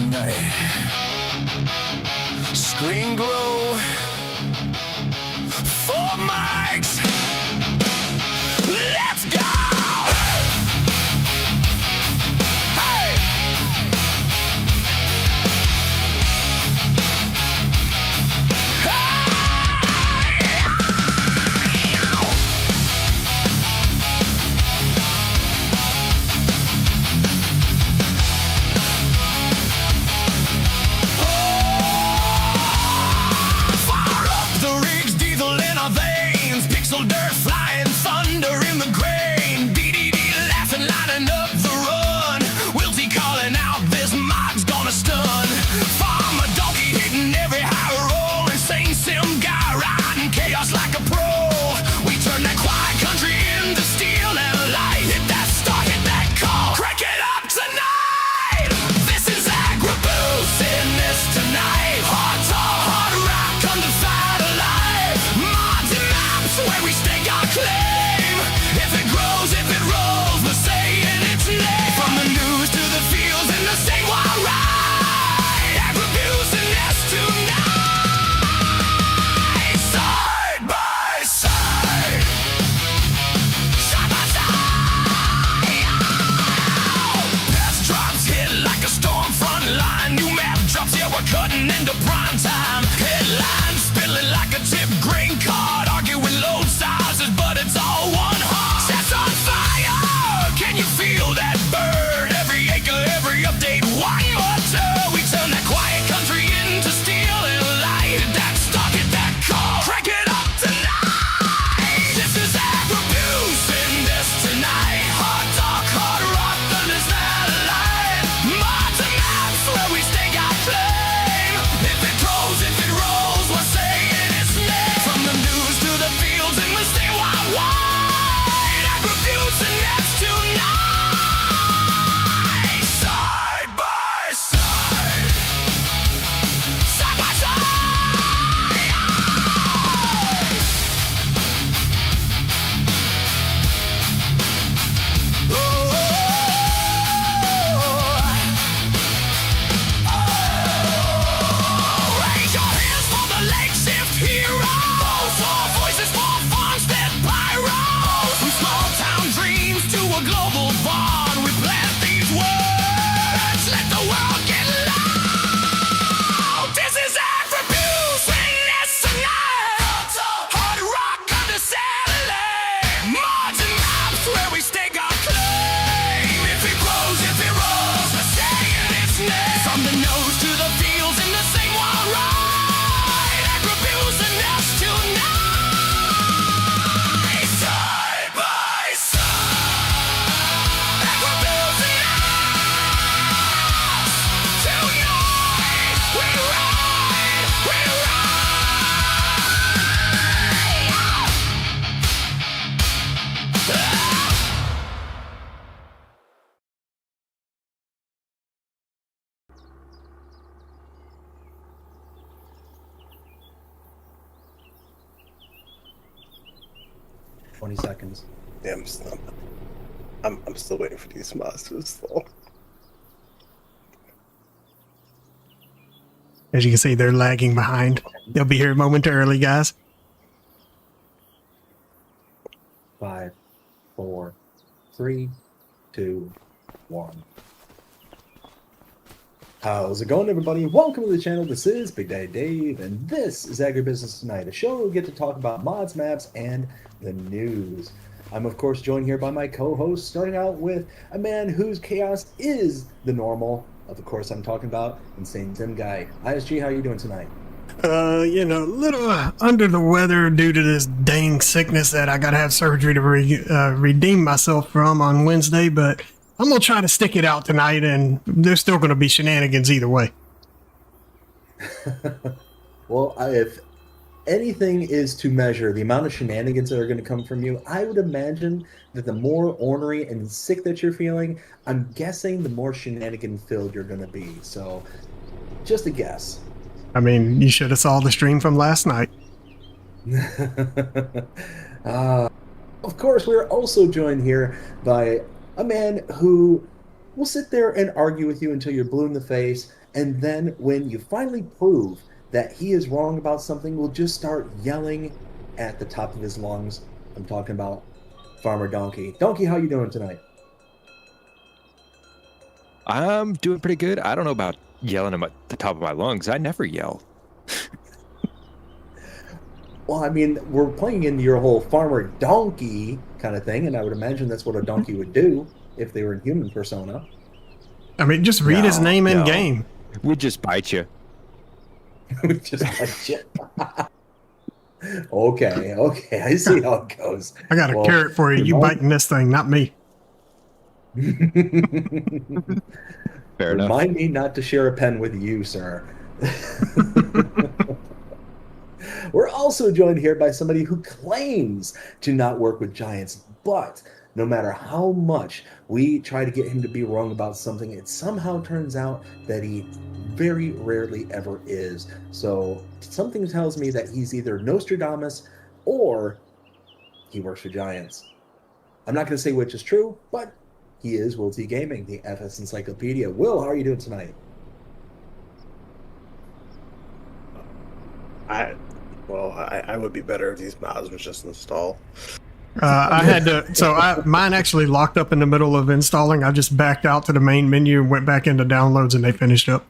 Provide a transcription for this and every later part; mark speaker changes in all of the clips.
Speaker 1: night. Screen glow. 4 mics. Let's go. Hey. Dirt flying, thunder in the grain. BDD laughing, lining up the run. WillT calling out, this mod's gonna stun. FarmerDnkey hitting every high roll. InsaneSimGuy riding chaos like a pro. We turn that quiet country into steel and light. Hit that start, hit that call. Crank it up tonight. This is Agribusiness tonight. Hard talk, hard rock, undefined alive. Mods and maps where we stake our claim. If it grows, if it rolls, we're saying its name. From the news to the fields and the statewide ride. Agribusiness tonight. Side by side. Side by side. Past drops hit like a storm front line. New map drops, yeah, we're cutting into prime time. Headlines spilling like a tip grain card. Arguing load sizes, but it's all one heart. Sets on fire. Can you feel that burn? Every acre, every update, one more turn. We turn that quiet country into steel and light. Hit that stop, hit that call. Crank it up tonight. This is Agribusiness tonight. Hard talk, hard rock, thunder's not alive. Mods and maps where we stake our claim. If it grows, if it rolls, we're saying its name. From the news to the fields and the statewide wide. Agribusiness tonight. Side by side. Side by side. Raise your hands for the lake shift heroes. 4 voices, 4 farmstead pyros. From small town dreams to a global bond, we plant these words. Let the world get loud. This is Agribusiness tonight. Hard rock under satellite. Mods and maps where we stake our claim. If it grows, if it rolls, we're saying its name. From the nose to the fields in the same wild ride. Agribusiness tonight. Side by side. Agribusiness tonight. We ride, we ride.
Speaker 2: 20 seconds.
Speaker 3: Yeah, I'm still waiting for these mods to install.
Speaker 4: As you can see, they're lagging behind. They'll be here momentarily, guys.
Speaker 2: 5, 4, 3, 2, 1. How's it going, everybody? Welcome to the channel. This is Big Daddy Dave, and this is Agribusiness Tonight, a show where we get to talk about mods, maps, and the news. I'm, of course, joined here by my co-host, starting out with a man whose chaos is the normal. Of course, I'm talking about InsaneSimGuy. ISG, how are you doing tonight?
Speaker 4: You know, a little under the weather due to this dang sickness that I gotta have surgery to redeem myself from on Wednesday, but I'm gonna try to stick it out tonight, and there's still gonna be shenanigans either way.
Speaker 2: Well, if anything is to measure the amount of shenanigans that are going to come from you, I would imagine that the more ornery and sick that you're feeling, I'm guessing the more shenanigan-filled you're going to be. So, just a guess.
Speaker 4: I mean, you should have saw the stream from last night.
Speaker 2: Of course, we're also joined here by a man who will sit there and argue with you until you're blue in the face And then when you finally prove that he is wrong about something, will just start yelling at the top of his lungs. I'm talking about FarmerDnkey. Donkey, how you doing tonight?
Speaker 5: I'm doing pretty good. I don't know about yelling at the top of my lungs. I never yell.
Speaker 2: Well, I mean, we're playing into your whole FarmerDnkey kind of thing, and I would imagine that's what a donkey would do if they were in human persona.
Speaker 4: I mean, just read his name in
Speaker 5: no.
Speaker 4: game.
Speaker 5: We'd just bite you.
Speaker 2: Just like shit. Okay, I see how it goes.
Speaker 4: I got a carrot for you. You biting this thing, not me.
Speaker 5: Fair enough.
Speaker 2: Remind me not to share a pen with you, sir. We're also joined here by somebody who claims to not work with giants, but no matter how much we try to get him to be wrong about something, it somehow turns out that he very rarely ever is. So something tells me that he's either Nostradamus or he works for giants. I'm not going to say which is true, but he is WillTGaming, the FS Encyclopedia. Will, how are you doing tonight?
Speaker 3: I would be better if these mods were just installed.
Speaker 4: I had to, mine actually locked up in the middle of installing. I just backed out to the main menu and went back into downloads, and they finished up.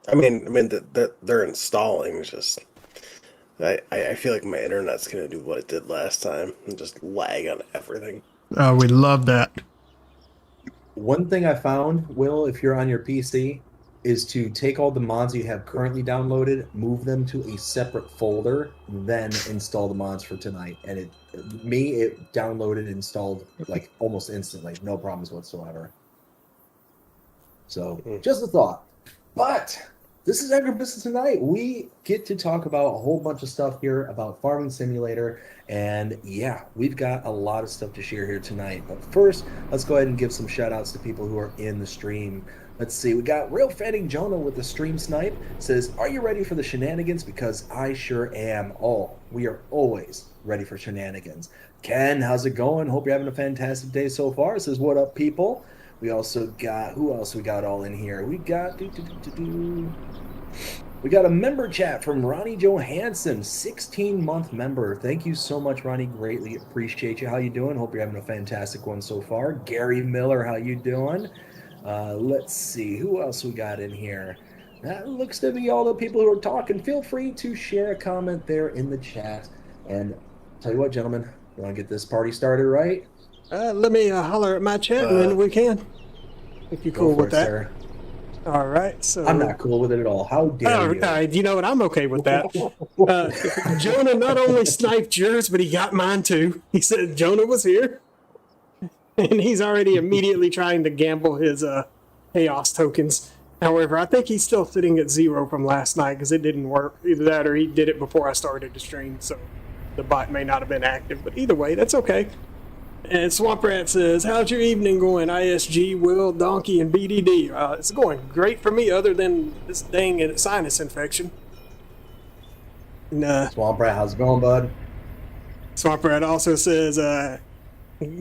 Speaker 3: I mean, they're installing. It's just, I feel like my internet's gonna do what it did last time and just lag on everything.
Speaker 4: We love that.
Speaker 2: One thing I found, Will, if you're on your PC, is to take all the mods you have currently downloaded, move them to a separate folder, then install the mods for tonight. And it downloaded and installed like almost instantly, no problems whatsoever. So just a thought. But this is Agribusiness Tonight. We get to talk about a whole bunch of stuff here about Farming Simulator. And yeah, we've got a lot of stuff to share here tonight. But first, let's go ahead and give some shout outs to people who are in the stream. Let's see, we got Real Fanning Jonah with the stream snipe. Says, are you ready for the shenanigans? Because I sure am. Oh, we are always ready for shenanigans. Ken, how's it going? Hope you're having a fantastic day so far. Says, what up, people? We also got, who else we got all in here? We got, we got a member chat from Ronnie Johansson, 16-month member. Thank you so much, Ronnie. Greatly appreciate you. How you doing? Hope you're having a fantastic one so far. Gary Miller, how you doing? Let's see, who else we got in here? That looks to be all the people who are talking. Feel free to share a comment there in the chat. And tell you what, gentlemen, you want to get this party started, right?
Speaker 4: Let me holler at my chat and then we can. If you're cool with that.
Speaker 2: Sir.
Speaker 4: All right. So
Speaker 2: I'm not cool with it at all. How dare you?
Speaker 4: You know what? I'm okay with that. Jonah not only sniped yours, but he got mine too. He said Jonah was here. And he's already immediately trying to gamble his chaos tokens. However, I think he's still sitting at 0 from last night because it didn't work. Either that or he did it before I started the stream, so the bot may not have been active. But either way, that's okay. And Swamp Rat says, how's your evening going, ISG, Will, Donkey, and BDD? It's going great for me other than this dang sinus infection. And,
Speaker 2: Swamp Rat, how's it going, bud?
Speaker 4: Swamp Rat also says,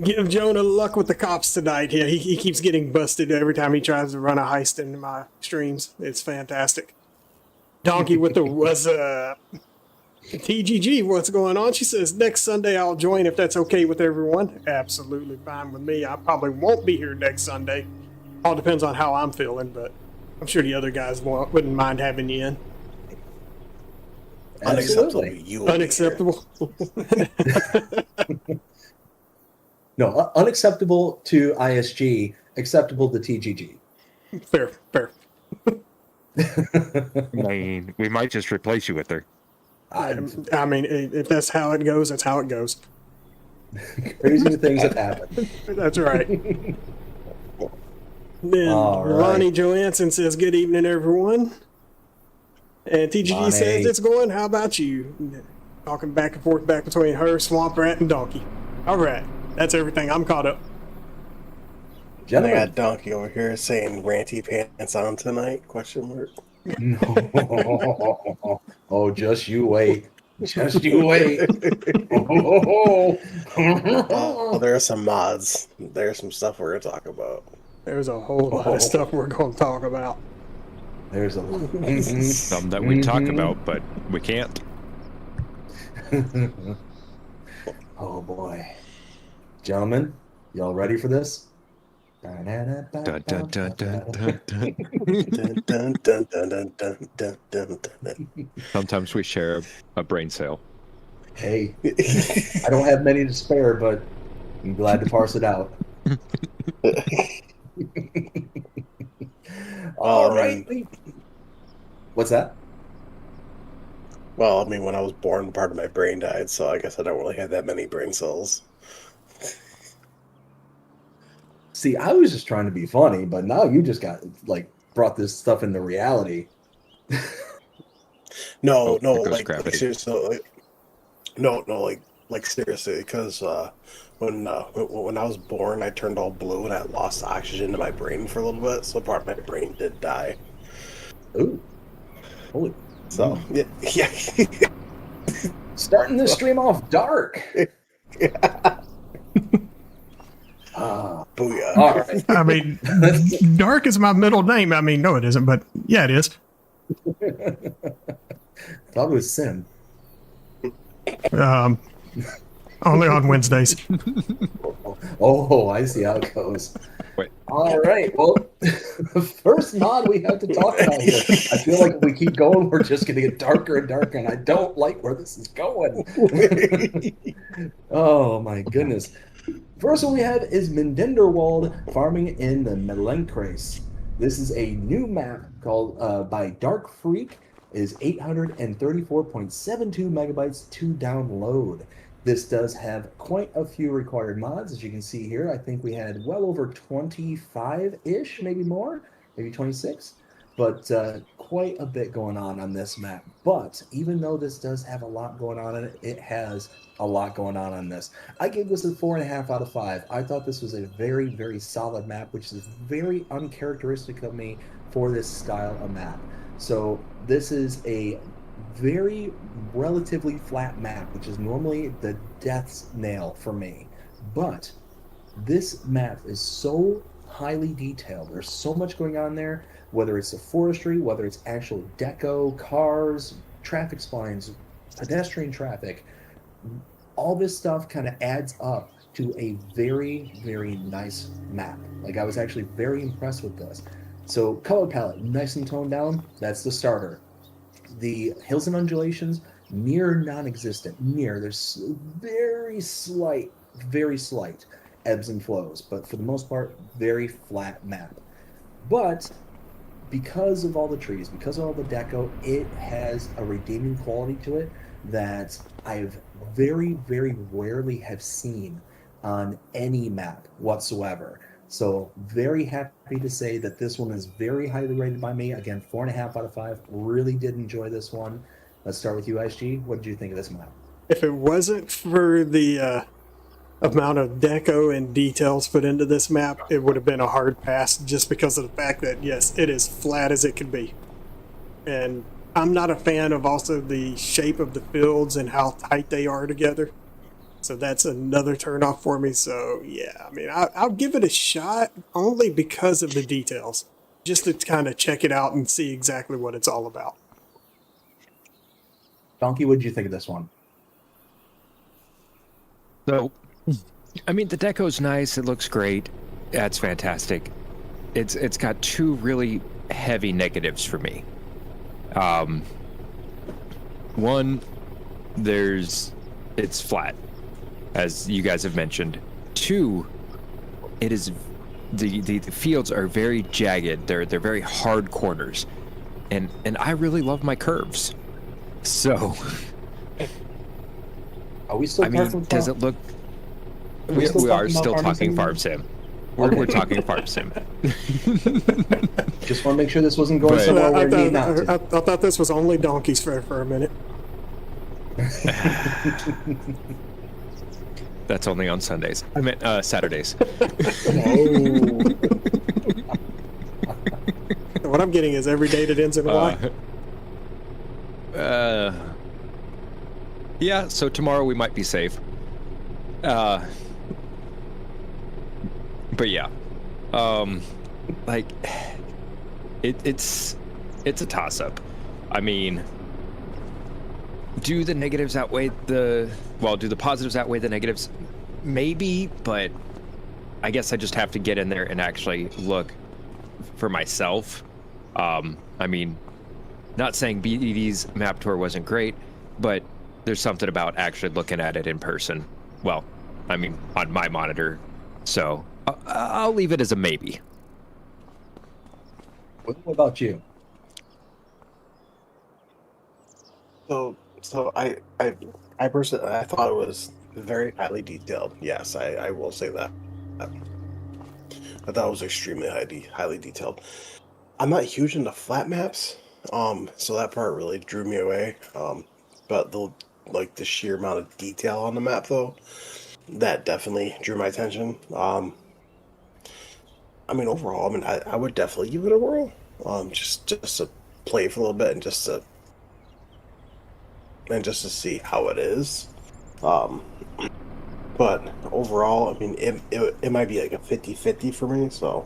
Speaker 4: give Jonah luck with the cops tonight. Yeah, he keeps getting busted every time he tries to run a heist in my streams. It's fantastic. Donkey with the was TGG, what's going on? She says next Sunday I'll join if that's okay with everyone. Absolutely fine with me. I probably won't be here next Sunday. All depends on how I'm feeling, but I'm sure the other guys wouldn't mind having you in.
Speaker 3: Unacceptable.
Speaker 4: Unacceptable.
Speaker 2: No, unacceptable to ISG, acceptable to TGG.
Speaker 4: Fair.
Speaker 5: I mean, we might just replace you with her.
Speaker 4: I mean, if that's how it goes, that's how it goes.
Speaker 2: Crazy things have happened.
Speaker 4: That's right. Then
Speaker 2: All right.
Speaker 4: Ronnie Johansson says, good evening, everyone. And TGG
Speaker 2: Ronnie.
Speaker 4: says, it's going. How about you? Talking back and forth back between her, Swamp Rat, and Donkey. All right. That's everything. I'm caught up.
Speaker 3: I
Speaker 2: Gentlemen.
Speaker 3: got Donkey over here saying ranty pants on tonight, question mark.
Speaker 2: No. Oh, just you wait. Just you wait. Oh,
Speaker 3: Well, there are some mods. There's some stuff we're going to talk about.
Speaker 4: There's a whole lot of stuff we're going to talk about.
Speaker 2: There's a
Speaker 5: Some that we talk about, but we can't.
Speaker 2: Oh boy, gentlemen, y'all ready for this?
Speaker 5: Dun, dun, dun, dun, dun, dun.
Speaker 3: Dun, dun, dun, dun, dun, dun, dun, dun, dun.
Speaker 5: Sometimes we share a brain cell.
Speaker 2: Hey, I don't have many to spare, but I'm glad to parse it out. All right. What's that?
Speaker 3: Well, I mean, when I was born, part of my brain died, so I guess I don't really have that many brain cells.
Speaker 2: See, I was just trying to be funny, but now you just got like brought this stuff into reality.
Speaker 3: No,
Speaker 5: Oh,
Speaker 3: no,
Speaker 5: there goes
Speaker 3: like
Speaker 5: gravity.
Speaker 3: seriously, like seriously, because when I was born, I turned all blue and I lost oxygen to my brain for a little bit, so part of my brain did die.
Speaker 2: Ooh, holy!
Speaker 3: So yeah.
Speaker 2: Starting this stream off dark.
Speaker 3: Booyah.
Speaker 2: All right.
Speaker 4: I mean, Dark is my middle name. I mean, no, it isn't, but yeah, it is.
Speaker 2: Thought it was Sim.
Speaker 4: Only on Wednesdays.
Speaker 2: Oh, I see how it goes.
Speaker 5: Wait.
Speaker 2: All right. Well, the first mod we have to talk about here. I feel like if we keep going, we're just going to get darker and darker, and I don't like where this is going. Oh, my goodness. First one we have is Mindenderwald farming in the Melenkreis. This is a new map called by Dark Freak. It is 834.72 megabytes to download. This does have quite a few required mods, as you can see here. I think we had well over 25-ish, maybe more, maybe 26. But quite a bit going on this map. But even though this does have a lot going on in it, it has a lot going on this. I gave this a 4.5 out of 5. I thought this was a very, very solid map, which is very uncharacteristic of me for this style of map. So this is a very relatively flat map, which is normally the death's nail for me. But this map is so highly detailed. There's so much going on there, whether it's the forestry, whether it's actual deco, cars, traffic spines, pedestrian traffic. All this stuff kind of adds up to a very, very nice map. Like, I was actually very impressed with this. So color palette, nice and toned down. That's the starter. The hills and undulations, near non-existent. There's very slight ebbs and flows, but for the most part, very flat map. But because of all the trees, because of all the deco, it has a redeeming quality to it that I've very, very rarely have seen on any map whatsoever. So very happy to say that this one is very highly rated by me. Again, 4.5 out of 5. Really did enjoy this one. Let's start with you, ISG. What did you think of this map?
Speaker 4: If it wasn't for the amount of deco and details put into this map, it would have been a hard pass just because of the fact that, yes, it is flat as it can be. And I'm not a fan of also the shape of the fields and how tight they are together. So that's another turnoff for me. So, yeah, I mean, I'll give it a shot only because of the details, just to kind of check it out and see exactly what it's all about.
Speaker 2: Donkey, what did you think of this one?
Speaker 5: So, I mean, the deco's nice. It looks great. That's fantastic. It's got two really heavy negatives for me. One, it's flat, as you guys have mentioned. Two, it is the fields are very jagged. They're very hard corners, and I really love my curves. So,
Speaker 2: Are we still
Speaker 5: I mean, does it look? We are still talking farm sim. We're talking farm sim.
Speaker 2: Just want to make sure this wasn't going
Speaker 5: But-
Speaker 2: somewhere where
Speaker 4: I
Speaker 2: it need not to.
Speaker 4: thought this was only donkeys for a minute.
Speaker 5: That's only on Sundays. I meant Saturdays.
Speaker 4: What I'm getting is every day that ends in Y.
Speaker 5: Yeah, so tomorrow we might be safe. But yeah. Like, it's a toss-up. I mean, do the positives outweigh the negatives? Maybe, but I guess I just have to get in there and actually look for myself. I mean, not saying BDD's map tour wasn't great, but there's something about actually looking at it in person. Well, I mean, on my monitor. So I'll leave it as a maybe.
Speaker 2: What about you?
Speaker 3: So I personally I thought it was very highly detailed. Yes, I will say that. I thought it was extremely highly detailed. I'm not huge into flat maps, so that part really drew me away. But the sheer amount of detail on the map though, that definitely drew my attention. I mean overall, I mean I would definitely give it a whirl. Just to play for a little bit and just to see how it is. But overall, I mean, it might be like a 50-50 for me. So,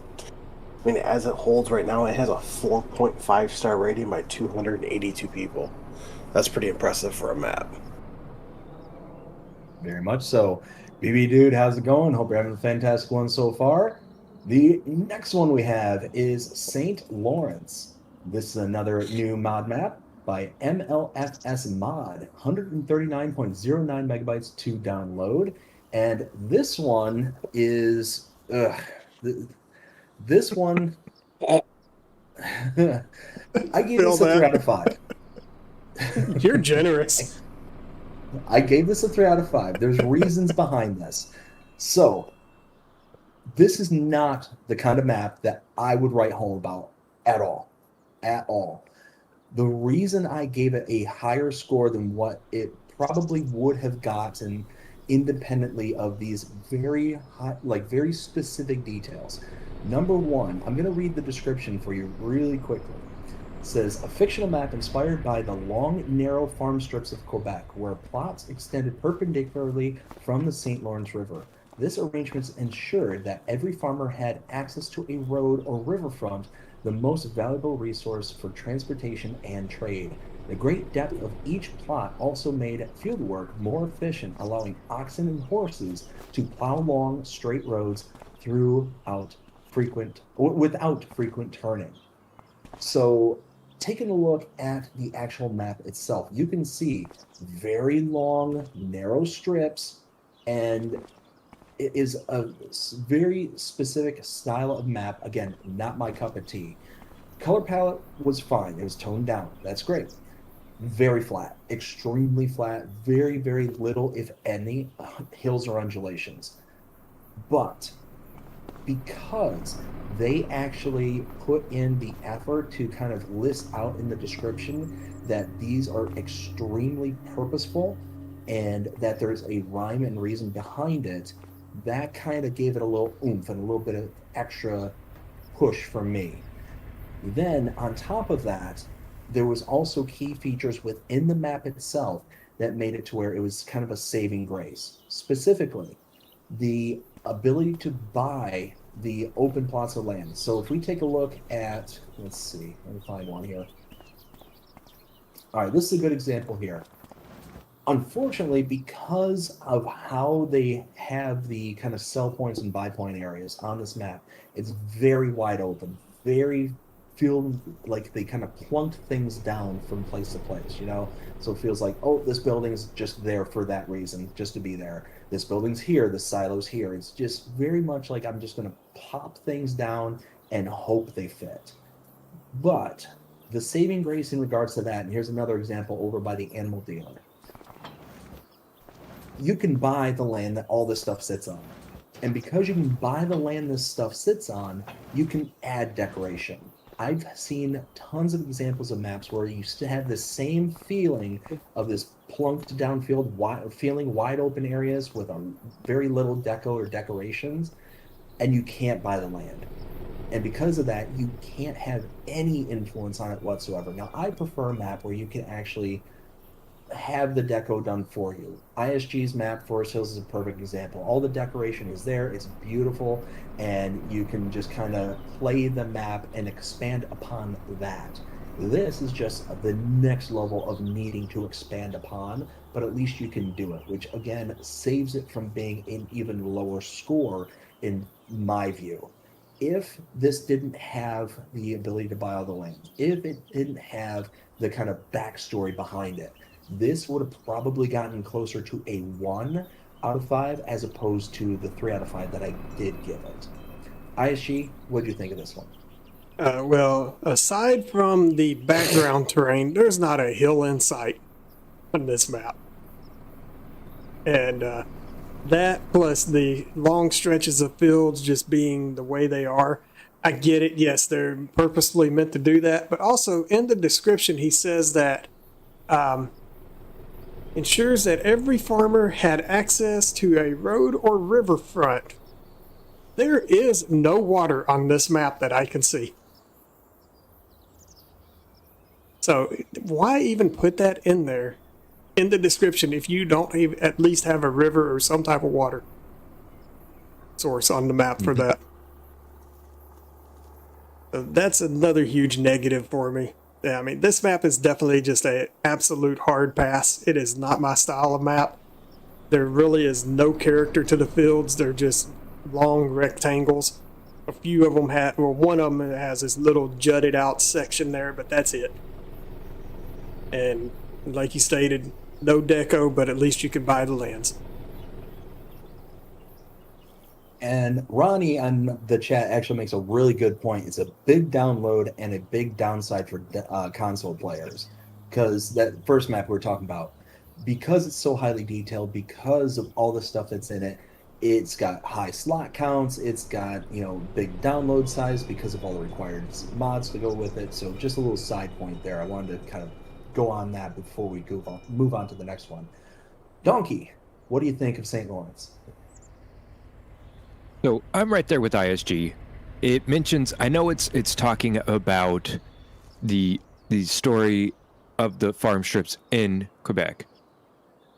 Speaker 3: I mean, as it holds right now, it has a 4.5 star rating by 282 people. That's pretty impressive for a map.
Speaker 2: Very much so. BB Dude, how's it going? Hope you're having a fantastic one so far. The next one we have is St. Lawrence. This is another new mod map by MLFS Mod, 139.09 megabytes to download. And this one is, this one, I gave this a 3 out of 5.
Speaker 4: You're generous.
Speaker 2: I gave this a 3 out of 5. There's reasons behind this. So, this is not the kind of map that I would write home about at all. At all. The reason I gave it a higher score than what it probably would have gotten independently of these very high, very specific details. Number one, I'm going to read the description for you really quickly. It says, a fictional map inspired by the long, narrow farm strips of Quebec, where plots extended perpendicularly from the St. Lawrence River. This arrangement ensured that every farmer had access to a road or riverfront, the most valuable resource for transportation and trade. The great depth of each plot also made fieldwork more efficient, allowing oxen and horses to plow long, straight roads without frequent turning. So, taking a look at the actual map itself, you can see very long, narrow strips, and it is a very specific style of map. Again, not my cup of tea. Color palette was fine. It was toned down. That's great. Very flat, extremely flat, very, very little, if any, hills or undulations. But because they actually put in the effort to kind of list out in the description that these are extremely purposeful and that there's a rhyme and reason behind it, that kind of gave it a little oomph and a little bit of extra push for me. Then, on top of that, there was also key features within the map itself that made it to where it was kind of a saving grace. Specifically, the ability to buy the open plots of land. So if we take a look at, let's see, let me find one here. All right, this is a good example here. Unfortunately, because of how they have the kind of sell points and buy point areas on this map, it's very wide open, very feel like they kind of plunked things down from place to place, you know? So it feels like, oh, this building's just there for that reason, just to be there. This building's here, the silo's here. It's just very much like I'm just going to pop things down and hope they fit. But the saving grace in regards to that, and here's another example over by the animal dealer. You can buy the land that all this stuff sits on. And because you can buy the land this stuff sits on, you can add decoration. I've seen tons of examples of maps where you still have the same feeling of this plunked down field, wide open areas with a very little deco or decorations, and you can't buy the land. And because of that, you can't have any influence on it whatsoever. Now, I prefer a map where you can actually have the deco done for you. ISG's map, Forest Hills, is a perfect example. All the decoration is there, it's beautiful, and you can just kind of play the map and expand upon that. This is just the next level of needing to expand upon, but at least you can do it, which again saves it from being an even lower score in my view. If this didn't have the ability to buy all the land, if it didn't have the kind of backstory behind it, this would have probably gotten closer to a 1 out of 5 as opposed to the 3 out of 5 that I did give it. ISG, what do you think of this one?
Speaker 4: Well, aside from the background terrain, there's not a hill in sight on this map. And that plus the long stretches of fields just being the way they are, I get it. Yes, they're purposely meant to do that. But also in the description, he says that ensures that every farmer had access to a road or riverfront. There is no water on this map that I can see. So why even put that in there in the description if you don't even at least have a river or some type of water source on the map for that? So that's another huge negative for me. Yeah, I mean, this map is definitely just an absolute hard pass. It is not my style of map. There really is no character to the fields. They're just long rectangles. A few of them have, well, one of them has this little jutted out section there, but that's it. And like you stated, no deco, but at least you can buy the lands.
Speaker 2: And Ronnie on the chat actually makes a really good point. It's a big download and a big downside for console players. Because that first map we were talking about, because it's so highly detailed, because of all the stuff that's in it, it's got high slot counts, it's got, you know, big download size because of all the required mods to go with it. So just a little side point there. I wanted to kind of go on that before we move on to the next one. Dnkey, what do you think of St. Lawrence?
Speaker 5: So I'm right there with ISG. It mentions, I know it's talking about the story of the farm strips in Quebec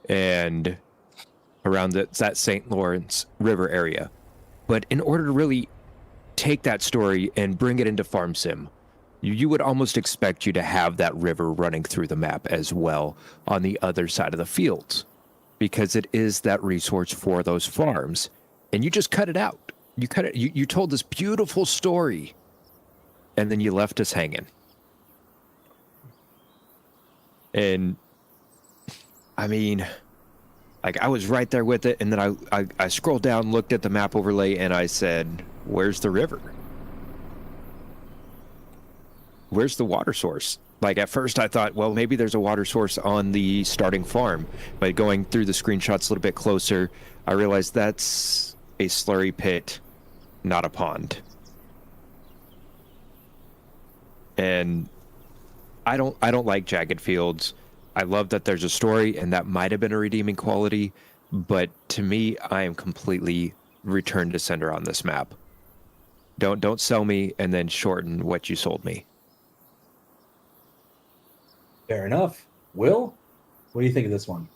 Speaker 5: and around that St. Lawrence River area. But in order to really take that story and bring it into Farm Sim, you would almost expect you to have that river running through the map as well on the other side of the fields, because it is that resource for those farms. And you just cut it out. You cut it. You told this beautiful story, and then you left us hanging. And I mean, like, I was right there with it, and then I scrolled down, looked at the map overlay, and I said, "Where's the river? Where's the water source?" Like, at first I thought, well, maybe there's a water source on the starting farm. But going through the screenshots a little bit closer, I realized that's a slurry pit, not a pond. And I don't like jagged fields. I love that there's a story, and that might have been a redeeming quality, but to me, I am completely return to sender on this map. Don't sell me and then shorten what you sold me.
Speaker 2: Fair enough. Will, what do you think of this one?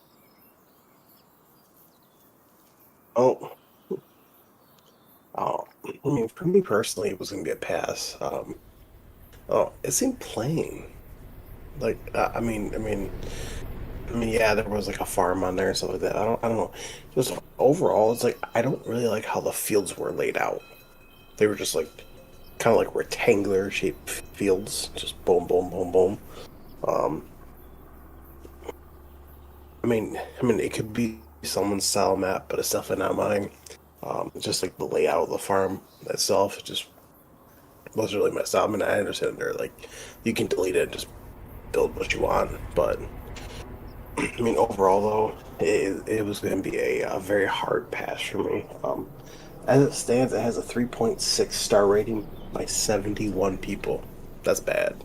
Speaker 3: Oh, I mean, for me personally, it was gonna be a pass. It seemed plain. Like, yeah, there was like a farm on there and stuff like that. I don't know. Just overall, it's like I don't really like how the fields were laid out. They were just like kind of like rectangular shaped fields, just boom, boom, boom, boom. I mean, it could be someone's style map, but it's definitely not mine. Just like the layout of the farm itself, it just wasn't really my style. I mean, I understand they're like, you can delete it and just build what you want, but I mean, overall though, it was going to be a very hard pass for me. As it stands, it has a 3.6 star rating by 71 people. That's bad.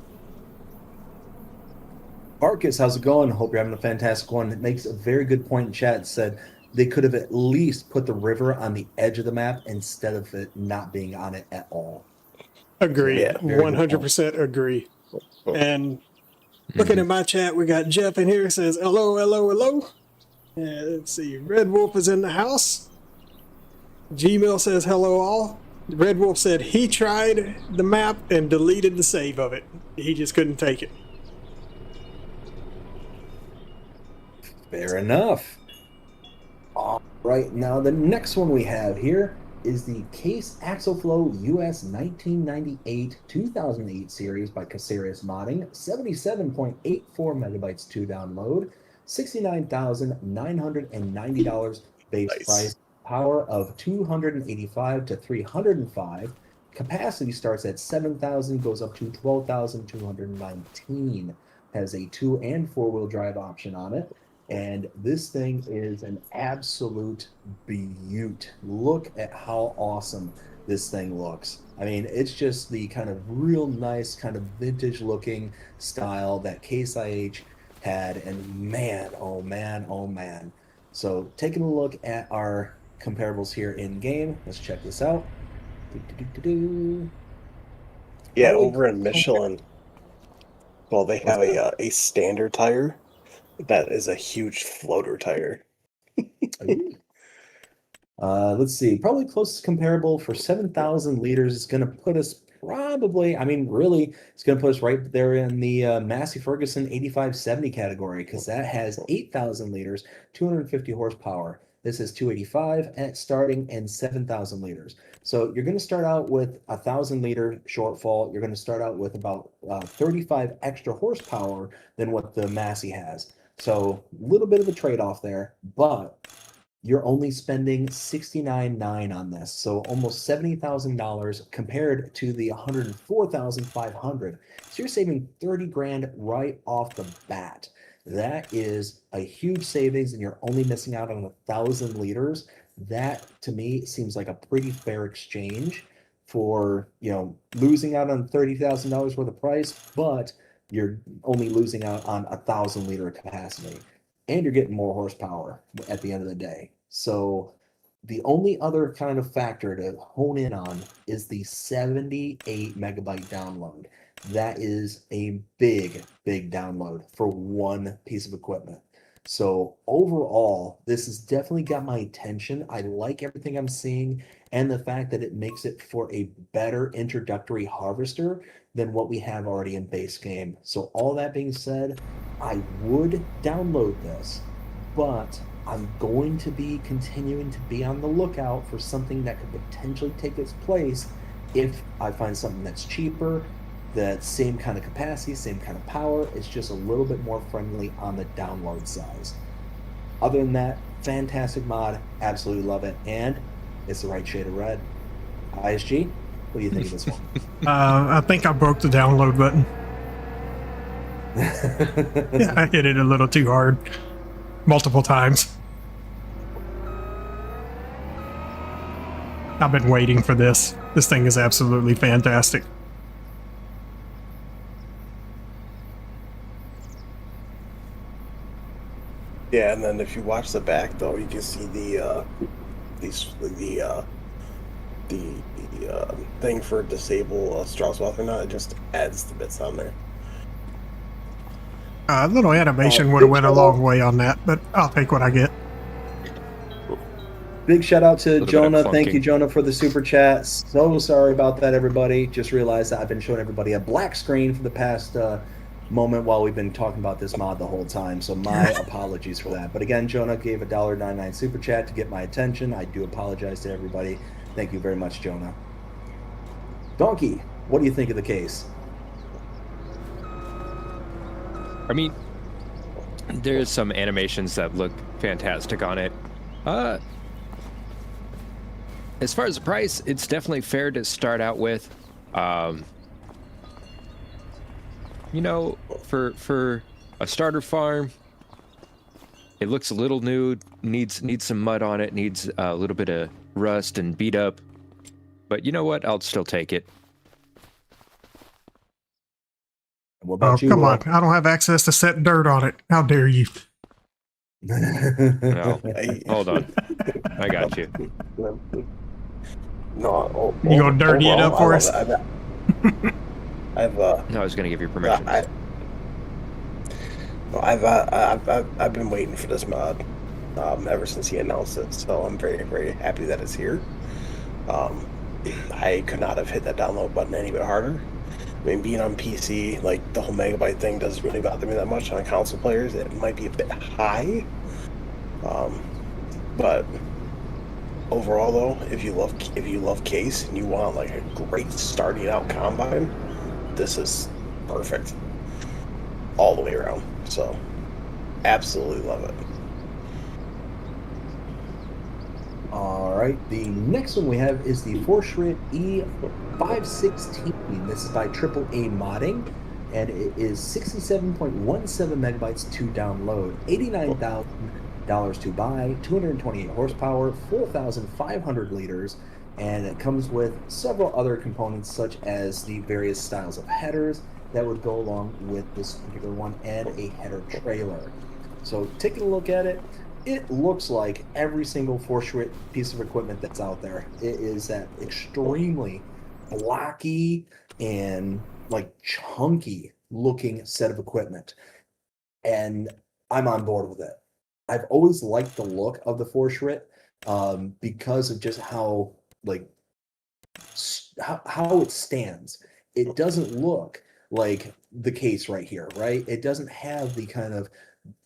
Speaker 2: Marcus, how's it going? Hope you're having a fantastic one. It makes a very good point in chat. It said they could have at least put the river on the edge of the map instead of it not being on it at all.
Speaker 4: Agree.
Speaker 2: Yeah,
Speaker 4: 100% agree. And Looking at my chat, we got Jeff in here. Says hello, hello, hello. Let's see. Red Wolf is in the house. Gmail says hello all. Red Wolf said he tried the map and deleted the save of it. He just couldn't take it.
Speaker 2: Fair enough. All right, now the next one we have here is the Case Axleflow US 1998-2008 series by Casarius Modding. 77.84 megabytes to download. $69,990 base
Speaker 3: Nice.
Speaker 2: price. Power of 285 to 305. Capacity starts at 7,000, goes up to 12,219. Has a 2- and 4-wheel drive option on it. And this thing is an absolute beaut. Look at how awesome this thing looks. I mean, it's just the kind of real nice, kind of vintage looking style that Case IH had. And man, oh man, oh man. So taking a look at our comparables here in game, let's check this out.
Speaker 3: Yeah,
Speaker 2: Holy
Speaker 3: over in Michelin, well, they have a standard tire that is a huge floater tire.
Speaker 2: Let's see. Probably closest comparable for 7,000 liters is going to put us probably, I mean, really, it's going to put us right there in the Massey Ferguson 8570 category because that has 8,000 liters, 250 horsepower. This is 285 at starting and 7,000 liters. So you're going to start out with a 1,000-liter shortfall. You're going to start out with about 35 extra horsepower than what the Massey has. So a little bit of a trade-off there, but you're only spending $69,900 on this. So almost $70,000 compared to the $104,500. So you're saving 30 grand right off the bat. That is a huge savings, and you're only missing out on 1,000 liters. That to me seems like a pretty fair exchange for, you know, losing out on $30,000 worth of price, but you're only losing out on 1,000-liter capacity, and you're getting more horsepower at the end of the day. So the only other kind of factor to hone in on is the 78 megabyte download. That is a big, big download for one piece of equipment. So overall, this has definitely got my attention. I like everything I'm seeing and the fact that it makes it for a better introductory harvester than what we have already in base game. So all that being said, I would download this, but I'm going to be continuing to be on the lookout for something that could potentially take its place if I find something that's cheaper, that same kind of capacity, same kind of power. It's just a little bit more friendly on the download size. Other than that, fantastic mod, absolutely love it, and it's the right shade of red. ISG, what do you think of this one?
Speaker 4: I think I broke the download button. Yeah, I hit it a little too hard multiple times. I've been waiting for this. This thing is absolutely fantastic.
Speaker 3: Yeah, and then if you watch the back though, you can see the thing for disable Strauss-Walker. Not it just adds the bits on there.
Speaker 4: A little animation would have went a long way on that, but I'll take what I get.
Speaker 2: Big shout out to
Speaker 5: Little bit of
Speaker 2: Jonah. Thank
Speaker 5: clunking.
Speaker 2: you, Jonah, for the super chat. So sorry about that, everybody. Just realized that I've been showing everybody a black screen for the past moment while we've been talking about this mod the whole time. So my apologies for that. But again, Jonah gave a $1.99 super chat to get my attention. I do apologize to everybody. Thank you very much, Jonah. Dnkey, what do you think of the case?
Speaker 5: I mean, there's some animations that look fantastic on it. As far as the price, it's definitely fair to start out with. You know, for a starter farm, it looks a little new, needs some mud on it, needs a little bit of rust and beat up. But you know what? I'll still take it.
Speaker 2: What
Speaker 4: Oh,
Speaker 2: about you?
Speaker 4: come on. I don't have access to set dirt on it. How dare you?
Speaker 5: No, hold on. I got you.
Speaker 3: No,
Speaker 4: You gonna dirty it up for us?
Speaker 3: I've
Speaker 5: No, I was going to give you permission.
Speaker 3: I've been waiting for this mod ever since he announced it, so I'm very, very happy that it's here. I could not have hit that download button any bit harder. I mean, being on PC, like the whole megabyte thing doesn't really bother me that much. On console players, it might be a bit high. But overall, though, if you love case and you want like a great starting out combine, this is perfect all the way around. So, absolutely love it.
Speaker 2: All right, the next one we have is the Forschritt E516. This is by AAA Modding, and it is 67.17 megabytes to download, $89,000 to buy, 228 horsepower, 4,500 liters, and it comes with several other components such as the various styles of headers that would go along with this particular one, and a header trailer. So taking a look at it, it looks like every single Forschritt piece of equipment that's out there. It is that extremely blocky and like chunky looking set of equipment. And I'm on board with it. I've always liked the look of the Forschritt because of just how like how it stands. It doesn't look like the case right here, right? It doesn't have the kind of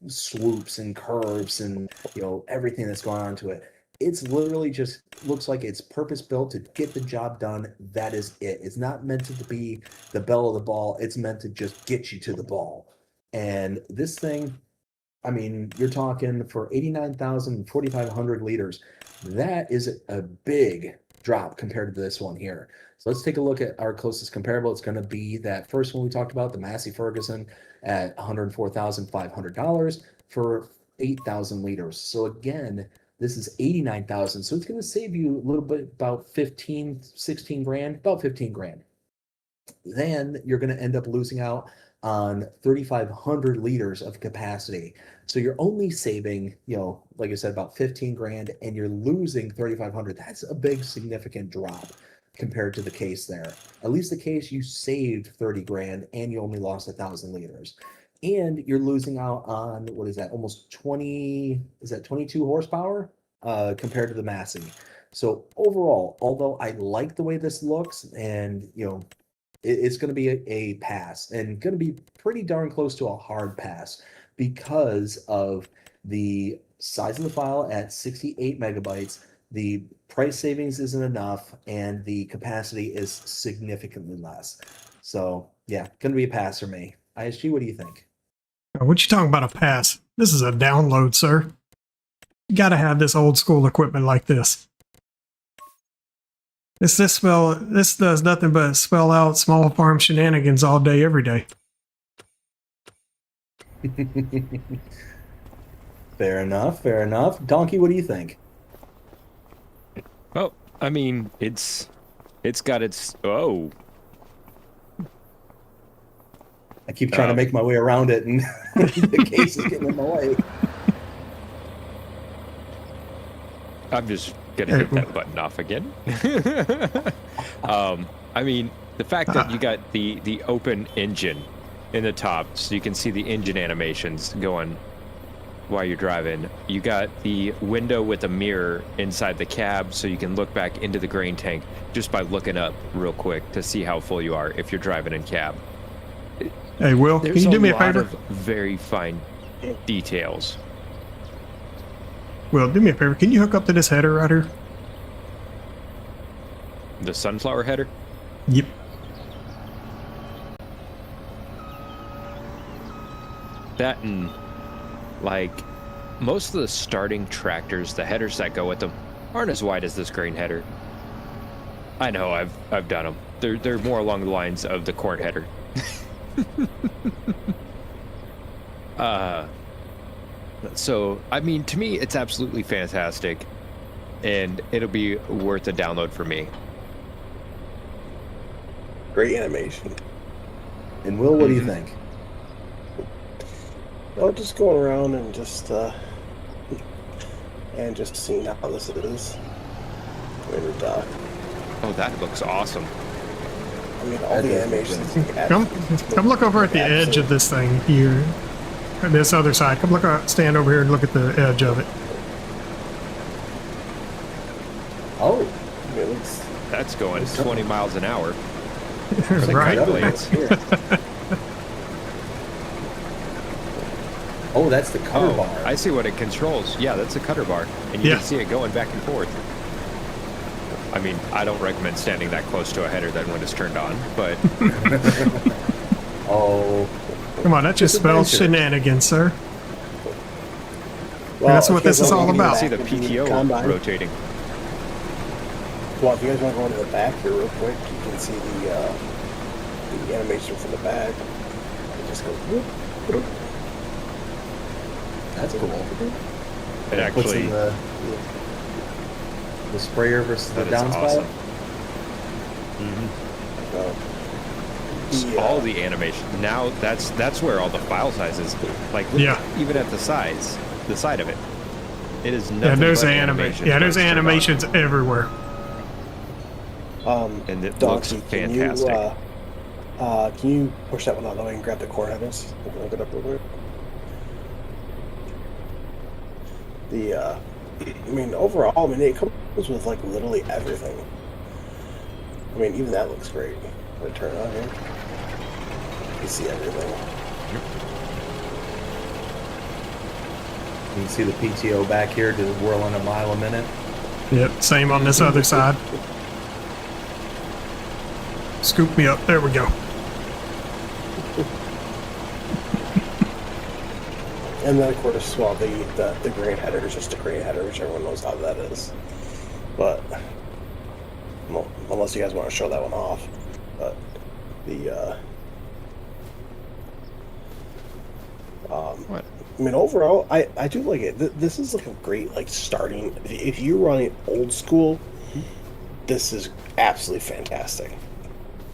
Speaker 2: swoops and curves and everything that's going on to it. It's literally just looks like it's purpose built to get the job done. That is it. It's not meant to be the belle of the ball. It's meant to just get you to the ball. And this thing, I mean, you're talking for 89,000, 4,500 liters. That is a big drop compared to this one here. So let's take a look at our closest comparable. It's going to be that first one we talked about, the Massey Ferguson at $104,500 for 8,000 liters. So again, this is 89,000. So it's going to save you a little bit, about 15, 16 grand, about 15 grand. Then you're going to end up losing out on 3,500 liters of capacity. So you're only saving, like I said, about 15 grand, and you're losing 3,500. That's a big, significant drop compared to the case there. At least the case, you saved 30 grand and you only lost 1,000 liters. And you're losing out on, what is that, almost 22 horsepower compared to the Massey. So overall, although I like the way this looks, and it's going to be a pass, and going to be pretty darn close to a hard pass because of the size of the file at 68 megabytes. The price savings isn't enough, and the capacity is significantly less. So yeah, going to be a pass for me. ISG, what do you think?
Speaker 4: What you talking about a pass? This is a download, sir. You got to have this old school equipment like this. This does nothing but spell out small farm shenanigans all day, every day.
Speaker 2: Fair enough. Dnkey, what do you think?
Speaker 5: Well, I mean, it's got its
Speaker 2: I keep trying to make my way around it, and the case is getting in my way.
Speaker 5: I'm just gonna hit that button off again. I mean, the fact that you got the open engine in the top, so you can see the engine animations going while you're driving. You got the window with a mirror inside the cab, so you can look back into the grain tank just by looking up real quick to see how full you are if you're driving in cab.
Speaker 4: Hey, Will, can you do me a favor?
Speaker 5: There's a lot of very fine details.
Speaker 4: Will, do me a favor. Can you hook up to this header right here?
Speaker 5: The sunflower header?
Speaker 4: Yep.
Speaker 5: That and, like, most of the starting tractors, the headers that go with them, aren't as wide as this grain header. I know, I've done them. They're more along the lines of the corn header. So, I mean, to me, it's absolutely fantastic, and it'll be worth a download for me.
Speaker 3: Great animation.
Speaker 2: And Will, what do you think?
Speaker 3: Well, just going around and just seeing how this is.
Speaker 5: Oh, that looks awesome.
Speaker 3: I mean, all the animations.
Speaker 4: Come look over at the edge of this thing here. This other side. Come look. Stand over here and look at the edge of it.
Speaker 2: Oh,
Speaker 3: It looks,
Speaker 5: That's going 20 miles an hour.
Speaker 2: looks like
Speaker 4: Right.
Speaker 2: cutter
Speaker 5: blades.
Speaker 2: here. Oh, that's the cutter
Speaker 5: Oh,
Speaker 2: bar.
Speaker 5: I see what it controls. Yeah, that's a cutter bar, and you
Speaker 4: Yeah.
Speaker 5: can see it going back and forth. I mean, I don't recommend standing that close to a header then when it's turned on, but
Speaker 2: Oh,
Speaker 4: Come on, that just spells
Speaker 2: Disadvantage.
Speaker 4: shenanigans, sir.
Speaker 3: well,
Speaker 4: That's
Speaker 3: if
Speaker 4: what
Speaker 3: you
Speaker 4: this
Speaker 3: guys
Speaker 4: is
Speaker 3: wanna
Speaker 4: all
Speaker 3: go
Speaker 4: about.
Speaker 3: back
Speaker 5: see the
Speaker 3: and do
Speaker 5: PTO
Speaker 3: combine-
Speaker 5: rotating.
Speaker 3: Well, if you guys want to go into the back here real quick, you can see the animation from the back. It just goes whoop, whoop.
Speaker 2: that's cool.
Speaker 5: It
Speaker 2: Puts
Speaker 5: actually,
Speaker 2: in the sprayer versus the
Speaker 5: that is
Speaker 2: downspout.
Speaker 5: awesome.
Speaker 3: So,
Speaker 5: All the animation. Now that's where all the file sizes, like look,
Speaker 4: Yeah.
Speaker 5: even at the side of it, it is nothing
Speaker 4: Yeah, there's
Speaker 5: but
Speaker 4: animation.
Speaker 5: animations
Speaker 4: Yeah, there's
Speaker 5: when it's turned on.
Speaker 4: animations everywhere.
Speaker 5: And it looks
Speaker 3: Donkey,
Speaker 5: fantastic.
Speaker 3: Can you push that one out of the way and grab the core headers? Look it up real quick. I mean, overall, I mean, it comes with like literally everything. I mean, even that looks great. I'm gonna turn it on here. You see everything.
Speaker 2: You can see the PTO back here just whirling a mile a minute.
Speaker 4: Yep, same on this other side. Scoop me up. There we go.
Speaker 3: And then, of course, well, the grain header is just a grain header, which everyone knows how that is. But, well, unless you guys want to show that one off. But,
Speaker 5: What?
Speaker 3: I mean, overall, I do like it. This is like a great, like, starting. If you're running old school, this is absolutely fantastic.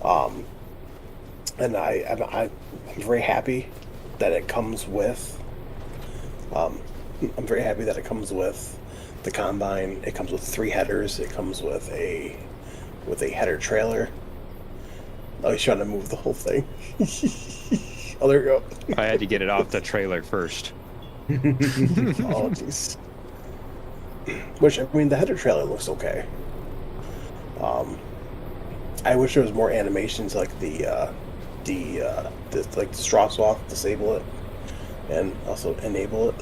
Speaker 3: And I'm very happy that it comes with. I'm very happy that it comes with the combine. It comes with 3 headers. It comes with a header trailer. Oh, he's trying to move the whole thing. Oh, there we go.
Speaker 5: I had to get it off the trailer first.
Speaker 3: Oh, jeez. Which, I mean, the header trailer looks okay. I wish there was more animations like the straw swap, disable it, and also enable it.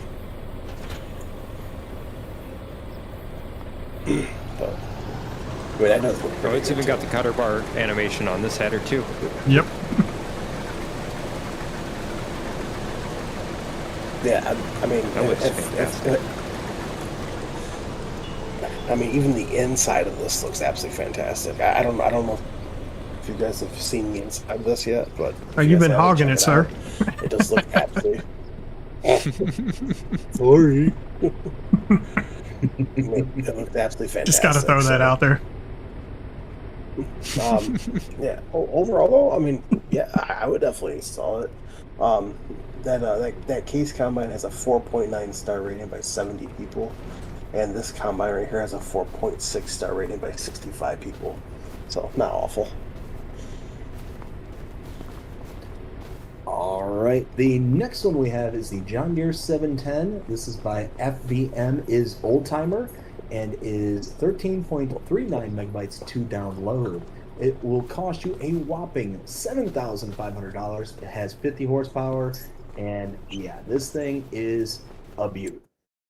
Speaker 3: But I mean, that does look
Speaker 5: Oh,
Speaker 3: pretty
Speaker 5: it's
Speaker 3: good,
Speaker 5: even
Speaker 3: too.
Speaker 5: got the cutter bar animation on this header too.
Speaker 4: Yep.
Speaker 3: Yeah, I mean,
Speaker 5: That looks
Speaker 3: I mean, even the inside of this looks absolutely fantastic. I don't know if you guys have seen the inside of this yet, but
Speaker 4: Oh,
Speaker 3: if you
Speaker 4: you've
Speaker 3: guys
Speaker 4: been
Speaker 3: haven't,
Speaker 4: hogging
Speaker 3: check
Speaker 4: it, sir.
Speaker 3: out. It does look absolutely.
Speaker 2: Sorry.
Speaker 3: I mean, it looks absolutely fantastic.
Speaker 4: Just got to throw that
Speaker 3: so,
Speaker 4: out there.
Speaker 3: Yeah. Overall, though, I mean, yeah, I would definitely install it. That case combine has a 4.9 star rating by 70 people, and this combine right here has a 4.6 star rating by 65 people. So not awful.
Speaker 2: All right, the next one we have is the John Deere 710. This is by FVM is Oldtimer and is 13.39 megabytes to download. It will cost you a whopping $7,500. It has 50 horsepower, and yeah, this thing is a beaut.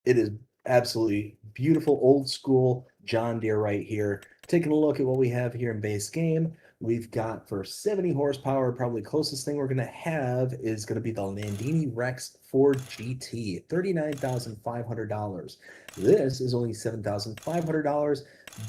Speaker 2: It is absolutely beautiful, old school John Deere right here. Taking a look at what we have here in base game, we've got for 70 horsepower, probably closest thing we're going to have is going to be the Landini Rex 4 GT, $39,500. This is only $7,500.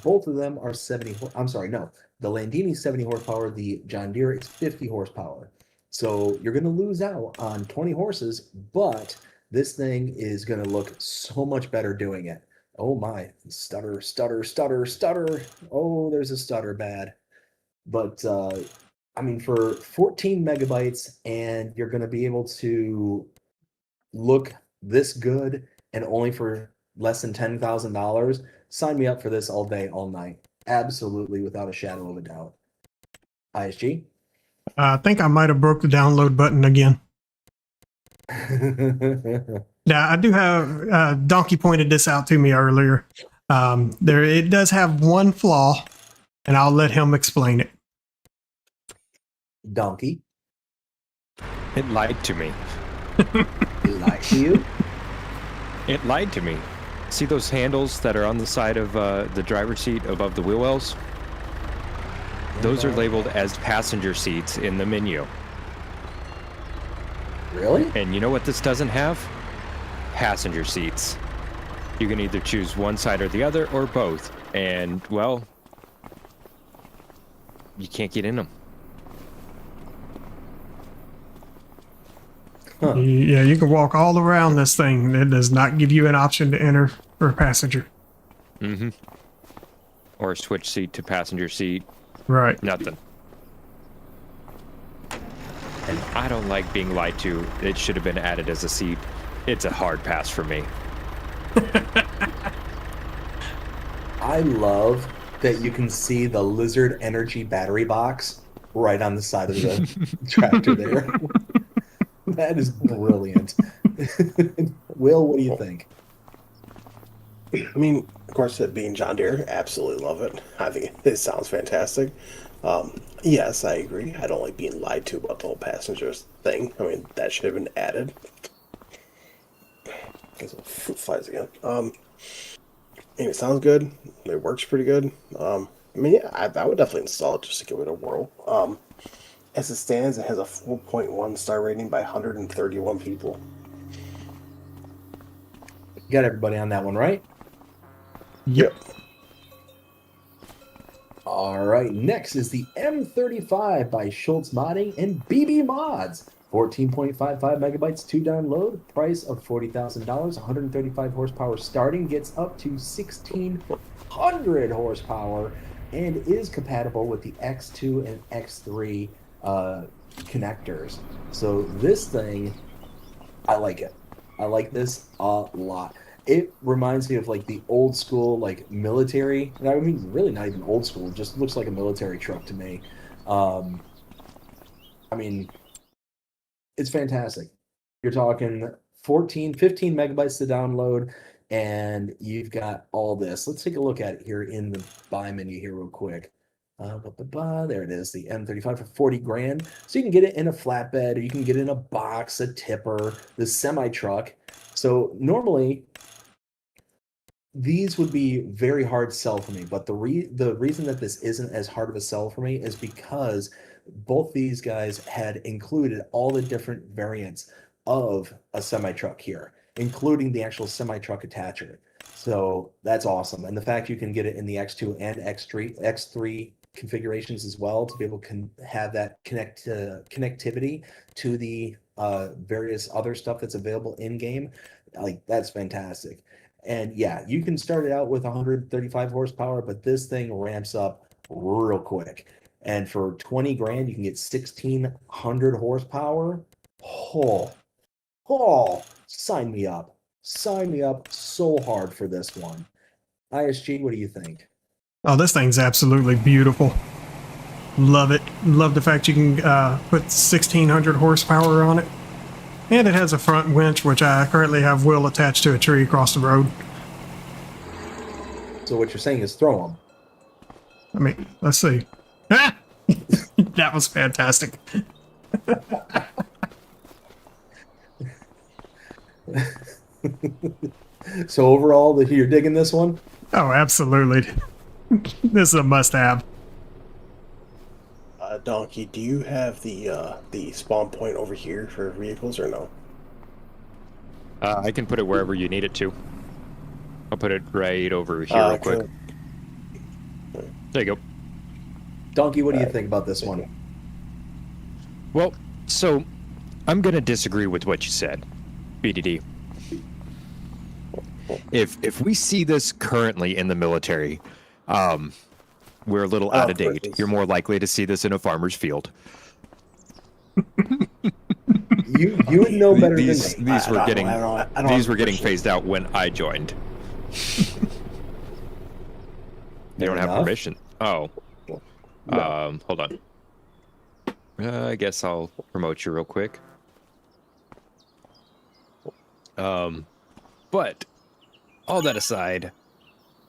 Speaker 2: Both of them are 70. I'm sorry, no. The Landini 70 horsepower, the John Deere is 50 horsepower. So you're going to lose out on 20 horses, but this thing is going to look so much better doing it. Oh my, stutter, stutter, stutter, stutter. Oh, there's a stutter bad. But I mean, for 14 megabytes, and you're going to be able to look this good, and only for less than $10,000, sign me up for this all day, all night. Absolutely, without a shadow of a doubt. ISG?
Speaker 4: I think I might have broke the download button again. Now, I do have Donkey pointed this out to me earlier. There, it does have one flaw, and I'll let him explain it.
Speaker 2: Donkey,
Speaker 5: It lied to me.
Speaker 2: he lied to you?
Speaker 5: It lied to me. See those handles that are on the side of the driver's seat above the wheel wells? Those are labeled as passenger seats in the menu.
Speaker 2: Really?
Speaker 5: And you know what this doesn't have? Passenger seats. You can either choose one side or the other, or both. And, well, you can't get in them.
Speaker 2: Huh.
Speaker 4: Yeah, you can walk all around this thing. It does not give you an option to enter for a passenger.
Speaker 5: Mm-hmm. Or switch seat to passenger seat.
Speaker 4: Right.
Speaker 5: Nothing. And I don't like being lied to. It should have been added as a seat. It's a hard pass for me.
Speaker 2: I love that you can see the Lizard Energy battery box right on the side of the tractor there. That is brilliant. Will, what do you think?
Speaker 3: I mean, of course, it being John Deere, absolutely love it. I think it sounds fantastic. Yes, I agree. I don't like being lied to about the whole passengers thing. I mean, that should have been added. Guess it flies again. And it sounds good. It works pretty good. I mean, yeah, I would definitely install it just to give it a whirl. As it stands, it has a 4.1 star rating by 131 people.
Speaker 2: Got everybody on that one, right?
Speaker 4: Yep.
Speaker 2: All right, next is the M35 by Schultz Modding and BB Mods. 14.55 megabytes to download, price of $40,000, 135 horsepower starting, gets up to 1,600 horsepower, and is compatible with the X2 and X3 connectors. So this thing, I like it. I like this a lot. It reminds me of like the old school, like military. And I mean, really not even old school. It just looks like a military truck to me. I mean, it's fantastic. You're talking 15 megabytes to download, and you've got all this. Let's take a look at it here in the buy menu here real quick. There it is, the M35 for 40 grand. So you can get it in a flatbed, or you can get it in a box, a tipper, the semi-truck. So normally, these would be very hard sell for me, but the reason that this isn't as hard of a sell for me is because both these guys had included all the different variants of a semi-truck here, including the actual semi-truck attacher. So that's awesome. And the fact you can get it in the X2 and X3 configurations as well, to be able to have that connectivity to the various other stuff that's available in game, like that's fantastic. And yeah, you can start it out with 135 horsepower, but this thing ramps up real quick. And for 20 grand, you can get 1,600 horsepower. Sign me up. Sign me up so hard for this one. ISG, what do you think?
Speaker 4: Oh, this thing's absolutely beautiful. Love it. Love the fact you can put 1,600 horsepower on it. And it has a front winch, which I currently have Will attached to a tree across the road.
Speaker 2: So what you're saying is throw them.
Speaker 4: I mean, let's see. Ah! That was fantastic.
Speaker 2: So overall, you're digging this one?
Speaker 4: Oh, absolutely. This is a must-have.
Speaker 3: Donkey, do you have the spawn point over here for vehicles or no?
Speaker 5: I can put it wherever you need it to. I'll put it right over here real quick. There you go.
Speaker 2: Donkey, what do you think about this one?
Speaker 5: Well, so I'm going to disagree with what you said, BDD. If we see this currently in the military, we're a little out of date. You're more likely to see this in a farmer's field.
Speaker 2: You would know better
Speaker 5: These
Speaker 2: than me.
Speaker 5: These were getting phased out when I joined. They don't have permission. Oh. Hold on. I guess I'll promote you real quick. But all that aside,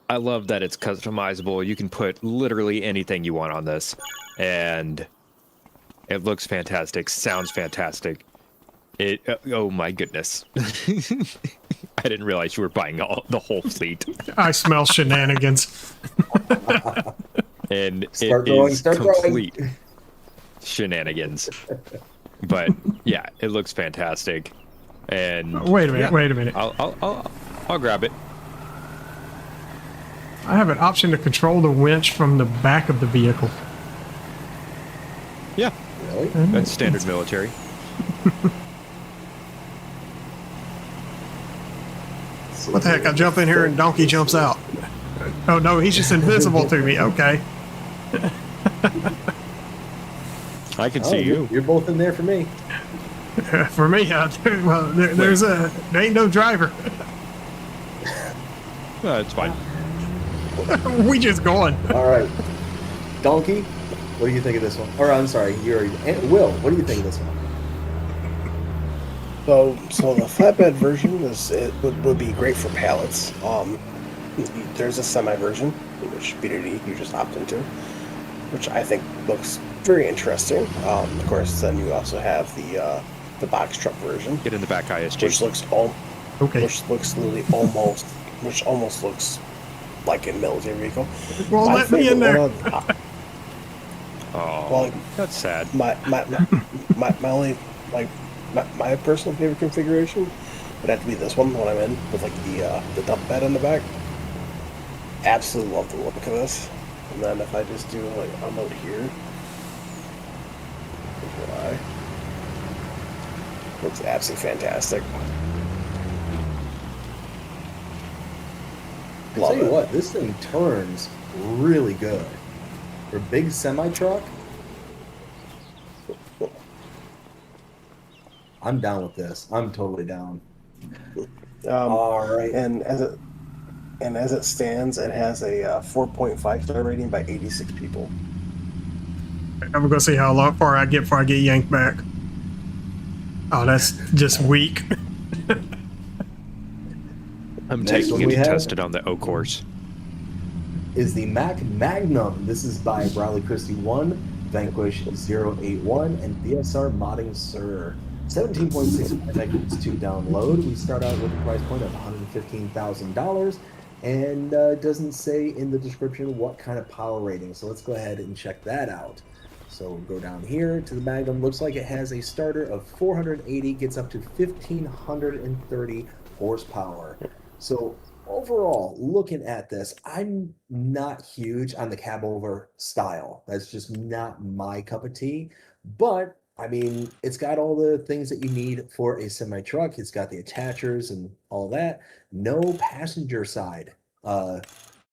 Speaker 5: I love that it's customizable. You can put literally anything you want on this, and it looks fantastic, sounds fantastic. Oh my goodness. I didn't realize you were buying the whole fleet.
Speaker 4: I smell shenanigans.
Speaker 5: And
Speaker 2: Start
Speaker 5: it
Speaker 2: growing,
Speaker 5: is
Speaker 2: start growing.
Speaker 5: complete shenanigans. But yeah, it looks fantastic. And
Speaker 4: Wait a minute,
Speaker 5: yeah,
Speaker 4: wait a minute.
Speaker 5: I'll grab it.
Speaker 4: I have an option to control the winch from the back of the vehicle.
Speaker 5: Yeah,
Speaker 2: Really?
Speaker 5: that's standard military.
Speaker 4: What the heck? I jump in here and Donkey jumps out. Oh no, he's just invisible to me. Okay.
Speaker 5: I can
Speaker 2: Oh,
Speaker 5: see you.
Speaker 2: You're both in there for me.
Speaker 4: For me, there ain't no driver.
Speaker 5: It's fine.
Speaker 4: We just going.
Speaker 2: All right. Donkey, what do you think of this one? Or I'm sorry, Will, what do you think of this one?
Speaker 3: So the flatbed version would be great for pallets. There's a semi version, which BDD you just opt into, which I think looks very interesting. Of course, then you also have the box truck version,
Speaker 5: Get in the back, ISG.
Speaker 3: which looks literally almost looks like a military vehicle.
Speaker 4: Well,
Speaker 3: My
Speaker 4: let me in
Speaker 3: favorite
Speaker 4: there.
Speaker 3: one-
Speaker 5: Oh,
Speaker 3: well,
Speaker 5: that's sad.
Speaker 3: my only my personal favorite configuration would have to be this one when I'm in with like the dump bed in the back. Absolutely love the look of this. And then if I just do like unload here, looks absolutely fantastic.
Speaker 2: I
Speaker 3: Love
Speaker 2: tell you
Speaker 3: it.
Speaker 2: what, this thing turns really good. For a big semi-truck, I'm down with this. I'm totally down. All right.
Speaker 3: And as it stands, it has a 4.5 star rating by 86 people.
Speaker 4: I'm gonna see how far I get before I get yanked back. Oh, that's just weak.
Speaker 5: I'm
Speaker 2: Next
Speaker 5: taking
Speaker 2: one
Speaker 5: it
Speaker 2: we
Speaker 5: to
Speaker 2: have-
Speaker 5: test it on the O course.
Speaker 2: Is the Mac Magnum. This is by Bradley Christie 1, Vanquish 081, and BSR Modding Sir. 17.6 megabytes to download. We start out with a price point of $115,000, and it doesn't say in the description what kind of power rating. So let's go ahead and check that out. So go down here to the Magnum. Looks like it has a starter of 480, gets up to 1,530 horsepower. So overall, looking at this, I'm not huge on the cab over style. That's just not my cup of tea. But I mean, it's got all the things that you need for a semi truck. It's got the attachers and all that. No passenger side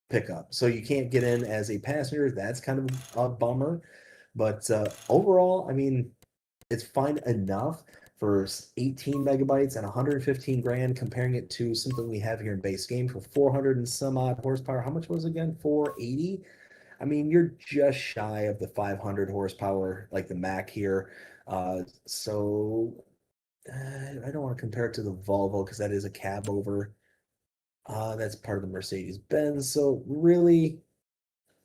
Speaker 2: pickup, so you can't get in as a passenger. That's kind of a bummer. But overall, I mean, it's fine enough for 18 megabytes and 115 grand, comparing it to something we have here in base game for 400 and some odd horsepower. How much was it again? 480. I mean, you're just shy of the 500 horsepower like the Mac here. So I don't want to compare it to the Volvo because that is a cab over. That's part of the Mercedes-Benz. So really,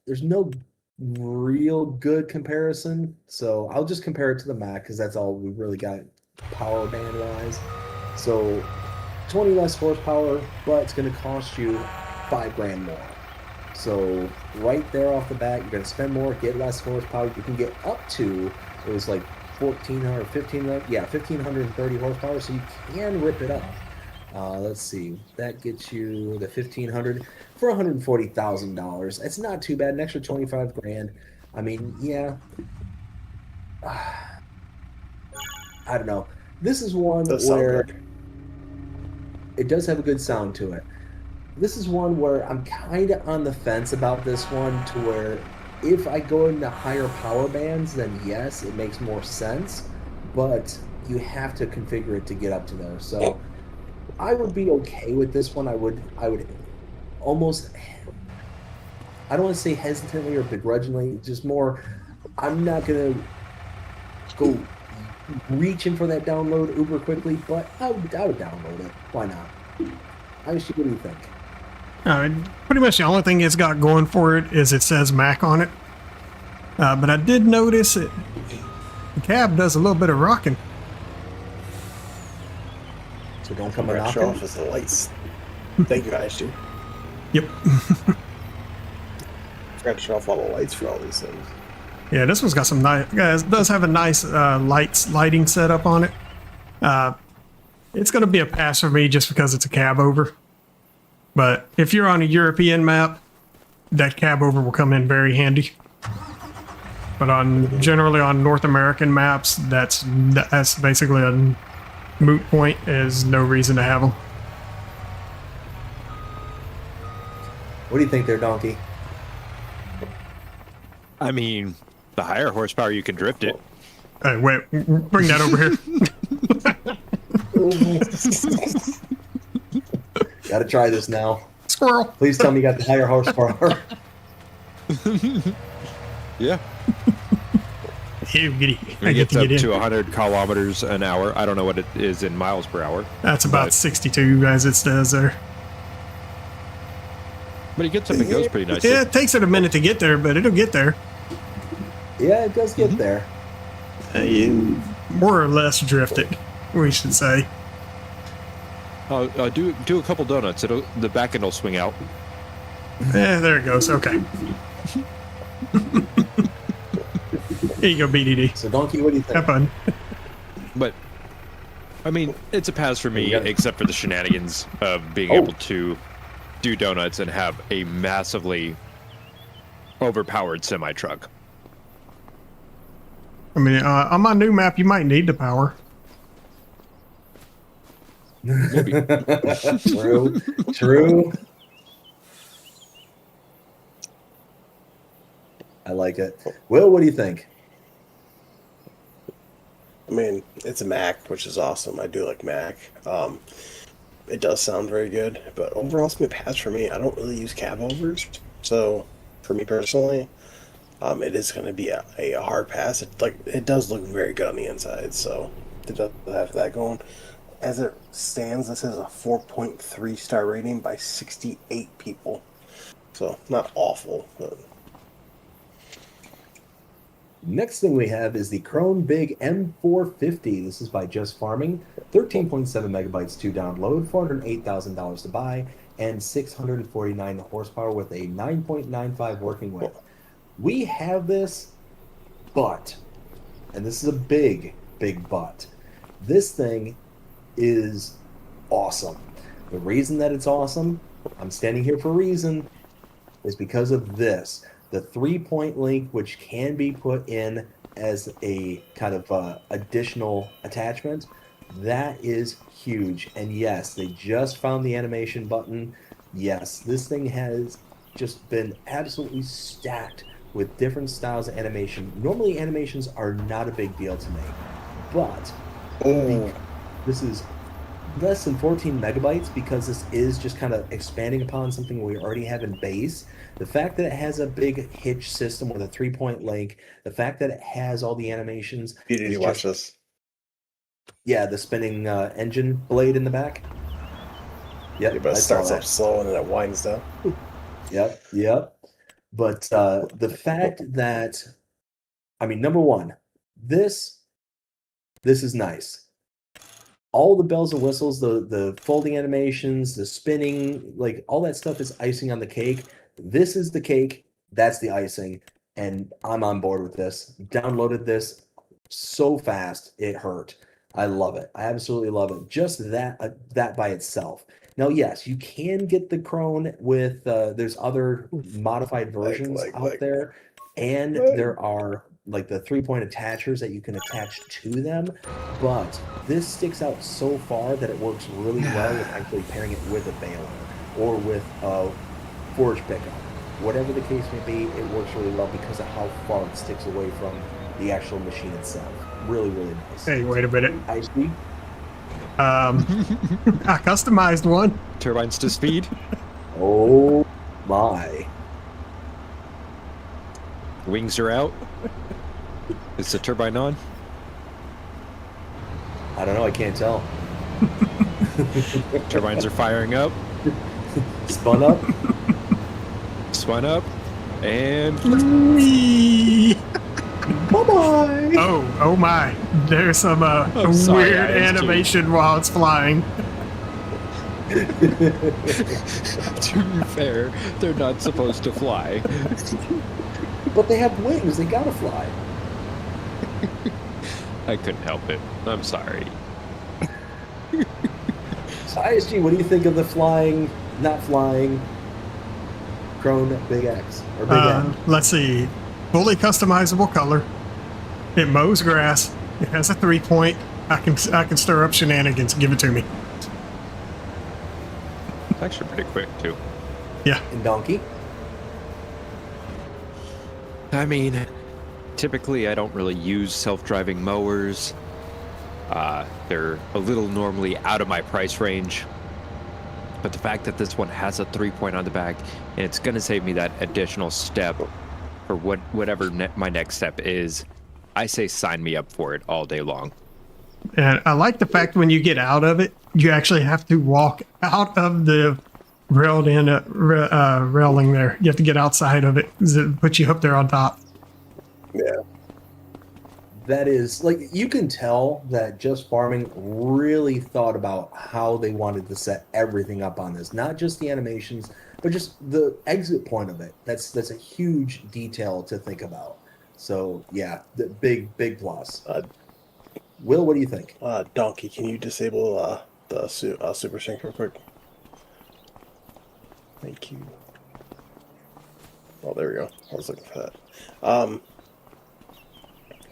Speaker 2: there's no real good comparison. So I'll just compare it to the Mac because that's all we really got power band wise. So 20 less horsepower, but it's going to cost you 5 grand more. So right there off the bat, you're going to spend more, get less horsepower. You can get up to, it was like 1,530 horsepower, so you can rip it up. Let's see, that gets you the 1,500 for $140,000. It's not too bad, an extra 25 grand. I mean, yeah. I don't know. This is one
Speaker 3: Does sound
Speaker 2: where
Speaker 3: good.
Speaker 2: it does have a good sound to it. This is one where I'm kind of on the fence about this one, to where if I go into higher power bands, then yes, it makes more sense, but you have to configure it to get up to there. So I would be okay with this one. I would almost, I don't want to say hesitantly or begrudgingly, just more, I'm not going to go reaching for that download uber quickly, but I would download it. Why not? Actually, what do you think?
Speaker 4: Pretty much the only thing it's got going for it is it says Mac on it. But I did notice the cab does a little bit of rocking.
Speaker 2: So don't come a
Speaker 3: Right, show
Speaker 2: knocking.
Speaker 3: off is the lights. Thank you, guys. Too.
Speaker 4: Yep.
Speaker 3: Forgot to show off all the lights for all these things.
Speaker 4: Yeah, this one's got some nice. It does have a nice lighting setup on it. It's going to be a pass for me just because it's a cab over. But if you're on a European map, that cab over will come in very handy. But generally on North American maps, that's basically a moot point. There's no reason to have them.
Speaker 2: What do you think there, Donkey?
Speaker 5: I mean, the higher horsepower, you can drift it.
Speaker 4: Hey, wait, bring that over here.
Speaker 2: Gotta try this now.
Speaker 4: Squirrel.
Speaker 2: Please tell me you got the higher horsepower.
Speaker 5: Yeah.
Speaker 4: I
Speaker 5: It
Speaker 4: get
Speaker 5: gets
Speaker 4: to
Speaker 5: up
Speaker 4: get
Speaker 5: to
Speaker 4: in.
Speaker 5: 100 kilometers an hour. I don't know what it is in miles per hour.
Speaker 4: That's about 62 as it says there.
Speaker 5: But it gets up and goes pretty nicely.
Speaker 4: Yeah, it takes it a minute to get there, but it'll get there.
Speaker 2: Yeah, it does get there.
Speaker 4: More or less drifted, we should say.
Speaker 5: Do a couple donuts. The back end will swing out.
Speaker 4: Yeah, there it goes. Okay. Here you go, BDD.
Speaker 2: So, Donkey, what do you
Speaker 4: Have
Speaker 2: think?
Speaker 4: fun.
Speaker 5: But, I mean, it's a pass for me,
Speaker 2: Yeah.
Speaker 5: except for the shenanigans of being able to do donuts and have a massively overpowered semi-truck.
Speaker 4: I mean, on my new map, you might need the power.
Speaker 2: True. True. I like it. Will, what do you think?
Speaker 3: I mean, it's a Mac, which is awesome. I do like Mac. It does sound very good, but overall, it's been a pass for me. I don't really use cab overs, so for me personally, it is going to be a hard pass. It does look very good on the inside, so it does have that going. As it stands, this is a 4.3 star rating by 68 people, so not awful. But
Speaker 2: Next thing we have is the Krone Big M450. This is by Just Farming. 13.7 megabytes to download, $408,000 to buy, and 649 horsepower with a 9.95 working width. We have this, but, and this is a big, big but, this thing is awesome. The reason that it's awesome, I'm standing here for a reason, is because of this. The 3-point link, which can be put in as a kind of additional attachment, that is huge. And yes, they just found the animation button. Yes, this thing has just been absolutely stacked with different styles of animation. Normally, animations are not a big deal to me, but this is less than 14 megabytes because this is just kind of expanding upon something we already have in base. The fact that it has a big hitch system with a 3-point link, the fact that it has all the animations.
Speaker 3: BDD, watch this.
Speaker 2: Yeah, the spinning engine blade in the back. Yep,
Speaker 3: Yeah, but
Speaker 2: I
Speaker 3: it
Speaker 2: saw
Speaker 3: starts
Speaker 2: that.
Speaker 3: up slow and then it winds down.
Speaker 2: Yep. But the fact that, I mean, number one, this is nice. All the bells and whistles, the folding animations, the spinning, like all that stuff is icing on the cake. This is the cake. That's the icing. And I'm on board with this. Downloaded this so fast, it hurt. I love it. I absolutely love it. Just that by itself. Now, yes, you can get the Krone with, there's other modified versions out there. And there are like the 3-point attachers that you can attach to them. But this sticks out so far that it works really well with actually pairing it with a baler or with a forage pickup. Whatever the case may be, it works really well because of how far it sticks away from the actual machine itself. Really, really nice.
Speaker 4: Hey, wait a minute.
Speaker 2: I see.
Speaker 4: I customized one.
Speaker 5: Turbines to speed.
Speaker 2: Oh my.
Speaker 5: Wings are out. Is the turbine on?
Speaker 2: I don't know. I can't tell.
Speaker 5: Turbines are firing up,
Speaker 2: Spun up.
Speaker 5: spun up, and
Speaker 4: Whee!
Speaker 2: Bye-bye.
Speaker 4: Oh my! There's some
Speaker 5: I'm sorry,
Speaker 4: weird
Speaker 5: ISG.
Speaker 4: animation while it's flying.
Speaker 5: to be fair, they're not supposed to fly.
Speaker 2: But they have wings. They gotta fly.
Speaker 5: I couldn't help it. I'm sorry.
Speaker 2: So ISG, what do you think of the flying, not flying, Crone Big X or Big N?
Speaker 4: Let's see. Fully customizable color. It mows grass. It has a 3-point. I can stir up shenanigans. Give it to me.
Speaker 5: It's actually pretty quick too.
Speaker 4: Yeah.
Speaker 2: And Donkey?
Speaker 5: I mean, typically I don't really use self-driving mowers. They're a little normally out of my price range. But the fact that this one has a 3-point on the back, and it's going to save me that additional step for whatever my next step is, I say sign me up for it all day long.
Speaker 4: And I like the fact when you get out of it, you actually have to walk out of the railed in railing there. You have to get outside of it because it puts you up there on top.
Speaker 3: Yeah.
Speaker 2: That is, like, you can tell that Just Farming really thought about how they wanted to set everything up on this. Not just the animations, but just the exit point of it. That's a huge detail to think about. So, yeah, the big plus. Will, what do you think?
Speaker 3: Donkey, can you disable the super sync real quick? Thank you. Oh, there we go. I was looking for that.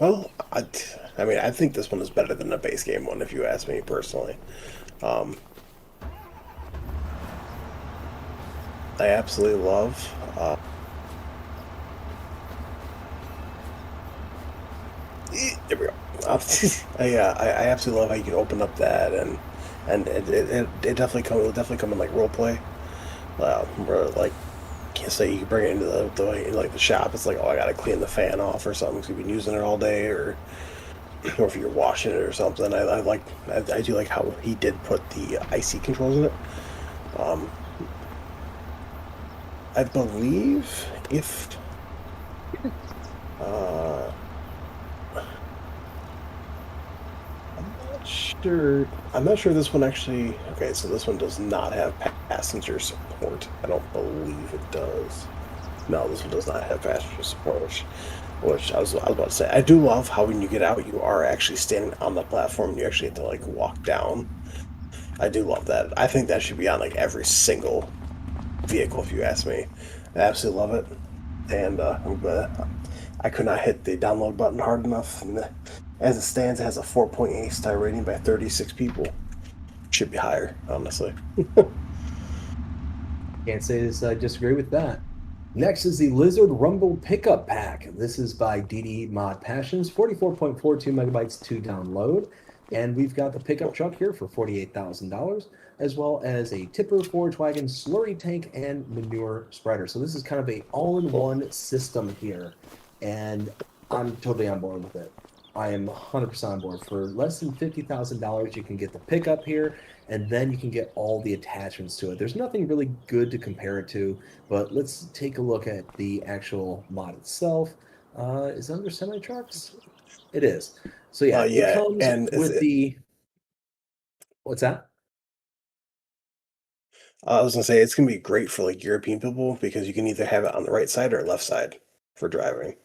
Speaker 3: Well, I mean, I think this one is better than the base game one, if you ask me personally. I absolutely love. There we go. I absolutely love how you can open up that, and it definitely will definitely come in like role play. Where like, can't say you can bring it into the shop. It's like, oh, I gotta clean the fan off or something because you've been using it all day, or if you're washing it or something. I do like how he did put the IC controls in it. I believe if I'm not sure this one actually. Okay, so this one does not have passenger support. I don't believe it does. No, this one does not have passenger support, which I was about to say. I do love how when you get out, you are actually standing on the platform. You actually have to like walk down. I do love that. I think that should be on like every single vehicle, if you ask me. I absolutely love it, and I could not hit the download button hard enough. And as it stands, it has a 4.8 star rating by 36 people. Should be higher, honestly.
Speaker 2: Can't say this. I disagree with that. Next is the Lizard Rumble Pickup Pack. This is by DD Mod Passions, 44.42 megabytes to download. And we've got the pickup truck here for $48,000, as well as a tipper, forage wagon, slurry tank, and manure spreader. So this is kind of a all-in-one system here, and I'm totally on board with it. I am 100% on board. For less than $50,000, you can get the pickup here, and then you can get all the attachments to it. There's nothing really good to compare it to, but let's take a look at the actual mod itself. Is it under semi-trucks? It is. So yeah,
Speaker 3: Yeah,
Speaker 2: it comes
Speaker 3: and
Speaker 2: with the... What's that?
Speaker 3: I was gonna say it's gonna be great for like European people because you can either have it on the right side or left side for driving.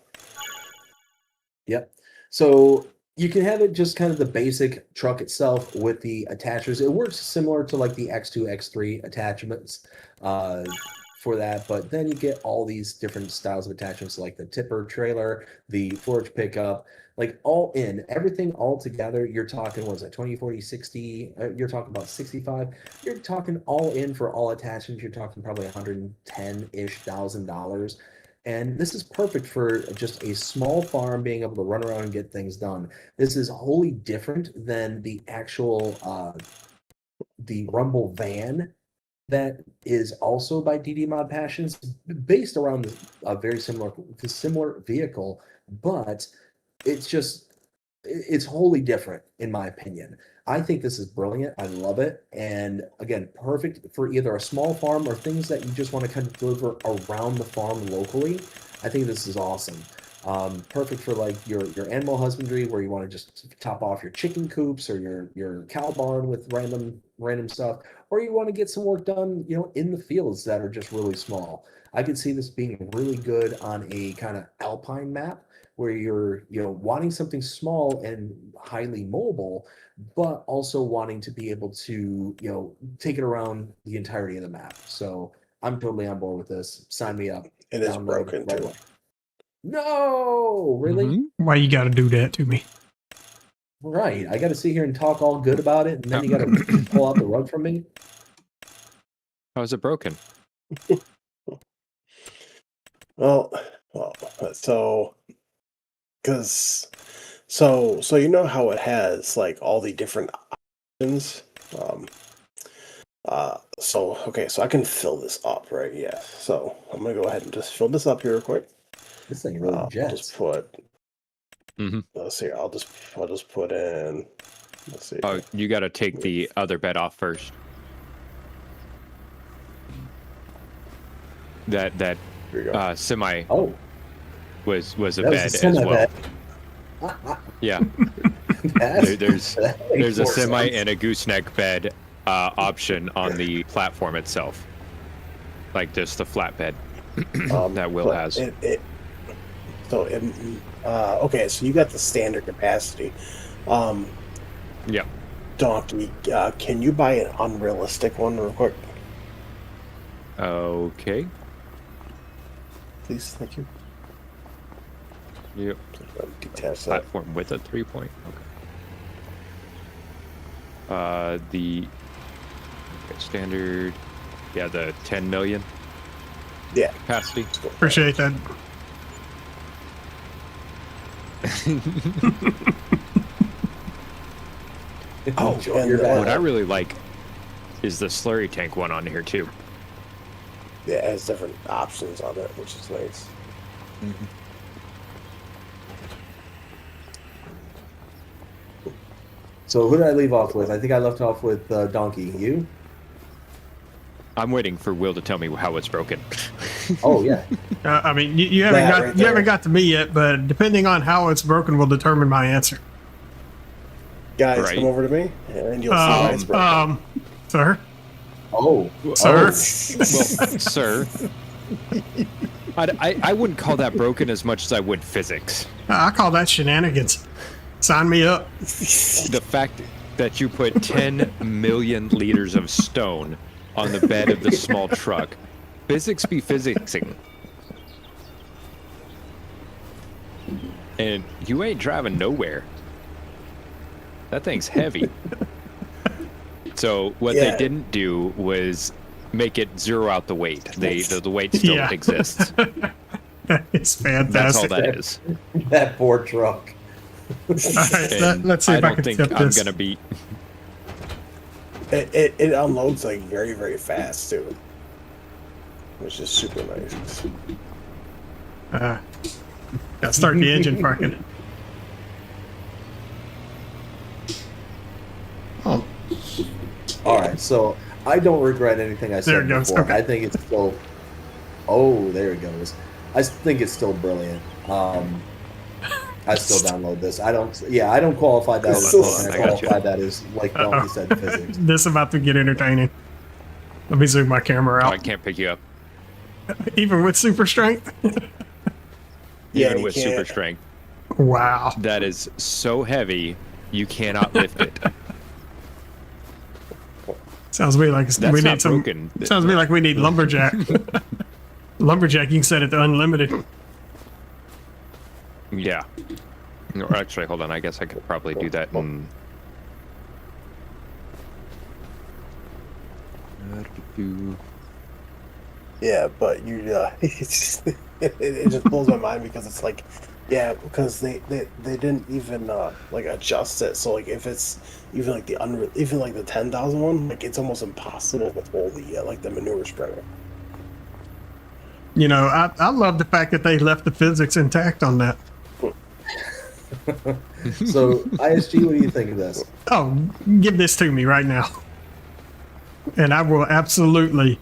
Speaker 2: Yep. So you can have it just kind of the basic truck itself with the attachers. It works similar to like the X2, X3 attachments for that, but then you get all these different styles of attachments like the tipper trailer, the forage pickup, like all in, everything all together. You're talking, what is that, 20, 40, 60? You're talking about 65. You're talking all in for all attachments. You're talking probably $110-ish thousand. And this is perfect for just a small farm being able to run around and get things done. This is wholly different than the actual the Rumble van that is also by DD Mod Passions, based around a very similar vehicle, but it's just it's wholly different in my opinion. I think this is brilliant. I love it. And again, perfect for either a small farm or things that you just want to kind of deliver around the farm locally. I think this is awesome. Perfect for like your animal husbandry where you want to just top off your chicken coops or your cow barn with random stuff, or you want to get some work done, you know, in the fields that are just really small. I could see this being really good on a kind of alpine map where you're, you know, wanting something small and highly mobile, but also wanting to be able to, you know, take it around the entirety of the map. So I'm totally on board with this. Sign me up.
Speaker 3: It is
Speaker 2: Download
Speaker 3: broken
Speaker 2: right
Speaker 3: too.
Speaker 2: away. No, really?
Speaker 5: Mhm.
Speaker 4: Why you got to do that to me?
Speaker 2: Right. I got to sit here and talk all good about it, and then you got to pull out the rug from me.
Speaker 5: How is it broken?
Speaker 3: Well, so so you know how it has like all the different options. So okay, so I can fill this up, right? Yeah. So I'm gonna go ahead and just fill this up here real quick.
Speaker 2: This thing really
Speaker 3: I'll
Speaker 2: jets.
Speaker 3: just put.
Speaker 5: Mhm.
Speaker 3: Let's see. I'll just put in. Let's see.
Speaker 5: Oh, you got to take the other bed off first. That
Speaker 3: Here we go.
Speaker 5: semi
Speaker 2: Oh,
Speaker 5: was a
Speaker 2: that was
Speaker 5: bed
Speaker 2: a
Speaker 5: as
Speaker 2: semi
Speaker 5: well.
Speaker 2: bed.
Speaker 5: Yeah,
Speaker 2: That's-
Speaker 5: there's
Speaker 2: that makes
Speaker 5: there's a
Speaker 2: more
Speaker 5: semi
Speaker 2: sense.
Speaker 5: and a gooseneck bed option on the platform itself, like just the flat bed that Will
Speaker 3: but
Speaker 5: has.
Speaker 3: Okay, so you got the standard capacity.
Speaker 5: Yeah.
Speaker 3: Donkey, can you buy an unrealistic one real quick,
Speaker 5: Okay.
Speaker 3: please? Thank you.
Speaker 5: Yep.
Speaker 3: Detach that.
Speaker 5: Platform with a 3-point. Okay. The standard. Yeah, the 10 million
Speaker 3: Yeah.
Speaker 5: capacity.
Speaker 4: Appreciate that.
Speaker 3: Oh,
Speaker 2: Enjoy
Speaker 3: and
Speaker 2: your bed.
Speaker 5: What I really like is the slurry tank one on here too.
Speaker 3: Yeah, it has different options on it, which is nice.
Speaker 2: So who did I leave off with? I think I left off with Dnkey. You?
Speaker 5: I'm waiting for Will to tell me how it's broken.
Speaker 2: Oh yeah.
Speaker 4: I mean, you haven't
Speaker 3: That
Speaker 4: got
Speaker 3: right
Speaker 4: you haven't
Speaker 3: there.
Speaker 4: got to me yet, but depending on how it's broken will determine my answer.
Speaker 3: Guys,
Speaker 5: Right.
Speaker 3: come over to me, and you'll see why it's broken.
Speaker 4: Sir,
Speaker 2: Oh.
Speaker 4: Sir?
Speaker 2: Oh.
Speaker 5: Well, sir, I wouldn't call that broken as much as I would physics.
Speaker 4: I call that shenanigans. Sign me up.
Speaker 5: The fact that you put 10 million liters of stone on the bed of this small truck, physics be physicsing. And you ain't driving nowhere. That thing's heavy. So what
Speaker 3: Yeah.
Speaker 5: they didn't do was make it zero out the weight. The weight still
Speaker 4: Yeah.
Speaker 5: exists.
Speaker 4: It's
Speaker 5: That's all
Speaker 4: fantastic.
Speaker 5: that is.
Speaker 2: That poor truck.
Speaker 4: All right,
Speaker 5: And
Speaker 4: let's see
Speaker 5: I
Speaker 4: if I
Speaker 5: don't
Speaker 4: can
Speaker 5: think
Speaker 4: tip
Speaker 5: I'm
Speaker 4: this.
Speaker 5: gonna be.
Speaker 3: It unloads like very, very fast too, which is super nice.
Speaker 4: Gotta start the engine fucking. Oh,
Speaker 2: All right, so I don't regret anything I
Speaker 4: There
Speaker 2: said
Speaker 4: it goes,
Speaker 2: before.
Speaker 4: okay.
Speaker 2: I think it's still. Oh, there it goes. I think it's still brilliant. I still download this. I don't. Yeah, I don't qualify that as
Speaker 3: Hold on,
Speaker 2: broken. I
Speaker 5: I got you.
Speaker 2: qualify that as like Donkey said, physics.
Speaker 4: this is about to get entertaining. Let me zoom my camera
Speaker 5: Oh,
Speaker 4: out.
Speaker 5: I can't pick you up.
Speaker 4: Even with super strength.
Speaker 3: Yeah,
Speaker 5: Even
Speaker 3: you
Speaker 5: with
Speaker 3: can't-
Speaker 5: super strength.
Speaker 4: Wow.
Speaker 5: That is so heavy, you cannot lift it.
Speaker 4: Sounds to me like
Speaker 5: That's
Speaker 4: we
Speaker 5: not
Speaker 4: need some.
Speaker 5: broken.
Speaker 4: Sounds to me like we need lumberjack. Lumberjack, you can set it to unlimited.
Speaker 5: Yeah. Or actually, hold on. I guess I could probably do that in.
Speaker 3: Yeah, but you, it's just, it just blows my mind because it's like, yeah, because they didn't even like adjust it. So like if it's even like even like the 10,000 one, like it's almost impossible with all the like the manure spreader.
Speaker 4: You know, I love the fact that they left the physics intact on that.
Speaker 2: So, ISG, what do you think of this?
Speaker 4: Oh, give this to me right now. And I will absolutely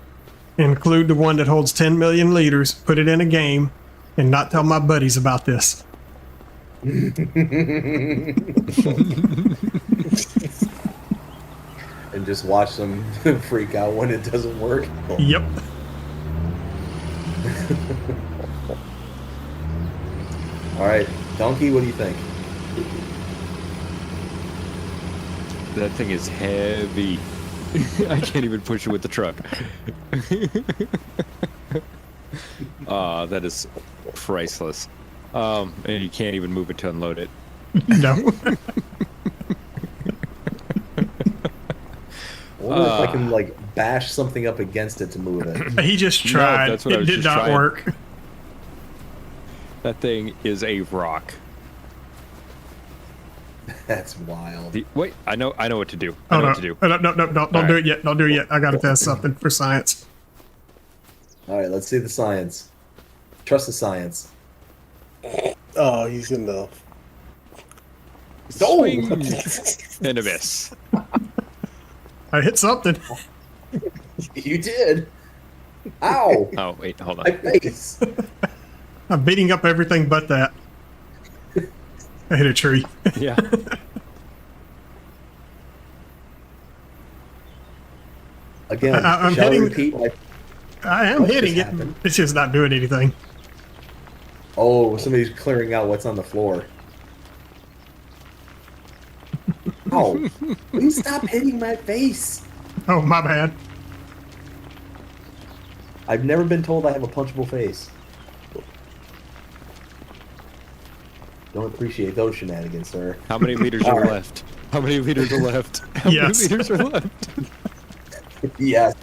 Speaker 4: include the one that holds 10 million liters, put it in a game, and not tell my buddies about this.
Speaker 2: And just watch them freak out when it doesn't work.
Speaker 4: Yep.
Speaker 2: All right, Donkey, what do you think?
Speaker 5: That thing is heavy. I can't even push it with the truck. That is priceless. And you can't even move it to unload it.
Speaker 4: No.
Speaker 2: I wonder if I can like bash something up against it to move it.
Speaker 4: He just tried.
Speaker 5: that's what I
Speaker 4: It
Speaker 5: was
Speaker 4: did
Speaker 5: just
Speaker 4: not
Speaker 5: trying.
Speaker 4: work.
Speaker 5: That thing is a rock.
Speaker 2: That's wild.
Speaker 5: Wait, I know what to do. I
Speaker 4: Oh,
Speaker 5: know
Speaker 4: no.
Speaker 5: what to do.
Speaker 4: No, don't do
Speaker 5: right.
Speaker 4: it yet. Don't do it yet. I got to test something for science.
Speaker 2: All right, let's see the science. Trust the science.
Speaker 3: Oh, he's gonna.
Speaker 5: Swing and a miss.
Speaker 4: I hit something.
Speaker 2: You did. Ow!
Speaker 5: Oh wait, hold
Speaker 2: My
Speaker 5: on.
Speaker 2: face.
Speaker 4: I'm beating up everything but that. I hit a tree.
Speaker 5: Yeah.
Speaker 2: Again,
Speaker 4: I'm
Speaker 2: shall I
Speaker 4: hitting-
Speaker 2: repeat?
Speaker 4: I am
Speaker 2: What
Speaker 4: hitting
Speaker 2: just
Speaker 4: it.
Speaker 2: happened?
Speaker 4: It's just not doing anything.
Speaker 2: Oh, somebody's clearing out what's on the floor. Ow! Please stop hitting my face.
Speaker 4: Oh, my bad.
Speaker 2: I've never been told I have a punchable face. Don't appreciate those shenanigans, sir.
Speaker 5: How many liters are left? How many liters are left? How
Speaker 4: Yes.
Speaker 5: many liters are left?
Speaker 2: Yes.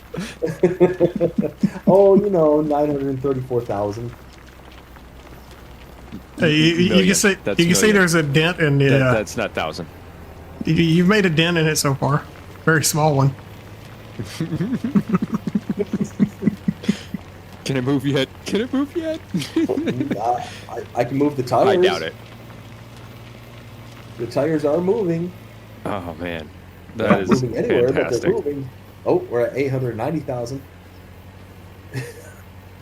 Speaker 2: Oh, 934,000.
Speaker 4: Hey, you
Speaker 5: Million.
Speaker 4: can see,
Speaker 5: That's
Speaker 4: you can see
Speaker 5: million.
Speaker 4: there's a dent in the.
Speaker 5: That's not 1,000.
Speaker 4: You've made a dent in it so far. Very small one.
Speaker 5: Can it move yet? Can it move yet?
Speaker 2: I can move the tires.
Speaker 5: I doubt it.
Speaker 2: The tires are moving.
Speaker 5: Oh man,
Speaker 2: They're
Speaker 5: that
Speaker 2: not
Speaker 5: is
Speaker 2: moving anywhere, but
Speaker 5: fantastic.
Speaker 2: they're moving. Oh, we're at 890,000.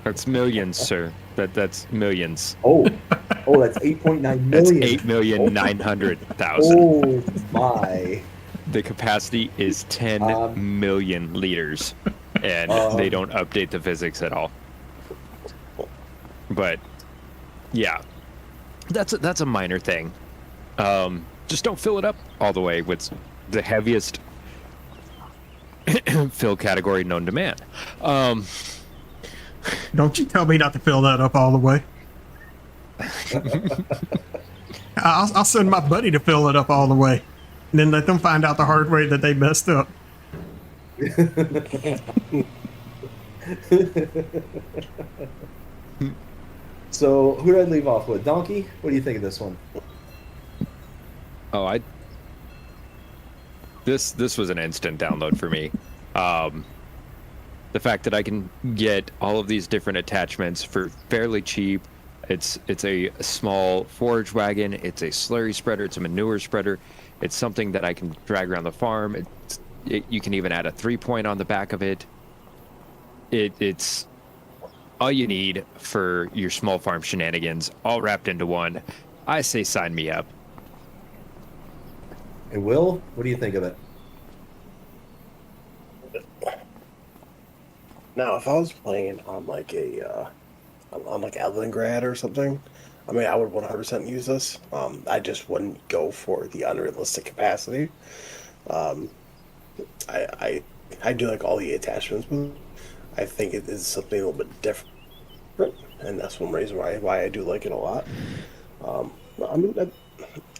Speaker 5: That's millions, sir. That's millions.
Speaker 2: Oh, that's 8.9 million.
Speaker 5: That's 8,900,000.
Speaker 2: Oh my!
Speaker 5: The capacity is 10 million liters, and they don't update the physics at all. But yeah, that's a minor thing. Just don't fill it up all the way with the heaviest fill category known to man.
Speaker 4: Don't you tell me not to fill that up all the way. I'll send my buddy to fill it up all the way. And then let them find out the hard way that they messed up.
Speaker 2: So, who did I leave off with? Donkey? What do you think of this one?
Speaker 5: Oh, this was an instant download for me. The fact that I can get all of these different attachments for fairly cheap. It's a small forage wagon. It's a slurry spreader. It's a manure spreader. It's something that I can drag around the farm. You can even add a 3-point on the back of it. It's all you need for your small farm shenanigans, all wrapped into one. I say sign me up.
Speaker 2: And Will, what do you think of it?
Speaker 3: Now, if I was playing on like Elengrad or something, I mean, I would 100% use this. I just wouldn't go for the unrealistic capacity. I do like all the attachments with it. I think it is something a little bit different, and that's one reason why I do like it a lot.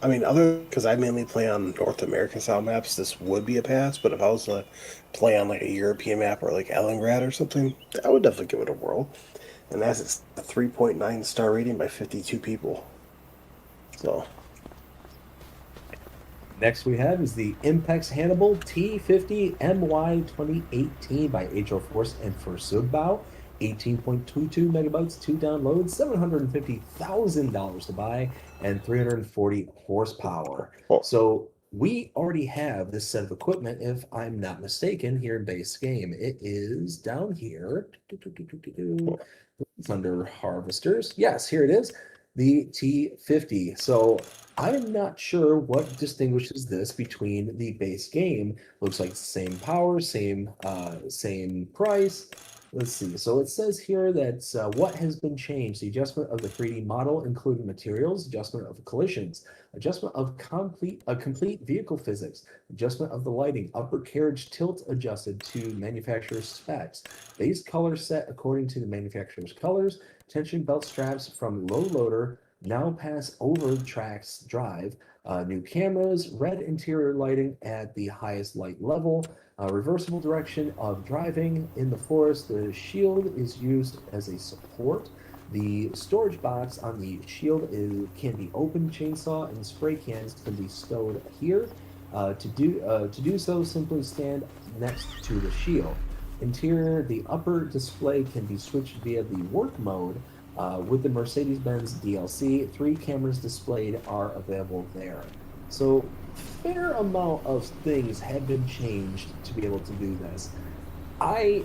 Speaker 3: I mean, other because I mainly play on North American style maps, this would be a pass. But if I was to play on like a European map or like Elengrad or something, I would definitely give it a whirl. And that's a 3.9 star rating by 52 people. So
Speaker 2: Next we have is the Impex Hannibal T50 MY 2018 by HO Force and Fursugbao. 18.22 megabytes to download, $750,000 to buy, and 340 horsepower.
Speaker 3: Well-
Speaker 2: So we already have this set of equipment, if I'm not mistaken, here in base game. It is down here. It's under harvesters. Yes, here it is. The T50. So I'm not sure what distinguishes this between the base game. Looks like same power, same price. Let's see. So it says here that what has been changed: the adjustment of the 3D model, including materials, adjustment of collisions, adjustment of complete vehicle physics, adjustment of the lighting, upper carriage tilt adjusted to manufacturer's specs, base color set according to the manufacturer's colors, tension belt straps from low loader now pass over tracks drive, new cameras, red interior lighting at the highest light level, reversible direction of driving in the forest. The shield is used as a support. The storage box on the shield can be opened. Chainsaw and spray cans can be stowed here. To do so, simply stand next to the shield. Interior, the upper display can be switched via the work mode. With the Mercedes-Benz DLC, 3 cameras displayed are available there. So, fair amount of things have been changed to be able to do this. I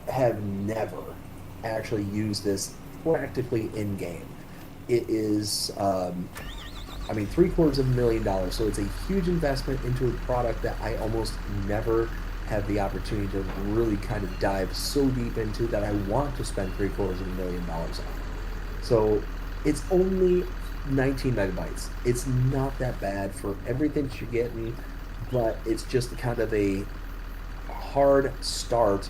Speaker 2: have never actually used this practically in-game. It is, $750,000, so it's a huge investment into a product that I almost never have the opportunity to really kind of dive so deep into that I want to spend $750,000 on. So it's only 19 megabytes. It's not that bad for everything that you're getting, but it's just kind of a hard start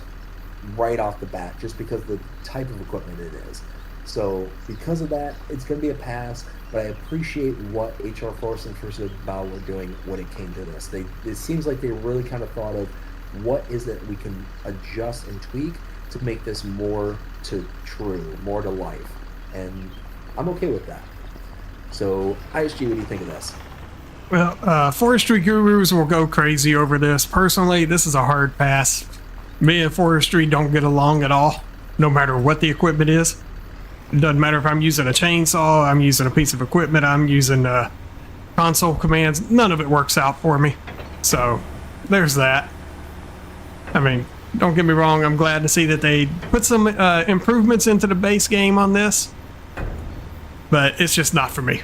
Speaker 2: right off the bat just because of the type of equipment it is. So because of that, it's going to be a pass, but I appreciate what HR Force and First Bow were doing when it came to this. It seems like they really kind of thought of what is it we can adjust and tweak to make this more to true, more to life. And I'm okay with that. So, ISG, what do you think of this?
Speaker 4: Well, forestry gurus will go crazy over this. Personally, this is a hard pass. Me and forestry don't get along at all, no matter what the equipment is. It doesn't matter if I'm using a chainsaw, I'm using a piece of equipment, I'm using console commands. None of it works out for me. So, there's that. I mean, don't get me wrong, I'm glad to see that they put some improvements into the base game on this, but it's just not for me.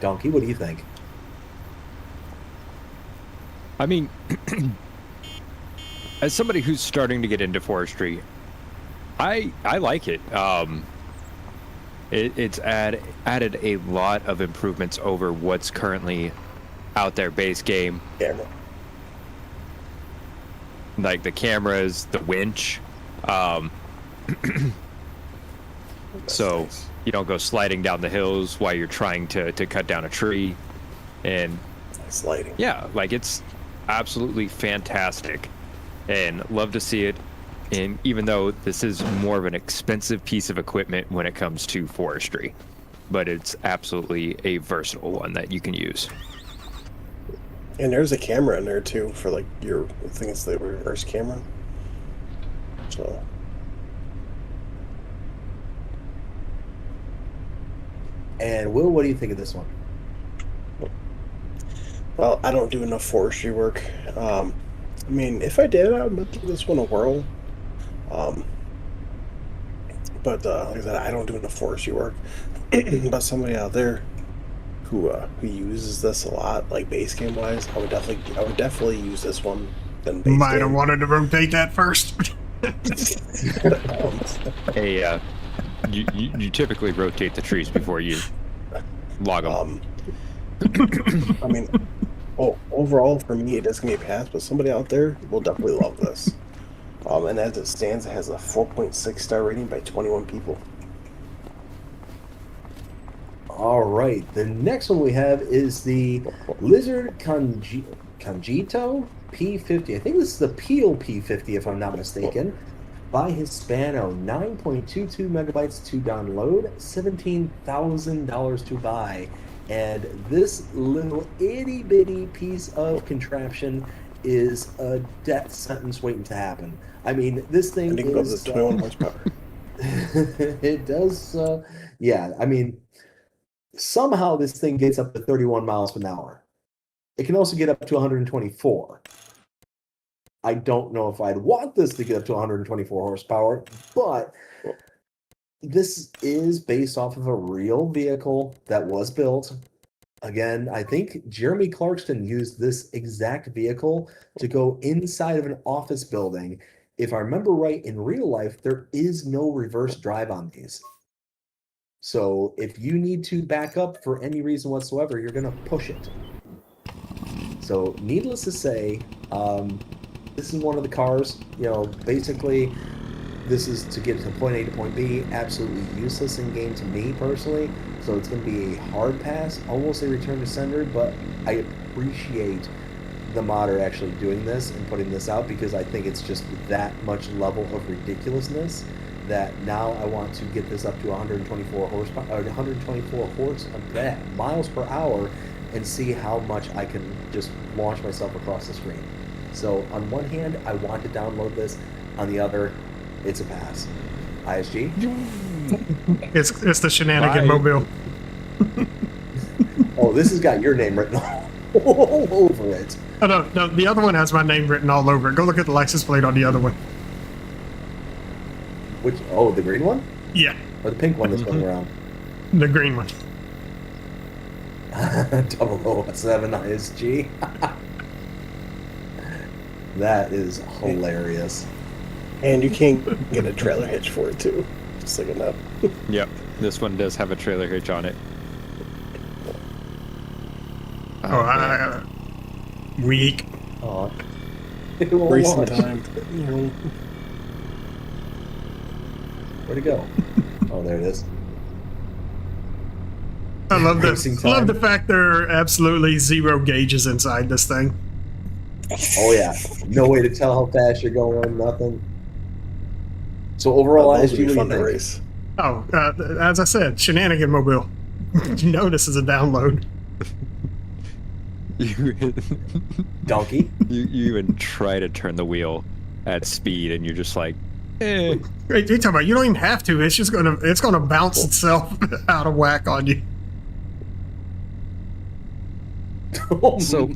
Speaker 2: Dnkey, what do you think?
Speaker 5: I mean, as somebody who's starting to get into forestry, I like it. It's added a lot of improvements over what's currently out there base game.
Speaker 3: Camera.
Speaker 5: Like the cameras, the winch. So
Speaker 3: nice.
Speaker 5: you don't go sliding down the hills while you're trying to cut down a tree. And
Speaker 3: Nice lighting.
Speaker 5: yeah, like it's absolutely fantastic and love to see it. And even though this is more of an expensive piece of equipment when it comes to forestry, but it's absolutely a versatile one that you can use.
Speaker 3: And there's a camera in there too for like your, I think it's the reverse camera. So
Speaker 2: And Will, what do you think of this one?
Speaker 3: well, I don't do enough forestry work. I mean, if I did, I would give this one a whirl. But like I said, I don't do enough forestry work. But somebody out there who uses this a lot, like base game wise, I would definitely use this one than base
Speaker 4: Might have
Speaker 3: game.
Speaker 4: wanted to rotate that first.
Speaker 5: Hey, you typically rotate the trees before you log them.
Speaker 3: I mean, overall for me, it is gonna be a pass, but somebody out there will definitely love this. And as it stands, it has a 4.6 star rating by 21 people.
Speaker 2: All right, the next one we have is the Lizard Congito P50. I think this is the Peel P50, if I'm not mistaken, by Hispano. 9.22 megabytes to download, $17,000 to buy. And this little itty bitty piece of contraption is a death sentence waiting to happen. I mean, this thing
Speaker 3: And you can go to
Speaker 2: is
Speaker 3: the 21 horsepower.
Speaker 2: it does. Yeah, I mean, somehow this thing gets up to 31 miles an hour. It can also get up to 124. I don't know if I'd want this to get up to 124 horsepower, but this is based off of a real vehicle that was built. Again, I think Jeremy Clarkston used this exact vehicle to go inside of an office building. If I remember right, in real life, there is no reverse drive on these. So if you need to back up for any reason whatsoever, you're going to push it. So needless to say, this is one of the cars, basically this is to get to point A to point B, absolutely useless in game to me personally. So it's going to be a hard pass, almost a return to sender, but I appreciate the modder actually doing this and putting this out because I think it's just that much level of ridiculousness that now I want to get this up to 124 horsepower, or 124 miles per hour, and see how much I can just launch myself across the screen. So on one hand, I want to download this. On the other, it's a pass. ISG?
Speaker 4: It's the shenanigan mobile.
Speaker 2: Oh, this has got your name written all over it.
Speaker 4: Oh, no, the other one has my name written all over it. Go look at the license plate on the other one.
Speaker 2: Which? Oh, the green one?
Speaker 4: Yeah,
Speaker 2: Or the pink one that's going around?
Speaker 4: the green one.
Speaker 2: 007 ISG. That is hilarious.
Speaker 3: And you can't get a trailer hitch for it too. Just like enough.
Speaker 5: Yep, this one does have a trailer hitch on it.
Speaker 4: Weak.
Speaker 2: Oh,
Speaker 3: Recent time.
Speaker 2: Where'd it go? Oh, there it is.
Speaker 4: I love
Speaker 2: Racing
Speaker 4: this. I love
Speaker 2: time.
Speaker 4: the fact there are absolutely 0 gauges inside this thing.
Speaker 2: Oh yeah, no way to tell how fast you're going. Nothing. So overall,
Speaker 3: Those would
Speaker 2: ISG,
Speaker 3: be
Speaker 2: what
Speaker 3: fun
Speaker 2: do
Speaker 3: to
Speaker 2: you think?
Speaker 3: race.
Speaker 4: Oh, as I said, shenanigan mobile. You know this is a download.
Speaker 5: You,
Speaker 2: Donkey.
Speaker 5: you even try to turn the wheel at speed, and you're just like, eh.
Speaker 4: Wait, you talking about? You don't even have to. It's just gonna bounce itself out of whack on you.
Speaker 5: So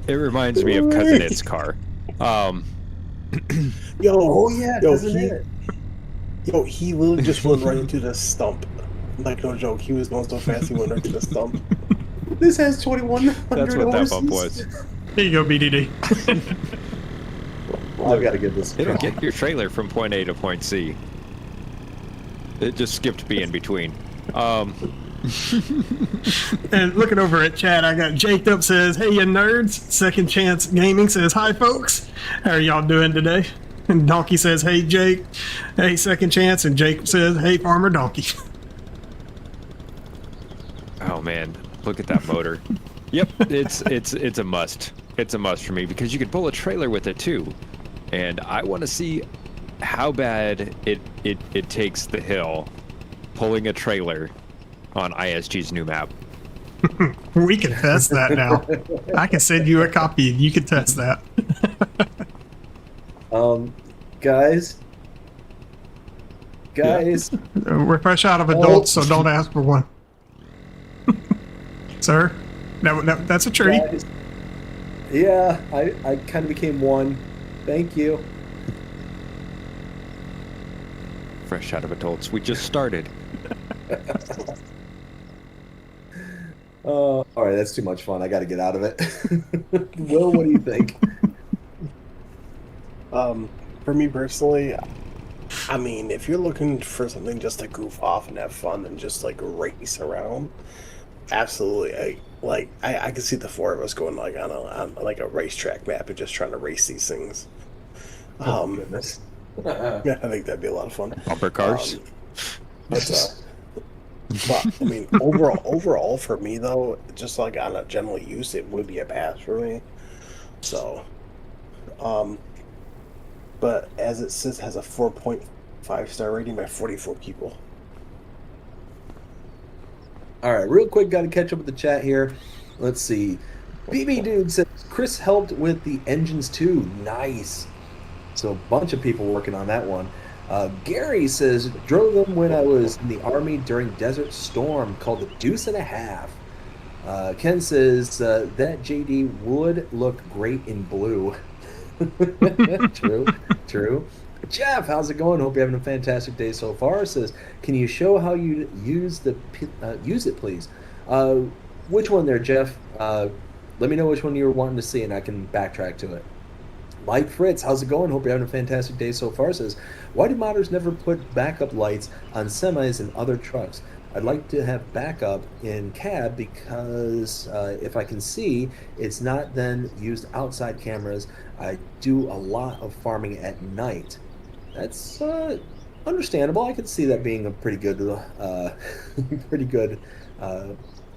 Speaker 5: it reminds me of Cousin Ed's car.
Speaker 3: Yo,
Speaker 2: Oh yeah,
Speaker 3: yo,
Speaker 2: doesn't it?
Speaker 3: he literally just went right into the stump. Like no joke, he was going so fast he went right into the stump.
Speaker 2: This has 2,100
Speaker 5: That's what that bump
Speaker 2: horses.
Speaker 5: was.
Speaker 4: There you go, BDD.
Speaker 2: I've got to give this a
Speaker 5: It'll
Speaker 2: try.
Speaker 5: get your trailer from point A to point C. It just skipped B in between.
Speaker 4: And looking over at chat, I got Jake up says, "Hey, you nerds." Second Chance Gaming says, "Hi, folks. How are y'all doing today?" And Donkey says, "Hey, Jake." Hey, Second Chance. And Jake says, "Hey, FarmerDnkey."
Speaker 5: Oh man, look at that motor. Yep, it's a must. It's a must for me because you can pull a trailer with it too, and I want to see how bad it takes the hill pulling a trailer on ISG's new map.
Speaker 4: We can test that now. I can send you a copy and you can test that.
Speaker 2: Guys,
Speaker 4: We're fresh out of adults, so don't ask for one. Sir, that's a tree.
Speaker 2: guys. Yeah, I kind of became one. Thank you.
Speaker 5: Fresh out of adults. We just started.
Speaker 2: All right, that's too much fun. I got to get out of it. Will, what do you think?
Speaker 3: For me personally, I mean, if you're looking for something just to goof off and have fun and just like race around, absolutely. I could see the four of us going like on like a racetrack map and just trying to race these things.
Speaker 2: Goodness.
Speaker 3: Yeah, I think that'd be a lot of fun.
Speaker 5: Bumper cars.
Speaker 3: But I mean, overall for me though, just like on a general use, it would be a pass for me. So, but as it says, has a 4.5 star rating by 44 people.
Speaker 2: All right, real quick, got to catch up with the chat here. Let's see. BB Dude says Chris helped with the engines too. Nice. So a bunch of people working on that one. Gary says drove them when I was in the army during Desert Storm called the Deuce and a Half. Ken says that JD would look great in blue. True, true. Jeff, how's it going? Hope you're having a fantastic day so far. Says, can you show how you use use it, please? Which one there, Jeff? Let me know which one you were wanting to see, and I can backtrack to it. Mike Fritz, how's it going? Hope you're having a fantastic day so far. Says, why do modders never put backup lights on semis and other trucks? I'd like to have backup in cab because if I can see, it's not then used outside cameras. I do a lot of farming at night. That's understandable. I could see that being a pretty good,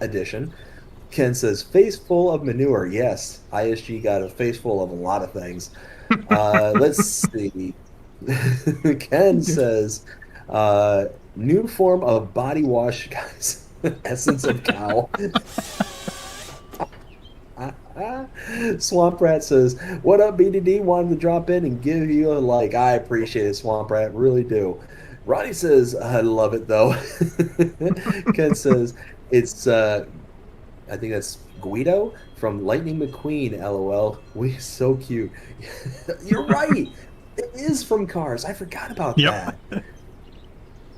Speaker 2: addition. Ken says, face full of manure. Yes, ISG got a face full of a lot of things. Let's see. Ken says, new form of body wash, guys. Essence of cow. Swamp Rat says, what up, BDD? Wanted to drop in and give you a like. I appreciate it, Swamp Rat. Really do. Ronnie says, I love it, though. Ken says, it's, I think that's Guido from Lightning McQueen, LOL. We so cute. You're right. It is from Cars. I forgot about that.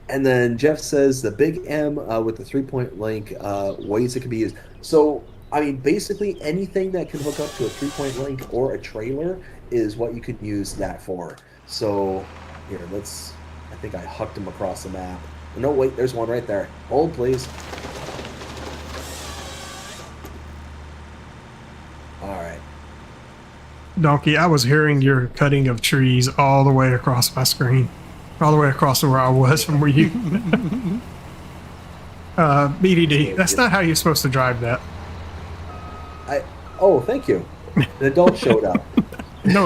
Speaker 2: And then Jeff says the big M with the 3-point link, ways it can be used. So, I mean, basically anything that can hook up to a 3-point link or a trailer is what you could use that for. So, here, I think I hucked him across the map. No, wait, there's one right there. Hold, please. All right.
Speaker 4: Donkey, I was hearing your cutting of trees all the way across my screen. All the way across to where I was from where you... BDD, that's not how you're supposed to drive that.
Speaker 2: Oh, thank you. An adult showed up.
Speaker 4: No.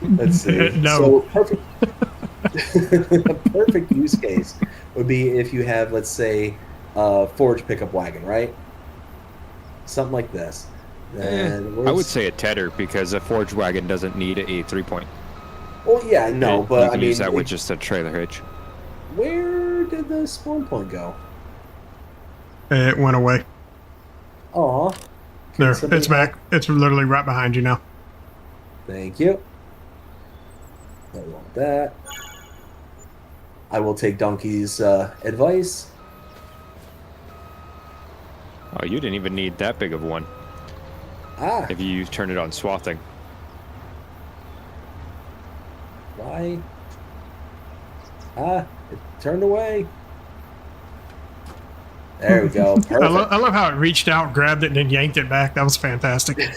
Speaker 2: Let's see.
Speaker 4: No.
Speaker 2: So perfect. A perfect use case would be if you have, let's say, a forage pickup wagon, right? Something like this.
Speaker 5: I would say a tedder because a forage wagon doesn't need a 3-point.
Speaker 2: Well, yeah, no, but
Speaker 5: you can
Speaker 2: I mean,
Speaker 5: use that with just a trailer hitch.
Speaker 2: Where did the spawn point go?
Speaker 4: It went away.
Speaker 2: Aw.
Speaker 4: There, it's back. It's literally right behind you now.
Speaker 2: Thank you. I want that. I will take Donkey's advice.
Speaker 5: Oh, you didn't even need that big of one. If you turn it on swathing.
Speaker 2: Why? It turned away. There we go.
Speaker 4: I love how it reached out, grabbed it, and then yanked it back. That was fantastic.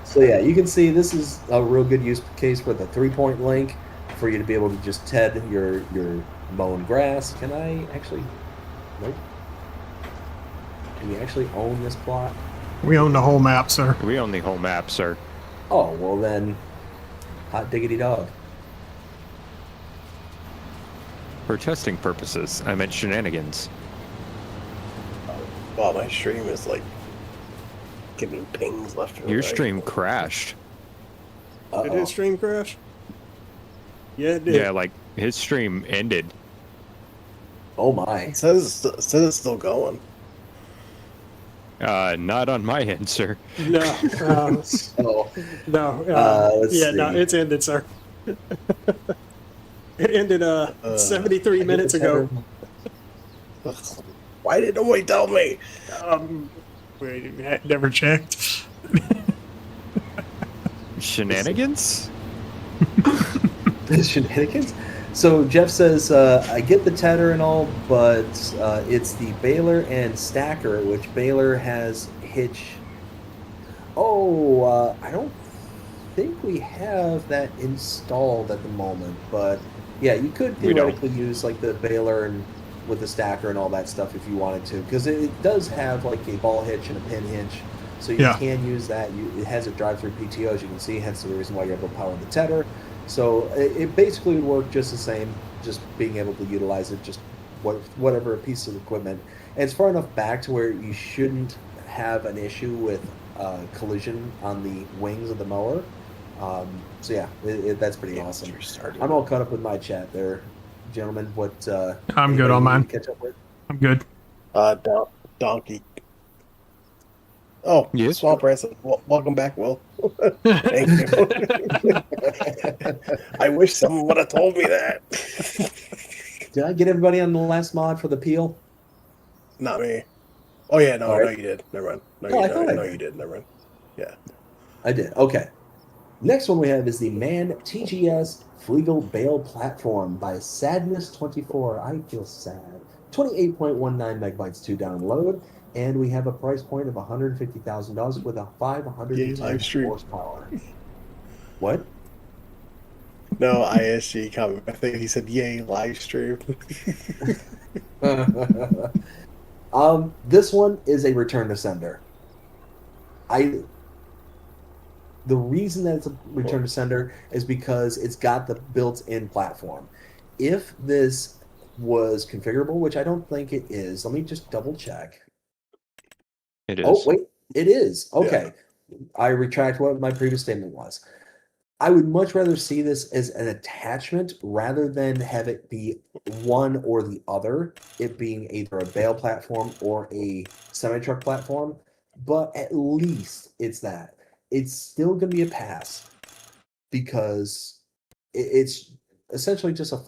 Speaker 2: So yeah, you can see this is a real good use case for the 3-point link for you to be able to just ted your mown grass. Can I actually? Nope. Do we actually own this plot?
Speaker 4: We own the whole map, sir.
Speaker 5: We own the whole map, sir.
Speaker 2: Oh, well then, hot diggity dog.
Speaker 5: For testing purposes, I meant shenanigans.
Speaker 3: Wow, my stream is like giving pings left and right.
Speaker 5: Your stream crashed.
Speaker 4: Did his stream crash? Yeah, it did.
Speaker 5: Yeah, like his stream ended.
Speaker 2: Oh my.
Speaker 3: It says it's still going.
Speaker 5: Not on my end, sir.
Speaker 4: No.
Speaker 2: Oh.
Speaker 4: No.
Speaker 2: Let's see.
Speaker 4: No, it's ended, sir. It ended 73 minutes ago.
Speaker 3: Why didn't nobody tell me?
Speaker 4: Wait, never checked.
Speaker 5: Shenanigans?
Speaker 2: Shenanigans? So Jeff says, I get the tedder and all, but it's the baler and stacker, which baler has hitch. Oh, I don't think we have that installed at the moment, but yeah, you could theoretically use like the baler and with the stacker and all that stuff if you wanted to, because it does have like a ball hitch and a pin hitch, so you can use that. It has a drive-through PTO, as you can see, hence the reason why you're able to power the tedder. So it basically would work just the same, just being able to utilize it just whatever piece of equipment. And it's far enough back to where you shouldn't have an issue with collision on the wings of the mower. So yeah, that's pretty awesome. I'm all caught up with my chat there, gentlemen. What?
Speaker 4: I'm good
Speaker 2: anybody
Speaker 4: on
Speaker 2: you
Speaker 4: mine.
Speaker 2: need to catch up with?
Speaker 4: I'm good.
Speaker 3: Donkey. Oh,
Speaker 5: Yes?
Speaker 3: Swamp Ransom. Welcome back, Will. Thank you. I wish someone would have told me that.
Speaker 2: Did I get everybody on the last mod for the peel?
Speaker 3: Not me. Oh yeah, no,
Speaker 2: All right.
Speaker 3: no, you did. Never mind. No,
Speaker 2: Oh, I
Speaker 3: you,
Speaker 2: thought
Speaker 3: no,
Speaker 2: I
Speaker 3: no,
Speaker 2: did.
Speaker 3: you did. Never mind. Yeah.
Speaker 2: I did. Okay. Next one we have is the Man TGS Fleagle Bale Platform by Sadness24. I feel sad. 28.19 megabytes to download, and we have a price point of $150,000 with a
Speaker 3: Yay,
Speaker 2: 510
Speaker 3: live stream.
Speaker 2: horsepower. What?
Speaker 3: No, ISG comment. I think he said, "Yay, live stream."
Speaker 2: This one is a return to sender. The reason that it's a return to sender is because it's got the built-in platform. If this was configurable, which I don't think it is, let me just double check.
Speaker 5: It is.
Speaker 2: Oh, wait, it is. Okay. I retract what my previous statement was. I would much rather see this as an attachment rather than have it be one or the other, it being either a bale platform or a semi-truck platform, but at least it's that. It's still going to be a pass because it's essentially just a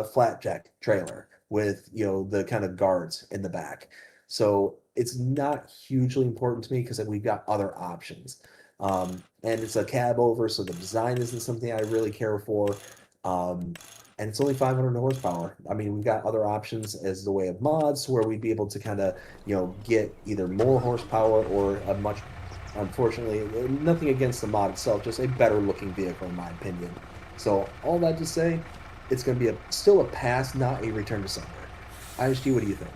Speaker 2: flat jack trailer with, you know, the kind of guards in the back. So it's not hugely important to me because we've got other options. And it's a cab over, so the design isn't something I really care for. And it's only 500 horsepower. I mean, we've got other options as the way of mods where we'd be able to kind of, you know, get either more horsepower or a much, unfortunately, nothing against the mod itself, just a better looking vehicle in my opinion. So all that to say, it's going to be still a pass, not a return to sender. ISG, what do you think?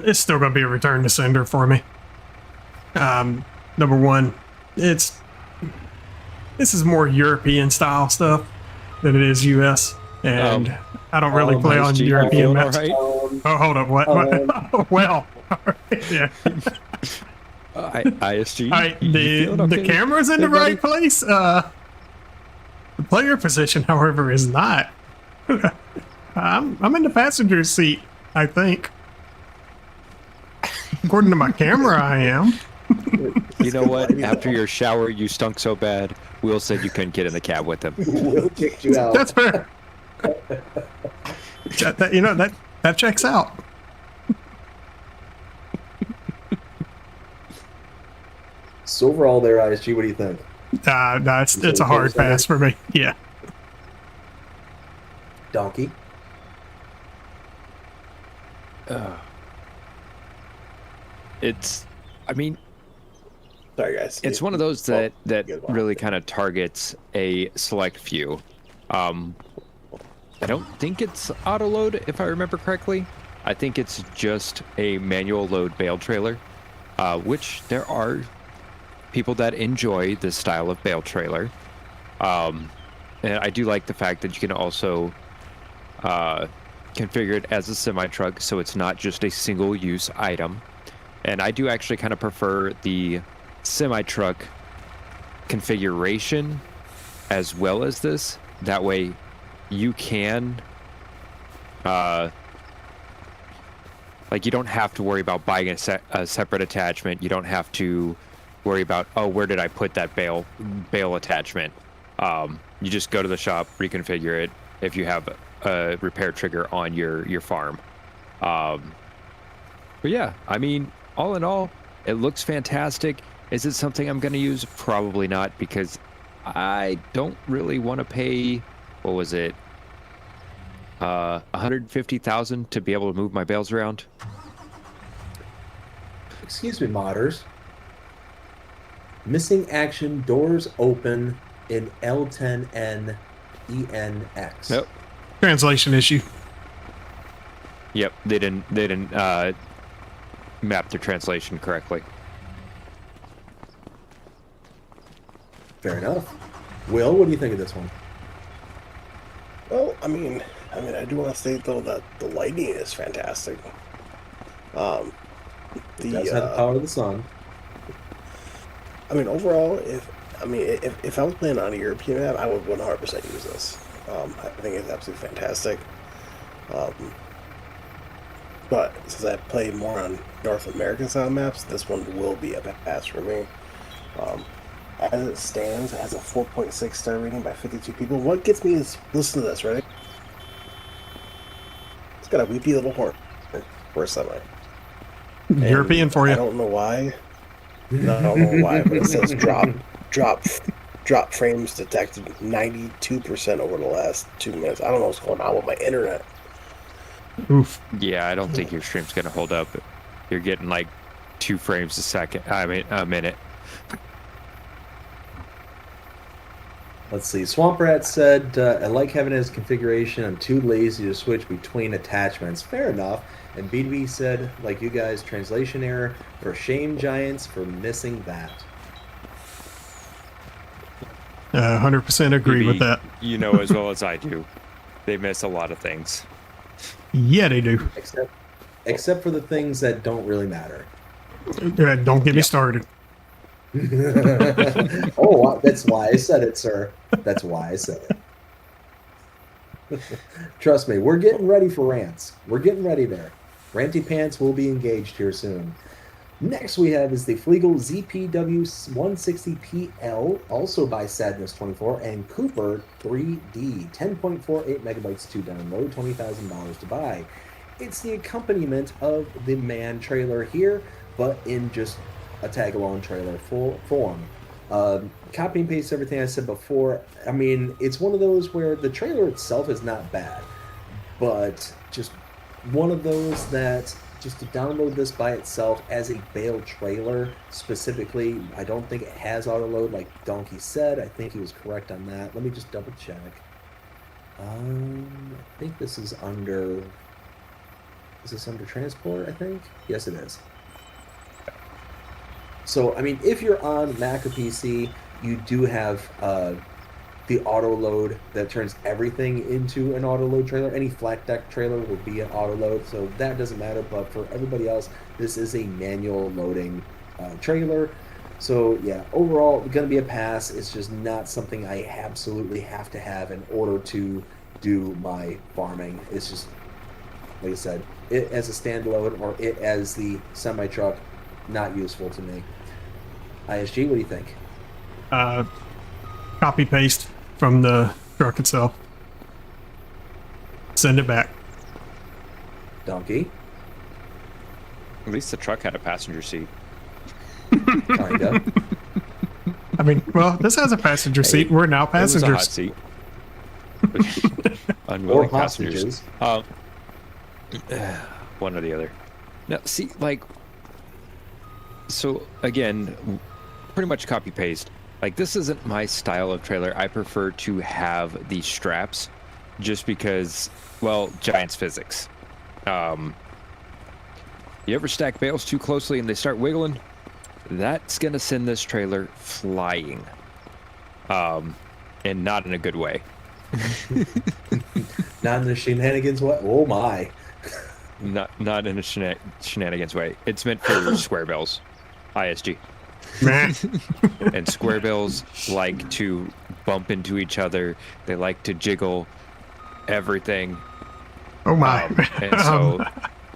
Speaker 4: It's still going to be a return to sender for me. Number one, this is more European style stuff than it is US, and I don't really play on
Speaker 5: ISG,
Speaker 4: European
Speaker 5: all
Speaker 4: maps.
Speaker 5: right?
Speaker 4: Oh, hold up, what? Well, yeah.
Speaker 5: ISG.
Speaker 4: All right,
Speaker 5: you feeling okay
Speaker 4: the camera's in the
Speaker 5: there, buddy?
Speaker 4: right place. The player position, however, is not. I'm in the passenger seat, I think. According to my camera, I am.
Speaker 5: You know what? After your shower, you stunk so bad. Will said you couldn't get in the cab with him.
Speaker 2: Will kicked you out.
Speaker 4: That's fair. You know, that checks out.
Speaker 2: So overall there, ISG, what do you think?
Speaker 4: No, it's a hard pass for me. Yeah.
Speaker 2: Donkey?
Speaker 5: It's, I mean,
Speaker 3: Sorry, guys.
Speaker 5: it's one of those that
Speaker 3: good one.
Speaker 5: really kind of targets a select few. I don't think it's auto load, if I remember correctly. I think it's just a manual load bale trailer, which there are people that enjoy this style of bale trailer. And I do like the fact that you can also configure it as a semi-truck, so it's not just a single-use item. And I do actually kind of prefer the semi-truck configuration as well as this. That way you can like, you don't have to worry about buying a separate attachment. You don't have to worry about, oh, where did I put that bale attachment? You just go to the shop, reconfigure it if you have a repair trigger on your farm. But yeah, I mean, all in all, it looks fantastic. Is it something I'm going to use? Probably not, because I don't really want to pay, what was it, $150,000 to be able to move my bales around.
Speaker 2: Excuse me, modders. Missing action, doors open in L10N ENX.
Speaker 5: Nope.
Speaker 4: Translation issue.
Speaker 5: Yep, they didn't map their translation correctly.
Speaker 2: Fair enough. Will, what do you think of this one?
Speaker 3: Well, I mean, I mean, I do want to state though that the lighting is fantastic.
Speaker 2: It does have the power of the sun.
Speaker 3: I mean, overall, if I was playing on a European map, I would 100% use this. I think it's absolutely fantastic. But since I play more on North American style maps, this one will be a pass for me. As it stands, it has a 4.6 star rating by 52 people. What gets me is, listen to this, right? It's got a weepy little horn for a semi.
Speaker 4: European for you.
Speaker 3: I don't know why. No, I don't know why, but it says drop frames detected 92% over the last 2 minutes. I don't know what's going on with my internet.
Speaker 4: Oof.
Speaker 5: Yeah, I don't think your stream's gonna hold up. You're getting like 2 frames a second. I mean, a minute.
Speaker 2: Let's see. Swamp Rat said, I like having his configuration. I'm too lazy to switch between attachments. Fair enough. And BDB said, like you guys, translation error. For shame Giants for missing that.
Speaker 4: 100% agree with that.
Speaker 5: You know as well as I do. They miss a lot of things.
Speaker 4: Yeah, they do.
Speaker 2: Except for the things that don't really matter.
Speaker 4: Don't get me started.
Speaker 2: Oh, that's why I said it, sir. That's why I said it. Trust me, we're getting ready for rants. We're getting ready there. Ranty Pants will be engaged here soon. Next we have is the Flegel ZPW 160PL, also by Sadness24, and Cooper 3D, 10.48 megabytes to download, $20,000 to buy. It's the accompaniment of the Man trailer here, but in just a tag-along trailer form. Copy and paste everything I said before. I mean, it's one of those where the trailer itself is not bad, but just one of those that just to download this by itself as a bale trailer specifically, I don't think it has auto load like Dnkey said. I think he was correct on that. Let me just double check. I think this is under. Is this under transport? I think yes, it is. So I mean, if you're on Mac or PC, you do have the auto load that turns everything into an auto load trailer. Any flat deck trailer will be an auto load, so that doesn't matter. But for everybody else, this is a manual loading trailer. So yeah, overall, going to be a pass. It's just not something I absolutely have to have in order to do my farming. It's just, like I said, it as a standalone or it as the semi truck, not useful to me. ISG, what do you think?
Speaker 4: Copy paste from the truck itself. Send it back.
Speaker 2: Donkey?
Speaker 5: At least the truck had a passenger seat.
Speaker 2: Kinda.
Speaker 4: I mean, well, this has a passenger seat. We're now passengers.
Speaker 5: It was a hot seat. Unwilling
Speaker 2: Or
Speaker 5: passengers.
Speaker 2: hostages.
Speaker 5: One or the other. Now, see, like, so again, pretty much copy paste. Like, this isn't my style of trailer. I prefer to have these straps just because, well, Giants physics. You ever stack bales too closely and they start wiggling? That's going to send this trailer flying. And not in a good way.
Speaker 2: Not in the shenanigans way? Oh my.
Speaker 5: Not in a shenanigans way. It's meant for square bales. ISG. And square bills like to bump into each other. They like to jiggle everything.
Speaker 4: Oh my.
Speaker 5: And so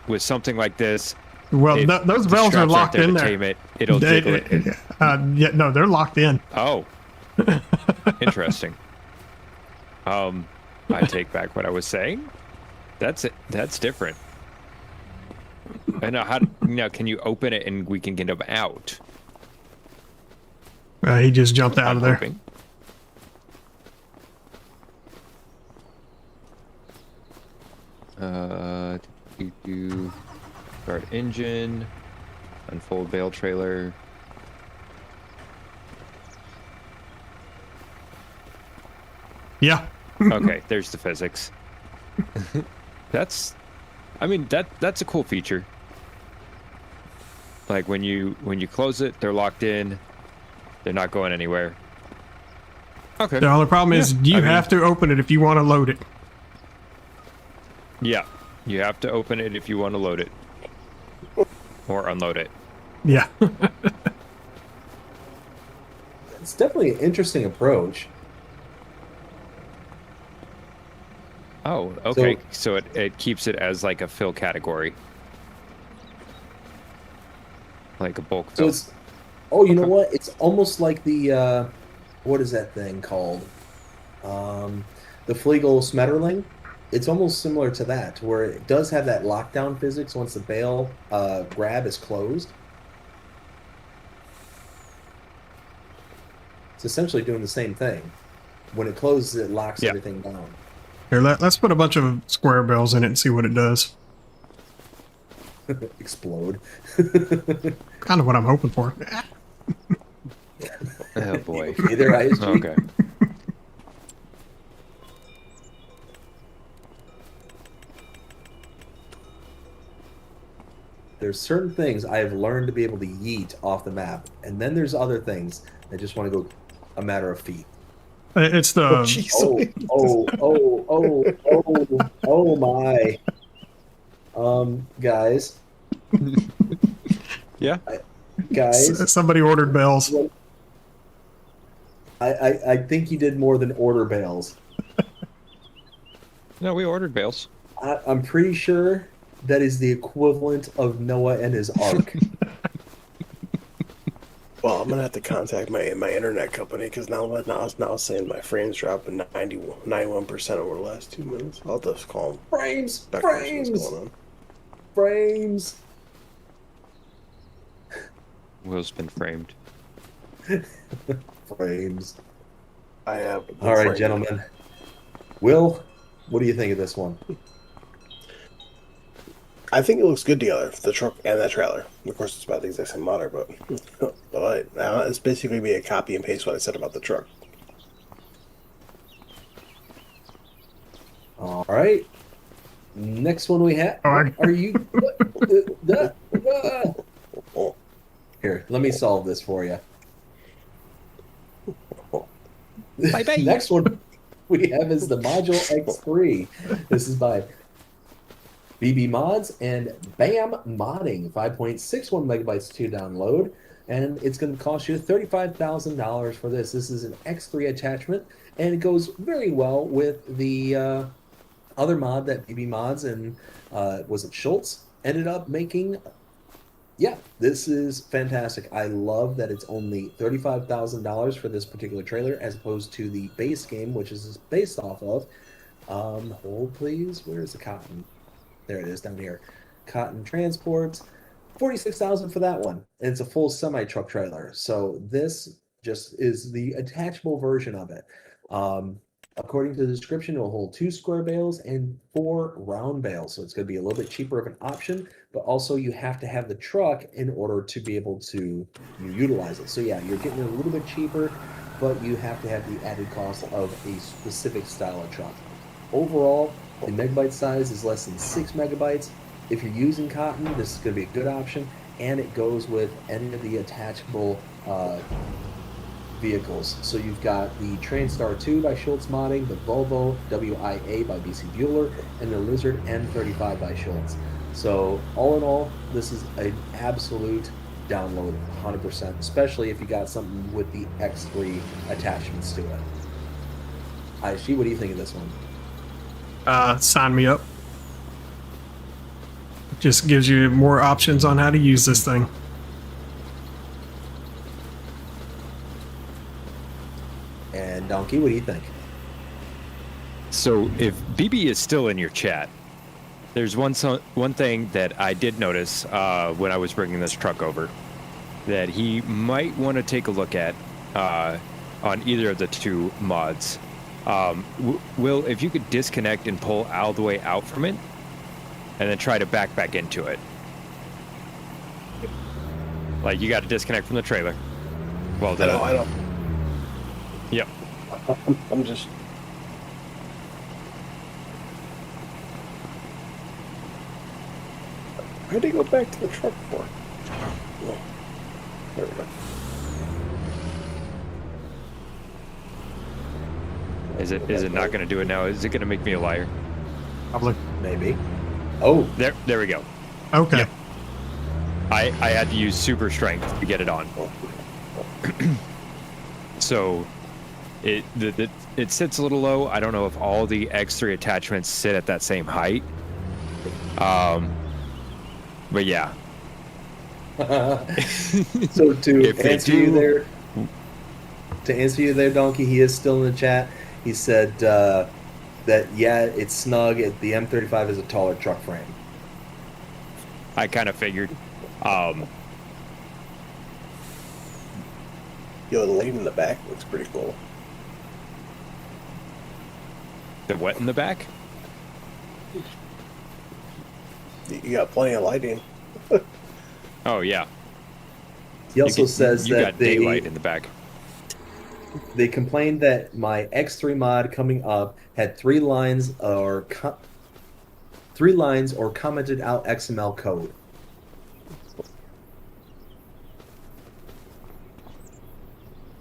Speaker 5: with something like this,
Speaker 4: well, those bells are locked in there.
Speaker 5: It'll jiggle it.
Speaker 4: Yeah, no, they're locked in.
Speaker 5: Oh, interesting. I take back what I was saying. That's it. That's different. And now can you open it and we can get them out?
Speaker 4: He just jumped out of there.
Speaker 5: Hoping. Do start engine, unfold bale trailer.
Speaker 4: Yeah.
Speaker 5: Okay, there's the physics. That's a cool feature. Like when you close it, they're locked in. They're not going anywhere. Okay.
Speaker 4: The only problem is you have to open it if you want to load it.
Speaker 5: Yeah, you have to open it if you want to load it. Or unload it.
Speaker 4: Yeah.
Speaker 2: It's definitely an interesting approach.
Speaker 5: Oh, okay. So it keeps it as like a fill category. Like a bulk
Speaker 2: So
Speaker 5: fill.
Speaker 2: it's, oh, you know
Speaker 5: Okay.
Speaker 2: what? It's almost like the, what is that thing called? The Flegel Smetterling. It's almost similar to that, where it does have that lockdown physics once the bale grab is closed. It's essentially doing the same thing. When it closes, it locks
Speaker 5: Yeah.
Speaker 2: everything down.
Speaker 4: Here, let's put a bunch of square bells in it and see what it does.
Speaker 2: Explode.
Speaker 4: Kind of what I'm hoping for.
Speaker 5: Oh boy.
Speaker 2: Okay, there, ISG.
Speaker 5: Okay.
Speaker 2: There's certain things I have learned to be able to yeet off the map, and then there's other things that just want to go a matter of feet.
Speaker 4: It's the
Speaker 3: Jeez.
Speaker 2: Oh my. Guys,
Speaker 5: Yeah.
Speaker 2: guys,
Speaker 4: somebody ordered bells.
Speaker 2: I think you did more than order bales.
Speaker 5: No, we ordered bales.
Speaker 2: I'm pretty sure that is the equivalent of Noah and his ark.
Speaker 3: Well, I'm gonna have to contact my internet company because now it's saying my frames dropping 91% over the last 2 minutes. I'll just call them.
Speaker 2: Frames,
Speaker 3: Back and see what's
Speaker 2: frames,
Speaker 3: going on.
Speaker 2: frames.
Speaker 5: Will's been framed.
Speaker 2: Frames.
Speaker 3: I have.
Speaker 2: All right, gentlemen. Will, what do you think of this one?
Speaker 3: I think it looks good together, the truck and that trailer. Of course, it's about the exact same model, but it's basically be a copy and paste what I said about the truck.
Speaker 2: All right. Next one we have.
Speaker 4: All right.
Speaker 2: Are you? Here, let me solve this for you.
Speaker 5: Bye-bye.
Speaker 2: Next one we have is the Module X3. This is by BB Mods and BAM Modding, 5.61 megabytes to download, and it's going to cost you $35,000 for this. This is an X3 attachment, and it goes very well with the other mod that BB Mods and was it Schultz ended up making. Yeah, this is fantastic. I love that it's only $35,000 for this particular trailer as opposed to the base game, which is based off of. Hold please. Where is the cotton? There it is down here. Cotton Transports, $46,000 for that one. And it's a full semi-truck trailer. So this just is the attachable version of it. According to the description, it will hold 2 square bales and 4 round bales. So it's going to be a little bit cheaper of an option, but also you have to have the truck in order to be able to utilize it. So yeah, you're getting it a little bit cheaper, but you have to have the added cost of a specific style of truck. Overall, the megabyte size is less than 6 megabytes. If you're using cotton, this is going to be a good option, and it goes with any of the attachable vehicles. So you've got the Transtar 2 by Schultz Modding, the Volvo WIA by BC Bueller, and the Lizard M35 by Schultz. So all in all, this is an absolute download, 100%, especially if you got something with the X3 attachments to it. ISG, what do you think of this one?
Speaker 4: Sign me up. Just gives you more options on how to use this thing.
Speaker 2: And Dnkey, what do you think?
Speaker 5: So if BB is still in your chat, there's one thing that I did notice when I was bringing this truck over that he might want to take a look at on either of the 2 mods. Will, if you could disconnect and pull all the way out from it, and then try to back into it. Like you got to disconnect from the trailer. Well,
Speaker 3: I don't.
Speaker 5: Yep.
Speaker 3: I'm just. Where'd he go back to the truck for? Oh, there we go.
Speaker 5: Is it not going to do it now? Is it going to make me a liar?
Speaker 4: Probably.
Speaker 2: Maybe. Oh,
Speaker 5: There we go.
Speaker 4: Okay.
Speaker 5: Yep. I had to use super strength to get it on. So it sits a little low. I don't know if all the X3 attachments sit at that same height. But yeah.
Speaker 2: so to
Speaker 5: If they
Speaker 2: answer
Speaker 5: do-
Speaker 2: you there, Dnkey, he is still in the chat. He said that yeah, it's snug. The M35 is a taller truck frame.
Speaker 5: I kind of figured.
Speaker 3: Yo, the lane in the back looks pretty cool.
Speaker 5: The what in the back?
Speaker 3: You got plenty of lighting.
Speaker 5: Oh yeah.
Speaker 2: He also says
Speaker 5: you
Speaker 2: that
Speaker 5: got daylight in the back.
Speaker 2: they complained that my X3 mod coming up had 3 lines or commented out XML code.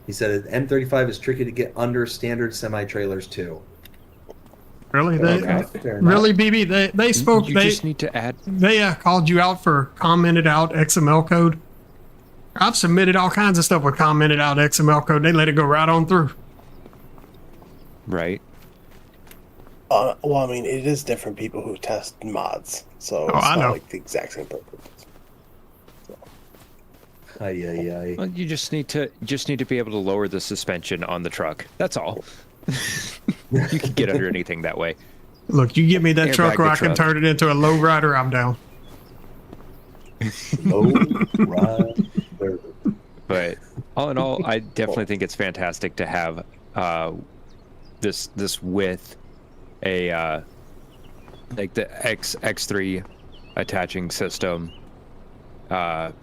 Speaker 2: He said M35 is tricky to get under standard semi-trailers too.
Speaker 4: Really?
Speaker 2: Fair
Speaker 4: They
Speaker 2: enough, fair enough.
Speaker 4: really, BB? They spoke.
Speaker 5: You
Speaker 4: They
Speaker 5: just need to add.
Speaker 4: called you out for commented out XML code. I've submitted all kinds of stuff with commented out XML code. They let it go right on through.
Speaker 5: Right.
Speaker 3: Well, I mean, it is different people who test mods, so it's
Speaker 4: I
Speaker 3: not
Speaker 4: know.
Speaker 3: like the exact same person.
Speaker 2: Ay.
Speaker 5: Well, you just need to be able to lower the suspension on the truck. That's all. You can get under anything that way.
Speaker 4: Look, you give me that
Speaker 5: Airbag
Speaker 4: truck where
Speaker 5: the
Speaker 4: I can
Speaker 5: truck.
Speaker 4: turn it into a low rider, I'm down.
Speaker 2: Oh, right.
Speaker 5: But all in all, I definitely think it's fantastic to have this with a like the X3 attaching system,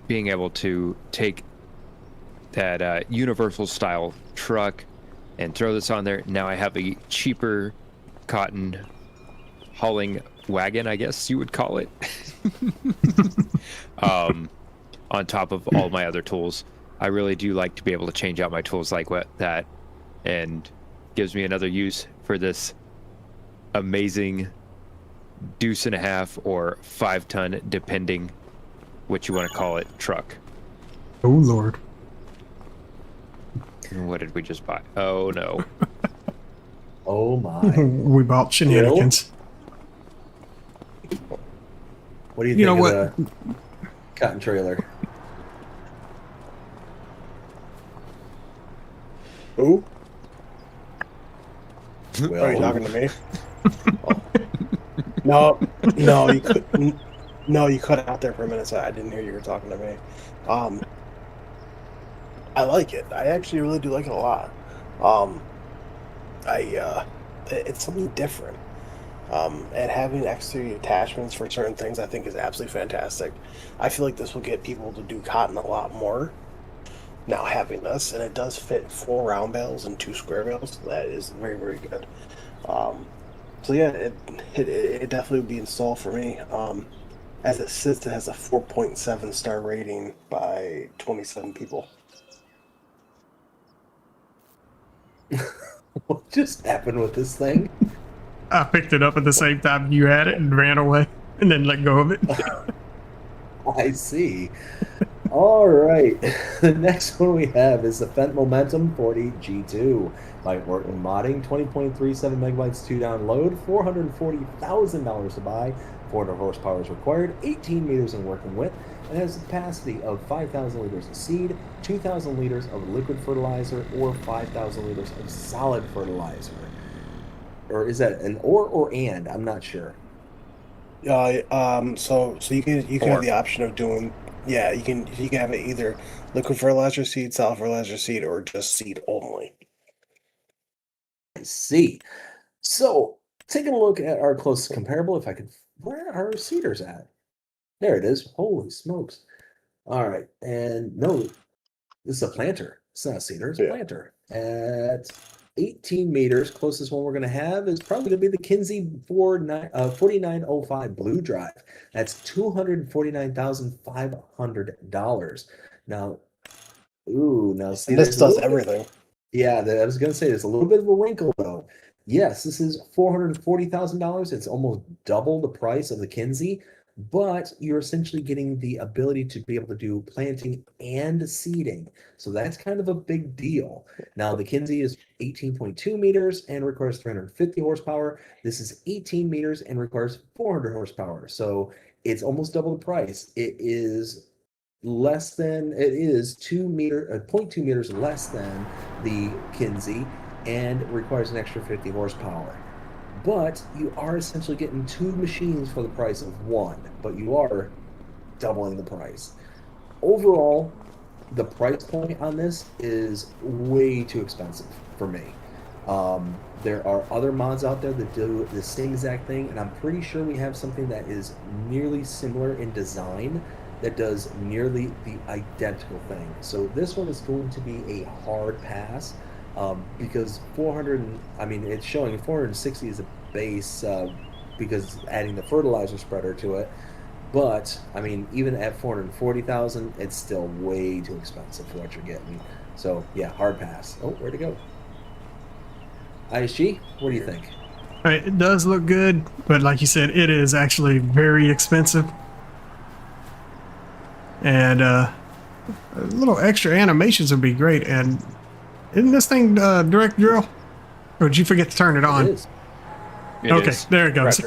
Speaker 5: being able to take that universal style truck and throw this on there. Now I have a cheaper cotton hauling wagon, I guess you would call it, on top of all my other tools. I really do like to be able to change out my tools like that, and gives me another use for this amazing 2.5 or 5 ton, depending what you want to call it, truck.
Speaker 4: Oh, Lord.
Speaker 5: What did we just buy? Oh no.
Speaker 2: Oh my.
Speaker 4: We bought shenanigans.
Speaker 2: What do you think
Speaker 4: You know
Speaker 2: of
Speaker 4: what?
Speaker 2: the cotton trailer?
Speaker 3: Who?
Speaker 2: Well,
Speaker 3: Are you talking to me? Oh. No, you could. No, you cut out there for a minute, so I didn't hear you were talking to me. I like it. I actually really do like it a lot. It's something different. And having X3 attachments for certain things, I think, is absolutely fantastic. I feel like this will get people to do cotton a lot more. Now having this, and it does fit 4 round bales and 2 square bales. That is very, very good. So yeah, it definitely would be installed for me. As it sits, it has a 4.7 star rating by 27 people.
Speaker 2: what just happened with this thing?
Speaker 4: I picked it up at the same time you had it and ran away and then let go of it.
Speaker 2: I see. All right. The next one we have is the Fendt Momentum 40 G2 by Orton Modding. 20.37 megabytes to download, $440,000 to buy, 400 horsepower is required, 18 meters in working width, and has a capacity of 5,000 liters of seed, 2,000 liters of liquid fertilizer, or 5,000 liters of solid fertilizer. Or is that an or and? I'm not sure.
Speaker 3: So you can have the option of doing, yeah, you can have it either liquid fertilizer seed, solid fertilizer seed, or just seed only.
Speaker 2: I see. So, taking a look at our closest comparable, if I could, where are our seeders at? There it is. Holy smokes. All right. And no, this is a planter. It's not a seeder, it's a
Speaker 3: Yeah.
Speaker 2: planter. At 18 meters, closest one we're going to have is probably going to be the Kinsey 4905 Blue Drive. That's $249,500. Now, see,
Speaker 3: And this
Speaker 2: there's a
Speaker 3: does
Speaker 2: little bit-
Speaker 3: everything.
Speaker 2: Yeah, I was going to say there's a little bit of a wrinkle though. Yes, this is $440,000. It's almost double the price of the Kinsey, but you're essentially getting the ability to be able to do planting and seeding. So that's kind of a big deal. Now, the Kinsey is 18.2 meters and requires 350 horsepower. This is 18 meters and requires 400 horsepower. So it's almost double the price. It is 0.2 meters less than the Kinsey and requires an extra 50 horsepower. But you are essentially getting two machines for the price of one, but you are doubling the price. Overall, the price point on this is way too expensive for me. There are other mods out there that do the same exact thing, and I'm pretty sure we have something that is nearly similar in design that does nearly the identical thing. So this one is going to be a hard pass. Because it's showing 460 is a base because adding the fertilizer spreader to it. But I mean, even at 440,000, it's still way too expensive for what you're getting. So yeah, hard pass. Oh, where'd it go? ISG, what do you think?
Speaker 4: All right, it does look good, but like you said, it is actually very expensive. And a little extra animations would be great. And isn't this thing direct drill? Or did you forget to turn it on?
Speaker 2: It is.
Speaker 5: It
Speaker 4: Okay,
Speaker 5: is.
Speaker 4: there it goes.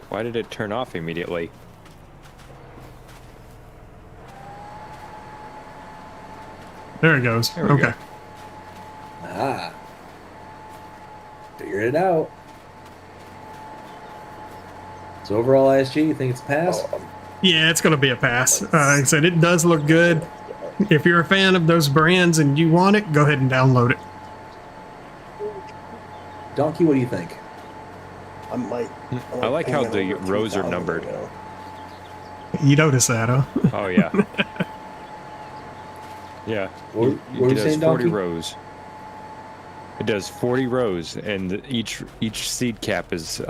Speaker 5: Why did it turn off immediately?
Speaker 4: There it goes.
Speaker 5: There we
Speaker 4: Okay.
Speaker 5: go.
Speaker 2: Ah. Figured it out. So overall, ISG, you think it's a pass?
Speaker 4: Yeah, it's going to be a pass. Like I said, it does look good. If you're a fan of those brands and you want it, go ahead and download it.
Speaker 2: Dnkey, what do you think?
Speaker 5: I like how the rows are numbered.
Speaker 4: You notice that, huh?
Speaker 5: Oh yeah. Yeah.
Speaker 2: What were you
Speaker 5: it does
Speaker 2: saying,
Speaker 5: 40
Speaker 2: Dnkey?
Speaker 5: rows. It does 40 rows, and each seed cap is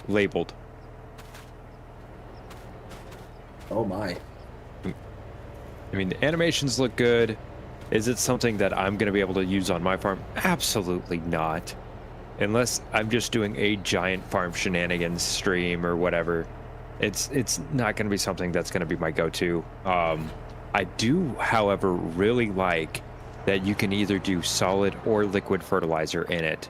Speaker 5: labeled.
Speaker 2: Oh my.
Speaker 5: I mean, the animations look good. Is it something that I'm going to be able to use on my farm? Absolutely not. Unless I'm just doing a giant farm shenanigans stream or whatever. It's not going to be something that's going to be my go-to. I do, however, really like that you can either do solid or liquid fertilizer in it.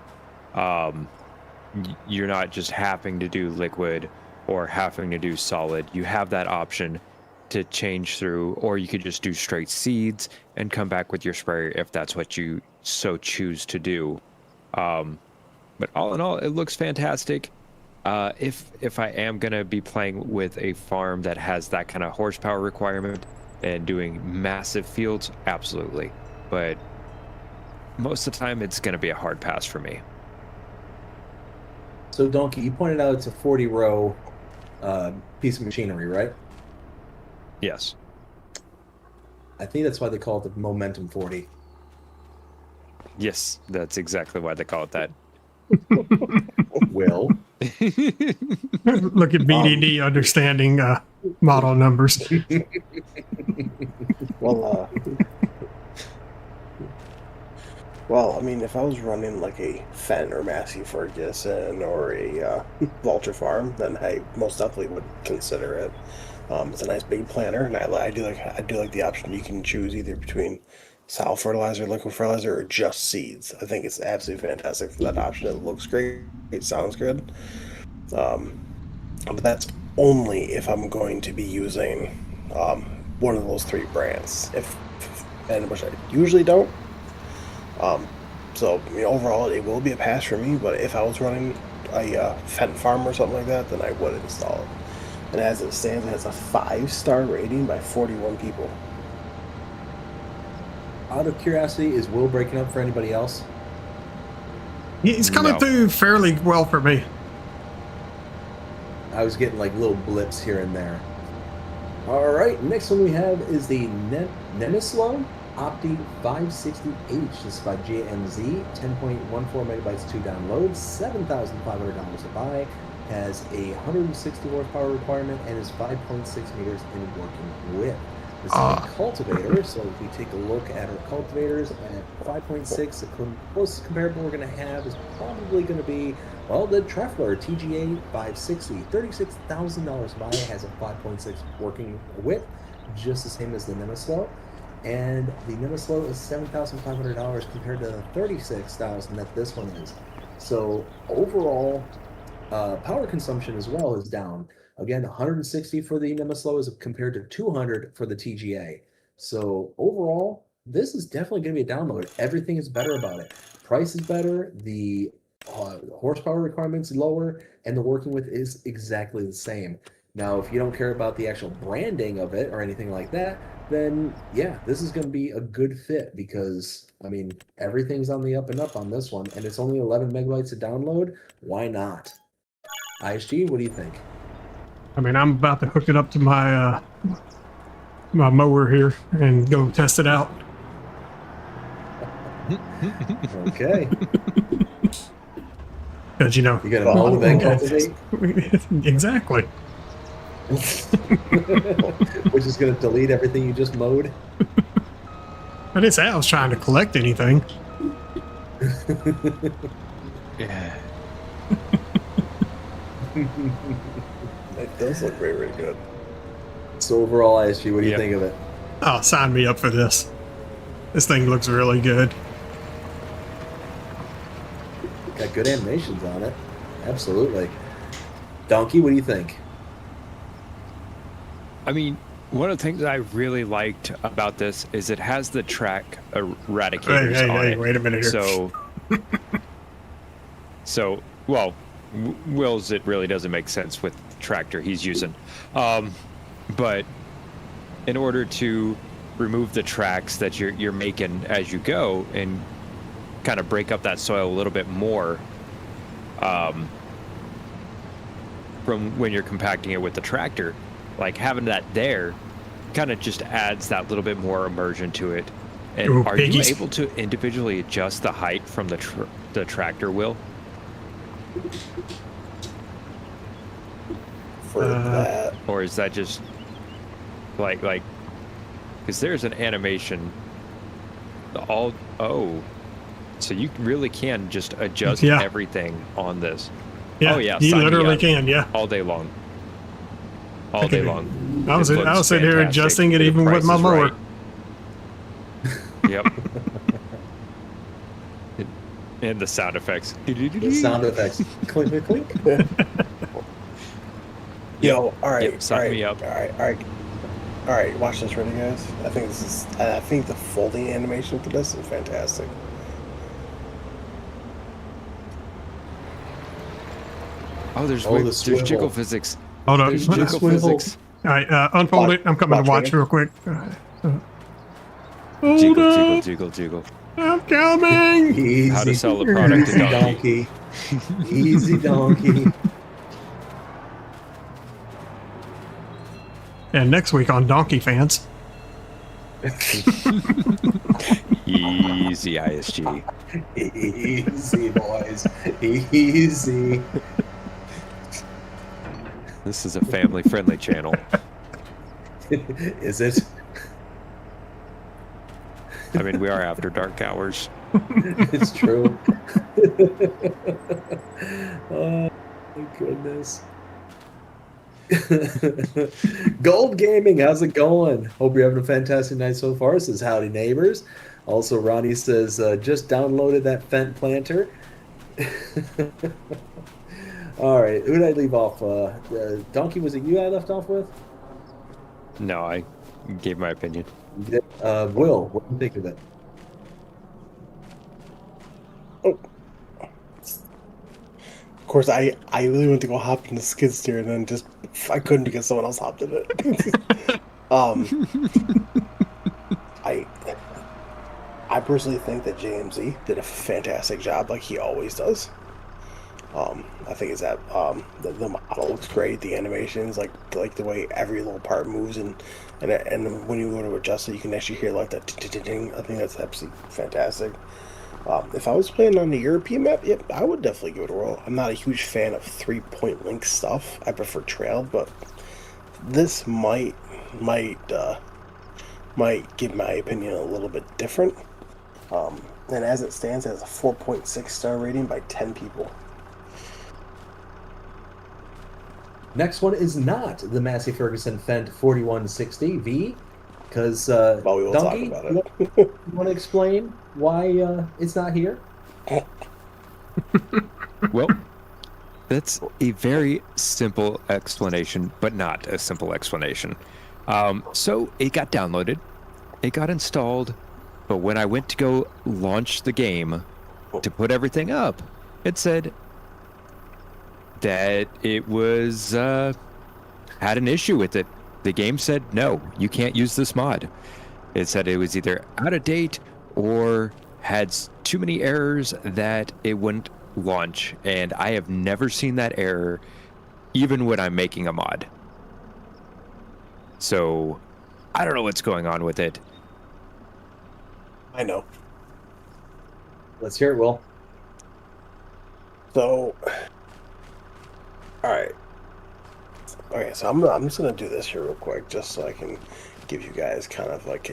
Speaker 5: You're not just having to do liquid or having to do solid. You have that option to change through, or you could just do straight seeds and come back with your sprayer if that's what you so choose to do. But all in all, it looks fantastic. If I am gonna be playing with a farm that has that kind of horsepower requirement and doing massive fields, absolutely. But most of the time, it's gonna be a hard pass for me.
Speaker 2: So Dnkey, you pointed out it's a 40-row piece of machinery, right?
Speaker 5: Yes.
Speaker 2: I think that's why they call it the Momentum 40.
Speaker 5: Yes, that's exactly why they call it that.
Speaker 2: Will.
Speaker 4: Look at BDD understanding model numbers.
Speaker 3: Well, I mean, if I was running like a Fenn or Massey Ferguson or a Vulture farm, then I most definitely would consider it. It's a nice big planter, and I do like the option you can choose either between solid fertilizer, liquid fertilizer, or just seeds. I think it's absolutely fantastic for that option. It looks great. It sounds good. But that's only if I'm going to be using one of those three brands. And which I usually don't. So I mean, overall, it will be a pass for me. But if I was running a Fenn farm or something like that, then I would install it. And as it stands, it has a 5-star rating by 41 people.
Speaker 2: Out of curiosity, is Will breaking up for anybody else?
Speaker 4: He's coming
Speaker 5: No.
Speaker 4: through fairly well for me.
Speaker 2: I was getting like little blips here and there. All right, next one we have is the Nemislo Opti 560H. This is by JMZ, 10.14 megabytes to download, $7,500 to buy, has a 160 horsepower requirement, and is 5.6 meters in working width. This is a cultivator, so if we take a look at our cultivators at 5.6, the closest comparable we're going to have is probably going to be, well, the Treffler TGA 560, $36,000 buy, has a 5.6 working width, just the same as the Nemaslo. And the Nemaslo is $7,500 compared to the $36,000 that this one is. So overall, power consumption as well is down. Again, 160 for the Nemaslo is compared to 200 for the TGA. So overall, this is definitely going to be a download. Everything is better about it. Price is better. The horsepower requirements lower, and the working width is exactly the same. Now, if you don't care about the actual branding of it or anything like that, then yeah, this is going to be a good fit because, I mean, everything's on the up and up on this one, and it's only 11 megabytes to download. Why not? ISG, what do you think?
Speaker 4: I mean, I'm about to hook it up to my my mower here and go test it out.
Speaker 2: Okay.
Speaker 4: Because, you know,
Speaker 2: You got to mow and cultivate,
Speaker 4: exactly.
Speaker 2: which is going to delete everything you just mowed.
Speaker 4: I didn't say I was trying to collect anything.
Speaker 5: Yeah.
Speaker 3: It does look very, very good.
Speaker 2: So overall, ISG, what do you
Speaker 5: Yep.
Speaker 2: think of it?
Speaker 4: Oh, sign me up for this. This thing looks really good.
Speaker 2: Got good animations on it. Absolutely. Donkey, what do you think?
Speaker 5: I mean, one of the things I really liked about this is it has the track eradicators on it.
Speaker 4: Wait a minute here.
Speaker 5: So, well, Will's, it really doesn't make sense with the tractor he's using. But in order to remove the tracks that you're making as you go and kind of break up that soil a little bit more, from when you're compacting it with the tractor, like having that there kind of just adds that little bit more immersion to it. And
Speaker 4: Ooh,
Speaker 5: are you
Speaker 4: piggies.
Speaker 5: able to individually adjust the height from the tractor, Will?
Speaker 3: For that,
Speaker 5: Or is that just like because there's an animation so you really can just adjust
Speaker 4: Yeah.
Speaker 5: everything on this.
Speaker 4: Yeah,
Speaker 5: Oh, yeah,
Speaker 4: you
Speaker 5: sign me
Speaker 4: literally
Speaker 5: up.
Speaker 4: can, yeah.
Speaker 5: All day long. All day long.
Speaker 4: I was
Speaker 5: It looks
Speaker 4: sitting here
Speaker 5: fantastic.
Speaker 4: adjusting it
Speaker 5: The
Speaker 4: even with
Speaker 5: price
Speaker 4: my
Speaker 5: is
Speaker 4: mower.
Speaker 5: right. Yep. And the sound effects.
Speaker 2: The sound effects. Clink, clink, clink.
Speaker 3: yo, all right,
Speaker 5: Yep, sign
Speaker 3: all right,
Speaker 5: me up.
Speaker 3: all right. Watch this, ready, guys? I think the folding animation for this is fantastic.
Speaker 5: Oh, there's
Speaker 2: Oh, the
Speaker 5: there's
Speaker 2: swivel.
Speaker 5: jiggle physics.
Speaker 4: Hold on.
Speaker 5: There's
Speaker 4: All
Speaker 5: jiggle
Speaker 2: swivel.
Speaker 5: physics.
Speaker 4: right, unfold
Speaker 3: Watch-
Speaker 4: it. I'm coming to
Speaker 3: watch
Speaker 4: watch
Speaker 3: me.
Speaker 4: real quick. Hold
Speaker 5: Jiggle,
Speaker 4: up.
Speaker 5: jiggle, jiggle, jiggle.
Speaker 4: I'm coming.
Speaker 2: Easy.
Speaker 5: How to sell a product to
Speaker 2: Easy,
Speaker 5: Donkey.
Speaker 2: donkey. Easy, donkey.
Speaker 4: And next week on Donkey Fans.
Speaker 5: Easy, ISG.
Speaker 2: Easy, boys. Easy.
Speaker 5: This is a family-friendly channel.
Speaker 2: Is it?
Speaker 5: I mean, we are after dark hours.
Speaker 2: It's true. Oh, my goodness. Gold Gaming, how's it going? Hope you're having a fantastic night so far. Says howdy neighbors. Also, Ronnie says just downloaded that Fent planter. All right, who did I leave off? Donkey, was it you I left off with?
Speaker 5: No, I gave my opinion.
Speaker 2: Will, what do you think of it?
Speaker 3: Of course, I really went to go hop in the skid steer and then just I couldn't because someone else hopped in it. I personally think that JMZ did a fantastic job, like he always does. I think it's that the model looks great, the animations, like the way every little part moves, and when you go to adjust it, you can actually hear like that ting. I think that's absolutely fantastic. If I was playing on the European map, yep, I would definitely give it a whirl. I'm not a huge fan of 3-point link stuff. I prefer trail, but this might might give my opinion a little bit different. And as it stands, it has a 4.6 star rating by 10 people.
Speaker 2: Next one is not the Massey Ferguson Fendt 4160V, because
Speaker 3: Well, we will talk
Speaker 2: Dnkey,
Speaker 3: about it.
Speaker 2: you want to explain why it's not here?
Speaker 5: Well, that's a very simple explanation, but not a simple explanation. So it got downloaded, it got installed, but when I went to go launch the game to put everything up, it said that it was had an issue with it. The game said, no, you can't use this mod. It said it was either out of date or had too many errors that it wouldn't launch, and I have never seen that error even when I'm making a mod. So I don't know what's going on with it.
Speaker 3: I know.
Speaker 2: Let's hear it, Will.
Speaker 3: So, all right. Okay, so I'm just gonna do this here real quick, just so I can give you guys kind of like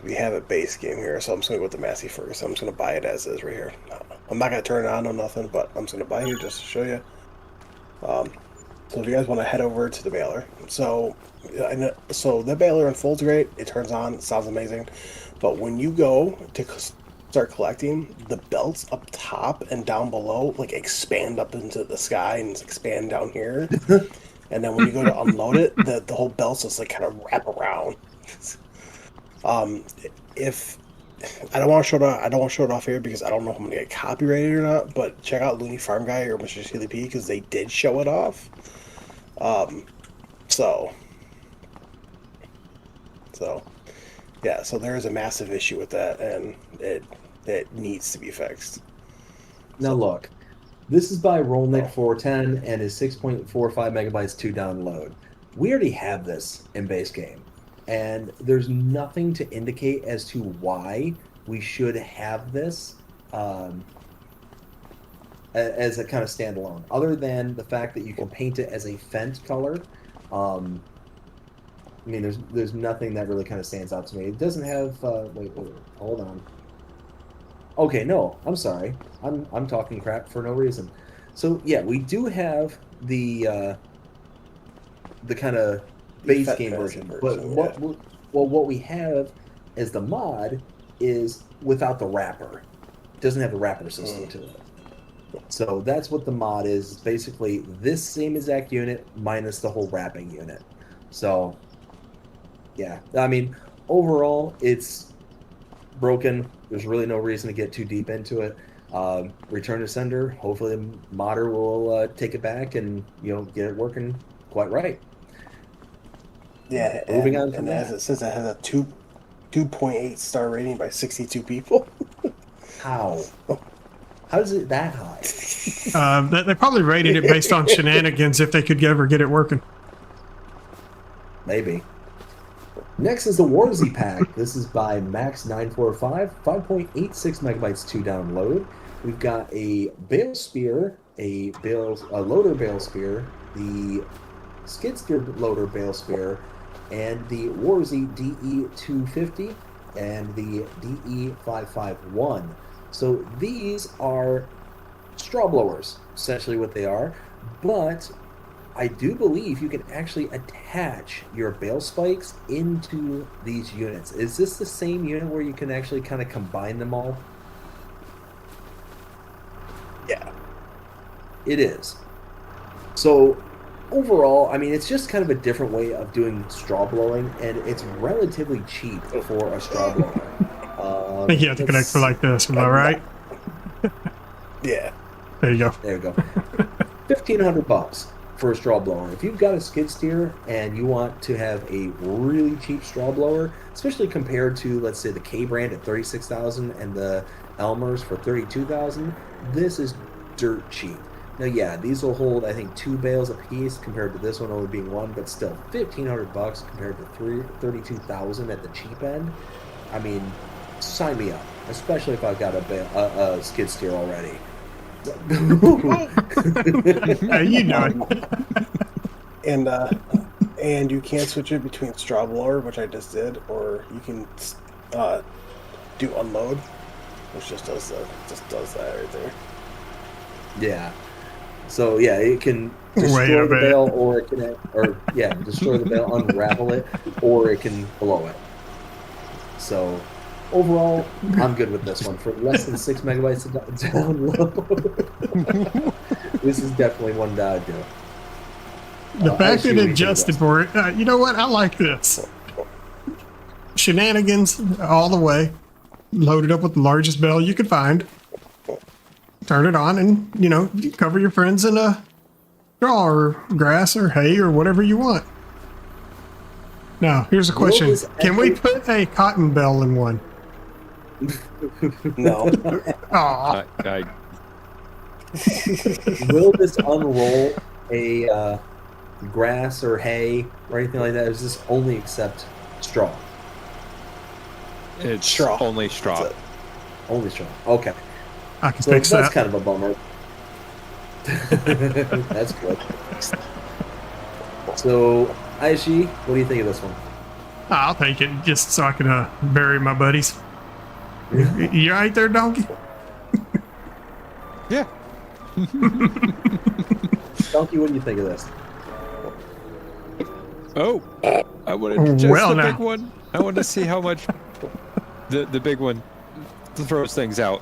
Speaker 3: we have a base game here. So I'm just gonna go with the Massey Ferguson. I'm just gonna buy it as is right here. I'm not gonna turn it on or nothing, but I'm just gonna buy it just to show you. So if you guys want to head over to the baler, so the baler unfolds great. It turns on. It sounds amazing. But when you go to start collecting, the belts up top and down below like expand up into the sky and expand down here. And then when you go to unload it, the whole belts just like kind of wrap around. If I don't want to show it off here because I don't know if I'm gonna get copyrighted or not. But check out Looney Farm Guy or Mr. Steely P because they did show it off. So yeah, so there is a massive issue with that, and it needs to be fixed.
Speaker 2: Now look, this is by Rollnick410 and is 6.45 megabytes to download. We already have this in base game, and there's nothing to indicate as to why we should have this as a kind of standalone, other than the fact that you can paint it as a Fendt color. I mean, there's nothing that really kind of stands out to me. It doesn't have. Wait, hold on. Okay, no, I'm sorry. I'm talking crap for no reason. So yeah, we do have the kind of base game version, but what we have as the mod is without the wrapper. It doesn't have the wrapper system to it. So that's what the mod is. Basically, this same exact unit minus the whole wrapping unit. So yeah, I mean, overall, it's broken. There's really no reason to get too deep into it. Return to sender. Hopefully, the modder will take it back and get it working quite right.
Speaker 3: Yeah,
Speaker 2: moving on from
Speaker 3: and
Speaker 2: that.
Speaker 3: as it says, it has a 2.8 star rating by 62 people.
Speaker 2: How? How is it that high?
Speaker 4: They probably rated it based on shenanigans if they could ever get it working.
Speaker 2: Maybe. Next is the Warzy pack. This is by Max945, 5.86 megabytes to download. We've got a bale spear, a loader bale spear, the skid steer loader bale spear, and the Warzy DE250 and the DE551. So these are straw blowers, essentially what they are, but I do believe you can actually attach your bale spikes into these units. Is this the same unit where you can actually kind of combine them all?
Speaker 3: Yeah.
Speaker 2: It is. So overall, I mean, it's just kind of a different way of doing straw blowing, and it's relatively cheap for a straw blower.
Speaker 4: I think you have to connect for like this, am I right?
Speaker 3: Yeah.
Speaker 4: There you go.
Speaker 2: There you go. $1,500 for a straw blower. If you've got a skid steer and you want to have a really cheap straw blower, especially compared to, let's say, the K brand at $36,000 and the Elmer's for $32,000, this is dirt cheap. Now, yeah, these will hold, I think, 2 bales a piece compared to this one only being 1, but still, $1,500 compared to $32,000 at the cheap end. I mean, sign me up, especially if I've got a skid steer already.
Speaker 4: You know it.
Speaker 3: And And you can switch it between straw blower, which I just did, or you can do unload, which just does that right there.
Speaker 2: Yeah. So yeah, it can
Speaker 4: Wait a
Speaker 2: destroy the
Speaker 4: minute.
Speaker 2: bale, or it can, destroy the bale, unravel it, or it can blow it. So overall, I'm good with this one for less than 6 megabytes to download. This is definitely one that I'd do.
Speaker 4: The fact
Speaker 2: Actually,
Speaker 4: that
Speaker 2: what do
Speaker 4: it
Speaker 2: you think of
Speaker 4: adjusted
Speaker 2: this?
Speaker 4: for it, you know what? I like this. Shenanigans all the way. Load it up with the largest bell you could find. Turn it on, and you cover your friends in a straw or grass or hay or whatever you want. Now, here's a question:
Speaker 2: this
Speaker 4: can we
Speaker 2: actually-
Speaker 4: put a cotton bell in one?
Speaker 3: No.
Speaker 4: Aw,
Speaker 2: Will this unroll a grass or hay or anything like that? Or does this only accept straw?
Speaker 5: It's
Speaker 3: Straw.
Speaker 5: only straw.
Speaker 3: That's it.
Speaker 2: Only straw. Okay.
Speaker 4: I can
Speaker 2: So
Speaker 4: fix
Speaker 2: that's
Speaker 4: that.
Speaker 2: kind of a bummer. That's good. So, Aishi, what do you think of this one?
Speaker 4: I'll take it just so I can bury my buddies. You right there, donkey?
Speaker 5: Yeah.
Speaker 2: Donkey, what do you think of this?
Speaker 5: Oh, I wanted just
Speaker 4: Well,
Speaker 5: the
Speaker 4: now.
Speaker 5: big one. I want to see how much the big one throws things out.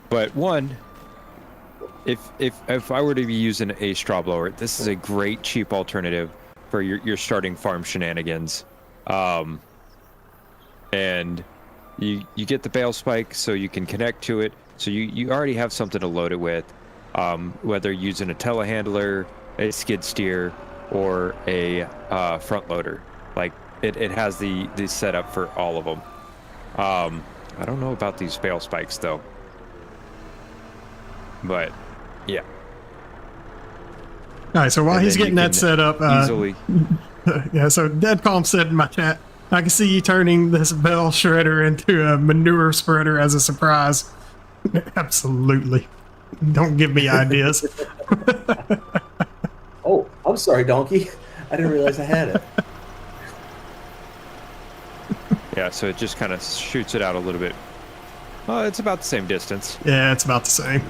Speaker 5: But one, if I were to be using a straw blower, this is a great cheap alternative for your starting farm shenanigans. And you get the bale spike so you can connect to it. So you already have something to load it with, whether using a telehandler, a skid steer, or a front loader. Like it has the setup for all of them. I don't know about these bale spikes though, but yeah.
Speaker 4: All right, so while
Speaker 5: And
Speaker 4: he's
Speaker 5: then
Speaker 4: getting
Speaker 5: you
Speaker 4: that
Speaker 5: can
Speaker 4: set up,
Speaker 5: easily.
Speaker 4: yeah, so Dead Calm said in my chat, I can see you turning this bell shredder into a manure spreader as a surprise. Absolutely. Don't give me ideas.
Speaker 2: Oh, I'm sorry, Donkey. I didn't realize I had it.
Speaker 5: Yeah, so it just kind of shoots it out a little bit. It's about the same distance.
Speaker 4: Yeah, it's about the same.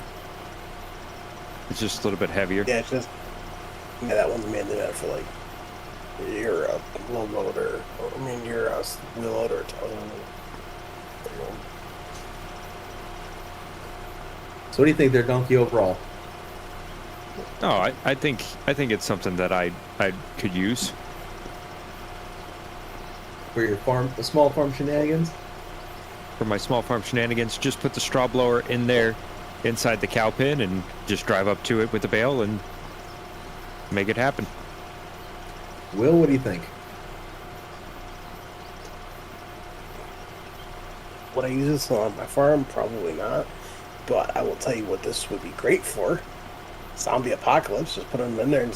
Speaker 5: It's just a little bit heavier.
Speaker 3: Yeah, it's just that one's mainly meant for like your low loader. I mean your wheel loader.
Speaker 2: So what do you think there, Donkey, overall?
Speaker 5: Oh, I think it's something that I could use.
Speaker 2: For your small farm shenanigans?
Speaker 5: For my small farm shenanigans, just put the straw blower in there inside the cow pen and just drive up to it with the bale and make it happen.
Speaker 2: Will, what do you think?
Speaker 3: Would I use this on my farm? Probably not. But I will tell you what this would be great for. Zombie apocalypse. Just put them in there and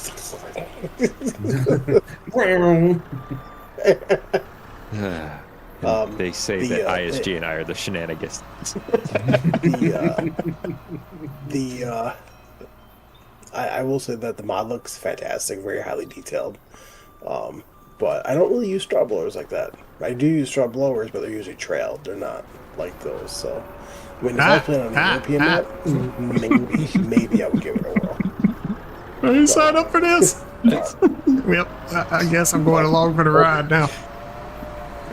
Speaker 5: They say that ISG and I are the shenanigans.
Speaker 3: I will say that the mod looks fantastic, very highly detailed. But I don't really use straw blowers like that. I do use straw blowers, but they're usually trailed. They're not like those. So, I mean, if I was playing on a European map, maybe I would give it a whirl.
Speaker 4: Are you signed up for this? Well, I guess I'm going along for the ride now.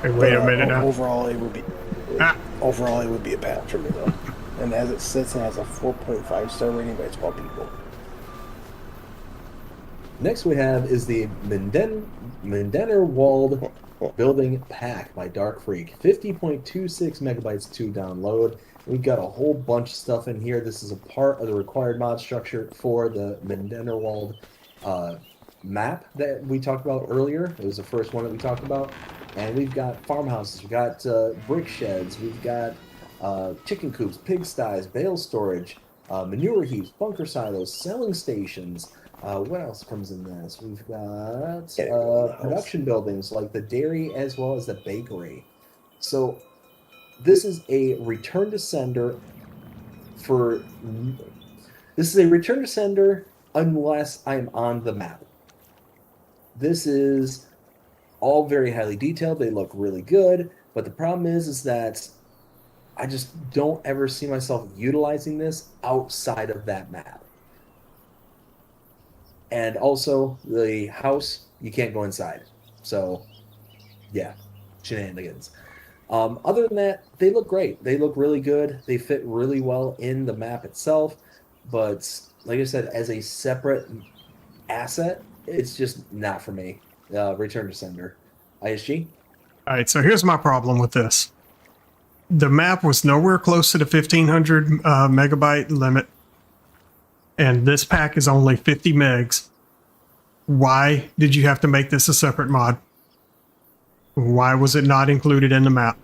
Speaker 4: Hey, wait a minute now.
Speaker 3: Overall, it would be
Speaker 4: Ah.
Speaker 3: overall it would be a pass for me though. And as it sits, it has a 4.5 star rating by 12 people.
Speaker 2: Next we have is the Mindener Walled Building Pack by Dark Freak. 50.26 megabytes to download. We've got a whole bunch of stuff in here. This is a part of the required mod structure for the Mindener Walled map that we talked about earlier. It was the first one that we talked about. And we've got farmhouses, we've got brick sheds, we've got chicken coops, pigsties, bale storage, manure heaps, bunker silos, selling stations. What else comes in this? We've got production buildings like the dairy as well as the bakery. So this is a return to sender for. This is a return to sender unless I'm on the map. This is all very highly detailed. They look really good, but the problem is that I just don't ever see myself utilizing this outside of that map. And also, the house, you can't go inside. So, yeah, shenanigans. Other than that, they look great. They look really good. They fit really well in the map itself. But, like I said, as a separate asset, it's just not for me. Return to sender. ISG?
Speaker 4: All right, so here's my problem with this. The map was nowhere close to the 1500 megabyte limit, and this pack is only 50 megs. Why did you have to make this a separate mod? Why was it not included in the map?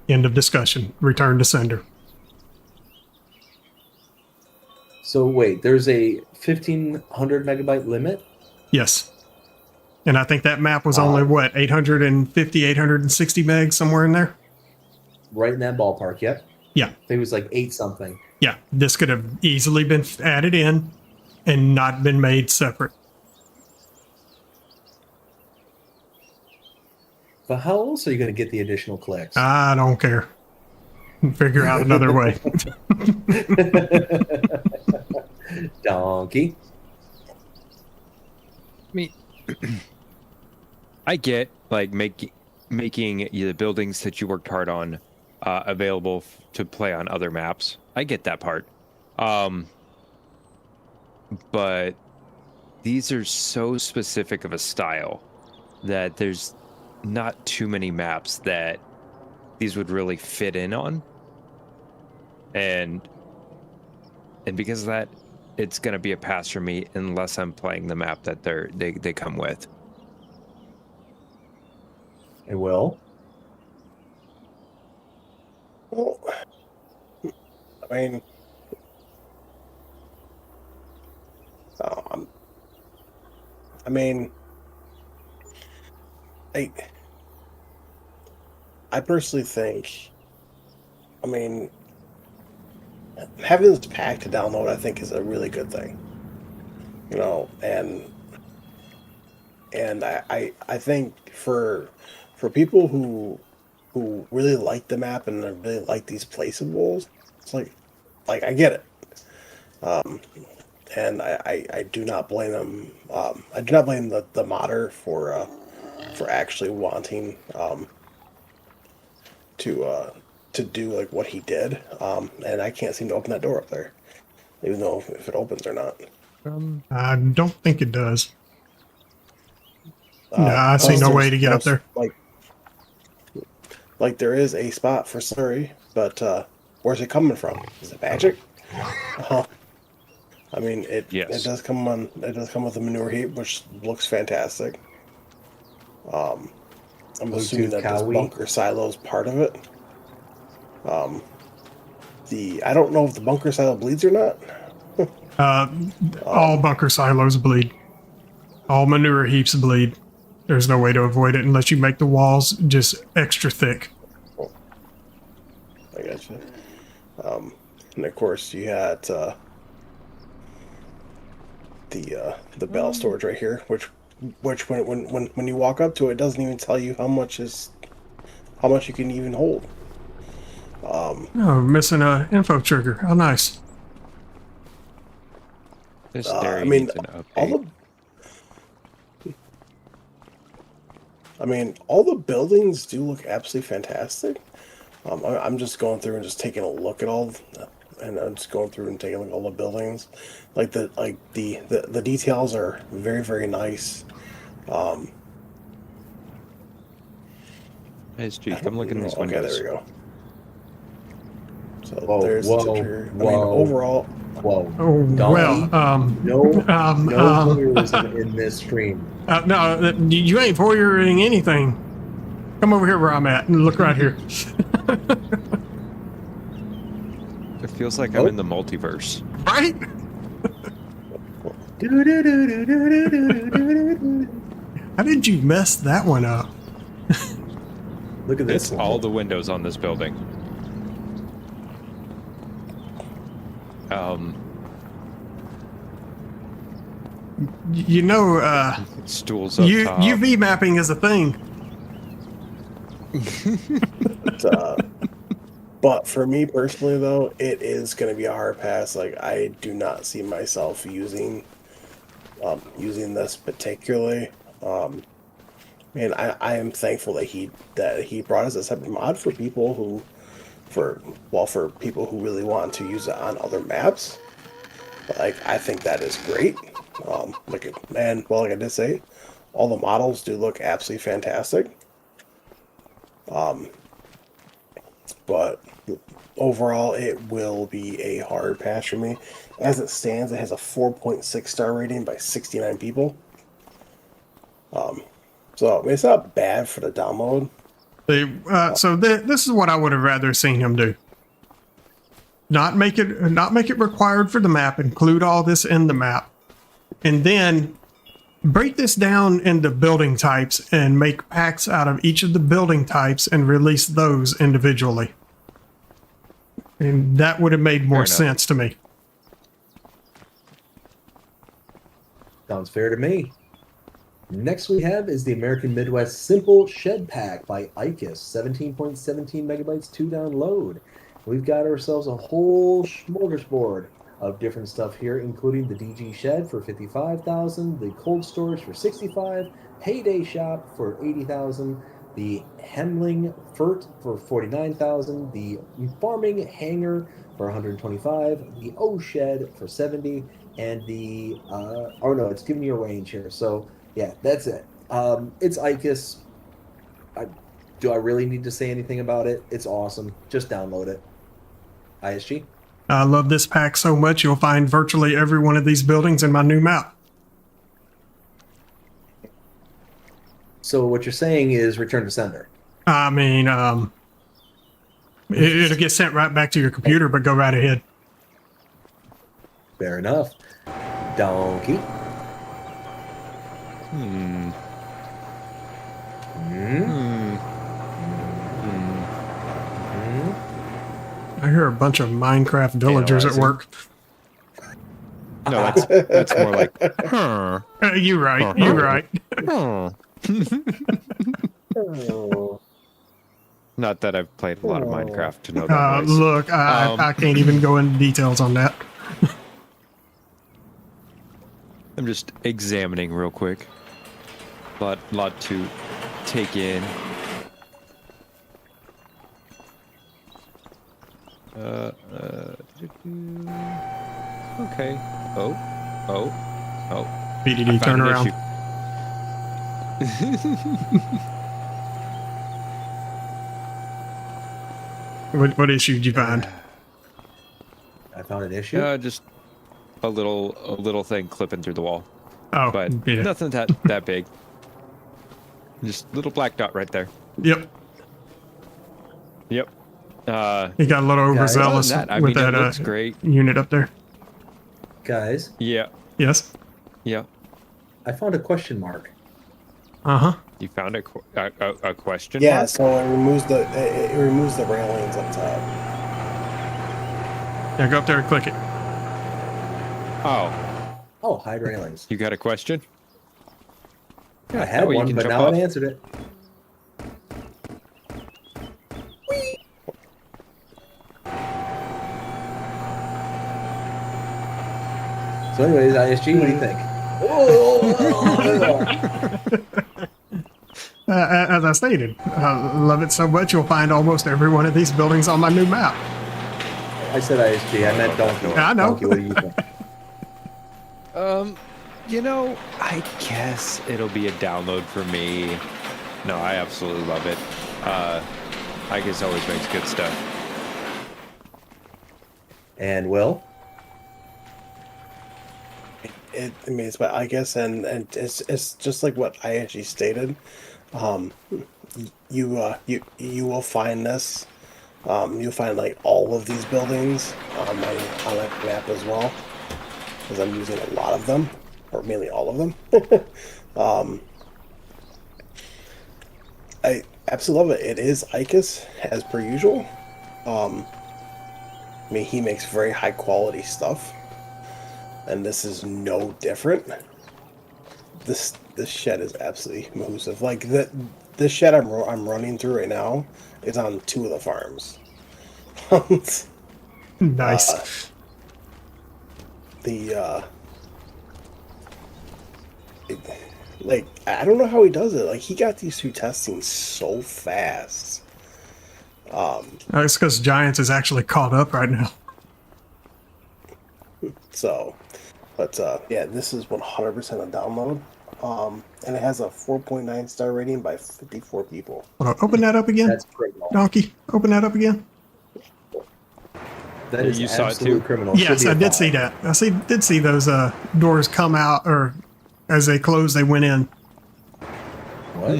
Speaker 4: End of discussion. Return to sender.
Speaker 2: So wait, there's a 1500 megabyte limit?
Speaker 4: Yes. And I think that map was only, what, 850, 860 megs, somewhere in there?
Speaker 2: Right in that ballpark, yep.
Speaker 4: Yeah.
Speaker 2: I think it was like 8 something.
Speaker 4: Yeah. This could have easily been added in and not been made separate.
Speaker 2: But how else are you going to get the additional clicks?
Speaker 4: I don't care. Figure out another way.
Speaker 2: Donkey.
Speaker 5: I mean, I get like making the buildings that you worked hard on available to play on other maps. I get that part. But these are so specific of a style that there's not too many maps that these would really fit in on. And because of that, it's going to be a pass for me unless I'm playing the map that they come with.
Speaker 2: It will.
Speaker 3: Well, I mean, I mean, I personally think, I mean, having this pack to download, I think, is a really good thing. You know, and I think for people who really like the map and really like these placeables, it's like I get it. And I do not blame them. I do not blame the modder for actually wanting to do like what he did. And I can't seem to open that door up there, even though if it opens or not.
Speaker 4: I don't think it does. No, I see no way to get up there.
Speaker 3: Like there is a spot for slurry, but where's it coming from? Is it magic? I mean, it does come with a manure heap, which looks fantastic. I'm assuming that this bunker silo is part of it. I don't know if the bunker silo bleeds or not.
Speaker 4: All bunker silos bleed. All manure heaps bleed. There's no way to avoid it unless you make the walls just extra thick.
Speaker 3: I got you. And of course you had the bell storage right here, which when you walk up to it, doesn't even tell you how much you can even hold.
Speaker 4: Oh, missing a info trigger. How nice.
Speaker 5: This
Speaker 3: I mean, all the buildings do look absolutely fantastic. I'm just going through and just taking a look at all, and I'm just going through and taking a look at all the buildings. Like the details are very, very nice.
Speaker 5: Hey, G, come look in these windows.
Speaker 3: Okay, there we go. So there's the trigger. I mean, overall.
Speaker 2: Whoa.
Speaker 4: Oh,
Speaker 2: Donnie,
Speaker 4: well,
Speaker 2: no voyeurism in this stream.
Speaker 4: no, you ain't voyeuring anything. Come over here where I'm at and look right here.
Speaker 5: It feels like I'm in the multiverse.
Speaker 4: Right? How did you mess that one up?
Speaker 2: Look at this
Speaker 5: It's
Speaker 2: one.
Speaker 5: all the windows on this building.
Speaker 4: You know,
Speaker 5: Stools up top.
Speaker 4: UV mapping is a thing.
Speaker 3: But for me personally, though, it is going to be a hard pass. Like, I do not see myself using this particularly. Man, I am thankful that he brought us a separate mod for people who, for people who really want to use it on other maps. Like, I think that is great. Like I did say, all the models do look absolutely fantastic. But overall, it will be a hard pass for me. As it stands, it has a 4.6 star rating by 69 people. So I mean, it's not bad for the download.
Speaker 4: This is what I would have rather seen him do. Not make it required for the map. Include all this in the map, and then break this down into building types and make packs out of each of the building types and release those individually. And that would have made more sense to me.
Speaker 2: Sounds fair to me. Next we have is the American Midwest Simple Shed Pack by ICUS, 17.17 megabytes to download. We've got ourselves a whole smorgasbord of different stuff here, including the DG Shed for $55,000, the cold storage for $65,000, Payday Shop for $80,000, the Hemling Furt for $49,000, the Farming Hangar for $125,000, the O Shed for $70,000, and the it's giving you a range here. So yeah, that's it. It's ICUS. Do I really need to say anything about it? It's awesome. Just download it. ISG?
Speaker 4: I love this pack so much, you'll find virtually every one of these buildings in my new map.
Speaker 2: So what you're saying is return to sender.
Speaker 4: I mean, it'll get sent right back to your computer, but go right ahead.
Speaker 2: Fair enough. Dnkey?
Speaker 4: I hear a bunch of Minecraft villagers at work.
Speaker 5: No, that's more like, huh.
Speaker 4: You're right. You're right.
Speaker 5: Not that I've played a lot of Minecraft to know that noise.
Speaker 4: Look, I can't even go into details on that.
Speaker 5: I'm just examining real quick. Lot to take in. Okay. Oh.
Speaker 4: BDD, turn around. What issue did you find?
Speaker 2: I found an issue.
Speaker 5: Just a little thing clipping through the wall.
Speaker 4: Oh,
Speaker 5: But
Speaker 4: yeah.
Speaker 5: nothing that big. Just little black dot right there.
Speaker 4: Yep.
Speaker 5: Yep.
Speaker 4: He got a little overzealous
Speaker 5: other than that, I
Speaker 4: with
Speaker 5: mean, it
Speaker 4: that
Speaker 5: looks great.
Speaker 4: unit up there.
Speaker 2: Guys,
Speaker 5: Yeah.
Speaker 4: Yes.
Speaker 5: Yeah.
Speaker 2: I found a question mark.
Speaker 4: Uh-huh.
Speaker 5: You found a question
Speaker 3: Yeah,
Speaker 5: mark?
Speaker 3: so it removes the railings up top.
Speaker 4: Yeah, go up there and click it.
Speaker 5: Oh,
Speaker 2: Oh, hide railings.
Speaker 5: you got a question?
Speaker 2: I had
Speaker 5: way you
Speaker 2: one,
Speaker 5: can
Speaker 2: but
Speaker 5: jump
Speaker 2: now
Speaker 5: up.
Speaker 2: I answered it. So anyways, ISG, what do you think?
Speaker 4: As I stated, I love it so much you'll find almost every one of these buildings on my new map.
Speaker 2: I said ISG, I meant Donkey.
Speaker 4: I know.
Speaker 2: Donkey, what do you think?
Speaker 5: I guess it'll be a download for me. No, I absolutely love it. I guess always makes good stuff.
Speaker 2: And Will?
Speaker 3: I guess, and it's just like what I actually stated. You will find this. You'll find like all of these buildings on my map as well, because I'm using a lot of them, or mainly all of them. I absolutely love it. It is ICUS as per usual. He makes very high quality stuff, and this is no different. this shed is absolutely massive. Like the shed I'm running through right now is on 2 of the farms.
Speaker 4: Nice.
Speaker 3: Like, I don't know how he does it. Like, he got these 2 testing so fast.
Speaker 4: It's because Giants is actually caught up right now.
Speaker 3: So, but yeah, this is 100% a download. And it has a 4.9 star rating by 54 people.
Speaker 4: Hold on, open that up again.
Speaker 2: That's criminal.
Speaker 4: Donkey, open that up again.
Speaker 2: That is
Speaker 5: You saw it
Speaker 2: absolute
Speaker 5: too?
Speaker 2: criminal. Should
Speaker 4: Yes,
Speaker 2: be a
Speaker 4: I did
Speaker 2: 5.
Speaker 4: see that. Did see those doors come out, or as they closed, they went in.
Speaker 2: What?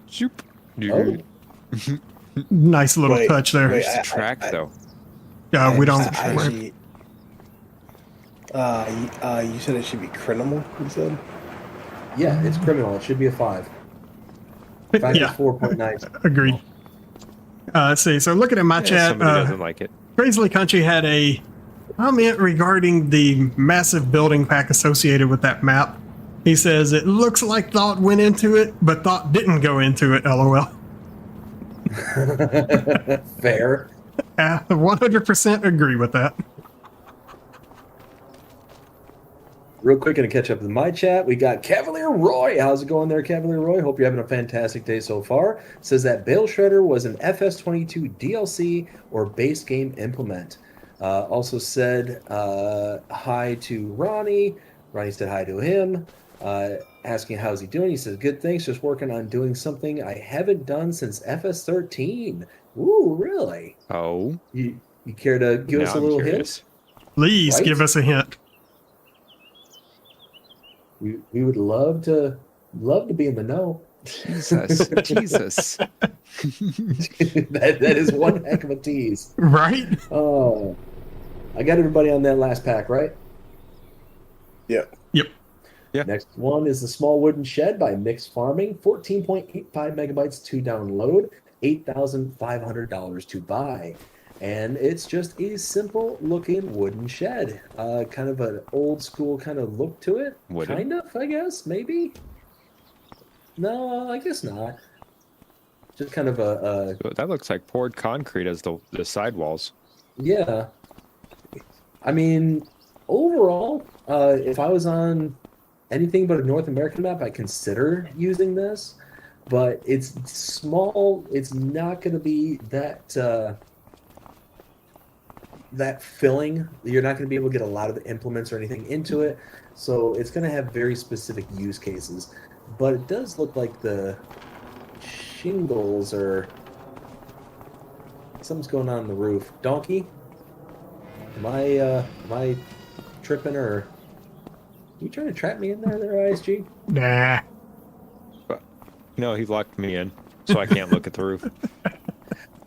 Speaker 5: Shoop.
Speaker 2: Oh.
Speaker 4: Nice little
Speaker 3: Wait,
Speaker 4: touch there.
Speaker 3: wait,
Speaker 5: Track though.
Speaker 4: We don't.
Speaker 3: I actually, you said it should be criminal. You said.
Speaker 2: Yeah, it's criminal. It should be a 5. In fact,
Speaker 4: Yeah.
Speaker 2: it's 4.9.
Speaker 4: Agreed. Let's see. So looking at my
Speaker 5: Yeah,
Speaker 4: chat,
Speaker 5: somebody doesn't like it.
Speaker 4: Crazily Country had a comment regarding the massive building pack associated with that map. He says it looks like thought went into it, but thought didn't go into it. LOL.
Speaker 2: Fair.
Speaker 4: 100% agree with that.
Speaker 2: Real quick, gonna catch up with my chat. We got Cavalier Roy. How's it going there, Cavalier Roy? Hope you're having a fantastic day so far. Says that Bale Shredder was an FS22 DLC or base game implement. Also said hi to Ronnie. Ronnie said hi to him. Asking how's he doing. He says, good, thanks. Just working on doing something I haven't done since FS13. Ooh, really?
Speaker 5: Oh.
Speaker 2: You care to give us a
Speaker 5: I'm
Speaker 2: little
Speaker 5: curious.
Speaker 4: Please
Speaker 2: Right?
Speaker 4: give us a hint.
Speaker 2: hint? We would love to be in the know.
Speaker 5: Jesus. Jesus.
Speaker 2: that is one heck of a tease.
Speaker 4: Right?
Speaker 2: Oh, I got everybody on that last pack, right?
Speaker 3: Yeah.
Speaker 4: Yep.
Speaker 5: Yeah.
Speaker 2: Next one is the Small Wooden Shed by Mixed Farming, 14.85 megabytes to download, $8,500 to buy. And it's just a simple looking wooden shed. Kind of an old school kind of look to it.
Speaker 5: Wooden?
Speaker 2: Kind of, I guess, maybe. No, I guess not. Just kind of a
Speaker 5: That looks like poured concrete as the sidewalls.
Speaker 2: yeah. I mean, overall, if I was on anything but a North American map, I consider using this. But it's small. It's not going to be that that filling. You're not going to be able to get a lot of the implements or anything into it. So it's going to have very specific use cases. But it does look like the shingles are... Something's going on in the roof. Donkey? Am I tripping, or... You trying to trap me in there, ISG?
Speaker 4: Nah.
Speaker 5: No, he locked me in, so I can't look at the roof.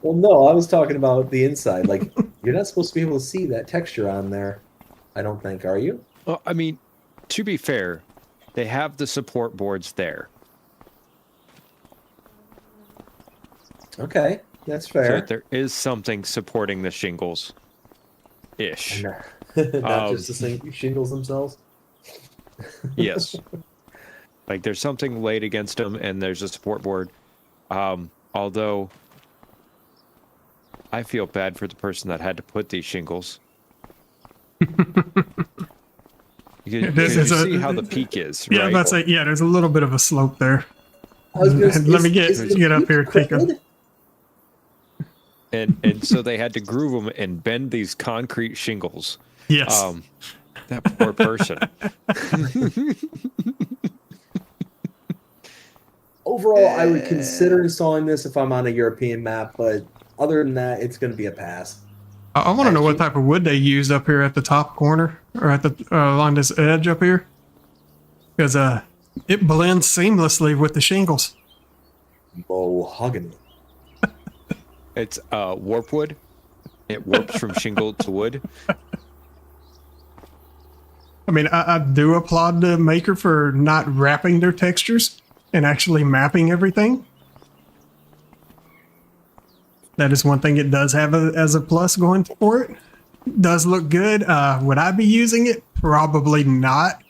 Speaker 2: Well, no, I was talking about the inside. Like, you're not supposed to be able to see that texture on there, I don't think, are you?
Speaker 5: Well, I mean, to be fair, they have the support boards there.
Speaker 2: Okay, that's
Speaker 5: So
Speaker 2: fair.
Speaker 5: there is something supporting the shingles. Ish.
Speaker 2: Not just the shingles themselves.
Speaker 5: Yes. Like there's something laid against them and there's a support board. Although I feel bad for the person that had to put these shingles. You see how the peak is,
Speaker 4: Yeah,
Speaker 5: right?
Speaker 4: that's it. Yeah, there's a little bit of a slope there.
Speaker 2: I was gonna say,
Speaker 4: Let me
Speaker 2: is the
Speaker 4: get up
Speaker 2: peak
Speaker 4: here, take a.
Speaker 2: crooked?
Speaker 5: And so they had to groove them and bend these concrete shingles.
Speaker 4: Yes.
Speaker 5: That poor person.
Speaker 2: Overall, I would consider installing this if I'm on a European map, but other than that, it's going to be a pass.
Speaker 4: I want to know what type of wood they used up here at the top corner, or at the along this edge up here, because it blends seamlessly with the shingles.
Speaker 2: Mahogany.
Speaker 5: It's warp wood. It warps from shingle to wood.
Speaker 4: I mean, I do applaud the maker for not wrapping their textures and actually mapping everything. That is one thing it does have as a plus going for it. does look good. Would I be using it? Probably not.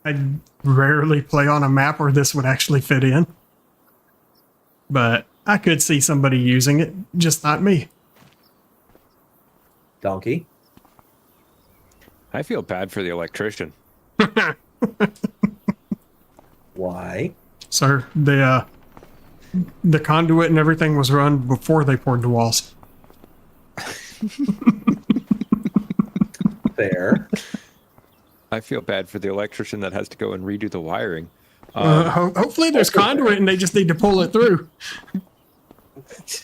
Speaker 4: I rarely play on a map where this would actually fit in. But I could see somebody using it, just not me.
Speaker 2: Donkey.
Speaker 5: I feel bad for the electrician.
Speaker 2: Why?
Speaker 4: Sir, the conduit and everything was run before they poured the walls.
Speaker 2: Fair.
Speaker 5: I feel bad for the electrician that has to go and redo the wiring.
Speaker 4: Hopefully there's conduit and they just need to pull it through.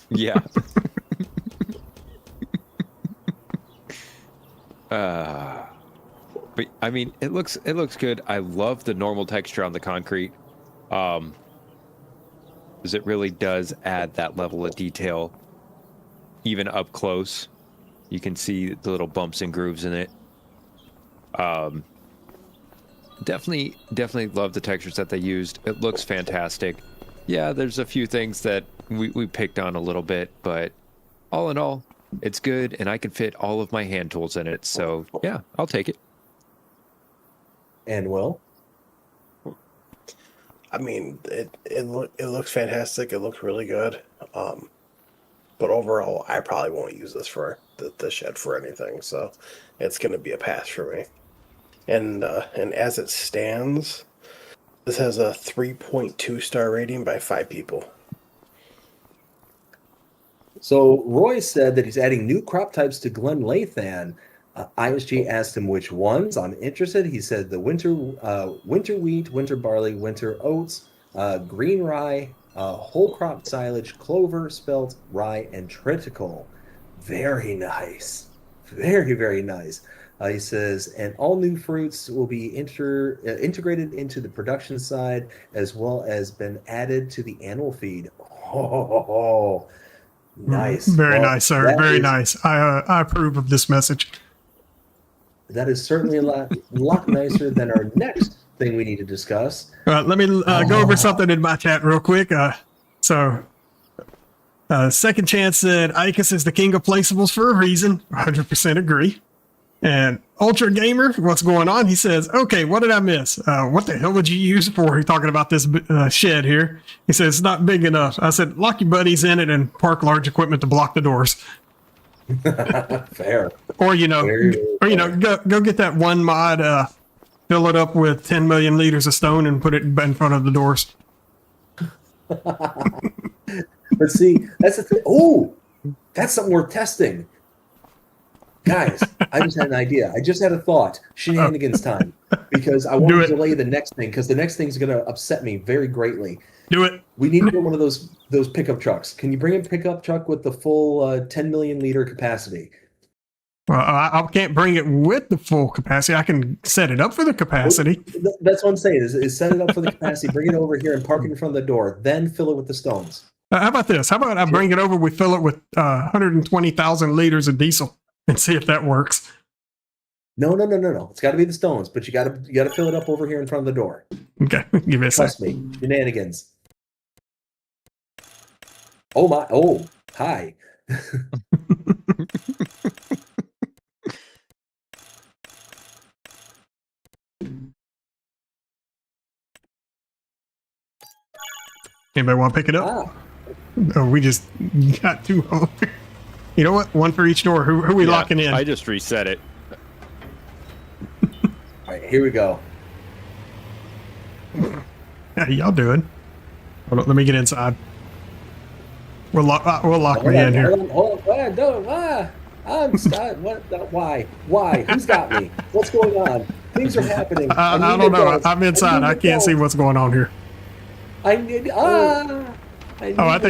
Speaker 5: Yeah. But I mean, it looks good. I love the normal texture on the concrete, because it really does add that level of detail. Even up close, you can see the little bumps and grooves in it. Definitely love the textures that they used. It looks fantastic. Yeah, there's a few things that we picked on a little bit, but all in all, it's good, and I can fit all of my hand tools in it. So yeah, I'll take it.
Speaker 2: And Will?
Speaker 3: I mean, it looks fantastic. It looks really good. But overall, I probably won't use this for the shed for anything. So it's going to be a pass for me. And as it stands, this has a 3.2 star rating by 5 people.
Speaker 2: So Roy said that he's adding new crop types to Glen Lathan. ISG asked him which ones. I'm interested. He said the winter wheat, winter barley, winter oats, green rye, whole crop silage, clover, spelt, rye, and triticale. Very nice. Very, very nice. He says, and all new fruits will be integrated into the production side, as well as been added to the animal feed. Oh, nice.
Speaker 4: Very nice, sir. Very nice. I approve of this message.
Speaker 2: That is certainly a lot nicer than our next thing we need to discuss.
Speaker 4: Let me go over something in my chat real quick. Second Chance said, Icus is the king of placeables for a reason. 100% agree. And Ultra Gamer, what's going on? He says, okay, what did I miss? What the hell would you use it for? He's talking about this shed here. He says, it's not big enough. I said, lock your buddies in it and park large equipment to block the doors.
Speaker 2: Fair.
Speaker 4: Or, go get that one mod, fill it up with 10 million liters of stone and put it in front of the doors.
Speaker 2: But see, that's the thing. Oh, that's something worth testing. Guys, I just had an idea. I just had a thought. Shenanigans time. Because I want to delay the next thing, because the next thing's going to upset me very greatly.
Speaker 4: Do it.
Speaker 2: We need to get one of those pickup trucks. Can you bring a pickup truck with the full 10 million liter capacity?
Speaker 4: Well, I can't bring it with the full capacity. I can set it up for the capacity.
Speaker 2: That's what I'm saying, is set it up for the capacity, bring it over here and park it in front of the door, then fill it with the stones.
Speaker 4: How about this? How about I bring it over, we fill it with 120,000 liters of diesel and see if that works.
Speaker 2: No. It's got to be the stones, but you got to fill it up over here in front of the door.
Speaker 4: Okay, give me a
Speaker 2: Trust
Speaker 4: second.
Speaker 2: me, shenanigans. Oh my! Oh, hi.
Speaker 4: Anybody want to pick it up?
Speaker 2: Ah.
Speaker 4: Oh, we just got two over. You know what? One for each door. Who are we locking in?
Speaker 5: I just reset it.
Speaker 2: All right, here we go.
Speaker 4: How y'all doing? Hold on, let me get inside. We'll lock me in here.
Speaker 2: Hold on. No, I'm stuck. Why? Who's got me? What's going on? Things are happening.
Speaker 4: I don't know. I'm inside. I can't see what's going on here.
Speaker 2: I think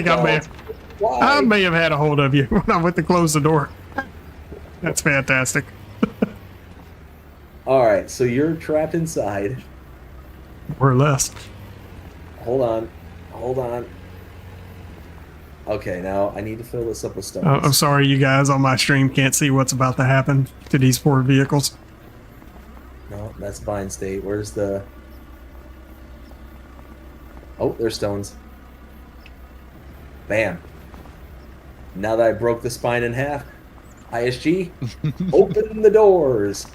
Speaker 4: I may have had a hold of you when I went to close the door. That's fantastic.
Speaker 2: All right, so you're trapped inside.
Speaker 4: Or less.
Speaker 2: Hold on. Okay, now I need to fill this up with stones.
Speaker 4: I'm sorry, you guys on my stream can't see what's about to happen to these poor vehicles.
Speaker 2: No, that's Vine State. Where's the... Oh, there's stones. Bam. Now that I broke the spine in half. ISG, open the doors.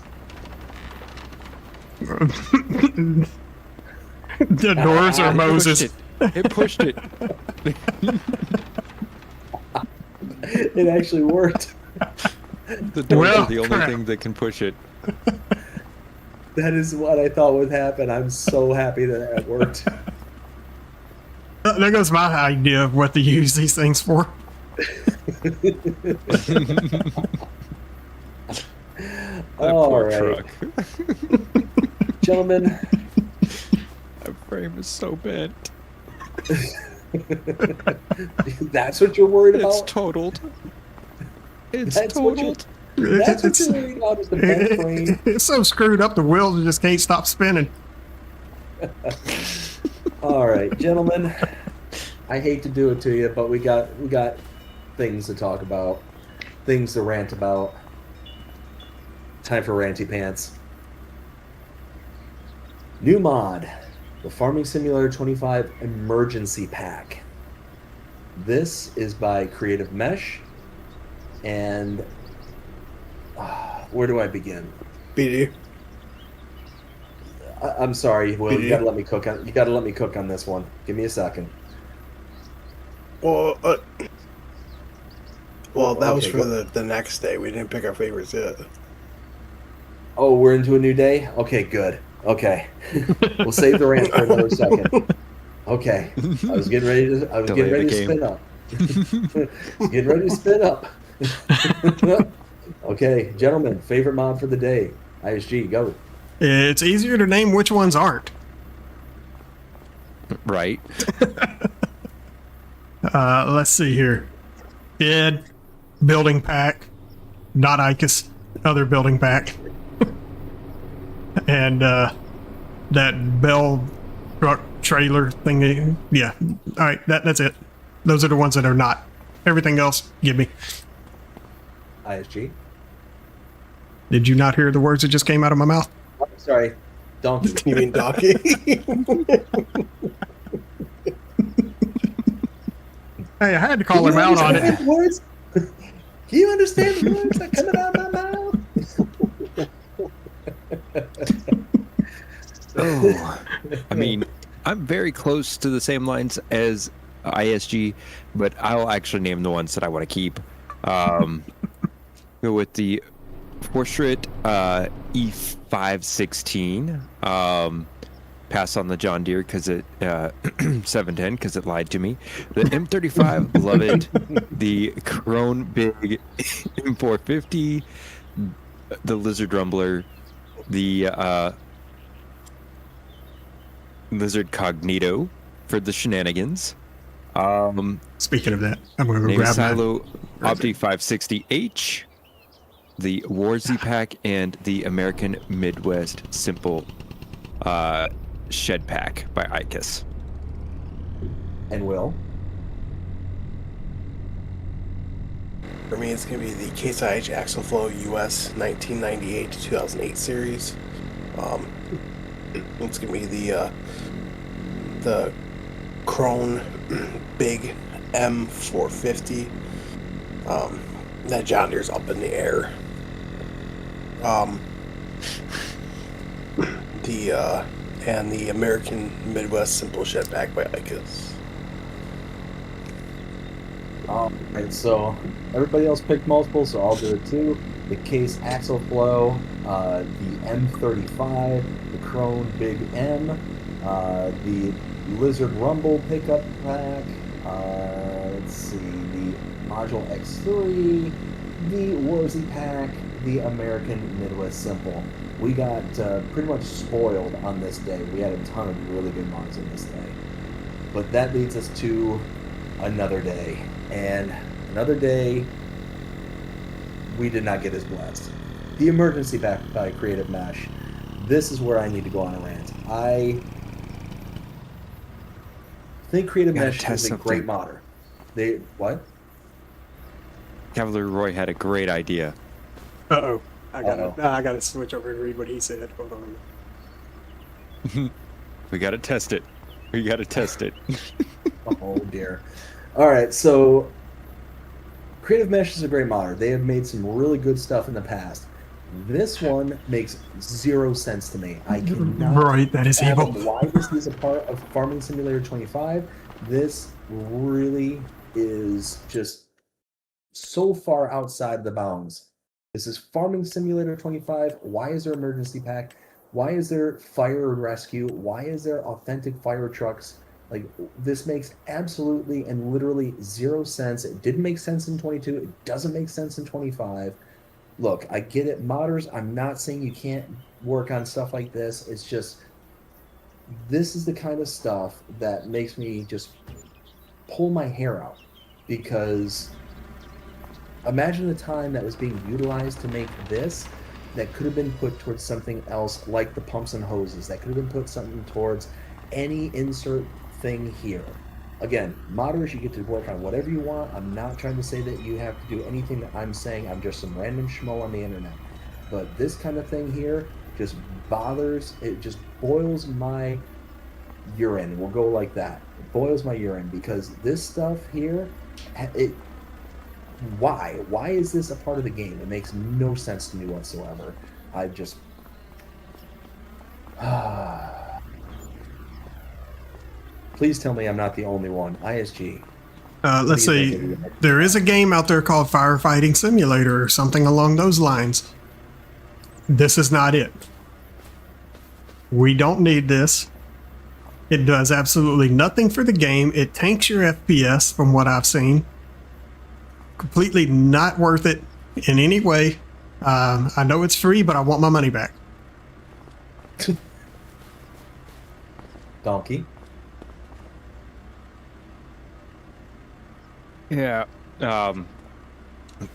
Speaker 4: The doors are
Speaker 5: It
Speaker 4: Moses.
Speaker 5: pushed it. It pushed it.
Speaker 2: It actually worked.
Speaker 5: The doors
Speaker 4: Well,
Speaker 5: are the only
Speaker 4: crap.
Speaker 5: thing that can push it.
Speaker 2: That is what I thought would happen. I'm so happy that that worked.
Speaker 4: There goes my idea of what to use these things for.
Speaker 5: That
Speaker 2: All
Speaker 5: poor
Speaker 2: right,
Speaker 5: truck.
Speaker 2: gentlemen.
Speaker 5: That frame is so bent.
Speaker 2: That's what you're worried
Speaker 5: It's
Speaker 2: about.
Speaker 5: totaled. It's
Speaker 2: That's what you're.
Speaker 5: totaled.
Speaker 2: That's what you're worried about is the bent frame.
Speaker 4: It's so screwed up, the wheels just can't stop spinning.
Speaker 2: All right, gentlemen. I hate to do it to you, but we got things to talk about, things to rant about. Time for Ranty Pants. New mod, the Farming Simulator 25 Emergency Pack. This is by Creative Mesh, and where do I begin?
Speaker 3: BD.
Speaker 2: I'm sorry, Will. You
Speaker 3: BD.
Speaker 2: gotta let me cook on. You gotta let me cook on this one. Give me a second.
Speaker 3: Well, that was
Speaker 2: Okay,
Speaker 3: for
Speaker 2: go.
Speaker 3: the next day. We didn't pick our favorites yet.
Speaker 2: Oh, we're into a new day? Okay, good. Okay. We'll save the rant for another second. Okay. I was getting ready to
Speaker 5: Delay the
Speaker 2: spin up. Getting ready to spin up. Okay, gentlemen, favorite mod for the day. ISG, go.
Speaker 4: It's easier to name which ones aren't.
Speaker 5: Right.
Speaker 4: Let's see here. Id, building pack, not Icus, other building pack. And that Bell truck trailer thing. Yeah. All right, that's it. Those are the ones that are not. Everything else, give me.
Speaker 2: ISG.
Speaker 4: Did you not hear the words that just came out of my mouth?
Speaker 2: Oh, sorry. Donkey.
Speaker 3: You mean Donkey?
Speaker 4: Hey, I had to call him out on it.
Speaker 2: The words? Can you understand the words that coming out of my mouth?
Speaker 5: Oh, I mean, I'm very close to the same lines as ISG, but I'll actually name the ones that I want to keep. Go with the Portrait E516. Pass on the John Deere because it 710 because it lied to me. The M35, love it. The Krone Big M450, the Lizard Rumbler, the Lizard Cognito for the shenanigans.
Speaker 4: Speaking of that, I'm going to go
Speaker 5: Name
Speaker 4: grab mine.
Speaker 5: Silo Opti 560H, the Warzy Pack, and the American Midwest Simple Shed Pack by Icus.
Speaker 2: And Will.
Speaker 3: For me, it's going to be the Case IH Axle Flow US 1998 to 2008 series. It's going to be the Krone Big M450. That John Deere's up in the air. And the American Midwest Simple Shed Pack by Icus.
Speaker 2: Alright, so everybody else picked multiple, so I'll do it too. The Case Axle Flow, the M35, the Krone Big M, the Lizard Rumble pickup pack, let's see, the Module X3, the Warzy pack, the American Midwest Simple. We got pretty much spoiled on this day. We had a ton of really good mods on this day. But that leads us to another day. And another day, we did not get as blessed. The emergency pack by Creative Mesh. This is where I need to go on a rant. I think Creative
Speaker 5: Gotta
Speaker 2: Mesh
Speaker 5: test
Speaker 2: is a great modder. They what?
Speaker 5: Cavalier Roy had a great idea.
Speaker 4: Uh-oh. I
Speaker 2: Uh-oh.
Speaker 4: gotta switch over and read what he said. Hold on.
Speaker 5: We gotta test it. We gotta test it.
Speaker 2: Oh dear. All right, so Creative Mesh is a great modder. They have made some really good stuff in the past. This one makes 0 sense to me. I cannot
Speaker 4: Right, that is
Speaker 2: fathom
Speaker 4: evil.
Speaker 2: why this is a part of Farming Simulator 25. This really is just so far outside the bounds. This is Farming Simulator 25. Why is there emergency pack? Why is there fire and rescue? Why is there authentic fire trucks? Like, this makes absolutely and literally 0 sense. It didn't make sense in 22. It doesn't make sense in 25. Look, I get it, modders. I'm not saying you can't work on stuff like this. It's just, this is the kind of stuff that makes me just pull my hair out, because imagine the time that was being utilized to make this that could have been put towards something else, like the pumps and hoses. That could have been put something towards any insert thing here. Again, modders, you get to work on whatever you want. I'm not trying to say that you have to do anything that I'm saying. I'm just some random schmo on the internet. But this kind of thing here just bothers, it just boils my urine. We'll go like that. It boils my urine, because this stuff here, why? Why is this a part of the game? It makes no sense to me whatsoever. I just... Please tell me I'm not the only one. ISG.
Speaker 4: Let's see. There is a game out there called Firefighting Simulator or something along those lines. This is not it. We don't need this. It does absolutely nothing for the game. It tanks your FPS from what I've seen. Completely not worth it in any way. I know it's free, but I want my money back.
Speaker 2: Dnkey.
Speaker 5: Yeah.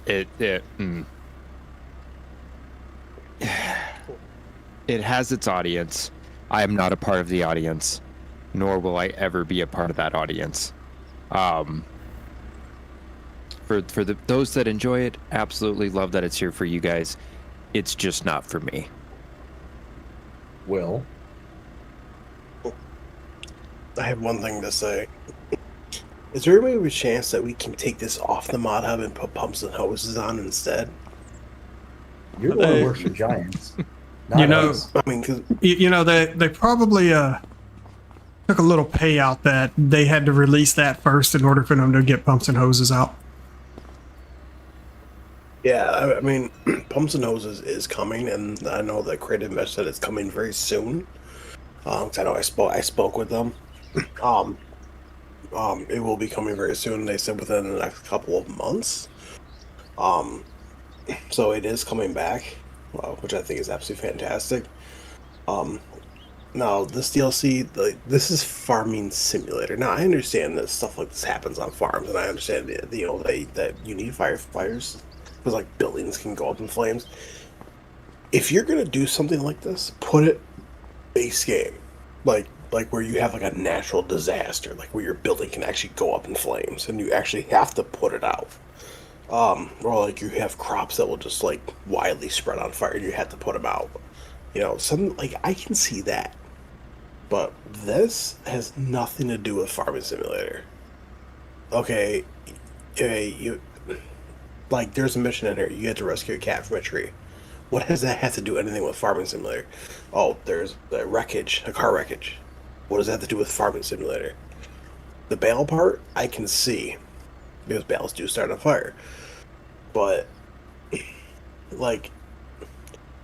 Speaker 5: It has its audience. I am not a part of the audience, nor will I ever be a part of that audience. For those that enjoy it, absolutely love that it's here for you guys. It's just not for me.
Speaker 2: Will.
Speaker 3: I have one thing to say. Is there maybe a chance that we can take this off the mod hub and put pumps and hoses on instead?
Speaker 2: You're the one who works for Giants.
Speaker 4: You know,
Speaker 2: us.
Speaker 3: I mean, 'cause
Speaker 4: you know, they probably took a little payout that they had to release that first in order for them to get pumps and hoses out.
Speaker 3: yeah, I mean, pumps and hoses is coming, and I know that Creative Mesh said it's coming very soon. 'Cause I know I spoke with them. It will be coming very soon. They said within the next couple of months. So it is coming back, which I think is absolutely fantastic. Now this DLC, this is Farming Simulator. Now I understand that stuff like this happens on farms, and I understand that you need firefighters because like buildings can go up in flames. If you're gonna do something like this, put it base game, like where you have like a natural disaster, like where your building can actually go up in flames and you actually have to put it out. Or like you have crops that will just like widely spread on fire and you have to put them out. You know, some like I can see that. But this has nothing to do with Farming Simulator. Okay, you like there's a mission in here. You had to rescue a cat from a tree. What does that have to do anything with Farming Simulator? Oh, there's the wreckage, a car wreckage. What does that have to do with Farming Simulator? The bale part, I can see, because bales do start on fire. But, like,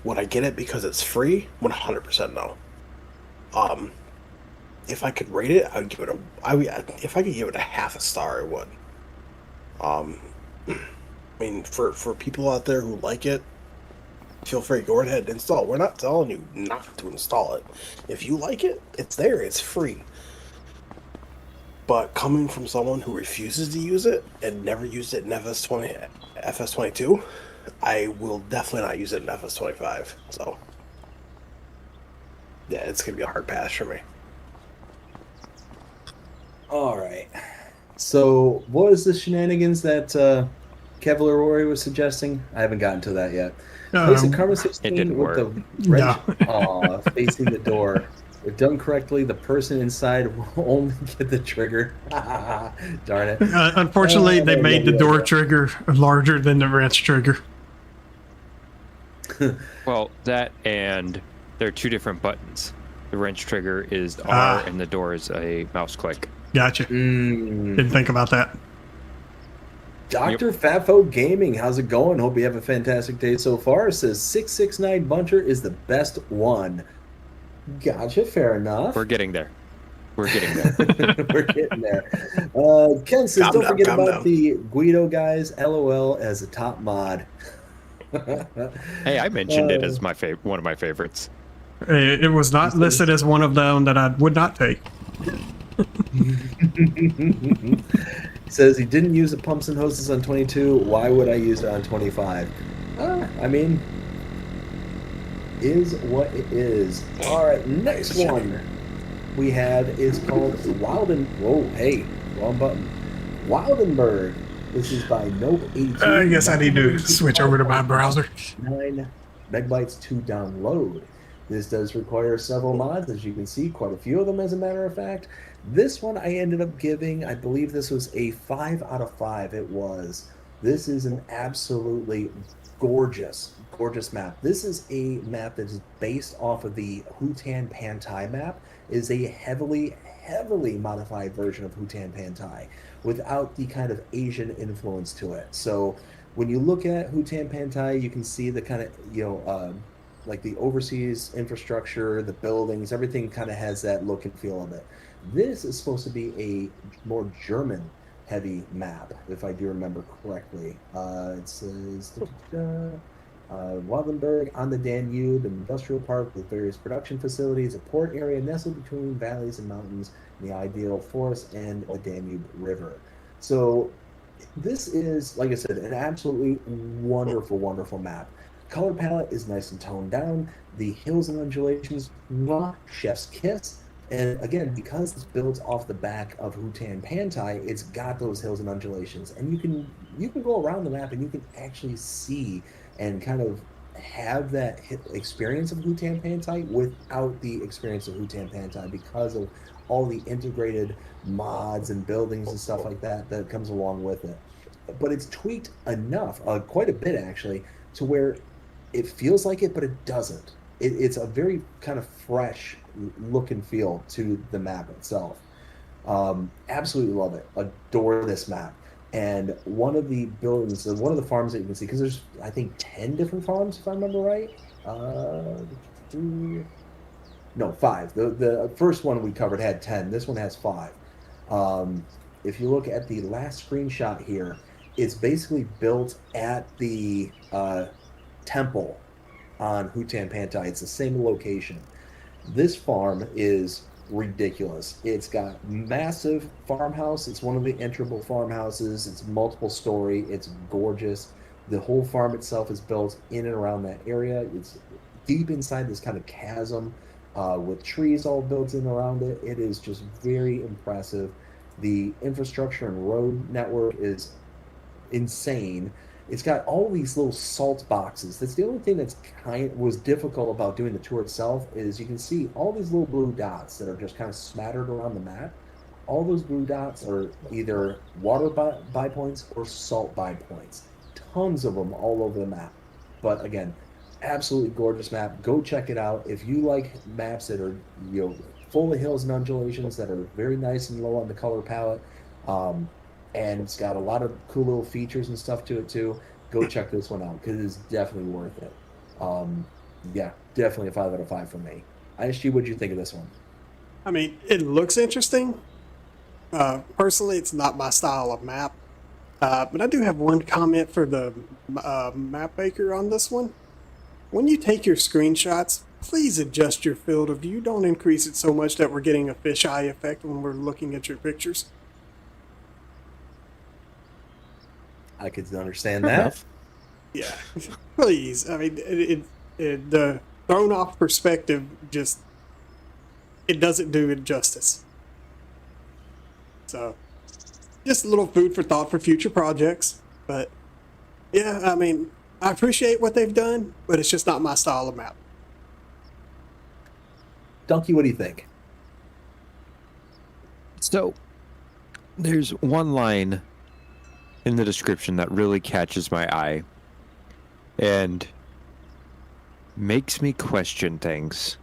Speaker 3: would I get it because it's free? 100% no. If I could rate it, I would give it if I could give it a half a star, I would. I mean, for people out there who like it, feel free, go ahead and install. We're not telling you not to install it. If you like it, it's there, it's free. But coming from someone who refuses to use it and never used it in FS22, I will definitely not use it in FS25. So, yeah, it's going to be a hard pass for me.
Speaker 2: All right. So, what is the shenanigans that Kevlar Rory was suggesting? I haven't gotten to that yet. Place a Karma 16
Speaker 5: didn't
Speaker 2: with
Speaker 5: work.
Speaker 2: the red facing the door. If done correctly, the person inside will only get the trigger. Darn it.
Speaker 4: Unfortunately, they
Speaker 2: no,
Speaker 4: made
Speaker 2: no,
Speaker 4: the
Speaker 2: no,
Speaker 4: door
Speaker 2: no.
Speaker 4: trigger larger than the wrench trigger.
Speaker 5: Well, that and there are two different buttons. The wrench trigger is R,
Speaker 4: Ah.
Speaker 5: and the door is a mouse click.
Speaker 4: Gotcha.
Speaker 2: Mm.
Speaker 4: Didn't think about that.
Speaker 2: Dr. Fatfo Gaming, how's it going? Hope you have a fantastic day so far. Says 669 Buncher is the best one. Gotcha, fair enough.
Speaker 5: We're getting there. We're getting there.
Speaker 2: We're getting there. Ken says, don't forget about the Guido guys, LOL, as a top mod.
Speaker 5: Hey, I mentioned it as my one of my favorites.
Speaker 4: It was not listed as one of them that I would not take.
Speaker 2: Says he didn't use the pumps and hoses on 22. Why would I use it on 25? I mean, is what it is. All right, next one we had is called Whoa, hey, wrong button. Wildenberg. This is by Nope82.
Speaker 4: I guess I need to switch over to my browser.
Speaker 2: 9 megabytes to download. This does require several mods, as you can see, quite a few of them, as a matter of fact. This one I ended up giving, I believe this was a 5 out of 5. It was. This is an absolutely gorgeous map. This is a map that is based off of the Hutan Pantai map. It is a heavily modified version of Hutan Pantai without the kind of Asian influence to it. So when you look at Hutan Pantai, you can see the kind of, like the overseas infrastructure, the buildings, everything kind of has that look and feel of it. This is supposed to be a more German heavy map, if I do remember correctly. It says Wildenberg on the Danube, an industrial park with various production facilities, a port area nestled between valleys and mountains, the ideal forest and the Danube River. So this is, like I said, an absolutely wonderful map. Color palette is nice and toned down. The hills and undulations, chef's kiss. And again, because it's built off the back of Hutan Pantai, it's got those hills and undulations. And you can go around the map and you can actually see and kind of have that experience of Hutan Pantai without the experience of Hutan Pantai because of all the integrated mods and buildings and stuff like that that comes along with it. But it's tweaked enough, quite a bit actually, to where it feels like it, but it doesn't. It's a very kind of fresh look and feel to the map itself. Absolutely love it. Adore this map. And one of the buildings, one of the farms that you can see, because there's, I think, 10 different farms, if I remember right. No, 5. The first one we covered had 10. This one has 5. If you look at the last screenshot here, it's basically built at the temple on Hutan Pantai. It's the same location. This farm is ridiculous. It's got massive farmhouse. It's one of the enterable farmhouses. It's multiple story. It's gorgeous. The whole farm itself is built in and around that area. It's deep inside this kind of chasm with trees all built in around it. It is just very impressive. The infrastructure and road network is insane. It's got all these little salt boxes. That's the only thing that's was difficult about doing the tour itself is you can see all these little blue dots that are just kind of smattered around the map. All those blue dots are either water buy points or salt buy points. Tons of them all over the map. But again, absolutely gorgeous map. Go check it out. If you like maps that are full of hills and undulations that are very nice and low on the color palette, and it's got a lot of cool little features and stuff to it too, go check this one out because it's definitely worth it. Yeah, definitely a 5 out of 5 for me. ISG, what'd you think of this one?
Speaker 4: I mean, it looks interesting. Personally, it's not my style of map. But I do have one comment for the map maker on this one. When you take your screenshots, please adjust your field of view. Don't increase it so much that we're getting a fisheye effect when we're looking at your pictures.
Speaker 2: I could understand that.
Speaker 4: Yeah, please. I mean, the thrown off perspective just, it doesn't do it justice. So, just a little food for thought for future projects. But yeah, I mean, I appreciate what they've done, but it's just not my style of map.
Speaker 2: Dnkey, what do you think?
Speaker 5: So, there's one line in the description that really catches my eye and makes me question things.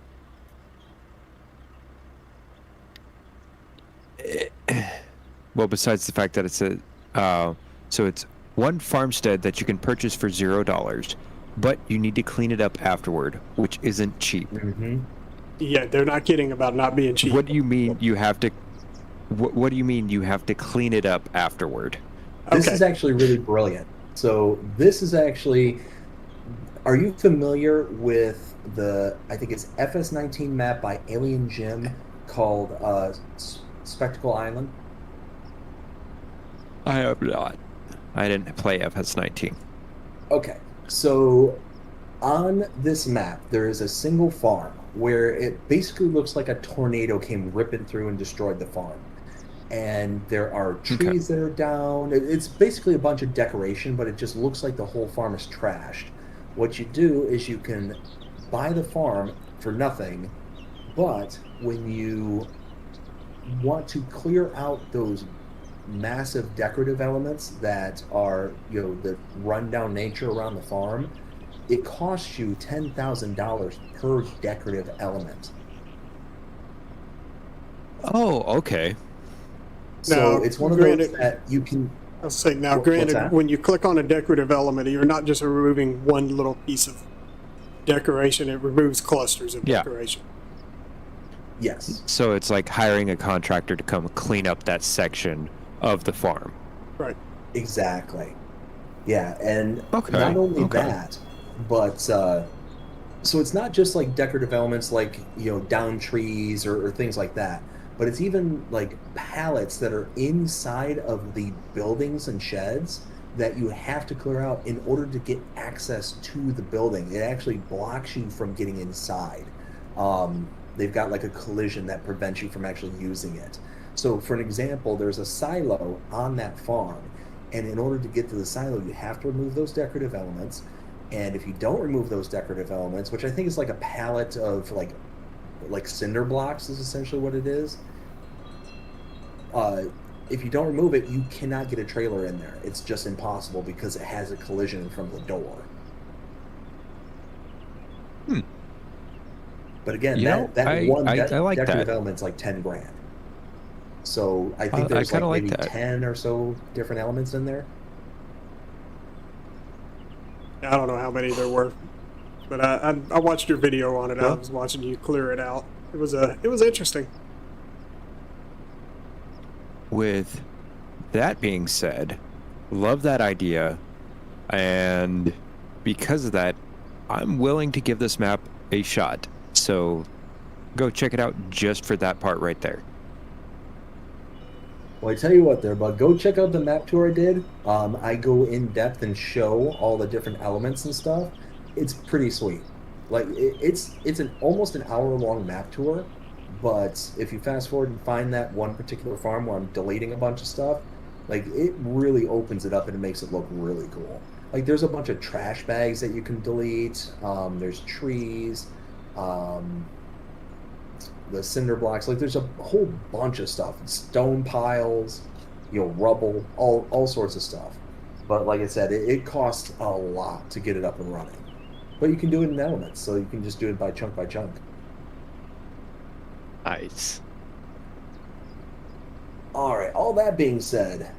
Speaker 5: Well, besides the fact that it's so it's one farmstead that you can purchase for $0, but you need to clean it up afterward, which isn't cheap.
Speaker 2: Mm-hmm.
Speaker 4: Yeah, they're not kidding about not being cheap.
Speaker 5: What do you mean you have to? What do you mean you have to clean it up afterward?
Speaker 2: This
Speaker 4: Okay.
Speaker 2: is actually really brilliant. So this is actually. Are you familiar with I think it's FS19 map by Alien Jim called Spectacle Island?
Speaker 5: I have not. I didn't play FS19.
Speaker 2: Okay, so on this map, there is a single farm where it basically looks like a tornado came ripping through and destroyed the farm. And there are trees that are down. It's basically a bunch of decoration, but it just looks like the whole farm is trashed. What you do is you can buy the farm for nothing, but when you want to clear out those massive decorative elements that are, the rundown nature around the farm, it costs you $10,000 per decorative element.
Speaker 5: Oh, okay.
Speaker 2: So
Speaker 4: Now,
Speaker 2: it's one of those
Speaker 4: granted-
Speaker 2: that you can.
Speaker 4: I'll say now,
Speaker 2: What's
Speaker 4: granted,
Speaker 2: that?
Speaker 4: when you click on a decorative element, you're not just removing one little piece of decoration, it removes clusters of
Speaker 5: Yeah.
Speaker 4: decoration.
Speaker 2: Yes.
Speaker 5: So it's like hiring a contractor to come clean up that section of the farm.
Speaker 4: Right.
Speaker 2: Exactly. Yeah, and
Speaker 5: Okay,
Speaker 2: not only
Speaker 5: okay.
Speaker 2: that, but so it's not just like decorative elements like down trees or things like that, but it's even like pallets that are inside of the buildings and sheds that you have to clear out in order to get access to the building. It actually blocks you from getting inside. They've got like a collision that prevents you from actually using it. So for an example, there's a silo on that farm, and in order to get to the silo, you have to remove those decorative elements. And if you don't remove those decorative elements, which I think is like a pallet of like cinder blocks is essentially what it is. If you don't remove it, you cannot get a trailer in there. It's just impossible because it has a collision in front of the door. But again,
Speaker 5: You know,
Speaker 2: that
Speaker 5: I
Speaker 2: one
Speaker 5: like
Speaker 2: decorative
Speaker 5: that.
Speaker 2: element's like 10 grand. So I
Speaker 5: I
Speaker 2: think there's
Speaker 5: kinda
Speaker 2: like
Speaker 5: like
Speaker 2: maybe
Speaker 5: that.
Speaker 2: 10 or so different elements in there.
Speaker 4: I don't know how many there were, but I watched your video on it. I
Speaker 2: Well-
Speaker 4: was watching you clear it out. It was interesting.
Speaker 5: With that being said, love that idea, and because of that, I'm willing to give this map a shot. So go check it out just for that part right there.
Speaker 2: Well, I tell you what there, bud. Go check out the map tour I did. I go in depth and show all the different elements and stuff. It's pretty sweet. Like it's almost an hour-long map tour, but if you fast forward and find that one particular farm where I'm deleting a bunch of stuff, like it really opens it up and it makes it look really cool. Like there's a bunch of trash bags that you can delete. There's trees. The cinder blocks, like there's a whole bunch of stuff, stone piles, rubble, all sorts of stuff. But like I said, it costs a lot to get it up and running. But you can do it in elements, so you can just do it by chunk by chunk.
Speaker 5: Nice.
Speaker 2: All right. All that being said,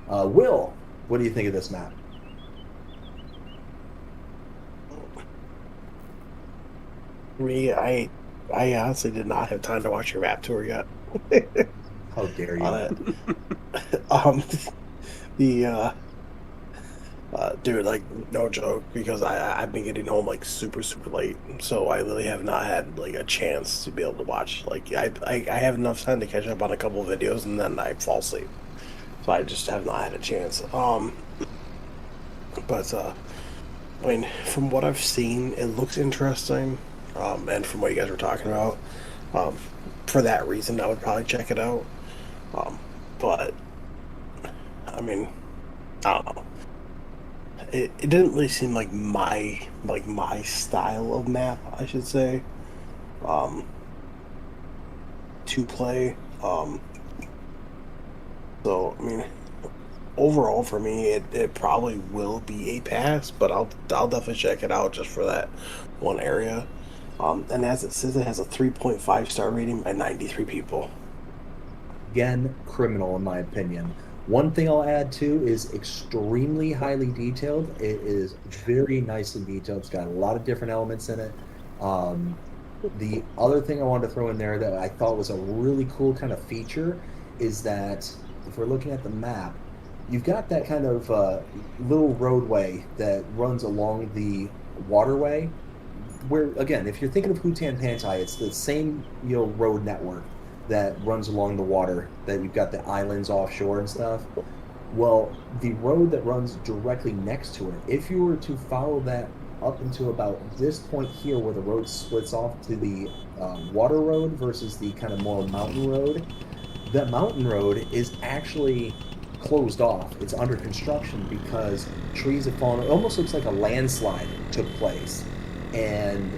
Speaker 2: Will, what do you think of this map?
Speaker 3: Me, I honestly did not have time to watch your map tour yet.
Speaker 2: How dare you?
Speaker 3: Dude, like no joke, because I've been getting home like super late, so I really have not had like a chance to be able to watch. Like I have enough time to catch up on a couple of videos and then I fall asleep, so I just have not had a chance. But I mean, from what I've seen, it looks interesting, and from what you guys were talking about, for that reason, I would probably check it out. But I mean, I don't know. It didn't really seem like my style of map, I should say. to play. So I mean, overall for me, it probably will be a pass, but I'll definitely check it out just for that one area. And as it says, it has a 3.5 star rating by 93 people.
Speaker 2: Again, criminal in my opinion. One thing I'll add too is extremely highly detailed. It is very nicely detailed. It's got a lot of different elements in it. The other thing I wanted to throw in there that I thought was a really cool kind of feature is that if we're looking at the map, you've got that kind of little roadway that runs along the waterway. Where again, if you're thinking of Hutan Pantai, it's the same road network that runs along the water, that you've got the islands offshore and stuff. Well, the road that runs directly next to it, if you were to follow that up into about this point here where the road splits off to the water road versus the kind of more mountain road, that mountain road is actually closed off. It's under construction because trees have fallen. It almost looks like a landslide took place. And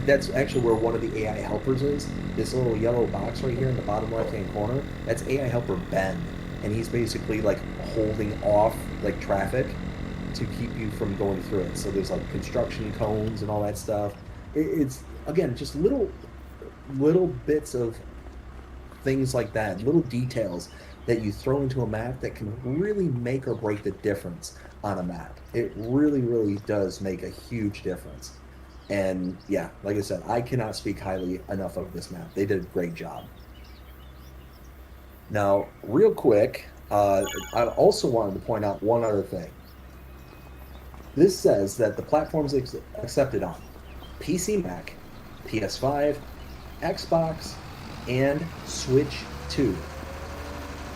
Speaker 2: that's actually where one of the AI helpers is. This little yellow box right here in the bottom left-hand corner, that's AI helper Ben. And he's basically like holding off like traffic to keep you from going through it. So there's like construction cones and all that stuff. It's, again, just little bits of things like that, little details that you throw into a map that can really make or break the difference on a map. It really, really does make a huge difference. And yeah, like I said, I cannot speak highly enough of this map. They did a great job. Now, real quick, I also wanted to point out one other thing. This says that the platforms accepted on PC, Mac, PS5, Xbox, and Switch 2.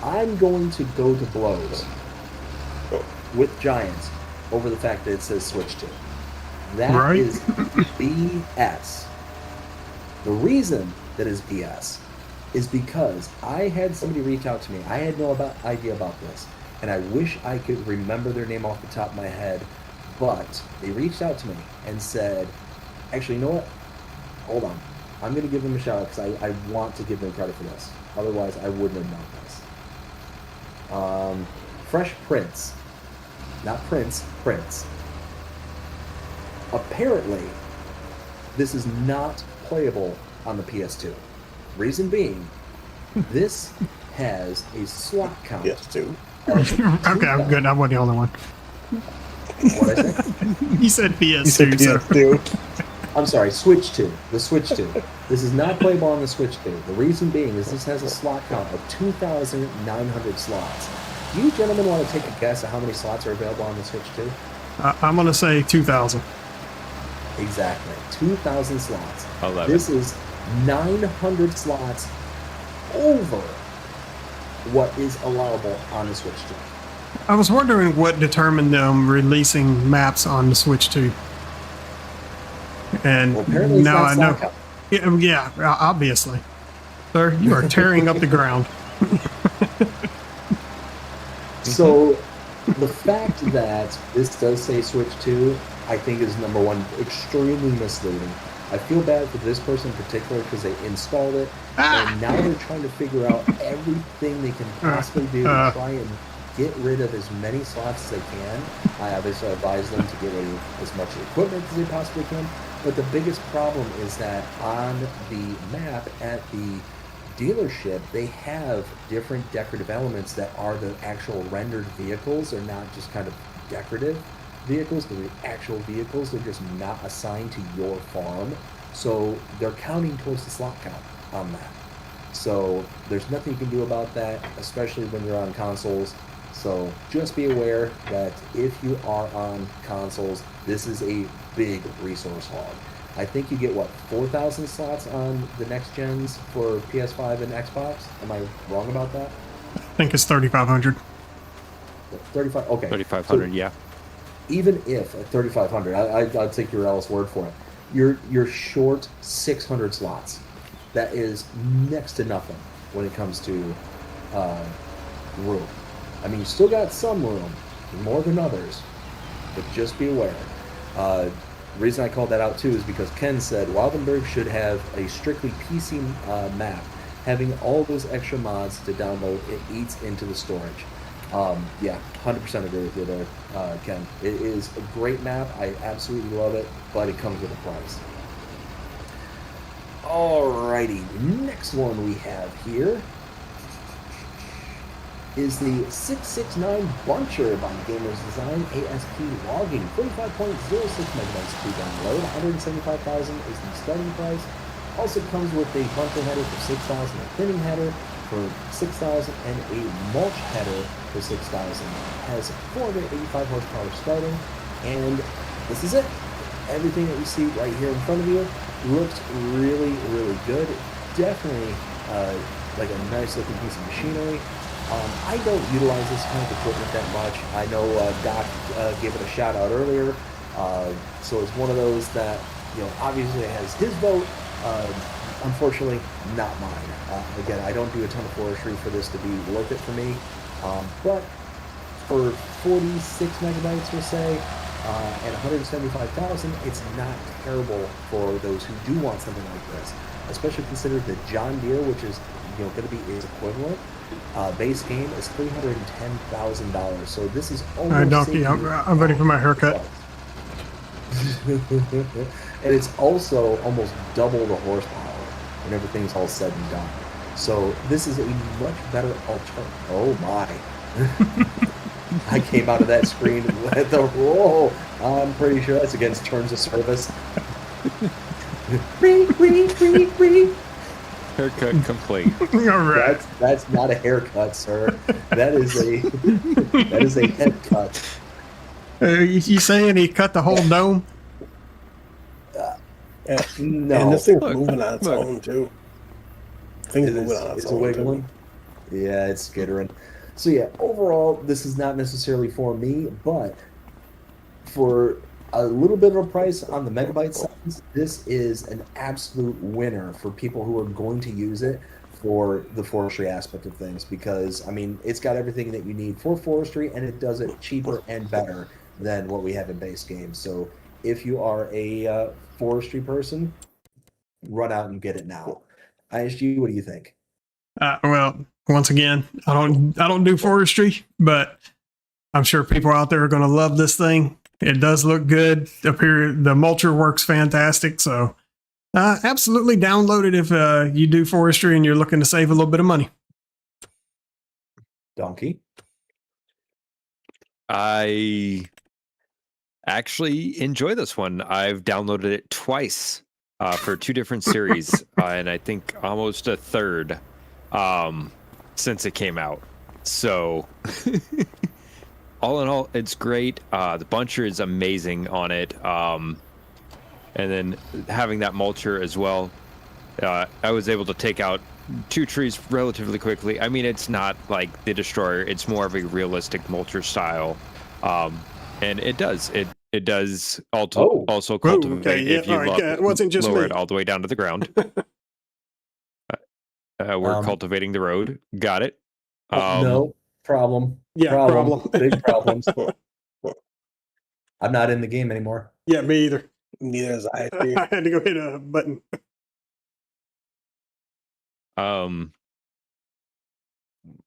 Speaker 2: I'm going to go to blows with Giants over the fact that it says Switch 2. That is BS. The reason that is BS is because I had somebody reach out to me. I had no idea about this, and I wish I could remember their name off the top of my head, but they reached out to me and said, actually, you know what? Hold on. I'm going to give them a shout out because I want to give them credit for this. Otherwise, I wouldn't have known this. Fresh Prince. Not Prince, Prince. Apparently, this is not playable on the PS2. Reason being, this has a slot count.
Speaker 3: PS2.
Speaker 4: Okay, I'm good. I wasn't the only one.
Speaker 2: What I say?
Speaker 4: You said PS2.
Speaker 3: You said PS2.
Speaker 2: I'm sorry, Switch 2. The Switch 2. This is not playable on the Switch 2. The reason being is this has a slot count of 2,900 slots. Do you gentlemen want to take a guess at how many slots are available on the Switch 2?
Speaker 4: I'm going to say 2,000.
Speaker 2: Exactly. 2,000 slots.
Speaker 5: 11.
Speaker 2: This is 900 slots over what is allowable on the Switch 2.
Speaker 4: I was wondering what determined them releasing maps on the Switch 2. And
Speaker 2: Well, apparently it's
Speaker 4: now
Speaker 2: not
Speaker 4: I
Speaker 2: slot
Speaker 4: know.
Speaker 2: count.
Speaker 4: Yeah, obviously. Sir, you are tearing up the ground.
Speaker 2: So, the fact that this does say Switch 2, I think is number one, extremely misleading. I feel bad for this person in particular because they installed it, and now they're trying to figure out everything they can possibly do to try and get rid of as many slots as they can. I obviously advise them to get rid of as much equipment as they possibly can, but the biggest problem is that on the map at the dealership, they have different decorative elements that are the actual rendered vehicles. They're not just kind of decorative vehicles, but they're actual vehicles. They're just not assigned to your farm. So they're counting towards the slot count on that. So there's nothing you can do about that, especially when you're on consoles. So just be aware that if you are on consoles, this is a big resource hog. I think you get, 4,000 slots on the next gens for PS5 and Xbox? Am I wrong about that?
Speaker 4: I think it's 3,500.
Speaker 2: 35? Okay.
Speaker 5: 3,500,
Speaker 2: So
Speaker 5: yeah.
Speaker 2: even if at 3,500, I'd take your else word for it, you're short 600 slots. That is next to nothing when it comes to room. I mean, you still got some room, more than others, but just be aware. The reason I called that out too is because Ken said Wildenberg should have a strictly PC map. Having all those extra mods to download, it eats into the storage. Yeah, 100% agree with you there, Ken. It is a great map. I absolutely love it, but it comes with a price. Alrighty, next one we have here is the 669 Buncher by Gamers Design ASP logging. 45.06 megabytes to download. 175,000 is the starting price. Also comes with a buncher header for 6,000, a thinning header for 6,000, and a mulch header for 6,000. Has 485 horsepower starting, and this is it. Everything that you see right here in front of you looks really, really good. Definitely like a nice looking piece of machinery. I don't utilize this kind of equipment that much. I know Doc gave it a shout out earlier, so it's one of those that, you know, obviously has his vote. Unfortunately, not mine. Again, I don't do a ton of forestry for this to be worth it for me, but for 46 megabytes, we'll say, and 175,000, it's not terrible for those who do want something like this. Especially considered the John Deere, which is, you know, going to be his equivalent. Base game is $310,000. So this is almost.
Speaker 4: All right, Donkey, I'm ready for my haircut.
Speaker 2: And it's also almost double the horsepower when everything's all said and done. So this is a much better alternative. Oh my. I came out of that screen with the roll. I'm pretty sure that's against terms of service.
Speaker 5: Haircut complete.
Speaker 4: All right.
Speaker 2: That's not a haircut, sir. That is a head cut.
Speaker 4: You saying he cut the whole dome?
Speaker 2: No.
Speaker 3: And this thing's
Speaker 5: Look,
Speaker 3: moving on its
Speaker 5: look.
Speaker 3: own too. Thing's moving on its
Speaker 2: It's
Speaker 3: own.
Speaker 2: wiggling. Yeah, it's skittering. So yeah, overall, this is not necessarily for me, but for a little bit of a price on the megabyte size, this is an absolute winner for people who are going to use it for the forestry aspect of things, because I mean, it's got everything that you need for forestry, and it does it cheaper and better than what we have in base games. So if you are a forestry person, run out and get it now. ISG, what do you think?
Speaker 4: Well, once again, I don't do forestry, but I'm sure people out there are going to love this thing. It does look good. Up here, the mulcher works fantastic. So absolutely download it if you do forestry and you're looking to save a little bit of money.
Speaker 2: Donkey?
Speaker 5: I actually enjoy this one. I've downloaded it twice for two different series, and I think almost a third since it came out. So all in all, it's great. The buncher is amazing on it. And then having that mulcher as well, I was able to take out 2 trees relatively quickly. I mean, it's not like the Destroyer. It's more of a realistic mulcher style. And it does also cultivate
Speaker 4: okay, yeah,
Speaker 5: if you
Speaker 4: all right, it wasn't just
Speaker 5: lower
Speaker 4: me.
Speaker 5: it all the way down to the ground. We're cultivating the road. Got it.
Speaker 2: No problem.
Speaker 4: Yeah, problem.
Speaker 2: Big problems. I'm not in the game anymore.
Speaker 4: Yeah, me either.
Speaker 3: Neither is I.
Speaker 4: I had to go hit a button.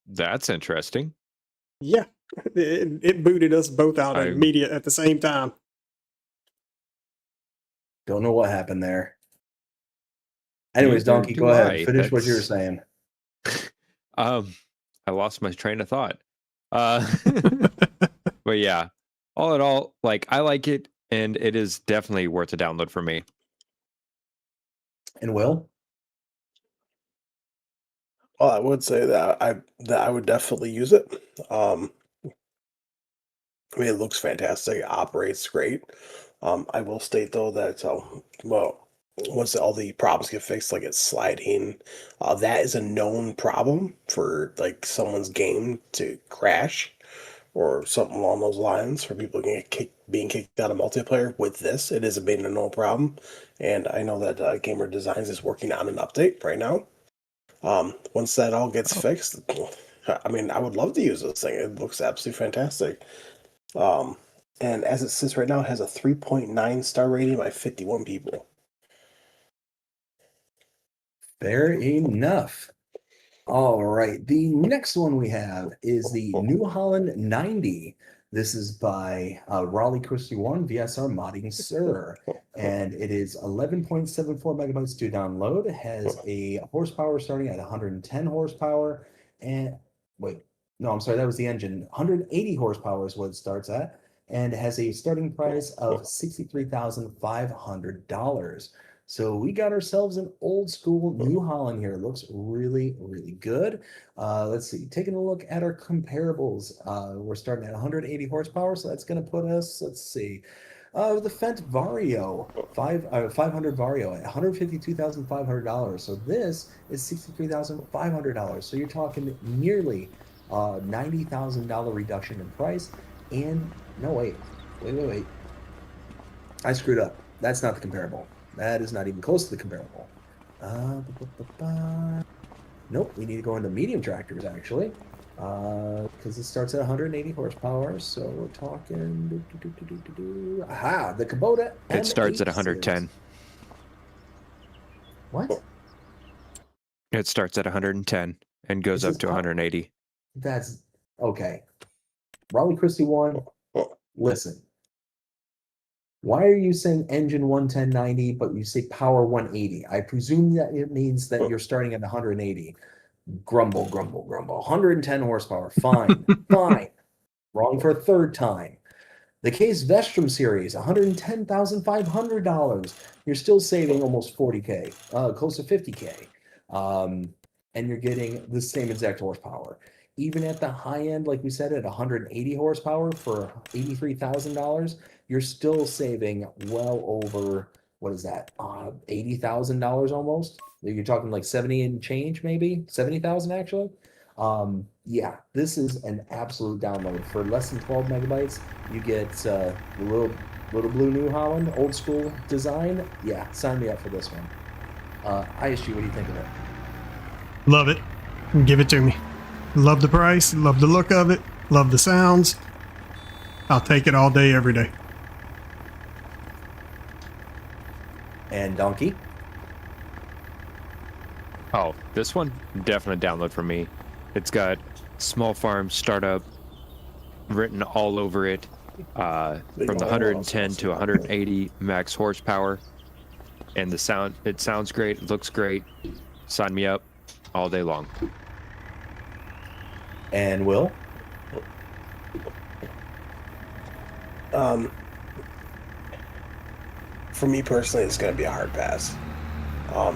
Speaker 5: That's interesting.
Speaker 4: Yeah, it booted us both out immediate at the same time.
Speaker 2: Don't know what happened there. Anyways,
Speaker 5: Neither
Speaker 2: Donkey,
Speaker 5: do
Speaker 2: go ahead.
Speaker 5: I.
Speaker 2: Finish what you were
Speaker 5: That's-
Speaker 2: saying.
Speaker 5: I lost my train of thought. But yeah, all in all, like, I like it, and it is definitely worth a download for me.
Speaker 2: And Will?
Speaker 3: Well, I would say that I would definitely use it. I mean, it looks fantastic. It operates great. I will state though that well, once all the problems get fixed, like it's sliding, that is a known problem for like someone's game to crash or something along those lines, for people being kicked out of multiplayer. With this, it is a known problem, and I know that Gamer Designs is working on an update right now. Once that all gets fixed, I mean, I would love to use this thing. It looks absolutely fantastic. And as it sits right now, it has a 3.9 star rating by 51 people.
Speaker 2: Fair enough. All right. The next one we have is the New Holland 90. This is by Raleigh Christie 1 VSR Modding Sir. And it is 11.74 megabytes to download. It has a horsepower starting at 110 horsepower. And wait, no, I'm sorry, that was the engine. 180 horsepower is what it starts at. And it has a starting price of $63,500. So we got ourselves an old school New Holland here. It looks really, really good. Let's see, taking a look at our comparables. We're starting at 180 horsepower, so that's going to put us, let's see, the Fendt Vario, 500 Vario at $152,500. So this is $63,500. So you're talking nearly $90,000 reduction in price. And no, wait. I screwed up. That's not the comparable. That is not even close to the comparable. Nope, we need to go into medium tractors actually, because it starts at 180 horsepower. So we're talking. Aha, the Kubota.
Speaker 5: It starts at
Speaker 2: M8
Speaker 5: 110.
Speaker 2: series. What?
Speaker 5: It starts at 110 and goes
Speaker 2: This
Speaker 5: up
Speaker 2: is
Speaker 5: to 180.
Speaker 2: That's okay. Raleigh Christie 1, listen. Why are you saying engine 11090, but you say power 180? I presume that it means that you're starting at 180. Grumble. 110 horsepower. Fine. Fine. Wrong for a third time. The Case Vestrum series, $110,500. You're still saving almost 40K, close to 50K. And you're getting the same exact horsepower. Even at the high end, like we said, at 180 horsepower for $83,000, you're still saving well over, what is that, $80,000 almost? You're talking like 70 and change, maybe 70,000 actually. Yeah, this is an absolute download. For less than 12 megabytes, you get the little blue New Holland, old school design. Yeah, sign me up for this one. ISG, what do you think of it?
Speaker 4: Love it. Give it to me. Love the price. Love the look of it. Love the sounds. I'll take it all day, every day.
Speaker 2: And Dnkey?
Speaker 5: Oh, this one, definite download for me. It's got small farm startup written all over it, from the 110 to 180 max horsepower. And the sound, it sounds great, it looks great. Sign me up all day long.
Speaker 2: And Will?
Speaker 3: For me personally, it's going to be a hard pass. I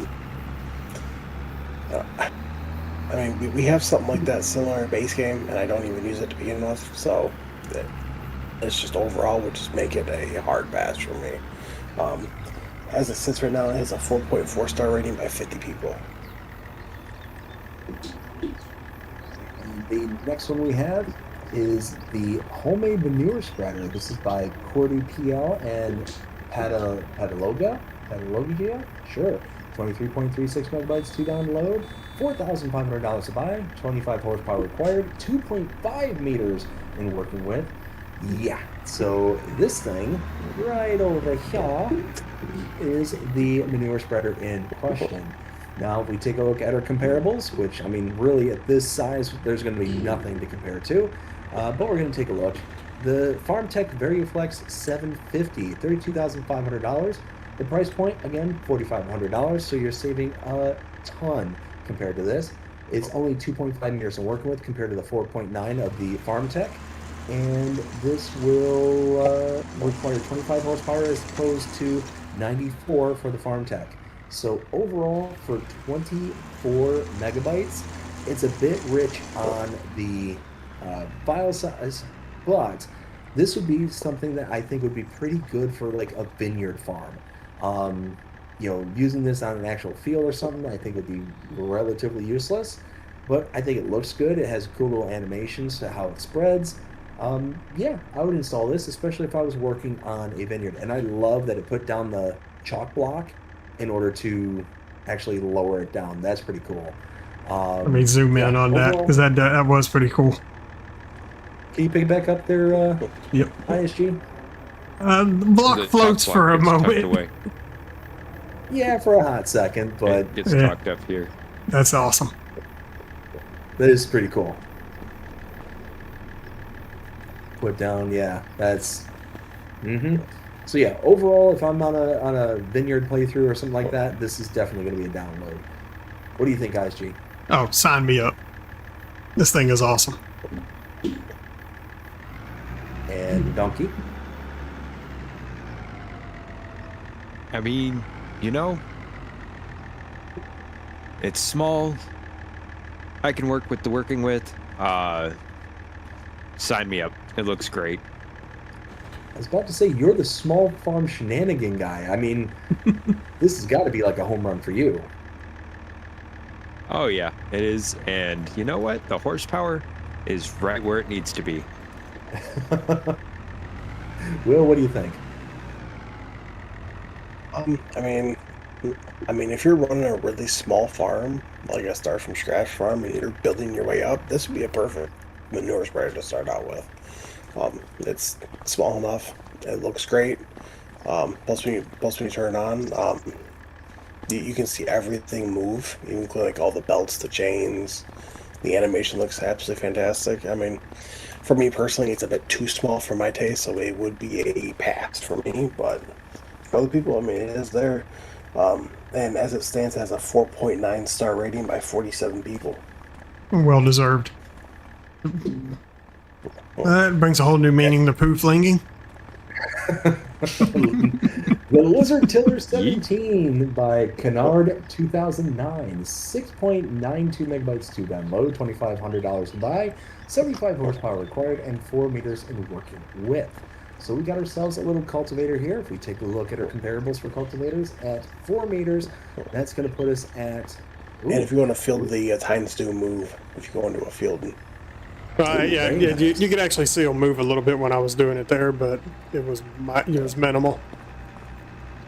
Speaker 3: mean, we have something like that similar in base game, and I don't even use it to begin with, so it's just overall would just make it a hard pass for me. As it sits right now, it has a 4.4 star rating by 50 people.
Speaker 2: The next one we have is the homemade manure spreader. This is by Cordy PL and Patalogia. Sure. 23.36 megabytes to download, $4,500 to buy, 25 horsepower required, 2.5 meters in working width. Yeah, so this thing right over here is the manure spreader in question. Now, if we take a look at our comparables, which, I mean, really at this size, there's going to be nothing to compare to, but we're going to take a look. The FarmTech VarioFlex 750, $32,500. The price point, again, $4,500, so you're saving a ton compared to this. It's only 2.5 meters in working with compared to the 4.9 of the FarmTech, and this will require 25 horsepower as opposed to 94 for the FarmTech. So overall, for 24 megabytes, it's a bit rich on the file size, but this would be something that I think would be pretty good for like a vineyard farm. You know, using this on an actual field or something, I think would be relatively useless, but I think it looks good. It has cool little animations to how it spreads. Yeah, I would install this, especially if I was working on a vineyard. And I love that it put down the chalk block in order to actually lower it down. That's pretty cool.
Speaker 4: Let me zoom in on that, because that was pretty cool.
Speaker 2: Can you pick it back up there,
Speaker 4: Yep.
Speaker 2: ISG?
Speaker 4: The block
Speaker 5: The top
Speaker 4: floats
Speaker 5: block
Speaker 4: for a
Speaker 5: gets tucked
Speaker 4: moment.
Speaker 5: away.
Speaker 2: Yeah, for a hot second, but
Speaker 5: It gets
Speaker 4: Yeah.
Speaker 5: tucked up here.
Speaker 4: That's awesome.
Speaker 2: that is pretty cool. Put down, yeah, that's. So yeah, overall, if I'm on a vineyard playthrough or something like that, this is definitely going to be a download. What do you think, ISG?
Speaker 4: Oh, sign me up. This thing is awesome.
Speaker 2: And Donkey?
Speaker 5: I mean, you know, it's small. I can work with the working with. Sign me up. It looks great.
Speaker 2: I was about to say, you're the small farm shenanigan guy. I mean, this has got to be like a home run for you.
Speaker 5: Oh yeah, it is. And you know what? The horsepower is right where it needs to be.
Speaker 2: Will, what do you think?
Speaker 3: I mean, if you're running a really small farm, like a start from scratch farm, and you're building your way up, this would be a perfect manure spreader to start out with. It's small enough. It looks great. Plus, when you turn it on, you can see everything move, including like all the belts, the chains. The animation looks absolutely fantastic. I mean, for me personally, it's a bit too small for my taste, so it would be a pass for me. But for other people, I mean, it is there. And as it stands, it has a 4.9 star rating by 47 people.
Speaker 4: Well deserved. That brings a whole new meaning to poo flinging.
Speaker 2: The Lizard Tiller 17 by Kennard 2009. 6.92 megabytes to download, $2,500 to buy, 75 horsepower required, and 4 meters in working width. So we got ourselves a little cultivator here. If we take a look at our comparables for cultivators at 4 meters, that's going to put us at...
Speaker 3: And if you want to field the tines do move, if you go into a field.
Speaker 4: Yeah,
Speaker 2: very nice.
Speaker 4: you could actually see them move a little bit when I was doing it there, but it was minimal.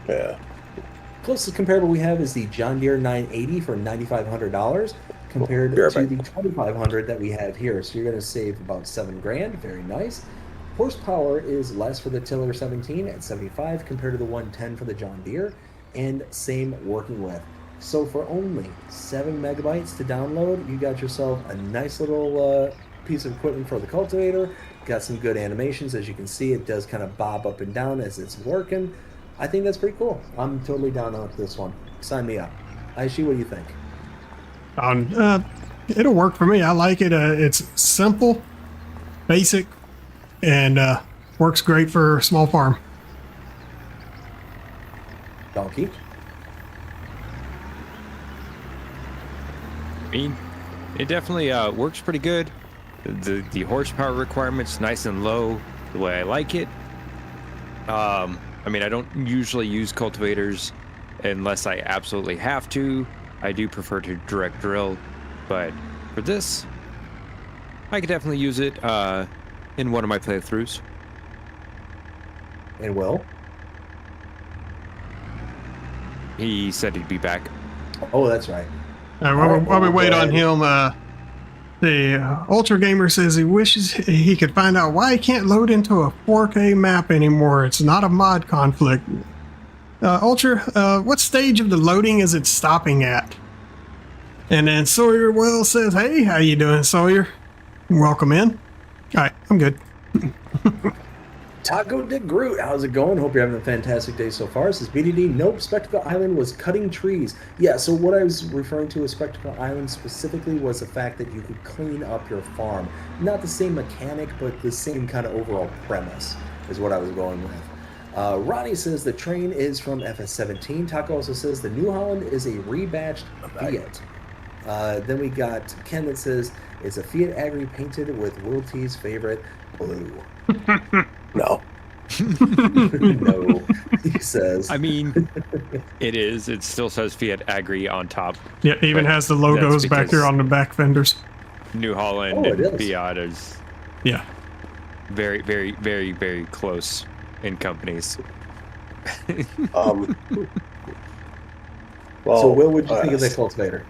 Speaker 3: Yeah.
Speaker 2: Closest comparable we have is the John Deere 980 for $9,500 compared
Speaker 3: Sure,
Speaker 2: to
Speaker 3: right.
Speaker 2: the $2,500 that we have here. So you're going to save about $7,000. Very nice. Horsepower is less for the Tiller 17 at 75 compared to the 110 for the John Deere, and same working with. So for only 7 megabytes to download, you got yourself a nice little piece of equipment for the cultivator. Got some good animations. As you can see, it does kind of bob up and down as it's working. I think that's pretty cool. I'm totally down on this one. Sign me up. Aishi, what do you think?
Speaker 4: It'll work for me. I like it. It's simple, basic, and works great for a small farm.
Speaker 2: Donkey?
Speaker 5: I mean, it definitely works pretty good. The horsepower requirement's nice and low, the way I like it. I mean, I don't usually use cultivators unless I absolutely have to. I do prefer to direct drill, but for this, I could definitely use it in one of my playthroughs.
Speaker 2: And Will?
Speaker 5: He said he'd be back.
Speaker 2: Oh, that's right.
Speaker 4: While we wait on him, the Ultra Gamer says he wishes he could find out why he can't load into a 4K map anymore. It's not a mod conflict. Ultra, what stage of the loading is it stopping at? And then Sawyer Will says, "Hey, how you doing, Sawyer? Welcome in." All right, I'm good.
Speaker 2: Taco Dick Groot, how's it going? Hope you're having a fantastic day so far. It says BDD, nope, Spectacle Island was cutting trees. Yeah, so what I was referring to with Spectacle Island specifically was the fact that you could clean up your farm. Not the same mechanic, but the same kind of overall premise is what I was going with. Ronnie says the train is from FS17. Taco also says the New Holland is a rebatched Fiat. Then we got Ken that says it's a Fiat Agri painted with WillT's favorite blue.
Speaker 3: No.
Speaker 2: No, he says.
Speaker 5: I mean, it is. It still says Fiat Agri on top.
Speaker 4: Yeah, it even
Speaker 5: But
Speaker 4: has the logos
Speaker 5: that's
Speaker 4: back here
Speaker 5: because
Speaker 4: on the back fenders.
Speaker 5: New Holland
Speaker 2: Oh, it
Speaker 5: and
Speaker 2: is.
Speaker 5: Fiat is
Speaker 4: Yeah.
Speaker 5: very, very, very, very close in companies.
Speaker 3: Well,
Speaker 2: So, Will, what'd you think of the cultivator?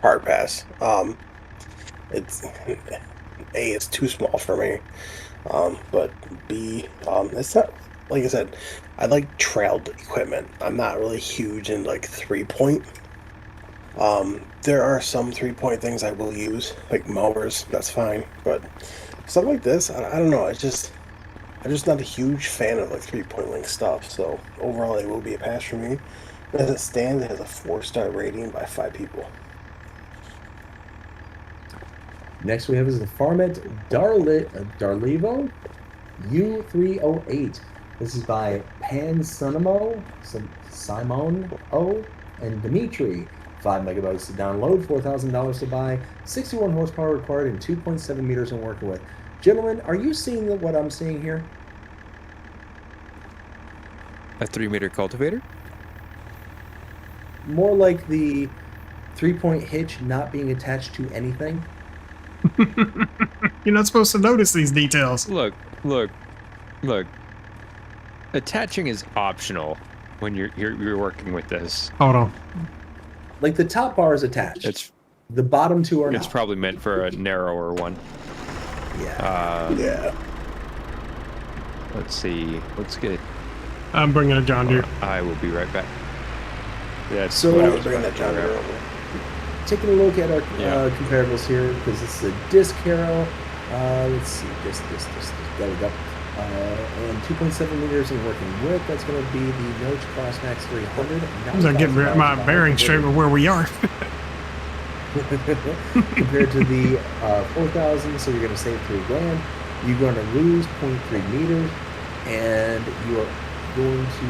Speaker 3: Hard pass. A, it's too small for me. But B, it's not, like I said, I like trailed equipment. I'm not really huge in like 3-point. There are some 3-point things I will use, like mowers, that's fine. But stuff like this, I don't know, I'm just not a huge fan of like 3-point link stuff. So overall, it will be a pass for me. As it stands, it has a 4-star rating by 5 people.
Speaker 2: Next we have is the Farmet Darlivo U308. This is by Pansunimo, Simon O, and Dimitri. 5 megabytes to download, $4,000 to buy, 61 horsepower required, and 2.7 meters I'm working with. Gentlemen, are you seeing what I'm seeing here?
Speaker 5: A 3-meter cultivator?
Speaker 2: More like the 3-point hitch not being attached to anything.
Speaker 4: You're not supposed to notice these details.
Speaker 5: Look. Attaching is optional when you're working with this.
Speaker 4: Hold on.
Speaker 2: Like the top bar is attached. The bottom two are not.
Speaker 5: It's probably meant for a narrower one.
Speaker 2: Yeah.
Speaker 3: Yeah.
Speaker 5: Let's see. Let's get.
Speaker 4: I'm bringing a John Deere.
Speaker 5: I will be right back. That's
Speaker 2: So-
Speaker 5: what I
Speaker 3: I was
Speaker 5: was
Speaker 3: bringing
Speaker 5: about
Speaker 3: that
Speaker 5: to
Speaker 3: John
Speaker 5: grab.
Speaker 3: Deere over.
Speaker 2: Taking a look at our
Speaker 5: Yeah.
Speaker 2: comparables here, because this is a disc harrow. Let's see, disc. There we go. And 2.7 meters in working width. That's going to be the Notch Crossmax 300.
Speaker 4: I'm getting my bearing straight with where we are.
Speaker 2: Compared to the 4,000, so you're going to save $3,000. You're going to lose 0.3 meters, and you are going to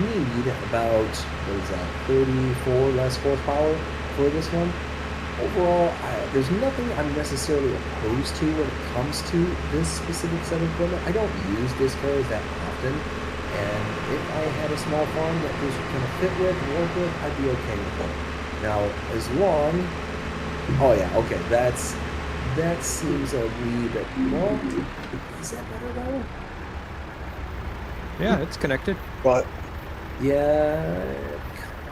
Speaker 2: need about, what is that, 34 less horsepower for this one. Overall, there's nothing I'm necessarily opposed to when it comes to this specific set of equipment. I don't use disc harrows that often, and if I had a small farm that this was going to fit with and work with, I'd be okay with it. Now, as long, oh yeah, okay, that seems a wee bit, well, is that better though?
Speaker 5: Yeah, it's connected.
Speaker 3: But
Speaker 2: Yeah,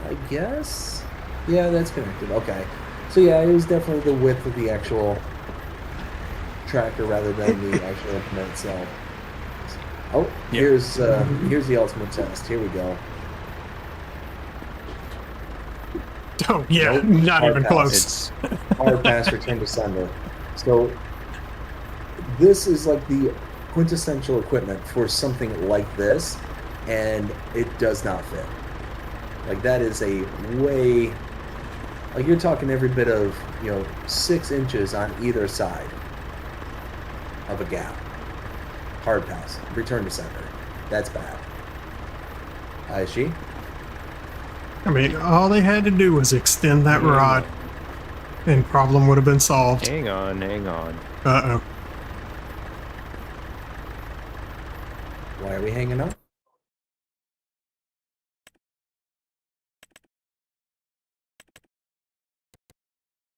Speaker 2: I guess. Yeah, that's connected. Okay. So yeah, it was definitely the width of the actual tractor rather than the actual implement itself. Oh,
Speaker 5: Yep.
Speaker 2: here's the ultimate test. Here we go.
Speaker 4: Oh, yeah,
Speaker 2: Nope.
Speaker 4: not
Speaker 2: Hard
Speaker 4: even
Speaker 2: pass.
Speaker 4: close.
Speaker 2: Hard pass, return to sender. So this is like the quintessential equipment for something like this, and it does not fit. Like that is a way, like you're talking every bit of 6 inches on either side of a gap. Hard pass, return to sender. That's bad. She?
Speaker 4: I mean, all they had to do was extend that rod, and problem would have been solved.
Speaker 5: Hang on.
Speaker 4: Uh-oh.
Speaker 2: Why are we hanging up?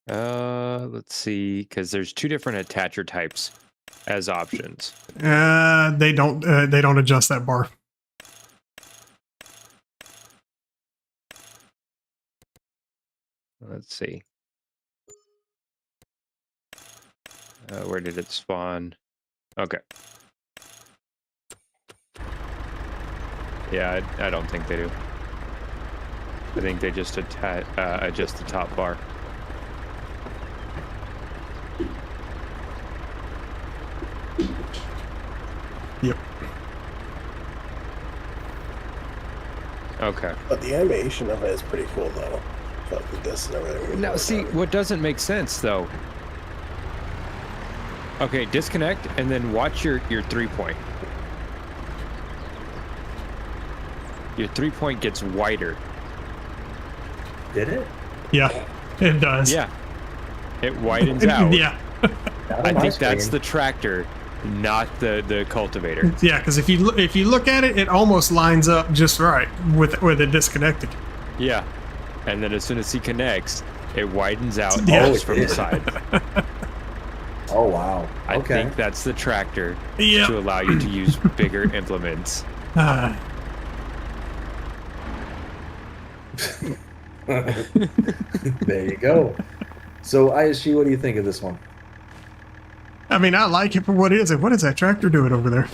Speaker 5: Let's see, because there's 2 different attacher types as options.
Speaker 4: They don't adjust that bar.
Speaker 5: Let's see. Where did it spawn? Okay. Yeah, I don't think they do. I think they just adjust the top bar.
Speaker 4: Yep.
Speaker 5: Okay.
Speaker 3: But the animation of it is pretty cool, though. Like the disc and everything.
Speaker 5: Now, see, what doesn't make sense, though. Okay, disconnect, and then watch your 3-point. Your 3-point gets wider.
Speaker 2: Did it?
Speaker 4: Yeah, it does.
Speaker 5: Yeah. It widens out.
Speaker 4: Yeah.
Speaker 2: Not
Speaker 5: I
Speaker 2: on my
Speaker 5: think that's
Speaker 2: screen.
Speaker 5: the tractor, not the cultivator.
Speaker 4: Yeah, because if you look at it, it almost lines up just right with it disconnected.
Speaker 5: Yeah. And then as soon as he connects, it widens out
Speaker 4: Yeah.
Speaker 5: just from the side.
Speaker 2: Oh wow.
Speaker 5: I
Speaker 2: Okay.
Speaker 5: think that's the tractor
Speaker 4: Yep.
Speaker 5: to allow you to use bigger implements.
Speaker 2: There you go. So, ISG, what do you think of this one?
Speaker 4: I mean, I like it for what it is. What is that tractor doing over there?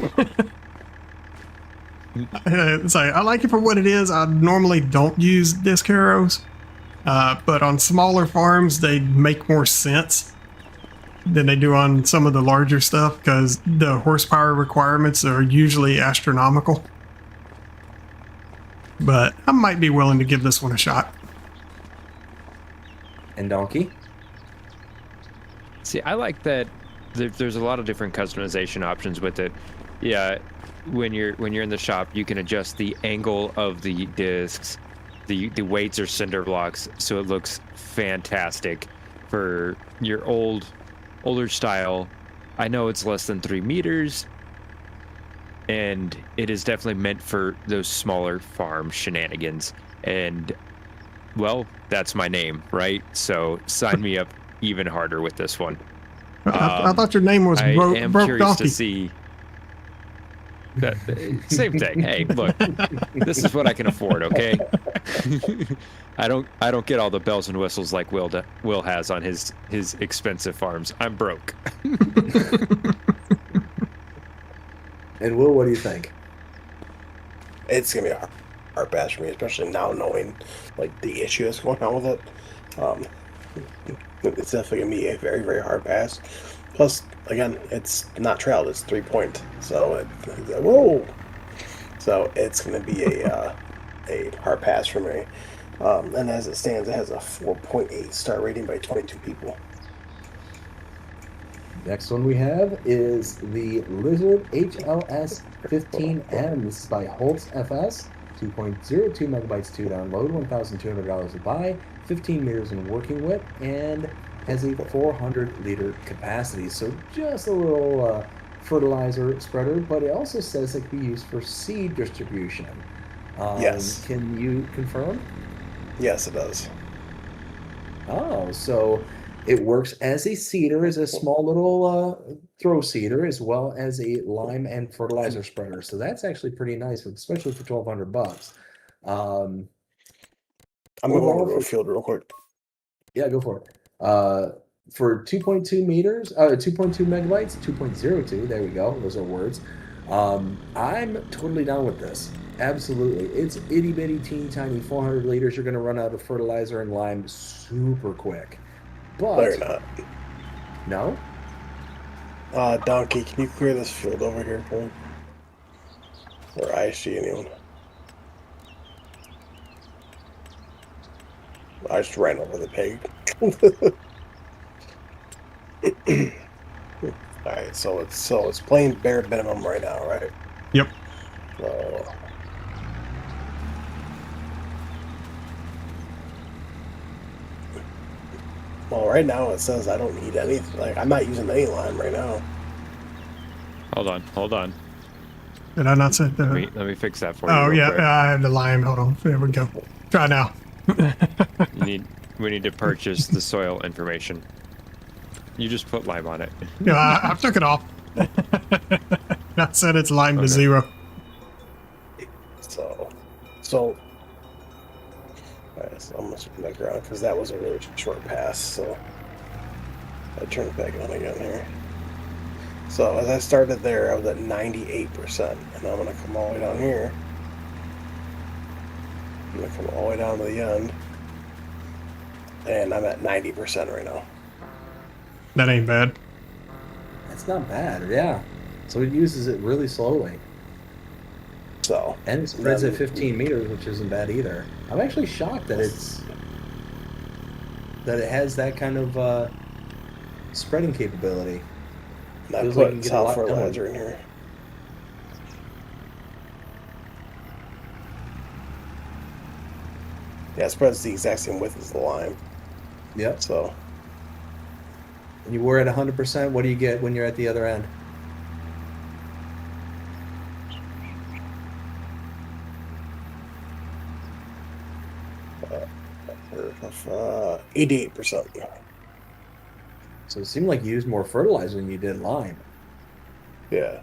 Speaker 4: It's like, I like it for what it is. I normally don't use disc arrows, but on smaller farms, they make more sense than they do on some of the larger stuff because the horsepower requirements are usually astronomical. But I might be willing to give this one a shot.
Speaker 2: And Dnkey?
Speaker 5: See, I like that there's a lot of different customization options with it. Yeah, when you're in the shop, you can adjust the angle of the discs. The weights are cinder blocks, so it looks fantastic for your older style. I know it's less than 3 meters, and it is definitely meant for those smaller farm shenanigans. And well, that's my name, right? So sign me up even harder with this one.
Speaker 4: I thought your name was
Speaker 5: I am
Speaker 4: Broke
Speaker 5: curious
Speaker 4: Donkey.
Speaker 5: to see that same thing. Hey, look, this is what I can afford, okay? I don't get all the bells and whistles like Will has on his expensive farms. I'm broke.
Speaker 2: And Will, what do you think?
Speaker 3: It's gonna be a hard pass for me, especially now knowing like the issue that's going on with it. It's definitely gonna be a very, very hard pass. Plus, again, it's not trailed; it's 3-point. So, whoa! So it's gonna be a hard pass for me. And as it stands, it has a 4.8 star rating by 22 people.
Speaker 2: Next one we have is the Lizard HLS 15M. This is by Holtz FS. 2.02 megabytes to download, $1,200 to buy, 15 meters in working width, and has a 400-liter capacity. So just a little fertilizer spreader, but it also says it can be used for seed distribution.
Speaker 3: Yes.
Speaker 2: Can you confirm?
Speaker 3: Yes, it does.
Speaker 2: Oh, so it works as a seeder, as a small little throw seeder, as well as a lime and fertilizer spreader. So that's actually pretty nice, especially for $1,200.
Speaker 3: I'm gonna go over to a field real quick.
Speaker 2: Yeah, go for it. For 2.2 meters, 2.2 megabytes, 2.02. There we go. Those are words. I'm totally down with this. Absolutely. It's itty bitty, teeny tiny, 400 liters. You're going to run out of fertilizer and lime super quick. But
Speaker 3: No, you're not.
Speaker 2: No?
Speaker 3: Dnkey, can you clear this field over here for me? Or I see anyone? I just ran over the pig. Alright, so it's plain bare minimum right now, right?
Speaker 4: Yep.
Speaker 3: So well, right now it says I don't need anything. Like, I'm not using any lime right now.
Speaker 5: Hold on.
Speaker 4: Did I not say that?
Speaker 5: Let me fix that for you.
Speaker 4: Oh,
Speaker 5: real
Speaker 4: yeah,
Speaker 5: quick.
Speaker 4: I have the lime. Hold on. There we go. Try now.
Speaker 5: We need to purchase the soil information. You just put lime on it.
Speaker 4: Yeah, I took it off. I said it's lime to
Speaker 5: Okay.
Speaker 4: 0.
Speaker 3: So alright, so I'm gonna swing back around because that was a really short pass. So I turn it back on again here. So as I started there, I was at 98%, and I'm gonna come all the way down here. I'm gonna come all the way down to the end, and I'm at 90% right now.
Speaker 4: That ain't bad.
Speaker 2: That's not bad, yeah. So it uses it really slowly.
Speaker 3: So
Speaker 2: And it spreads
Speaker 3: then-
Speaker 2: at 15 meters, which isn't bad either. I'm actually shocked that it has that kind of spreading capability.
Speaker 3: And I
Speaker 2: feels like you
Speaker 3: put
Speaker 2: can get a lot
Speaker 3: soft
Speaker 2: done.
Speaker 3: fertilizer in here. Yeah, it spreads the exact same width as the lime.
Speaker 2: Yep.
Speaker 3: So
Speaker 2: And you were at 100%. What do you get when you're at the other end?
Speaker 3: uh, 88%.
Speaker 2: So it seemed like you used more fertilizer than you did lime.
Speaker 3: Yeah.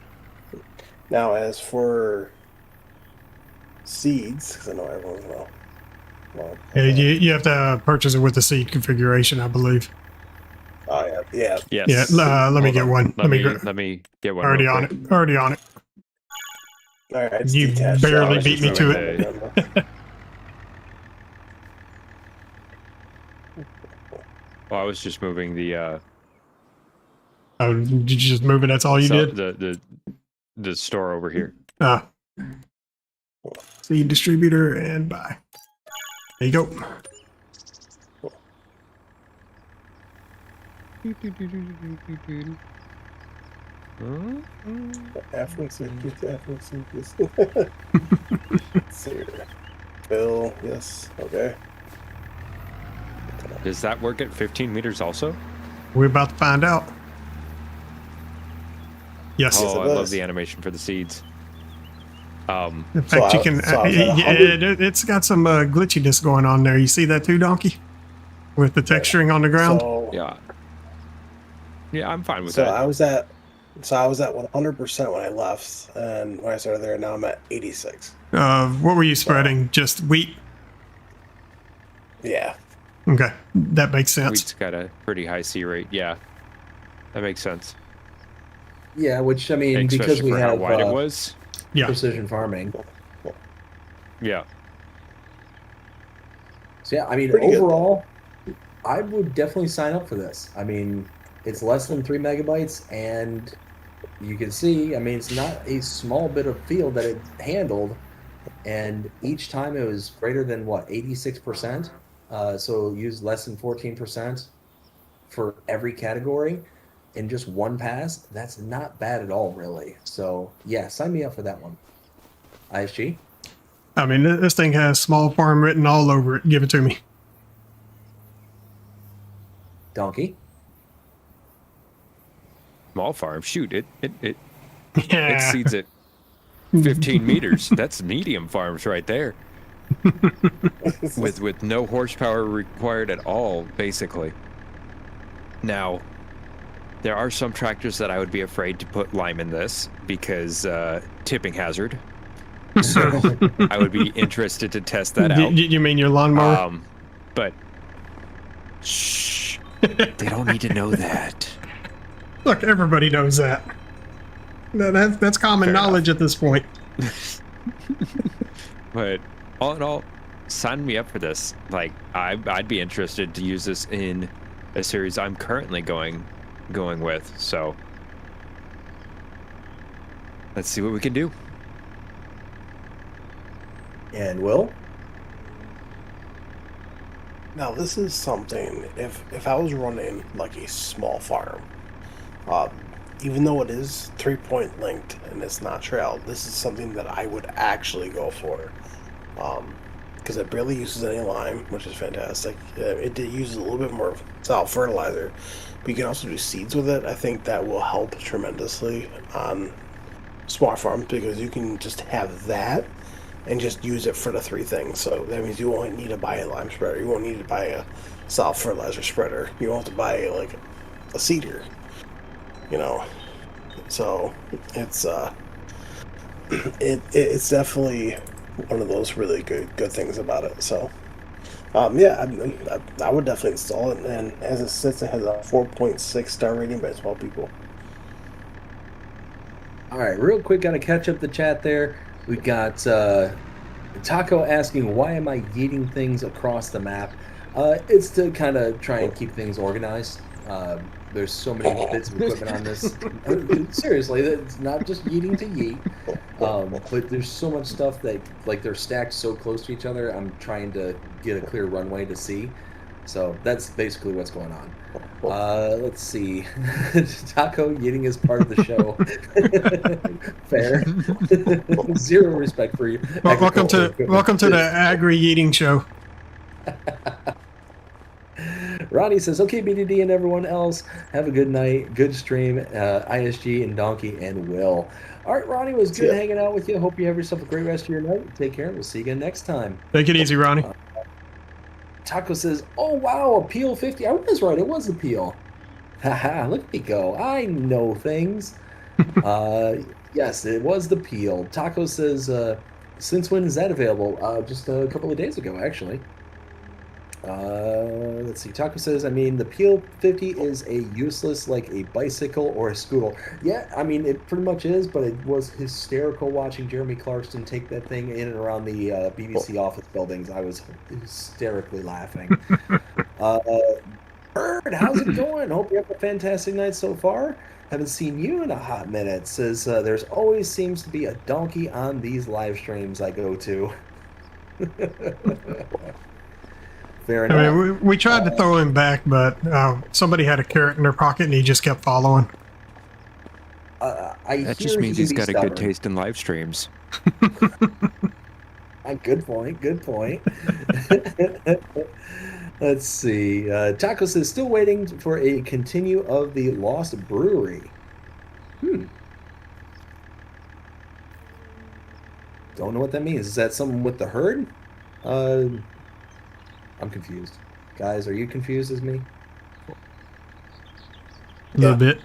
Speaker 3: Now, as for seeds, because I know everyone's well
Speaker 4: Yeah, you have to purchase it with the seed configuration, I believe.
Speaker 3: oh yeah, Yeah.
Speaker 5: Yes.
Speaker 4: Yeah, let me get one.
Speaker 5: Let me get one.
Speaker 4: Already
Speaker 5: real
Speaker 4: on
Speaker 5: quick.
Speaker 4: it. Already on it.
Speaker 3: All right. It's
Speaker 4: You
Speaker 3: detached.
Speaker 4: barely
Speaker 3: I
Speaker 4: beat me
Speaker 3: just
Speaker 4: to
Speaker 3: remember.
Speaker 5: Well, I was just moving the
Speaker 4: Oh, did you just move it? That's all you did?
Speaker 5: the store over here.
Speaker 4: Ah. See distributor and buy. There you go.
Speaker 3: Bill, yes. Okay.
Speaker 5: Does that work at 15 meters also?
Speaker 4: We're about to find out. Yes.
Speaker 5: Oh, I
Speaker 3: it
Speaker 5: love
Speaker 3: does.
Speaker 5: the animation for the seeds.
Speaker 4: In fact, you can.
Speaker 3: I was at 100.
Speaker 4: It's got some glitchiness going on there. You see that too, Donkey? With the texturing on the ground.
Speaker 3: So
Speaker 5: Yeah, I'm fine with
Speaker 3: so
Speaker 5: that.
Speaker 3: I was at 100% when I left, and when I started there, now I'm at 86.
Speaker 4: What were you spreading? Just wheat?
Speaker 3: Yeah.
Speaker 4: Okay, that makes sense.
Speaker 5: Wheat's got a pretty high C rate. Yeah, that makes sense.
Speaker 2: Yeah, which I mean,
Speaker 5: Especially
Speaker 2: because we
Speaker 5: for how
Speaker 2: have
Speaker 5: wide it was.
Speaker 4: Yeah.
Speaker 2: precision farming.
Speaker 5: Yeah.
Speaker 2: So yeah, I mean,
Speaker 3: Pretty good,
Speaker 2: overall, I would definitely sign up for this. I mean, it's less than 3 megabytes, and you can see, I mean, it's not a small bit of field that it handled, and each time it was greater than what, 86%. So used less than 14% for every category in just one pass. That's not bad at all, really. So yeah, sign me up for that one. ISG.
Speaker 4: I mean, this thing has small farm written all over it. Give it to me.
Speaker 2: Donkey.
Speaker 5: Small farm. Shoot, it
Speaker 4: Yeah.
Speaker 5: exceeds it 15 meters. That's medium farms right there. with no horsepower required at all, basically. Now, there are some tractors that I would be afraid to put lime in this because tipping hazard. So I would be interested to test that out.
Speaker 4: You mean your lawnmower?
Speaker 5: But shh, they don't need to know that.
Speaker 4: Look, everybody knows that. That's common
Speaker 5: Fair
Speaker 4: knowledge at this point.
Speaker 5: But all in all, sign me up for this. Like, I'd be interested to use this in a series I'm currently going with. So let's see what we can do.
Speaker 2: And Will.
Speaker 3: Now this is something. If I was running like a small farm, even though it is 3-point linked and it's not trailed, this is something that I would actually go for. Because it barely uses any lime, which is fantastic. It uses a little bit more solid fertilizer, but you can also do seeds with it. I think that will help tremendously on small farms because you can just have that and just use it for the 3 things. So that means you won't need to buy a lime spreader. You won't need to buy a solid fertilizer spreader. You won't have to buy like a seeder. You know, so it's it's definitely one of those really good things about it. So yeah, I would definitely install it. And as it sits, it has a 4.6 star rating by 12 people.
Speaker 2: All right, real quick, got to catch up the chat there. We got Taco asking, why am I yeeting things across the map? It's to kind of try and keep things organized. There's so many bits of equipment on this. Seriously, it's not just yeeting to yeet. But there's so much stuff that, like, they're stacked so close to each other, I'm trying to get a clear runway to see. So that's basically what's going on. Let's see. Taco yeeting is part of the show. Fair. Zero respect for you.
Speaker 4: Welcome to the Agri Eating Show.
Speaker 2: Ronnie says, okay, BDD and everyone else, have a good night. Good stream. ISG and Donkey and Will. All right, Ronnie, it was good hanging out with you. Hope you have yourself a great rest of your night. Take care. We'll see you again next time.
Speaker 4: Take it easy, Ronnie.
Speaker 2: Taco says, oh, wow, a Peel 50. I was right. It was a Peel. Haha, look at me go. I know things. Yes, it was the Peel. Taco says, since when is that available? Just a couple of days ago, actually. Let's see. Taco says, I mean, the Peel 50 is a useless like a bicycle or a scooter. Yeah, I mean, it pretty much is, but it was hysterical watching Jeremy Clarkson take that thing in and around the BBC office buildings. I was hysterically laughing. Uh, Bird, how's it going? Hope you have a fantastic night so far. Haven't seen you in a hot minute. Says there's always seems to be a donkey on these live streams I go to. Fair
Speaker 4: I
Speaker 2: enough.
Speaker 4: mean, we tried to throw him back, but somebody had a carrot in their pocket and he just kept following.
Speaker 2: I
Speaker 5: That
Speaker 2: hear
Speaker 5: just means
Speaker 2: he
Speaker 5: he's
Speaker 2: can be
Speaker 5: got a good
Speaker 2: stubborn.
Speaker 5: taste in live streams.
Speaker 2: Good point. Good point. Let's see. Taco says still waiting for a continue of the Lost Brewery. Don't know what that means. Is that something with the herd? I'm confused. Guys, are you confused as me?
Speaker 4: A little bit.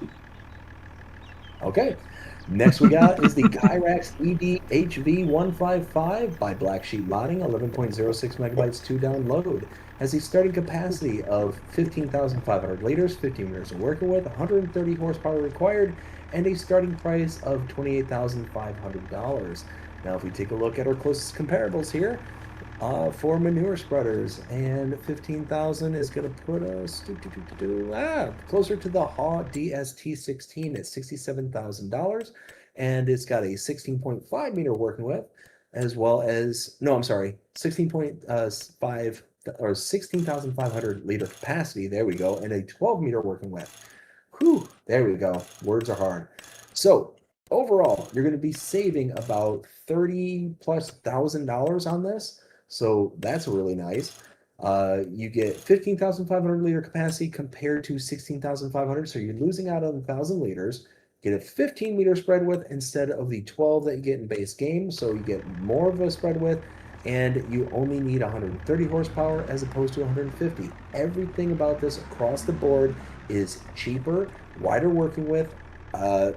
Speaker 2: Okay. Next we got is the Kyrax EDHV155 by Black Sheep Modding, 11.06 megabytes to download. Has a starting capacity of 15,500 liters, 15 meters of working with, 130 horsepower required, and a starting price of $28,500. Now, if we take a look at our closest comparables here, for manure spreaders, and 15,000 is going to put us closer to the Haw DST16 at $67,000, and it's got a 16.5 meter working width, as well as 16.5 or 16,500 liter capacity. There we go, and a 12 meter working width. Whew, there we go. Words are hard. So overall, you're going to be saving about $30,000+ on this. So that's really nice. You get 15,500 liter capacity compared to 16,500. So you're losing out on 1,000 liters. Get a 15 meter spread width instead of the 12 that you get in base game. So you get more of a spread width, and you only need 130 horsepower as opposed to 150. Everything about this across the board is cheaper, wider working width,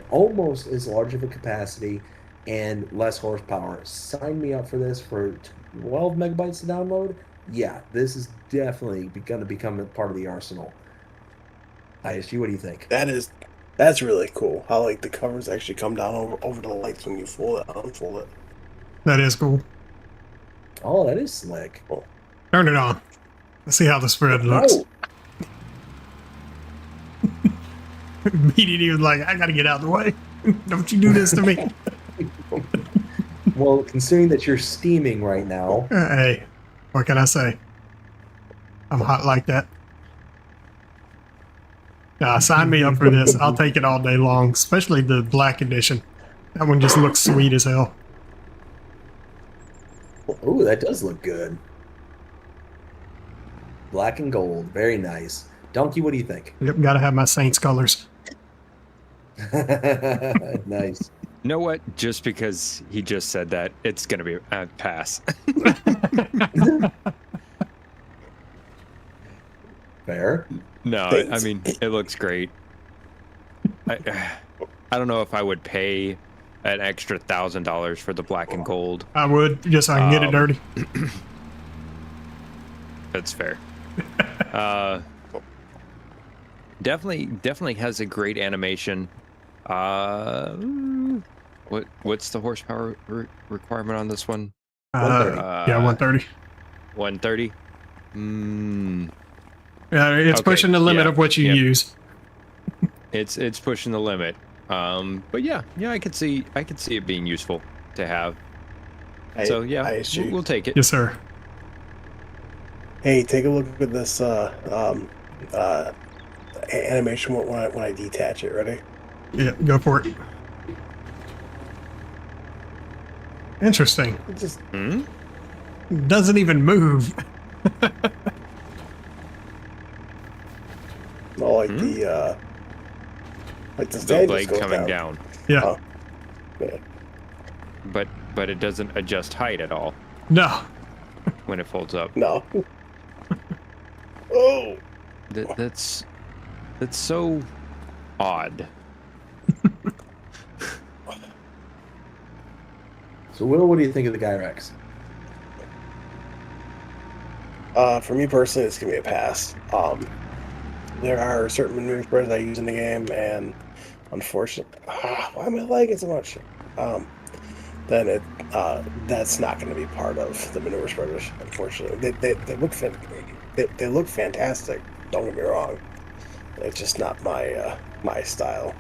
Speaker 2: almost as large of a capacity, and less horsepower. Sign me up for this for 12 megabytes to download. Yeah, this is definitely going to become a part of the arsenal. ISG, what do you think?
Speaker 3: That's really cool. How like the covers actually come down over the lights when you fold it, unfold it.
Speaker 4: That is cool.
Speaker 2: Oh, that is slick.
Speaker 3: Oh.
Speaker 4: Turn it on. Let's see how the spread looks.
Speaker 2: Oh,
Speaker 4: BDD was like, I gotta get out of the way. Don't you do this to me.
Speaker 2: well, considering that you're steaming right now,
Speaker 4: Hey, what can I say? I'm hot like that. Sign me up for this. I'll take it all day long, especially the black edition. That one just looks sweet as hell.
Speaker 2: oh, that does look good. Black and gold, very nice. Donkey, what do you think?
Speaker 4: Yep, gotta have my Saints colors.
Speaker 2: Nice.
Speaker 5: You know what? Just because he just said that, it's going to be a pass.
Speaker 2: Fair.
Speaker 5: No, I
Speaker 3: Thanks.
Speaker 5: mean, it looks great. I don't know if I would pay an extra $1,000 for the black and gold.
Speaker 4: I would, just so I can get it dirty.
Speaker 5: That's fair. Definitely has a great animation. What's the horsepower requirement on this one?
Speaker 2: 130.
Speaker 4: Yeah, 130.
Speaker 5: 130.
Speaker 4: Yeah, it's
Speaker 5: Okay,
Speaker 4: pushing the limit
Speaker 5: yeah,
Speaker 4: of what you
Speaker 5: yep.
Speaker 4: use.
Speaker 5: It's pushing the limit. But yeah, I could see it being useful to have. So yeah,
Speaker 3: ISG.
Speaker 5: we'll take it.
Speaker 4: Yes, sir.
Speaker 3: Hey, take a look at this animation when I detach it. Ready?
Speaker 4: Yeah, go for it. Interesting.
Speaker 3: It just
Speaker 4: Doesn't even move.
Speaker 3: all like the
Speaker 5: The
Speaker 3: stand
Speaker 5: blade
Speaker 3: just goes
Speaker 5: coming down,
Speaker 4: Yeah.
Speaker 3: Oh. Yeah.
Speaker 5: but it doesn't adjust height at all
Speaker 4: No.
Speaker 5: when it folds up.
Speaker 3: No. Oh.
Speaker 5: That's so odd.
Speaker 2: So, Will, what do you think of the Gyrax?
Speaker 3: For me personally, it's gonna be a pass. There are certain manure spreads I use in the game, and unfortunately, why am I lagging so much? Then that's not going to be part of the manure spreaders. Unfortunately, they look they look fantastic. Don't get me wrong. It's just not my style.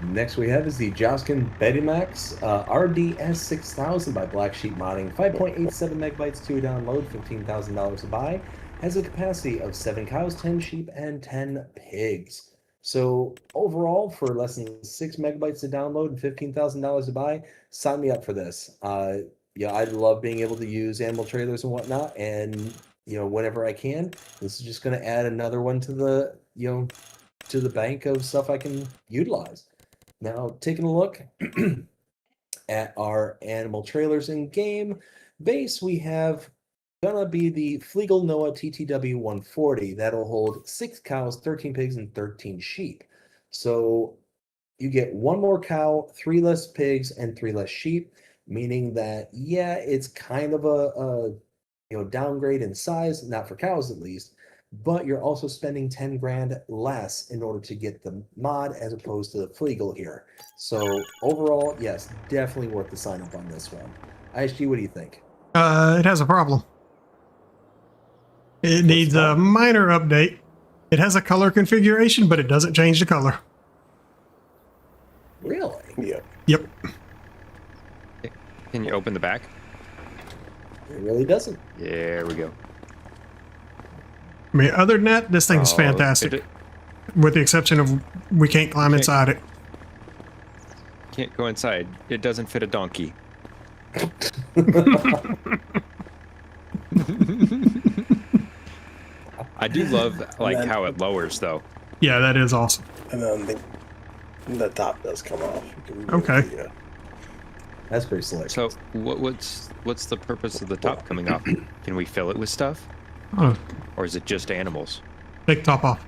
Speaker 2: Next we have is the Joskin Betamax RDS 6000 by Black Sheep Modding. 5.87 megabytes to download, $15,000 to buy. Has a capacity of 7 cows, 10 sheep, and 10 pigs. So overall, for less than 6 megabytes to download and $15,000 to buy, sign me up for this. Yeah, I love being able to use animal trailers and whatnot, and whenever I can, this is just going to add another one to the to the bank of stuff I can utilize. Now, taking a look at our animal trailers in game base, we have gonna be the Flegel Noah TTW 140. That'll hold 6 cows, 13 pigs, and 13 sheep. So you get 1 more cow, 3 less pigs, and 3 less sheep, meaning that, yeah, it's kind of a downgrade in size, not for cows at least, but you're also spending 10 grand less in order to get the mod as opposed to the Flegel here. So overall, yes, definitely worth the sign up on this one. ISG, what do you think?
Speaker 4: It has a problem. It needs a minor update. It has a color configuration, but it doesn't change the color.
Speaker 2: Really?
Speaker 3: Yeah.
Speaker 4: Yep.
Speaker 5: Can you open the back?
Speaker 2: It really doesn't.
Speaker 5: There we go.
Speaker 4: I mean, other than that, this thing's fantastic. With the exception of we can't climb inside it.
Speaker 5: Can't go inside. It doesn't fit a donkey. I do love how it lowers though.
Speaker 4: Yeah, that is awesome.
Speaker 3: And then the top does come off.
Speaker 4: Okay.
Speaker 2: That's pretty slick.
Speaker 5: So what's the purpose of the top coming off? Can we fill it with stuff?
Speaker 4: Oh,
Speaker 5: Or is it just animals?
Speaker 4: take the top off.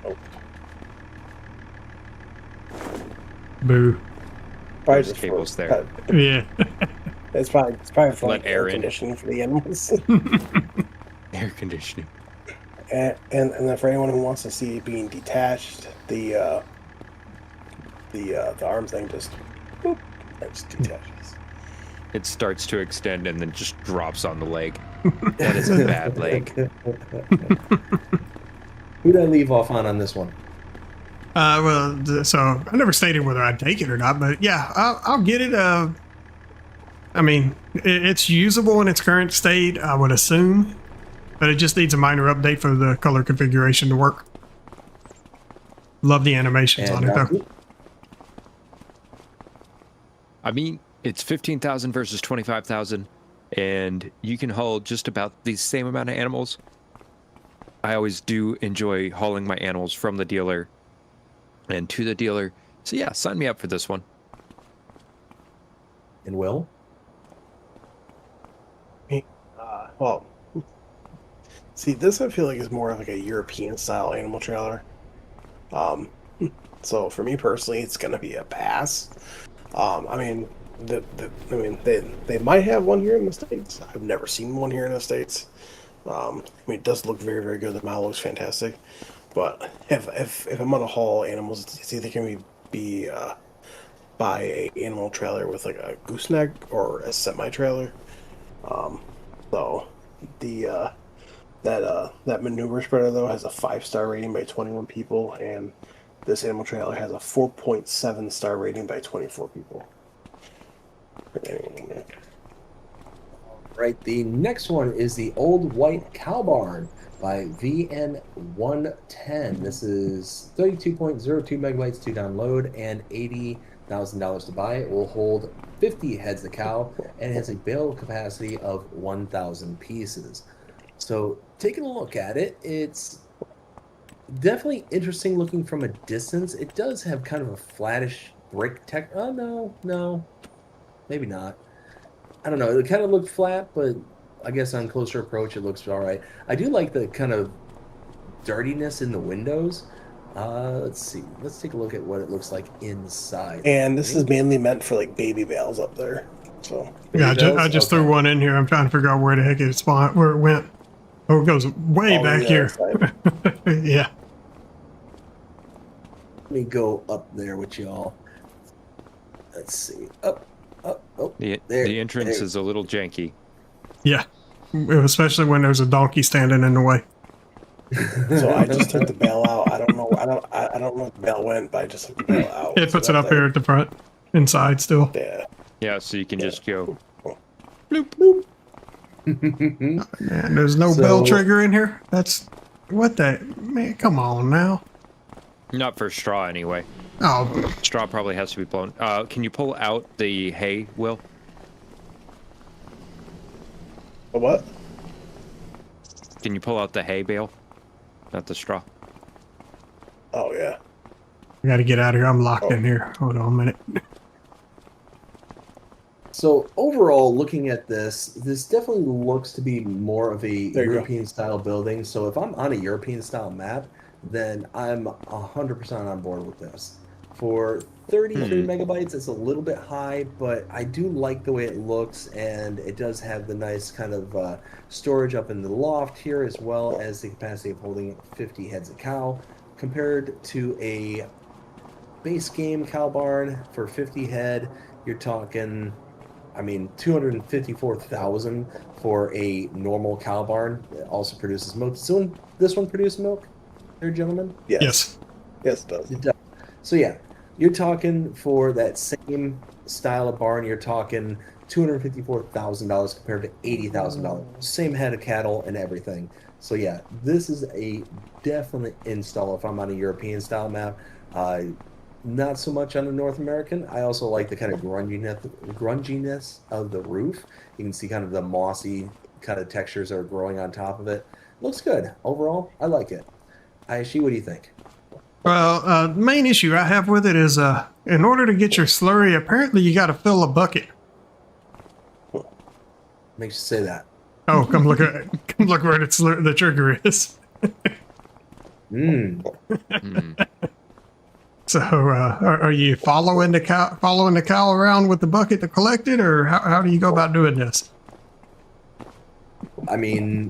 Speaker 3: Oh.
Speaker 4: Boo.
Speaker 3: Probably
Speaker 5: There's
Speaker 3: just
Speaker 5: cables
Speaker 3: for,
Speaker 5: there.
Speaker 4: Yeah.
Speaker 3: It's probably for
Speaker 5: Let air in.
Speaker 3: conditioning for the animals.
Speaker 5: Air conditioning.
Speaker 3: and then for anyone who wants to see it being detached, the arm thing just boop, it just detaches.
Speaker 5: It starts to extend and then just drops on the leg. That is a bad leg.
Speaker 2: Who did I leave off on this one?
Speaker 4: So I never stated whether I'd take it or not, but yeah, I'll get it. I mean, it's usable in its current state, I would assume, but it just needs a minor update for the color configuration to work. Love the animations on it though.
Speaker 5: I mean, it's 15,000 versus 25,000, and you can haul just about the same amount of animals. I always do enjoy hauling my animals from the dealer and to the dealer. So yeah, sign me up for this one.
Speaker 2: And Will?
Speaker 3: Well, see, this I feel like is more of like a European style animal trailer. So for me personally, it's gonna be a pass. I mean, they might have one here in the States. I've never seen one here in the States. I mean, it does look very, very good. The model looks fantastic. But if I'm gonna haul animals, it's either gonna be buy a animal trailer with like a gooseneck or a semi trailer. So the that manure spreader though has a 5-star rating by 21 people, and this animal trailer has a 4.7 star rating by 24 people.
Speaker 2: Right, the next one is the Old White Cow Barn by VN110. This is 32.02 megabytes to download and $80,000 to buy. It will hold 50 heads of cow and has a bale capacity of 1,000 pieces. So taking a look at it, it's definitely interesting looking from a distance. It does have kind of a flattish brick tech. Oh, no, maybe not. I don't know. It kind of looked flat, but I guess on closer approach, it looks all right. I do like the kind of dirtiness in the windows. Let's see. Let's take a look at what it looks like inside.
Speaker 3: And this is mainly meant for like baby bales up there. So
Speaker 4: Yeah,
Speaker 3: baby
Speaker 4: I
Speaker 3: bells?
Speaker 4: just
Speaker 3: Okay.
Speaker 4: threw one in here. I'm trying to figure out where the heck it spawned, where it went. Oh, it goes way
Speaker 3: Oh,
Speaker 4: back
Speaker 3: yeah,
Speaker 4: here.
Speaker 3: side.
Speaker 4: Yeah.
Speaker 2: Let me go up there with y'all. Let's see. Up. Oh,
Speaker 5: The
Speaker 2: there.
Speaker 5: entrance
Speaker 2: there.
Speaker 5: is a little janky.
Speaker 4: Yeah. Especially when there's a donkey standing in the way.
Speaker 3: So I just took the bell out. I don't know. I don't know where the bell went, but I just took the bell out.
Speaker 4: It
Speaker 3: So
Speaker 4: puts it
Speaker 3: that
Speaker 4: up here at the front, inside still.
Speaker 3: Yeah.
Speaker 5: Yeah, so you can just go.
Speaker 4: Bloop, bloop. Man, there's no
Speaker 2: So-
Speaker 4: bell trigger in here. That's what the man. Come on now.
Speaker 5: Not for straw, anyway.
Speaker 4: Oh,
Speaker 5: Straw probably has to be blown. Can you pull out the hay, Will?
Speaker 3: A what?
Speaker 5: Can you pull out the hay bale? Not the straw.
Speaker 3: Oh yeah.
Speaker 4: I got to get out of here. I'm locked in here. Hold on a minute.
Speaker 2: So overall, looking at this definitely looks to be more of a
Speaker 3: There you go.
Speaker 2: European style building. So if I'm on a European style map, then I'm 100% on board with this. For 33 megabytes, it's a little bit high, but I do like the way it looks, and it does have the nice kind of storage up in the loft here, as well as the capacity of holding 50 heads of cow, compared to a base game cow barn for 50 head. You're talking, I mean, 254,000 for a normal cow barn. It also produces milk. So this one produce milk, there, gentlemen?
Speaker 3: Yes.
Speaker 4: Yes.
Speaker 3: Yes, it does.
Speaker 2: It does. So yeah, you're talking for that same style of barn, you're talking $254,000 compared to $80,000. Same head of cattle and everything. So yeah, this is a definite install if I'm on a European style map. Not so much on the North American. I also like the kind of grunginess of the roof. You can see kind of the mossy kind of textures that are growing on top of it. Looks good. Overall, I like it. Aishi, what do you think?
Speaker 4: Well, the main issue I have with it is, in order to get your slurry, apparently you got to fill a bucket.
Speaker 2: Makes you say that.
Speaker 4: Oh, come look where the trigger is. So, are you following the cow around with the bucket to collect it, or how do you go about doing this?
Speaker 2: I mean,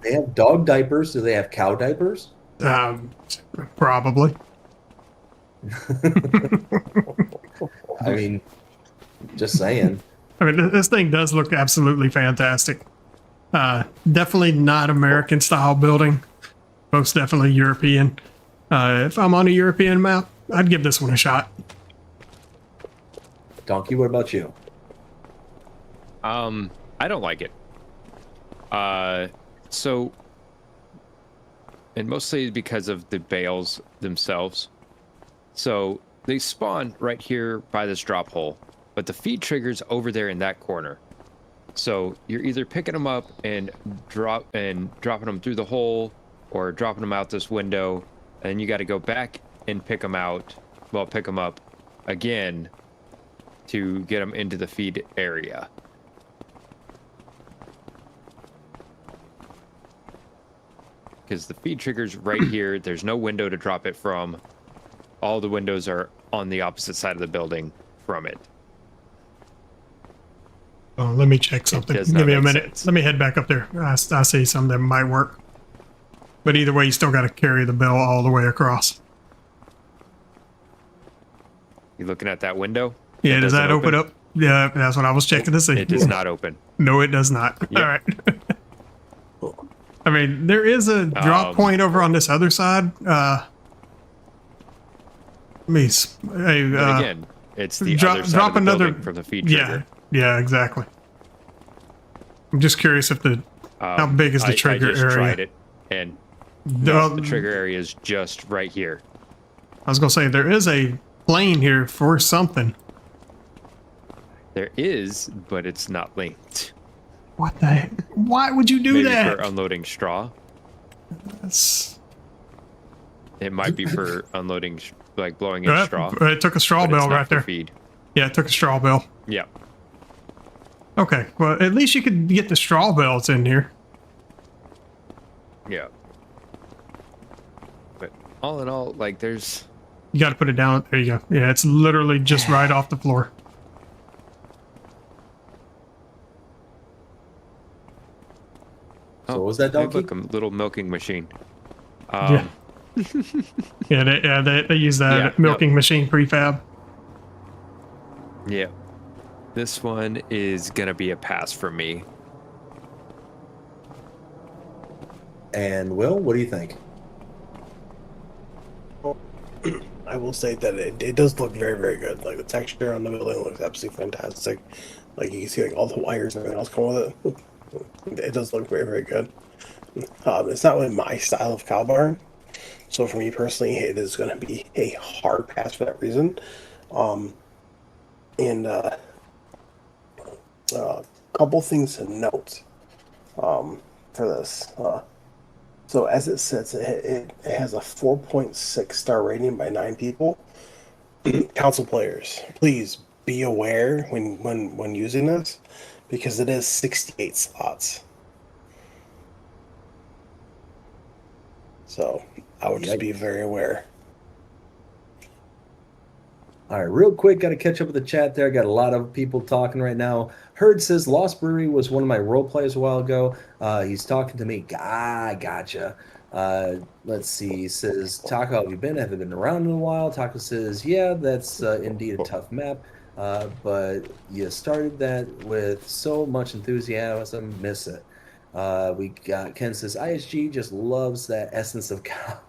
Speaker 2: they have dog diapers. Do they have cow diapers?
Speaker 4: Probably.
Speaker 2: I mean, just saying.
Speaker 4: I mean, this thing does look absolutely fantastic. Definitely not American style building. Most definitely European. If I'm on a European map, I'd give this one a shot.
Speaker 2: Donkey, what about you?
Speaker 5: I don't like it. So, and mostly because of the bales themselves. So they spawn right here by this drop hole, but the feed trigger's over there in that corner. So you're either picking them up and dropping them through the hole, or dropping them out this window, and then you got to go back and pick them out. Well, pick them up again to get them into the feed area. Because the feed trigger's right here. There's no window to drop it from. All the windows are on the opposite side of the building from it.
Speaker 4: Oh, let me check something.
Speaker 5: does not
Speaker 4: Give me a
Speaker 5: make
Speaker 4: minute.
Speaker 5: sense.
Speaker 4: Let me head back up there. I see something that might work. But either way, you still got to carry the bell all the way across.
Speaker 5: You looking at that window?
Speaker 4: Yeah,
Speaker 5: It
Speaker 4: does
Speaker 5: doesn't
Speaker 4: that open up? Yeah, that's what I was checking to see.
Speaker 5: It does not open.
Speaker 4: No, it does not.
Speaker 5: Yep.
Speaker 4: All right. I mean, there is a drop point over on this other side. Let me.
Speaker 5: But again, it's the
Speaker 4: drop-
Speaker 5: other side
Speaker 4: drop
Speaker 5: of the
Speaker 4: another-
Speaker 5: building from the feed
Speaker 4: yeah,
Speaker 5: trigger.
Speaker 4: yeah, exactly. I'm just curious if the how big is the trigger
Speaker 5: I just
Speaker 4: area?
Speaker 5: tried it, and the trigger area is just right here.
Speaker 4: I was gonna say there is a plane here for something.
Speaker 5: There is, but it's not linked.
Speaker 4: What the heck? Why would you do
Speaker 5: Maybe
Speaker 4: that?
Speaker 5: for unloading straw.
Speaker 4: That's-
Speaker 5: It might be for unloading, like blowing in straw.
Speaker 4: It took a straw
Speaker 5: but it's
Speaker 4: bell
Speaker 5: not
Speaker 4: right
Speaker 5: for
Speaker 4: there.
Speaker 5: Feed.
Speaker 4: Yeah, it took a straw bell.
Speaker 5: Yeah.
Speaker 4: Okay, well, at least you could get the straw bells in here.
Speaker 5: Yeah. But all in all, like there's
Speaker 4: You got to put it down. There you go. Yeah, it's literally just right off the floor.
Speaker 2: So what was that,
Speaker 5: hey,
Speaker 2: Donkey?
Speaker 5: look, a little milking machine.
Speaker 4: Yeah. They use that
Speaker 5: Yeah,
Speaker 4: milking machine prefab.
Speaker 5: Yeah. This one is going to be a pass for me.
Speaker 2: And Will, what do you think?
Speaker 3: I will say that it does look very, very good. Like the texture on the building looks absolutely fantastic. Like you can see like all the wires and everything else going with it. It does look very, very good. It's not really my style of cow barn, so for me personally, it is going to be a hard pass for that reason. And couple things to note for this. So as it sits, it has a 4.6 star rating by 9 people. Council players, please be aware when using this, because it is 68 slots. So I would just be very aware.
Speaker 2: All right, real quick, got to catch up with the chat there. Got a lot of people talking right now. Herd says Lost Brewery was one of my role plays a while ago. He's talking to me. Gotcha. Let's see. He says, Taco, have you been? Have you been around in a while? Taco says, yeah, that's indeed a tough map. But you started that with so much enthusiasm. Miss it. We got Ken says, ISG just loves that essence of cow.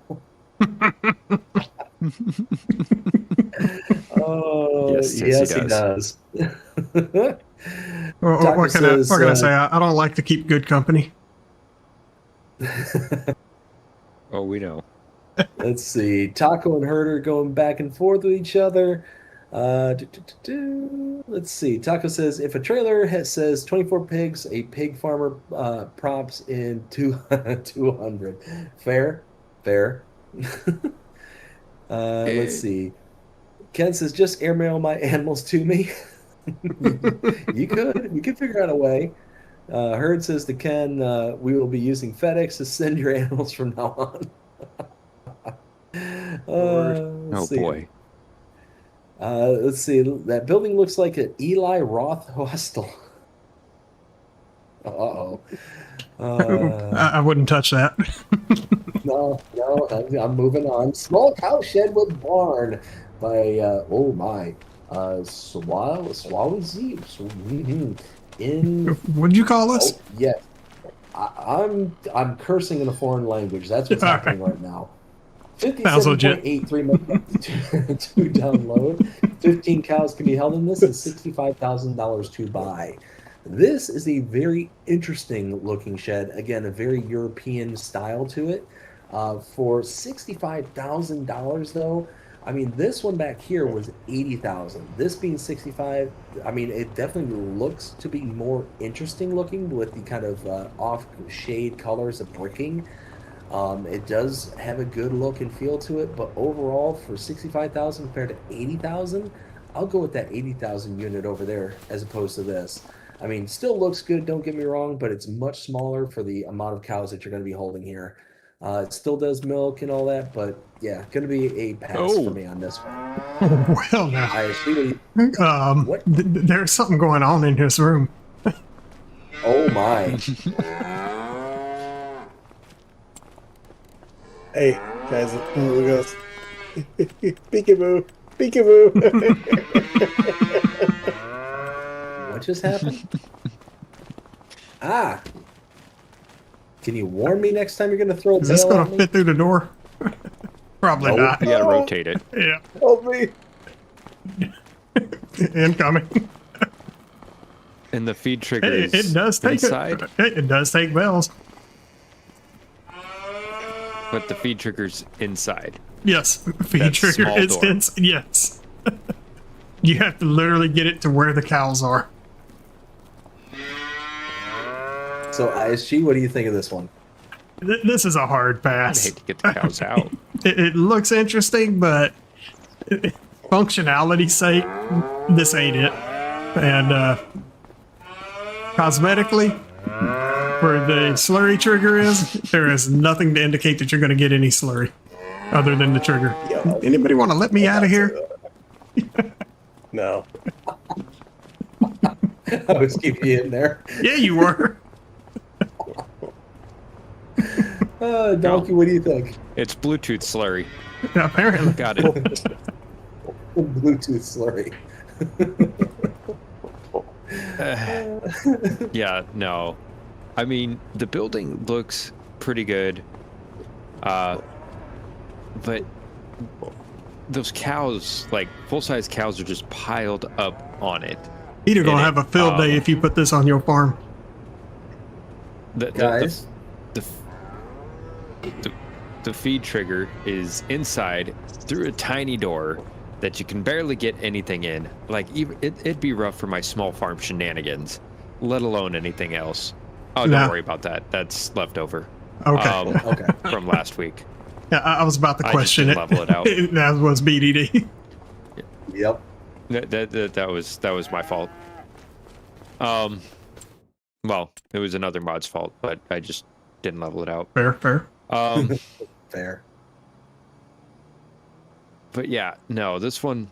Speaker 2: Oh, yes, he does.
Speaker 4: What can I say? I don't like to keep good company.
Speaker 5: Oh, we know.
Speaker 2: Let's see. Taco and Herder going back and forth with each other. Let's see. Taco says, if a trailer says 24 pigs, a pig farmer props in 200. Fair. Let's see. Ken says, just airmail my animals to me. You could figure out a way. Herd says to Ken, we will be using FedEx to send your animals from now on.
Speaker 5: Oh boy.
Speaker 2: Let's see. That building looks like an Eli Roth hostel. Uh-oh.
Speaker 4: I wouldn't touch that.
Speaker 2: No, I'm moving on. Small cow shed with barn by oh my, Swazi. In
Speaker 4: What'd you call us?
Speaker 2: Oh, yes, I'm cursing in a foreign language. That's what's happening right now. 57.83 megabytes to download. 15 cows can be held in this, and $65,000 to buy. This is a very interesting looking shed. Again, a very European style to it. For $65,000 though, I mean, this one back here was $80,000. This being 65, I mean, it definitely looks to be more interesting looking with the kind of off shade colors of bricking. It does have a good look and feel to it, but overall for 65,000 compared to 80,000, I'll go with that 80,000 unit over there as opposed to this. I mean, still looks good, don't get me wrong, but it's much smaller for the amount of cows that you're going to be holding here. It still does milk and all that, but yeah, going to be a pass for me on this one.
Speaker 4: Well, now,
Speaker 2: I see what
Speaker 4: there's something going on in this room.
Speaker 2: Oh my!
Speaker 3: Hey guys, look at us! Peekaboo, peekaboo.
Speaker 2: What just happened? Ah! Can you warn me next time you're going to throw a
Speaker 4: Is this
Speaker 2: bale
Speaker 4: going
Speaker 2: at
Speaker 4: to
Speaker 2: me?
Speaker 4: fit through the door? Probably
Speaker 5: Nope,
Speaker 4: not.
Speaker 5: you gotta rotate it.
Speaker 4: Yeah.
Speaker 3: Help me!
Speaker 4: Incoming.
Speaker 5: And the feed trigger is
Speaker 4: It does take
Speaker 5: inside,
Speaker 4: it does take bells.
Speaker 5: but the feed trigger's inside.
Speaker 4: Yes, feed
Speaker 5: That
Speaker 4: trigger
Speaker 5: small door.
Speaker 4: instance. Yes. You have to literally get it to where the cows are.
Speaker 2: So, ISG, what do you think of this one?
Speaker 4: This is a hard
Speaker 5: I'd
Speaker 4: pass.
Speaker 5: hate to get the cows out.
Speaker 4: It looks interesting, but functionality's sake, this ain't it. And cosmetically, where the slurry trigger is, there is nothing to indicate that you're going to get any slurry other than the trigger.
Speaker 3: Yeah.
Speaker 4: Anybody want to let me out of here?
Speaker 3: No.
Speaker 2: I was keeping you in there.
Speaker 4: Yeah, you were.
Speaker 2: Donkey, what do you think?
Speaker 5: It's Bluetooth slurry.
Speaker 4: Apparently.
Speaker 5: Got it.
Speaker 2: Bluetooth slurry.
Speaker 5: Yeah, no. I mean, the building looks pretty good. But those cows, like full-size cows, are just piled up on it.
Speaker 4: Peter gonna have a field day if you put this on your farm.
Speaker 2: Guys?
Speaker 5: The feed trigger is inside through a tiny door that you can barely get anything in. Like, even it'd be rough for my small farm shenanigans, let alone anything else. Oh, don't worry about that. That's leftover.
Speaker 4: Okay.
Speaker 2: Okay.
Speaker 5: From last week.
Speaker 4: Yeah, I was about to question it.
Speaker 5: Level it out.
Speaker 4: That was BDD.
Speaker 2: Yep.
Speaker 5: That was my fault. Well, it was another mod's fault, but I just didn't level it out.
Speaker 4: Fair.
Speaker 2: Fair.
Speaker 5: But yeah, no, this one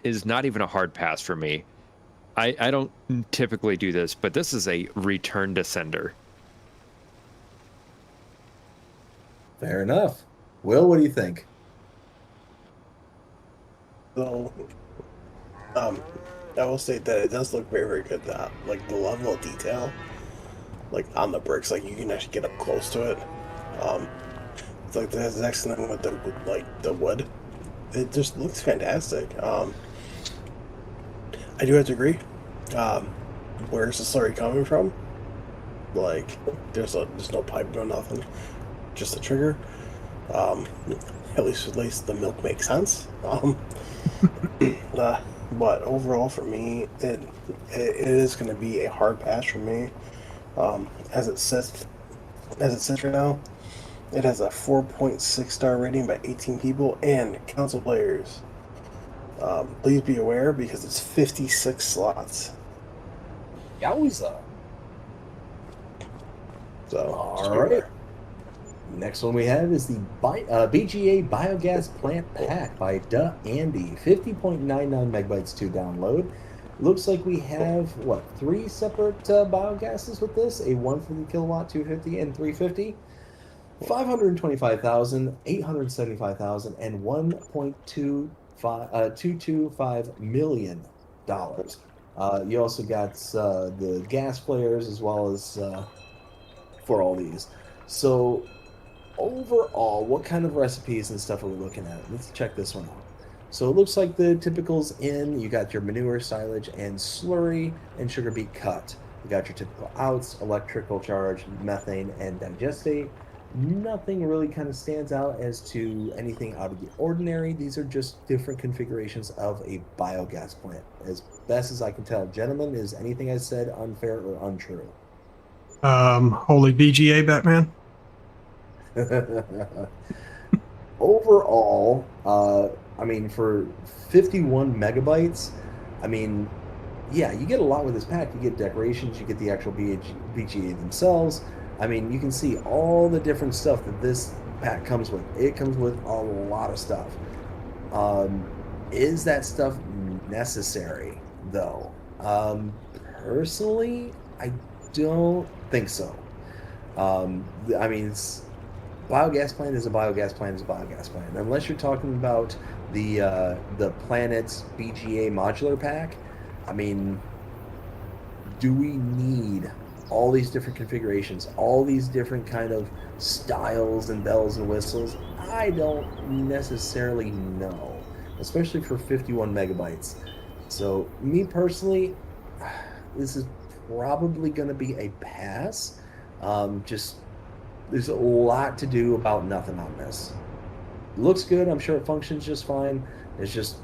Speaker 5: is not even a hard pass for me. I don't typically do this, but this is a return to sender.
Speaker 2: Fair enough. Will, what do you think?
Speaker 3: So, I will say that it does look very, very good. That like the level of detail, like on the bricks, like you can actually get up close to it. It's like the next thing with the wood. It just looks fantastic. I do have to agree. Where's the slurry coming from? Like, there's no pipe, no nothing, just a trigger. At least the milk makes sense. But overall, for me, it is going to be a hard pass for me. As it sits right now, it has a 4.6 star rating by 18 people and console players. Please be aware because it's 56 slots.
Speaker 2: Yowza.
Speaker 3: So,
Speaker 2: All right. Next one we have is the BGA Biogas Plant Pack by Andy. 50.99 megabytes to download. Looks like we have, what, 3 separate biogases with this? A 150 kilowatt, 250, and 350. 525,000, 875,000, and $1.225 million. You also got the gas flares as well as for all these. So overall, what kind of recipes and stuff are we looking at? Let's check this one out. So it looks like the typicals in, you got your manure, silage, and slurry, and sugar beet cut. You got your typical outs, electrical charge, methane, and digestate. Nothing really kind of stands out as to anything out of the ordinary. These are just different configurations of a biogas plant. As best as I can tell, gentlemen, is anything I said unfair or untrue?
Speaker 4: Holy BGA, Batman.
Speaker 2: Overall, I mean, for 51 megabytes, I mean, yeah, you get a lot with this pack. You get decorations, you get the actual BGA themselves. I mean, you can see all the different stuff that this pack comes with. It comes with a lot of stuff. Is that stuff necessary, though? Personally, I don't think so. I mean, biogas plant is a biogas plant is a biogas plant. Unless you're talking about the Planet's BGA modular pack, I mean, do we need all these different configurations, all these different kind of styles and bells and whistles? I don't necessarily know, especially for 51 megabytes. So me personally, this is probably going to be a pass. Just there's a lot to do about nothing on this. Looks good. I'm sure it functions just fine. It's just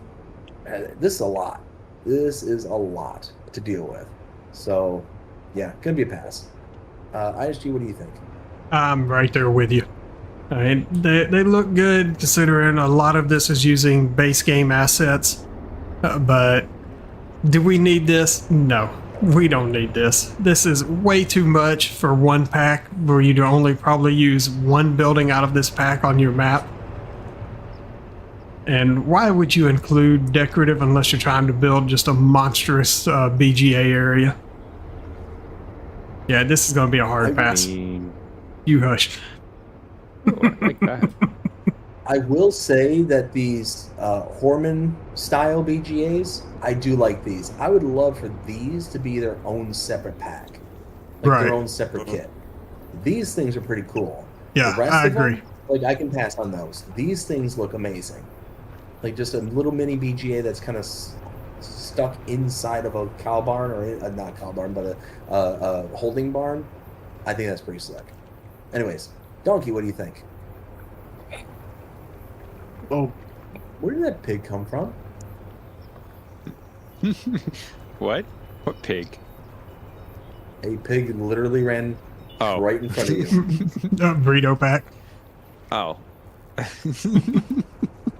Speaker 2: this is a lot. This is a lot to deal with. So yeah, gonna be a pass. ISG, what do you think?
Speaker 4: I'm right there with you. They look good considering a lot of this is using base game assets. But do we need this? No, we don't need this. This is way too much for one pack where you'd only probably use one building out of this pack on your map. And why would you include decorative unless you're trying to build just a monstrous BGA area? Yeah, this is going to be a hard pass. You hush.
Speaker 5: Oh, I like that.
Speaker 2: I will say that these Horman style BGAs, I do like these. I would love for these to be their own separate pack, like
Speaker 4: Right.
Speaker 2: their own separate kit. These things are pretty cool.
Speaker 4: Yeah,
Speaker 2: the rest
Speaker 4: I
Speaker 2: of
Speaker 4: agree.
Speaker 2: them, like I can pass on those. These things look amazing. Like just a little mini BGA that's kind of stuck inside of a cow barn, or not cow barn, but a holding barn. I think that's pretty slick. Anyways, Donkey, what do you think?
Speaker 3: Oh,
Speaker 2: Where did that pig come from?
Speaker 5: What? What pig?
Speaker 2: A pig literally ran
Speaker 5: Oh.
Speaker 2: right in front of you.
Speaker 4: Burrito pack.
Speaker 5: Oh.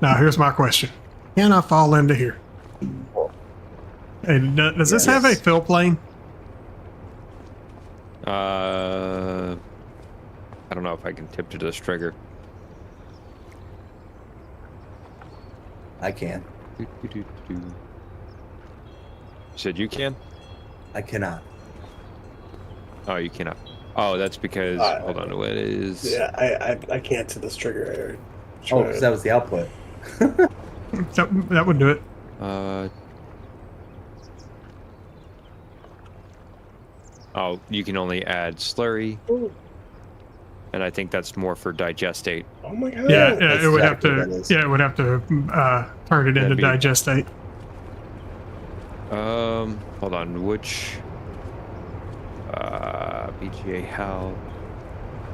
Speaker 4: Now, here's my question. Can I fall into here? Hey, does this have a
Speaker 2: Yes.
Speaker 4: fill plane?
Speaker 5: I don't know if I can tip to this trigger.
Speaker 2: I can.
Speaker 5: You said you can?
Speaker 2: I cannot.
Speaker 5: Oh, you cannot. Oh, that's because hold on. What is?
Speaker 3: yeah, I can't to this trigger.
Speaker 2: Oh, because that was the output.
Speaker 4: That would do it.
Speaker 5: Oh, you can only add slurry, and I think that's more for digestate.
Speaker 3: Oh my god.
Speaker 4: Yeah,
Speaker 2: that's
Speaker 4: it would
Speaker 2: exactly
Speaker 4: have
Speaker 2: what that
Speaker 4: to.
Speaker 2: is.
Speaker 4: Yeah, it would have to turn it into
Speaker 5: That'd be-
Speaker 4: digestate.
Speaker 5: Hold on. Which? BGA how?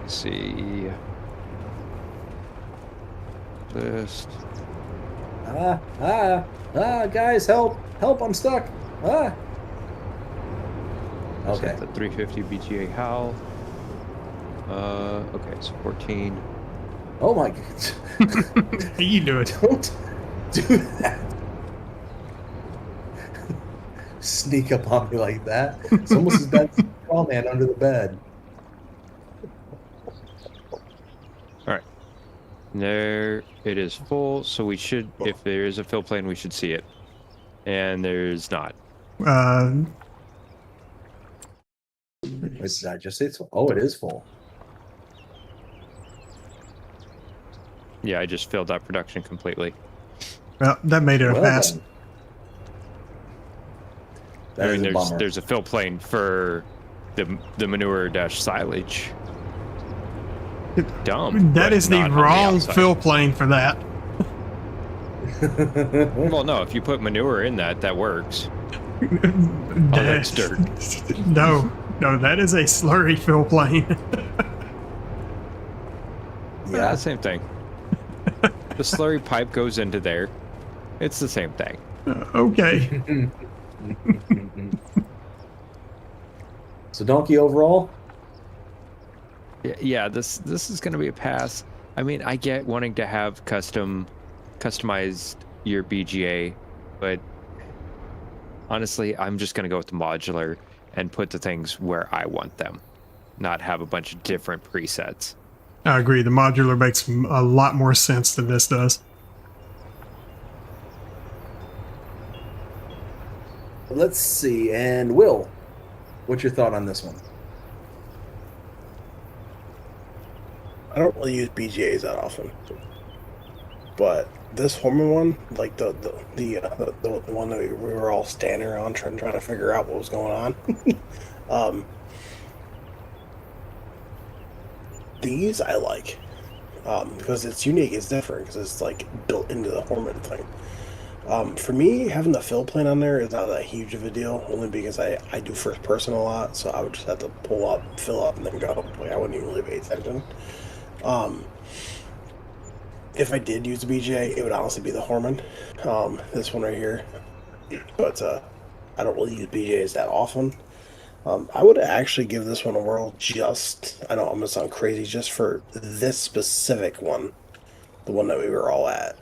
Speaker 5: Let's see. List.
Speaker 2: Guys, help! Help, I'm stuck! Ah! Okay.
Speaker 5: Set the 350 BGA howl. Okay, so 14.
Speaker 2: Oh my god.
Speaker 4: You do it.
Speaker 2: Don't do that. Sneak up on me like that. It's almost as bad as a crawl man under the bed.
Speaker 5: All right. There it is full, so we should, if there is a fill plane, we should see it. And there's not.
Speaker 2: Did I just say it's full? Oh, it is full.
Speaker 5: Yeah, I just filled that production completely.
Speaker 4: Well, that made it a
Speaker 2: Well
Speaker 4: pass.
Speaker 2: done. That is a bummer.
Speaker 5: there's a fill plane for the manure dash silage. Dumb.
Speaker 4: That
Speaker 5: but
Speaker 4: is the
Speaker 5: not on
Speaker 4: wrong
Speaker 5: outside.
Speaker 4: fill plane for that.
Speaker 5: Well, no, if you put manure in that, that works. Oh, that's dirt.
Speaker 4: No, that is a slurry fill plane.
Speaker 2: Yeah.
Speaker 5: Same thing. The slurry pipe goes into there. It's the same thing.
Speaker 4: Okay.
Speaker 2: So Donkey overall?
Speaker 5: Yeah, this is going to be a pass. I mean, I get wanting to have customized your BGA, but honestly, I'm just going to go with the modular and put the things where I want them, not have a bunch of different presets.
Speaker 4: I agree. The modular makes a lot more sense than this does.
Speaker 2: Let's see. And Will, what's your thought on this one?
Speaker 3: I don't really use BGAs that often, but this Horman one, like the one that we were all standing around trying to figure out what was going on. These I like because it's unique, it's different because it's like built into the Horman thing. For me, having the fill plane on there is not that huge of a deal, only because I do first person a lot, so I would just have to pull up, fill up, and then go. Like I wouldn't even really pay attention. If I did use a BGA, it would honestly be the Horman, this one right here. But I don't really use BGAs that often. I would actually give this one a whirl just, I know I'm gonna sound crazy, just for this specific one, the one that we were all at.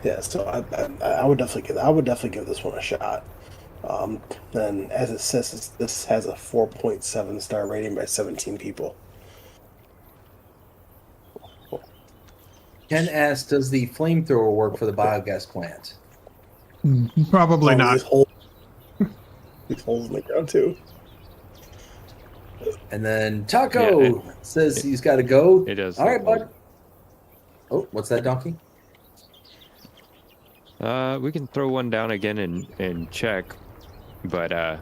Speaker 3: Yeah, so I would definitely give this one a shot. And as it says, this has a 4.7 star rating by 17 people.
Speaker 2: Ken asks, does the flamethrower work for the biogas plant?
Speaker 4: Probably
Speaker 3: Oh,
Speaker 4: not.
Speaker 3: these whole- Holes in the ground too.
Speaker 2: And then Taco
Speaker 5: Yeah,
Speaker 2: says he's got to go.
Speaker 5: it does
Speaker 2: All
Speaker 5: look
Speaker 2: right, bud. Oh, what's that, Donkey?
Speaker 5: We can throw one down again and check, but I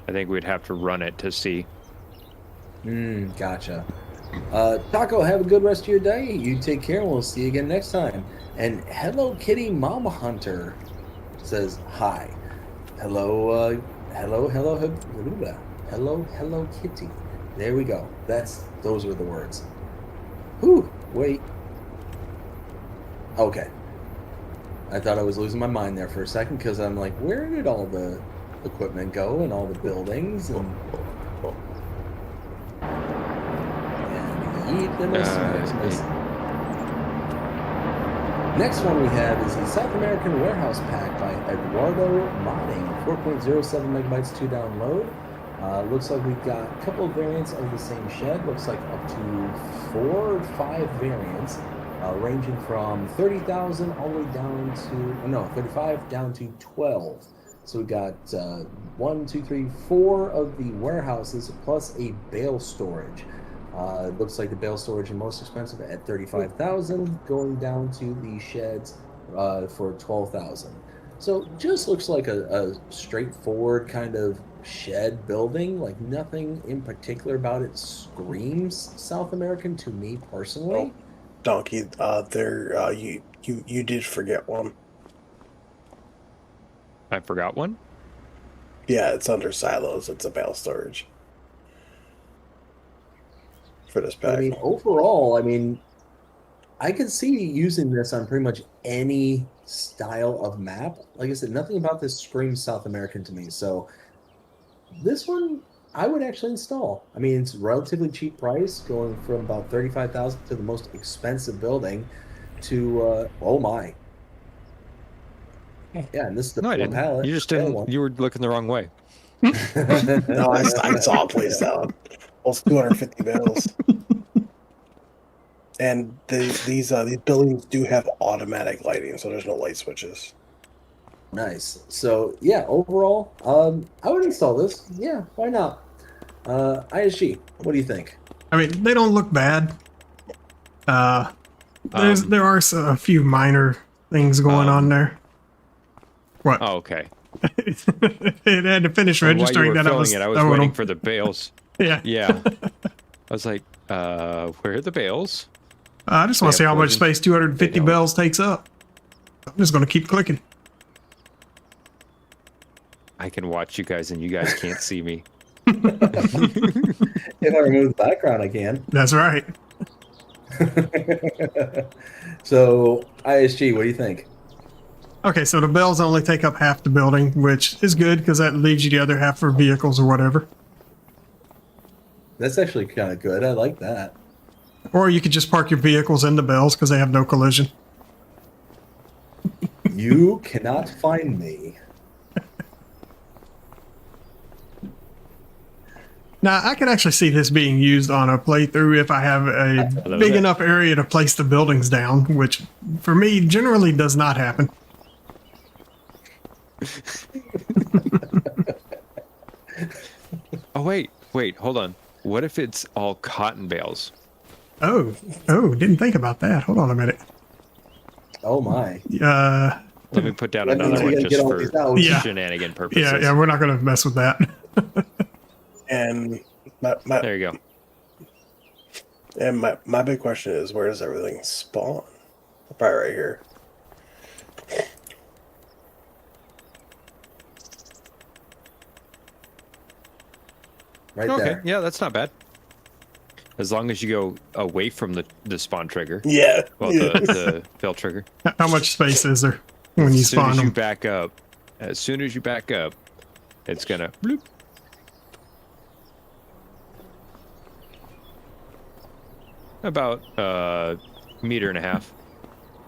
Speaker 5: think we'd have to run it to see.
Speaker 2: Gotcha. Taco, have a good rest of your day. You take care, and we'll see you again next time. And Hello Kitty Mama Hunter says hi. Hello, hello Kitty. There we go. Those are the words. Whew, wait. Okay. I thought I was losing my mind there for a second because I'm like, where did all the equipment go and all the buildings and eat them as Next one we have is the South American Warehouse Pack by Eduardo Modding, 4.07 megabytes to download. Looks like we've got a couple of variants of the same shed. Looks like up to 4 or 5 variants, ranging from 30,000 all the way down to 35 down to 12. So we got 1, 2, 3, 4 of the warehouses plus a bale storage. It looks like the bale storage is most expensive at 35,000, going down to the sheds for 12,000. So just looks like a straightforward kind of shed building. Like nothing in particular about it screams South American to me personally.
Speaker 3: Oh, Donkey, you did forget one.
Speaker 5: I forgot one.
Speaker 3: Yeah, it's under silos. It's a bale storage for this pack.
Speaker 2: I mean, overall, I could see using this on pretty much any style of map. Like I said, nothing about this screams South American to me. So this one, I would actually install. I mean, it's relatively cheap price, going from about 35,000 to the most expensive building to oh my. Yeah, and this is the
Speaker 5: No, I didn't.
Speaker 2: palette.
Speaker 5: You just didn't. You were looking the wrong way.
Speaker 3: No, I saw a place down. Almost 250 bales. And these buildings do have automatic lighting, so there's no light switches.
Speaker 2: Nice. So yeah, overall, I would install this. Yeah, why not? ISG, what do you think?
Speaker 4: I mean, they don't look bad. There are a few minor things going on there. What?
Speaker 5: Oh, okay.
Speaker 4: It had to finish
Speaker 5: And
Speaker 4: registering
Speaker 5: while you
Speaker 4: that
Speaker 5: were
Speaker 4: I was
Speaker 5: filling it, I was
Speaker 4: throwing
Speaker 5: waiting
Speaker 4: them.
Speaker 5: for the bales.
Speaker 4: Yeah.
Speaker 5: Yeah. I was like, where are the bales?
Speaker 4: I just want to see how much
Speaker 5: They
Speaker 4: space 250
Speaker 5: don't.
Speaker 4: bells takes up. I'm just going to keep clicking.
Speaker 5: I can watch you guys and you guys can't see me.
Speaker 2: If I remove the background, I can.
Speaker 4: That's right.
Speaker 2: So ISG, what do you think?
Speaker 4: Okay, so the bells only take up half the building, which is good because that leaves you the other half for vehicles or whatever.
Speaker 2: That's actually kind of good. I like that.
Speaker 4: Or you could just park your vehicles in the bells because they have no collision.
Speaker 2: You cannot find me.
Speaker 4: Now, I can actually see this being used on a playthrough if I have a big enough area to place the buildings down, which for me generally does not happen.
Speaker 5: Oh, wait, hold on. What if it's all cotton bales?
Speaker 4: Oh, didn't think about that. Hold on a minute.
Speaker 2: Oh my.
Speaker 5: Let me put down
Speaker 2: That means
Speaker 5: another
Speaker 2: we
Speaker 5: one
Speaker 2: gotta
Speaker 5: just
Speaker 2: get all
Speaker 5: for
Speaker 2: these out.
Speaker 4: Yeah.
Speaker 5: shenanigan purposes.
Speaker 4: Yeah, we're not going to mess with that.
Speaker 3: And
Speaker 5: There you go.
Speaker 3: And my big question is, where does everything spawn? Probably right here.
Speaker 2: Right
Speaker 5: Okay,
Speaker 2: there.
Speaker 5: yeah, that's not bad. As long as you go away from the spawn trigger.
Speaker 3: Yeah.
Speaker 5: Well,
Speaker 3: yeah.
Speaker 5: the fail trigger.
Speaker 4: How much space is there when you
Speaker 5: As soon
Speaker 4: spawn
Speaker 5: as you
Speaker 4: them?
Speaker 5: back up, it's gonna bloop. About meter and a half.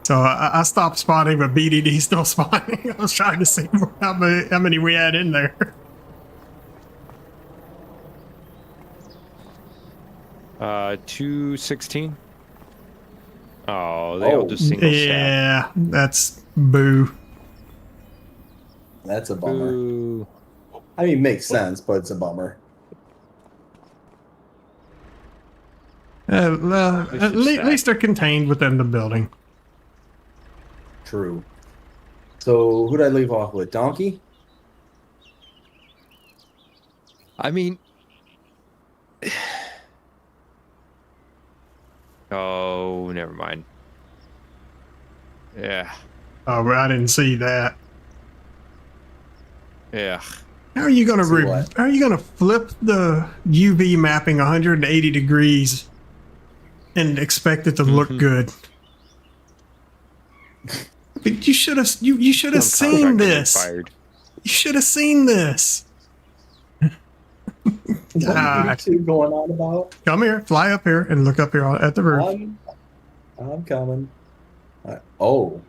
Speaker 4: So I stopped spawning, but BDD's still spawning. I was trying to see how many we had in there.
Speaker 5: 216. Oh, they all just single stack.
Speaker 4: Yeah, that's boo.
Speaker 2: That's a bummer.
Speaker 5: Ooh.
Speaker 2: I mean, makes sense, but it's a bummer.
Speaker 4: At least they're contained within the building.
Speaker 2: True. So who'd I leave off with? Donkey?
Speaker 5: I mean, oh, never mind. Yeah,
Speaker 4: Oh, I didn't see that.
Speaker 5: yeah.
Speaker 4: How are you gonna
Speaker 2: See what?
Speaker 4: how are you gonna flip the UV mapping 180 degrees and expect it to look good? But you should have
Speaker 5: Some
Speaker 4: seen
Speaker 5: contractor
Speaker 4: this.
Speaker 5: fired.
Speaker 4: You should have seen this.
Speaker 2: What are you two going on about?
Speaker 4: Come here, fly up here, and look up here at the roof.
Speaker 2: I'm coming. Oh.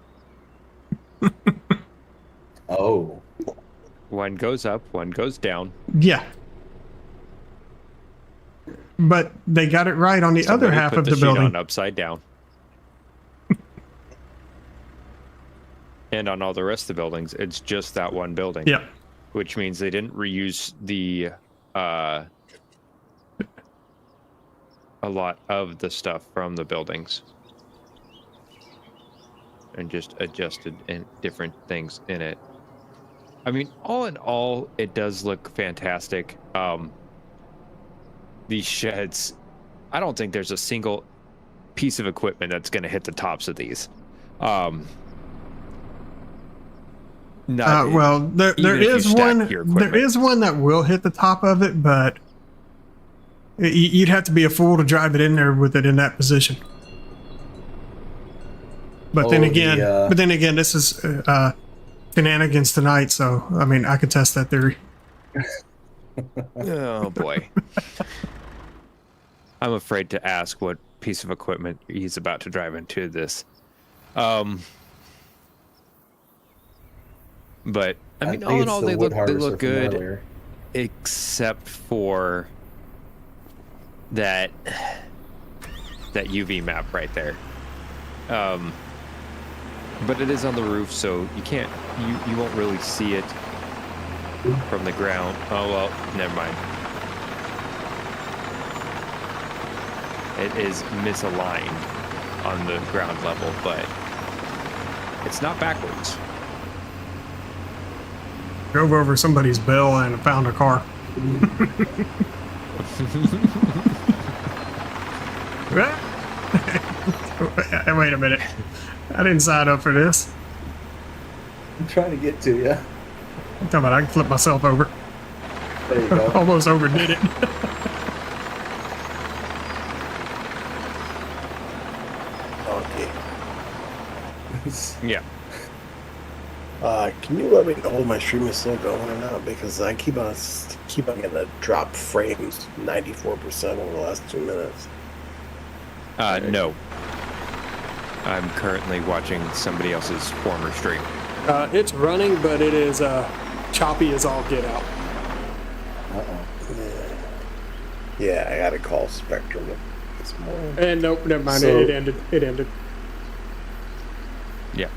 Speaker 2: Oh.
Speaker 5: One goes up, one goes down.
Speaker 4: Yeah. But they got it right on the other
Speaker 5: Somebody
Speaker 4: half
Speaker 5: put
Speaker 4: of the
Speaker 5: sheet
Speaker 4: building.
Speaker 5: on upside down. And on all the rest of the buildings, it's just that one building.
Speaker 4: Yeah.
Speaker 5: Which means they didn't reuse the a lot of the stuff from the buildings. And just adjusted in different things in it. I mean, all in all, it does look fantastic. These sheds, I don't think there's a single piece of equipment that's going to hit the tops of these.
Speaker 4: Well, there is one that will hit the top of it, but you'd have to be a fool to drive it in there with it in that position. But then again, this is shenanigans tonight, so I mean, I could test that theory.
Speaker 5: Oh boy. I'm afraid to ask what piece of equipment he's about to drive into this. But I mean, all in all, they look good, except for that UV map right there. But it is on the roof, so you won't really see it from the ground. Oh well, never mind. It is misaligned on the ground level, but it's not backwards.
Speaker 4: Drove over somebody's bell and found a car. Wait a minute. I didn't sign up for this.
Speaker 2: I'm trying to get to you.
Speaker 4: I'm talking about I can flip myself over.
Speaker 2: There you go.
Speaker 4: Almost overdid it.
Speaker 3: Okay.
Speaker 5: Yeah.
Speaker 3: Can you let me know if my stream is still going or not? Because I keep on getting a drop frames 94% over the last 2 minutes.
Speaker 5: No. I'm currently watching somebody else's former stream.
Speaker 6: It's running, but it is choppy as all get out.
Speaker 3: Yeah, I got to call Spectrum this morning.
Speaker 6: And nope, never mind.
Speaker 2: So-
Speaker 6: It ended. It ended.
Speaker 5: Yeah.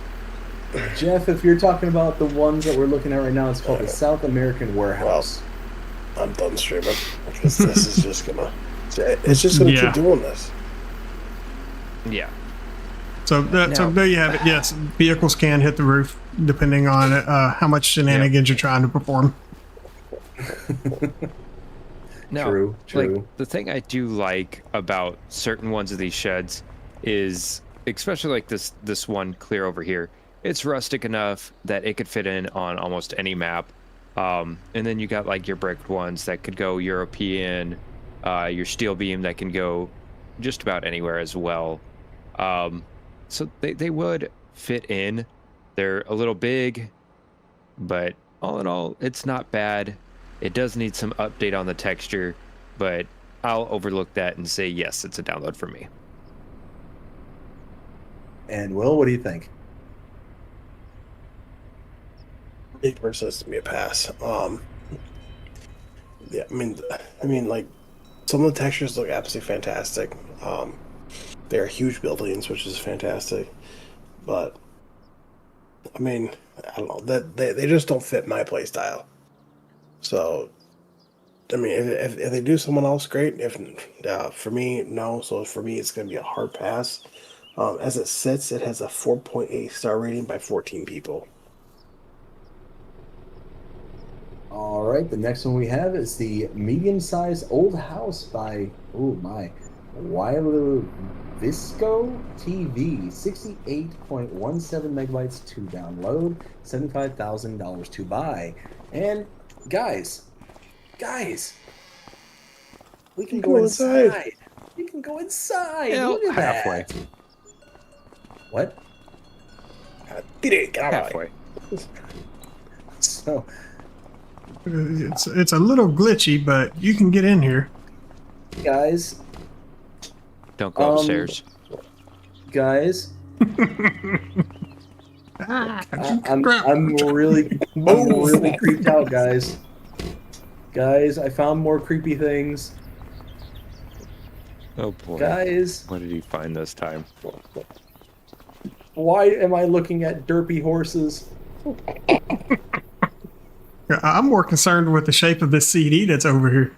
Speaker 2: Jeff, if you're talking about the ones that we're looking at right now, it's called the South American Warehouse.
Speaker 3: I'm done streaming because this is just gonna. It's just gonna
Speaker 4: Yeah.
Speaker 3: keep doing this.
Speaker 5: Yeah.
Speaker 4: So there you have it. Yes, vehicles can hit the roof depending on how much shenanigans you're trying to perform.
Speaker 5: Now,
Speaker 2: True.
Speaker 5: Like, the thing I do like about certain ones of these sheds is, especially like this one clear over here, it's rustic enough that it could fit in on almost any map. And then you got like your bricked ones that could go European, your steel beam that can go just about anywhere as well. So they would fit in. They're a little big, but all in all, it's not bad. It does need some update on the texture, but I'll overlook that and say, yes, it's a download for me.
Speaker 2: And Will, what do you think?
Speaker 3: It versus to me a pass. Yeah, I mean, like some of the textures look absolutely fantastic. They're huge buildings, which is fantastic, but I mean, I don't know that they just don't fit my play style. So, I mean, if they do someone else, great. If for me, no. So for me, it's going to be a hard pass. As it sits, it has a 4.8 star rating by 14 people.
Speaker 2: All right, the next one we have is the medium-sized old house by Wilo Visco TV, 68.17 megabytes to download, $75,000 to buy. And guys, we can go inside. We can go inside. Look at
Speaker 5: halfway.
Speaker 2: that. What?
Speaker 3: Get out of
Speaker 5: Halfway.
Speaker 2: So,
Speaker 4: It's a little glitchy, but you can get in here.
Speaker 2: guys,
Speaker 5: Don't go upstairs.
Speaker 2: guys, I'm really creeped out, guys. Guys, I found more creepy things.
Speaker 5: Oh boy.
Speaker 2: Guys,
Speaker 5: What did he find this time?
Speaker 2: why am I looking at derpy horses?
Speaker 4: I'm more concerned with the shape of this CD that's over here.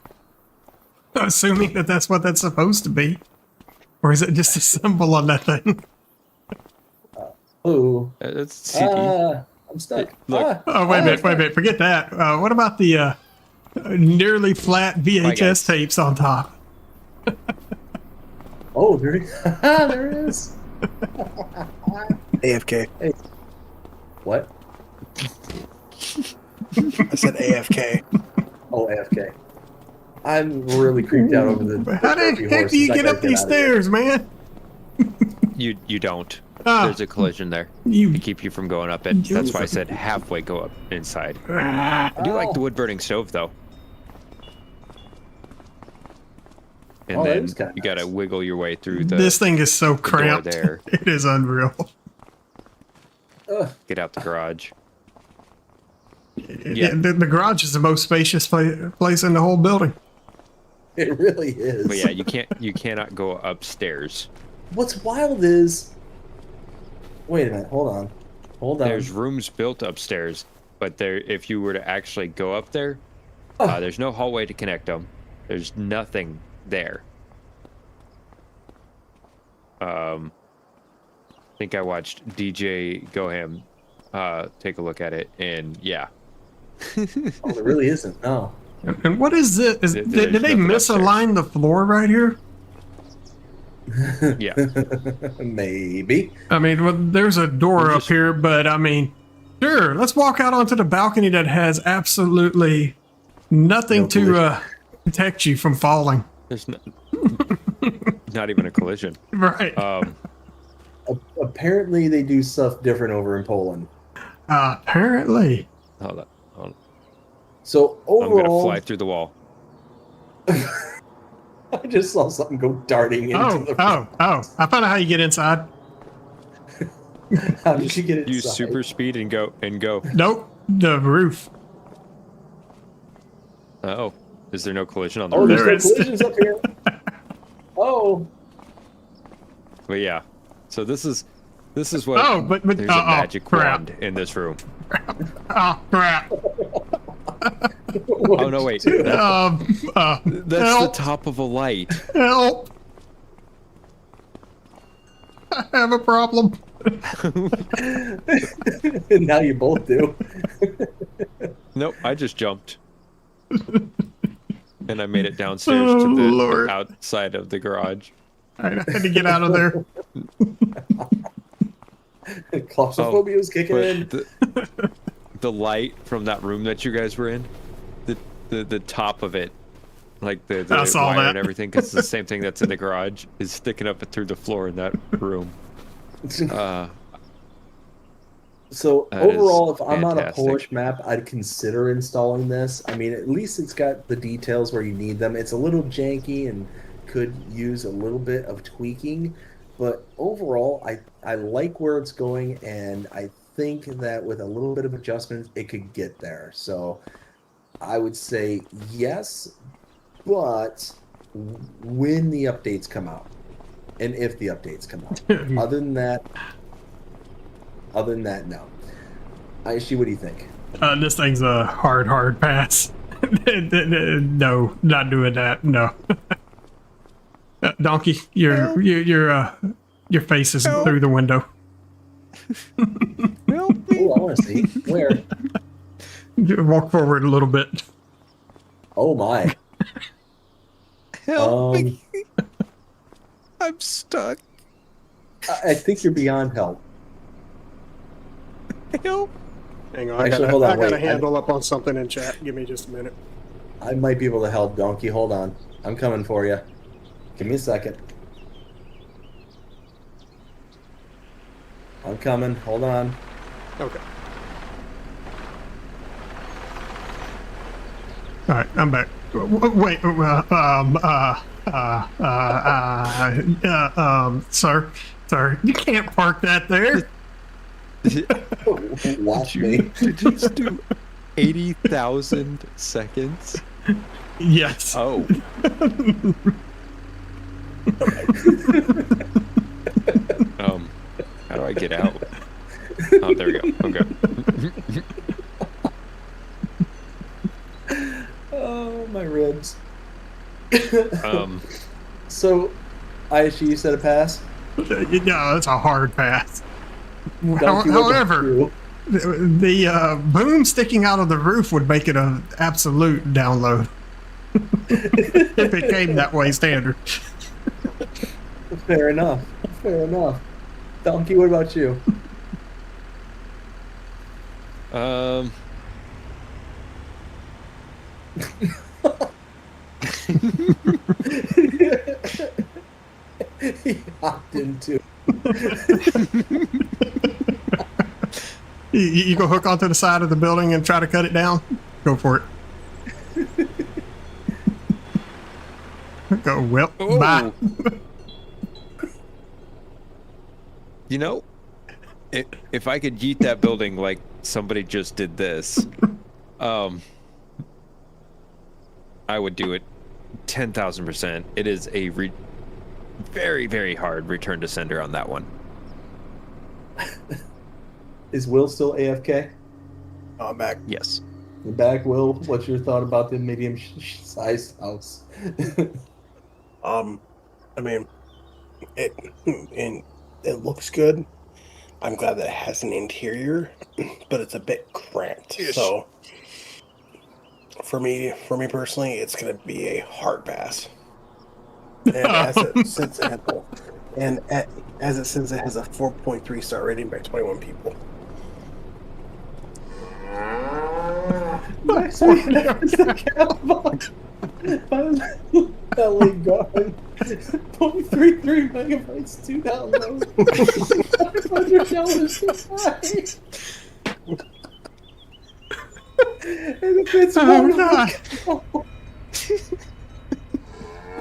Speaker 4: Assuming that that's what that's supposed to be. Or is it just a symbol on that thing?
Speaker 2: Oh,
Speaker 5: It's CD.
Speaker 2: I'm stuck.
Speaker 5: Look.
Speaker 4: Oh, wait a minute. Forget that. What about the nearly flat
Speaker 5: Bye, guys.
Speaker 4: VHS tapes on top?
Speaker 2: Oh, there it is.
Speaker 3: AFK.
Speaker 2: What?
Speaker 3: I said AFK.
Speaker 2: Oh, AFK. I'm really creeped out over the
Speaker 4: How the
Speaker 2: derpy
Speaker 4: heck
Speaker 2: horses.
Speaker 4: do you
Speaker 2: I
Speaker 4: get
Speaker 2: gotta
Speaker 4: up these
Speaker 2: out of here.
Speaker 4: stairs, man?
Speaker 5: You don't.
Speaker 4: Ah.
Speaker 5: There's a collision there
Speaker 4: You-
Speaker 5: to keep you from going up it. That's why I said halfway go up inside. I do like the wood burning stove though. And
Speaker 2: Oh, that
Speaker 5: then
Speaker 2: is kinda
Speaker 5: you gotta
Speaker 2: nice.
Speaker 5: wiggle your way through the
Speaker 4: This thing is so cramped.
Speaker 5: there.
Speaker 4: It is unreal.
Speaker 5: get out the garage.
Speaker 4: Yeah, the garage is the most spacious place in the whole building.
Speaker 2: It really is.
Speaker 5: But yeah, you cannot go upstairs.
Speaker 2: What's wild is... Wait a minute. Hold on.
Speaker 5: There's rooms built upstairs, but there if you were to actually go up there, there's no hallway to connect them. There's nothing there. I think I watched DJ Goham take a look at it, and yeah.
Speaker 2: Oh, there really isn't. No.
Speaker 4: And what is this? Did they
Speaker 5: nothing
Speaker 4: misalign the floor right here?
Speaker 5: Yeah.
Speaker 2: Maybe.
Speaker 4: I mean, well, there's a door up here, but I mean, sure, let's walk out onto the balcony that has absolutely nothing
Speaker 2: No
Speaker 4: to
Speaker 2: collision.
Speaker 4: protect you from falling.
Speaker 5: There's not even a collision.
Speaker 4: Right.
Speaker 2: Apparently, they do stuff different over in Poland.
Speaker 4: Apparently.
Speaker 5: Hold on.
Speaker 2: So
Speaker 5: I'm gonna
Speaker 2: overall,
Speaker 5: fly through the wall.
Speaker 2: I just saw something go darting into the.
Speaker 4: Oh! I found out how you get inside.
Speaker 2: How did you get inside?
Speaker 5: Use super speed and go.
Speaker 4: Nope, the roof.
Speaker 5: Oh, is there no collision on the
Speaker 2: Oh,
Speaker 5: roof?
Speaker 2: there's
Speaker 4: There
Speaker 2: no
Speaker 4: is.
Speaker 2: collisions up here. Oh,
Speaker 5: But yeah, so this is what.
Speaker 4: Oh, but
Speaker 5: there's a magic
Speaker 4: crap.
Speaker 5: wand in this room.
Speaker 4: Oh crap!
Speaker 5: Oh no, wait, that's the
Speaker 4: Help!
Speaker 5: top of a light.
Speaker 4: Help! I have a problem.
Speaker 2: and now you both do.
Speaker 5: Nope, I just jumped, and I made it downstairs
Speaker 4: Oh,
Speaker 5: to the
Speaker 4: Lord.
Speaker 5: outside of the garage.
Speaker 4: I had to get out of there.
Speaker 2: Claustrophobia was kicking in.
Speaker 5: But the light from that room that you guys were in, the top of it, like the
Speaker 4: I saw
Speaker 5: wire
Speaker 4: that.
Speaker 5: and everything, because it's the same thing that's in the garage, is sticking up through the floor in that room.
Speaker 2: So
Speaker 5: That is
Speaker 2: overall, if I'm on a
Speaker 5: fantastic.
Speaker 2: Polish map, I'd consider installing this. I mean, at least it's got the details where you need them. It's a little janky and could use a little bit of tweaking, but overall, I like where it's going, and I think that with a little bit of adjustments, it could get there. So I would say yes, but when the updates come out, and if the updates come out. Other than that, no. Aishi, what do you think?
Speaker 4: This thing's a hard pass. No, not doing that. No. Donkey, your face is through the window.
Speaker 5: Help me.
Speaker 2: Oh, I want to see. Where?
Speaker 4: Walk forward a little bit.
Speaker 2: Oh, my.
Speaker 5: Help me. I'm stuck.
Speaker 2: I think you're beyond help.
Speaker 5: Help.
Speaker 6: Hang on,
Speaker 2: Actually,
Speaker 6: I
Speaker 2: hold on,
Speaker 6: got a
Speaker 2: wait.
Speaker 6: handle up on something in chat. Give me just a minute.
Speaker 2: I might be able to help, Donkey. Hold on. I'm coming for you. Give me a second. I'm coming. Hold on.
Speaker 6: Okay.
Speaker 4: All right, I'm back. Wait, sir, you can't park that there.
Speaker 2: Watch
Speaker 5: Did
Speaker 2: me.
Speaker 5: you just do 80,000 seconds?
Speaker 4: Yes.
Speaker 5: Oh. How do I get out? Oh, there we go. Okay.
Speaker 2: Oh, my ribs.
Speaker 5: So,
Speaker 2: you said a pass?
Speaker 4: Yeah, that's a hard pass.
Speaker 2: Donkey, what
Speaker 4: However,
Speaker 2: about
Speaker 4: the boom sticking out of the roof would make it an absolute download. If it came that way standard.
Speaker 2: you? Fair enough. Fair enough. Donkey, what about you? He hopped into.
Speaker 4: You go hook onto the side of the building and try to cut it down? Go for it. Go, well, bye.
Speaker 5: you know, if I could yeet that building like somebody just did this, I would do it 10,000%. It is a very, very hard return to sender on that one.
Speaker 2: Is Will still AFK?
Speaker 3: I'm back.
Speaker 5: Yes.
Speaker 2: You're back, Will. What's your thought about the medium-sized house?
Speaker 3: I mean, it looks good. I'm glad that it has an interior, but it's a bit cramped.
Speaker 5: Yes.
Speaker 3: So, for me personally, it's going to be a hard pass. And since it has a 4.3 star rating by 21 people.
Speaker 2: Nice. The cowbox. LA guard. 0.33 megabytes, 2 downloads. $500 to buy. And if it's
Speaker 4: Oh, God.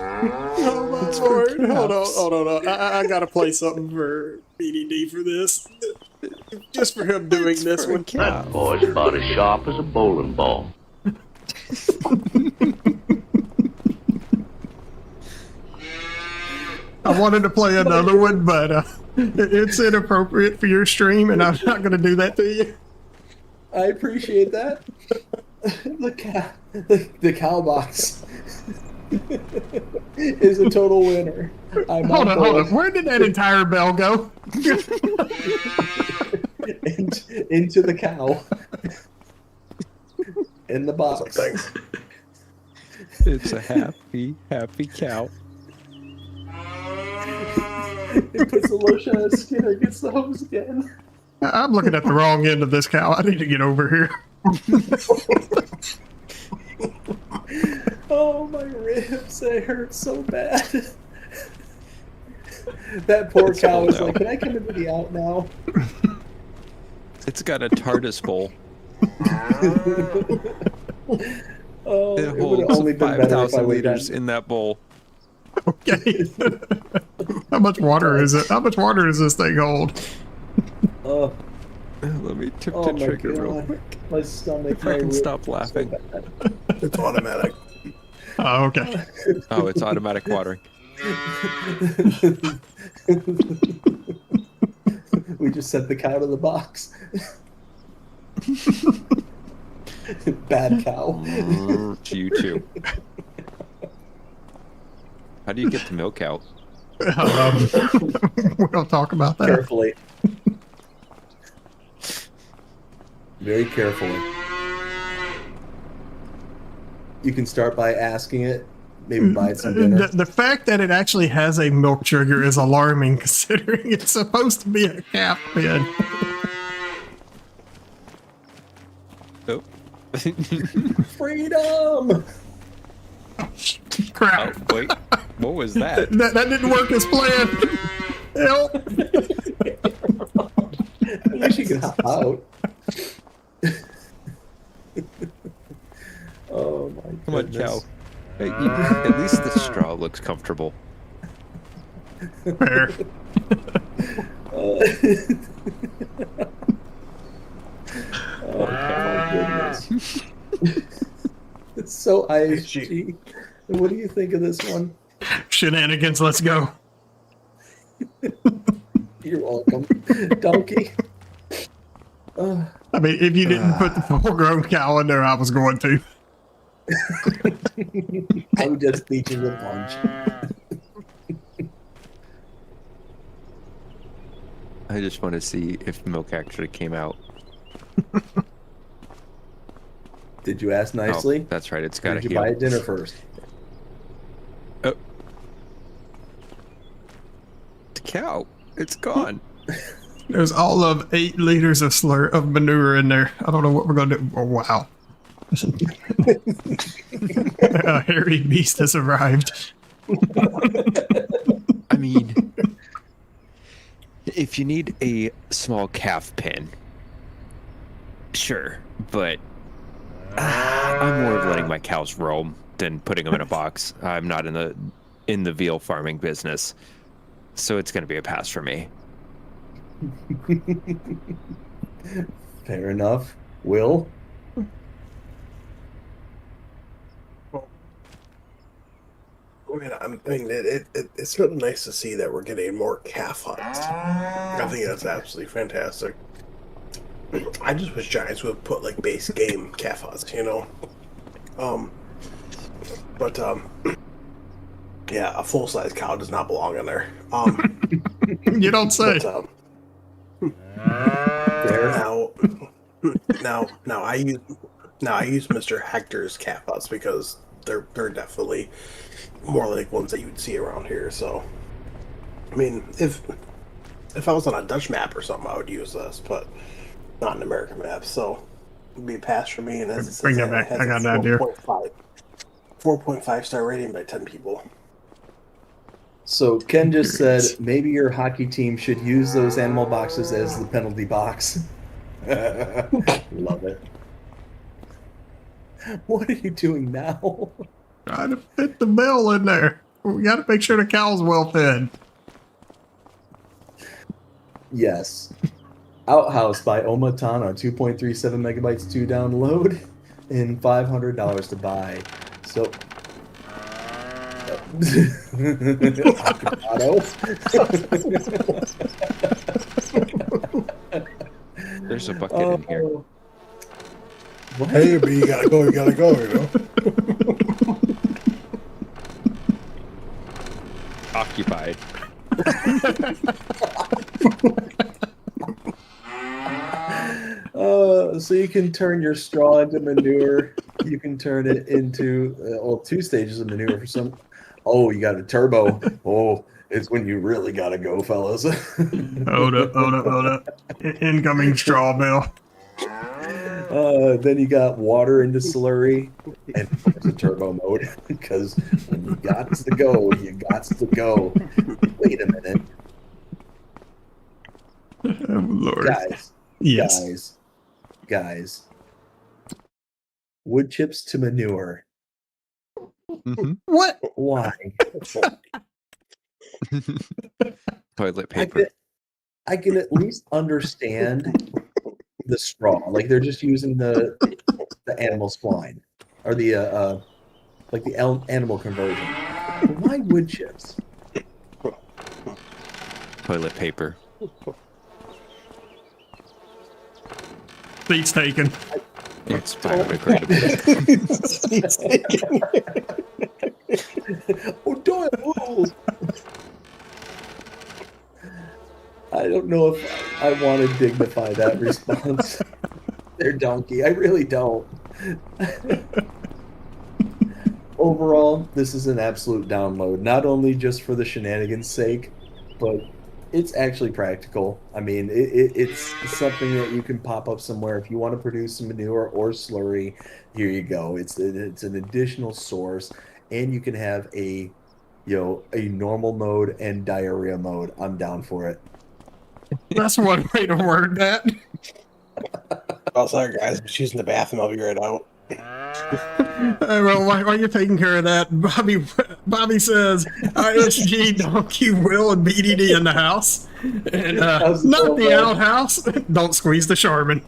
Speaker 6: Oh my lord! Hold on. I gotta play something for BDD for this. Just for him doing this one.
Speaker 7: That boy's about as sharp as a bowling ball.
Speaker 4: I wanted to play another one, but it's inappropriate for your stream, and I'm not going to do that to you.
Speaker 2: I appreciate that. The cow box is a total winner.
Speaker 4: Hold on. Where did that entire bell go?
Speaker 2: into the cow. In the box.
Speaker 3: Thanks.
Speaker 5: It's a happy cow.
Speaker 2: It puts the lotion on his skin and gets the hose again.
Speaker 4: I'm looking at the wrong end of this cow. I need to get over here.
Speaker 2: Oh, my ribs, they hurt so bad. That poor
Speaker 5: It's
Speaker 2: cow
Speaker 5: all
Speaker 2: was
Speaker 5: now.
Speaker 2: like, can I come into the out now?
Speaker 5: It's got a TARDIS bowl.
Speaker 2: Oh,
Speaker 5: It
Speaker 2: it would
Speaker 5: holds
Speaker 2: have only been better if I
Speaker 5: 5,000
Speaker 2: would
Speaker 5: liters in that bowl.
Speaker 4: Okay. How much water is it? How much water does this thing hold?
Speaker 2: Oh,
Speaker 5: Let me tip
Speaker 2: oh
Speaker 5: the
Speaker 2: my
Speaker 5: trigger real
Speaker 2: God.
Speaker 5: quick.
Speaker 2: My stomach.
Speaker 5: If I
Speaker 2: my
Speaker 5: can
Speaker 2: ribs
Speaker 5: stop
Speaker 2: are so
Speaker 5: laughing.
Speaker 2: bad.
Speaker 3: It's automatic.
Speaker 4: Oh, okay.
Speaker 5: Oh, it's automatic watering.
Speaker 2: We just sent the cow to the box. Bad cow.
Speaker 5: To you too. How do you get the milk out?
Speaker 4: We'll talk about that.
Speaker 2: Carefully. Very carefully. You can start by asking it, maybe buy it some dinner.
Speaker 4: The fact that it actually has a milk trigger is alarming, considering it's supposed to be a calf pen.
Speaker 5: Oh.
Speaker 2: Freedom!
Speaker 4: Crap.
Speaker 5: Oh, wait. What was that?
Speaker 4: That didn't work as planned. Help.
Speaker 2: I wish you could hop out. Oh my
Speaker 5: Come on,
Speaker 2: goodness.
Speaker 5: cow. Hey, at least the straw looks comfortable.
Speaker 4: Fair.
Speaker 2: Oh my goodness. So ISG, what do you think of this one?
Speaker 4: Shenanigans, let's go.
Speaker 2: You're welcome, Donkey.
Speaker 4: I mean, if you didn't put the full-grown cow in there, I was going to.
Speaker 2: I'm just teaching the punch.
Speaker 5: I just want to see if milk actually came out.
Speaker 2: Did you ask
Speaker 5: Oh,
Speaker 2: nicely?
Speaker 5: that's right. It's
Speaker 2: Or
Speaker 5: got to
Speaker 2: did you buy
Speaker 5: heal.
Speaker 2: it dinner first?
Speaker 5: Oh. The cow. It's gone.
Speaker 4: There's all of 8 liters of manure in there. I don't know what we're going to do. Oh, wow. A hairy beast has arrived.
Speaker 5: I mean, if you need a small calf pen, sure, but I'm more of letting my cows roam than putting them in a box. I'm not in the veal farming business, so it's going to be a pass for me.
Speaker 2: Fair enough. Will?
Speaker 3: I mean, it's really nice to see that we're getting more calf hunts. I think that's absolutely fantastic. I just wish Giants would put like base game calf hunts, you know. Yeah, a full size cow does not belong in there.
Speaker 4: You don't say.
Speaker 3: But,
Speaker 2: Fair.
Speaker 3: now I use Mr. Hector's calf hunts because they're definitely more like ones that you would see around here. So, I mean, if I was on a Dutch map or something, I would use this, but not an American map. So, it'd be a pass for me. And as it says,
Speaker 4: Bring that back. I got an idea.
Speaker 3: 4.5 star rating by 10 people.
Speaker 2: So Ken just said maybe your hockey team should use those animal boxes as the penalty box. Love it. What are you doing now?
Speaker 4: Trying to fit the bell in there. We got to make sure the cow's well fed.
Speaker 2: Yes. Outhouse by Omatana, 2.37 megabytes to download and $500 to buy. So
Speaker 5: There's a bucket in here.
Speaker 2: What?
Speaker 3: Hey, but you gotta go, you know?
Speaker 5: Occupied.
Speaker 2: So you can turn your straw into manure. You can turn it into 2 stages of manure for some. Oh, you got a turbo. Oh, it's when you really gotta go, fellas.
Speaker 4: Hold up. Incoming straw bill.
Speaker 2: Then you got water into slurry, and it's a turbo mode because when you got to go, you got to go. Wait a minute,
Speaker 4: Oh, Lord.
Speaker 2: guys.
Speaker 4: Yes.
Speaker 2: Guys. Wood chips to manure.
Speaker 5: Mm-hmm.
Speaker 4: What?
Speaker 2: Why?
Speaker 5: Toilet paper.
Speaker 2: I can at least understand the straw. Like they're just using the animal spline or the animal conversion. But why wood chips?
Speaker 5: Toilet paper.
Speaker 4: Seats taken.
Speaker 5: It's biodegradable.
Speaker 2: Oh, Doyle rules. I don't know if I want to dignify that response. There, Donkey. I really don't. Overall, this is an absolute download, not only just for the shenanigans' sake, but it's actually practical. I mean, it's something that you can pop up somewhere if you want to produce some manure or slurry. Here you go. It's an additional source, and you can have a normal mode and diarrhea mode. I'm down for it.
Speaker 4: That's one way to word that.
Speaker 3: Oh, sorry, guys. I'm just using the bathroom. I'll be right out.
Speaker 4: Well, while you're taking care of that, Bobby says, ISG, Donkey, Will, and BDD in the house. And not the outhouse. Don't squeeze the Charmin.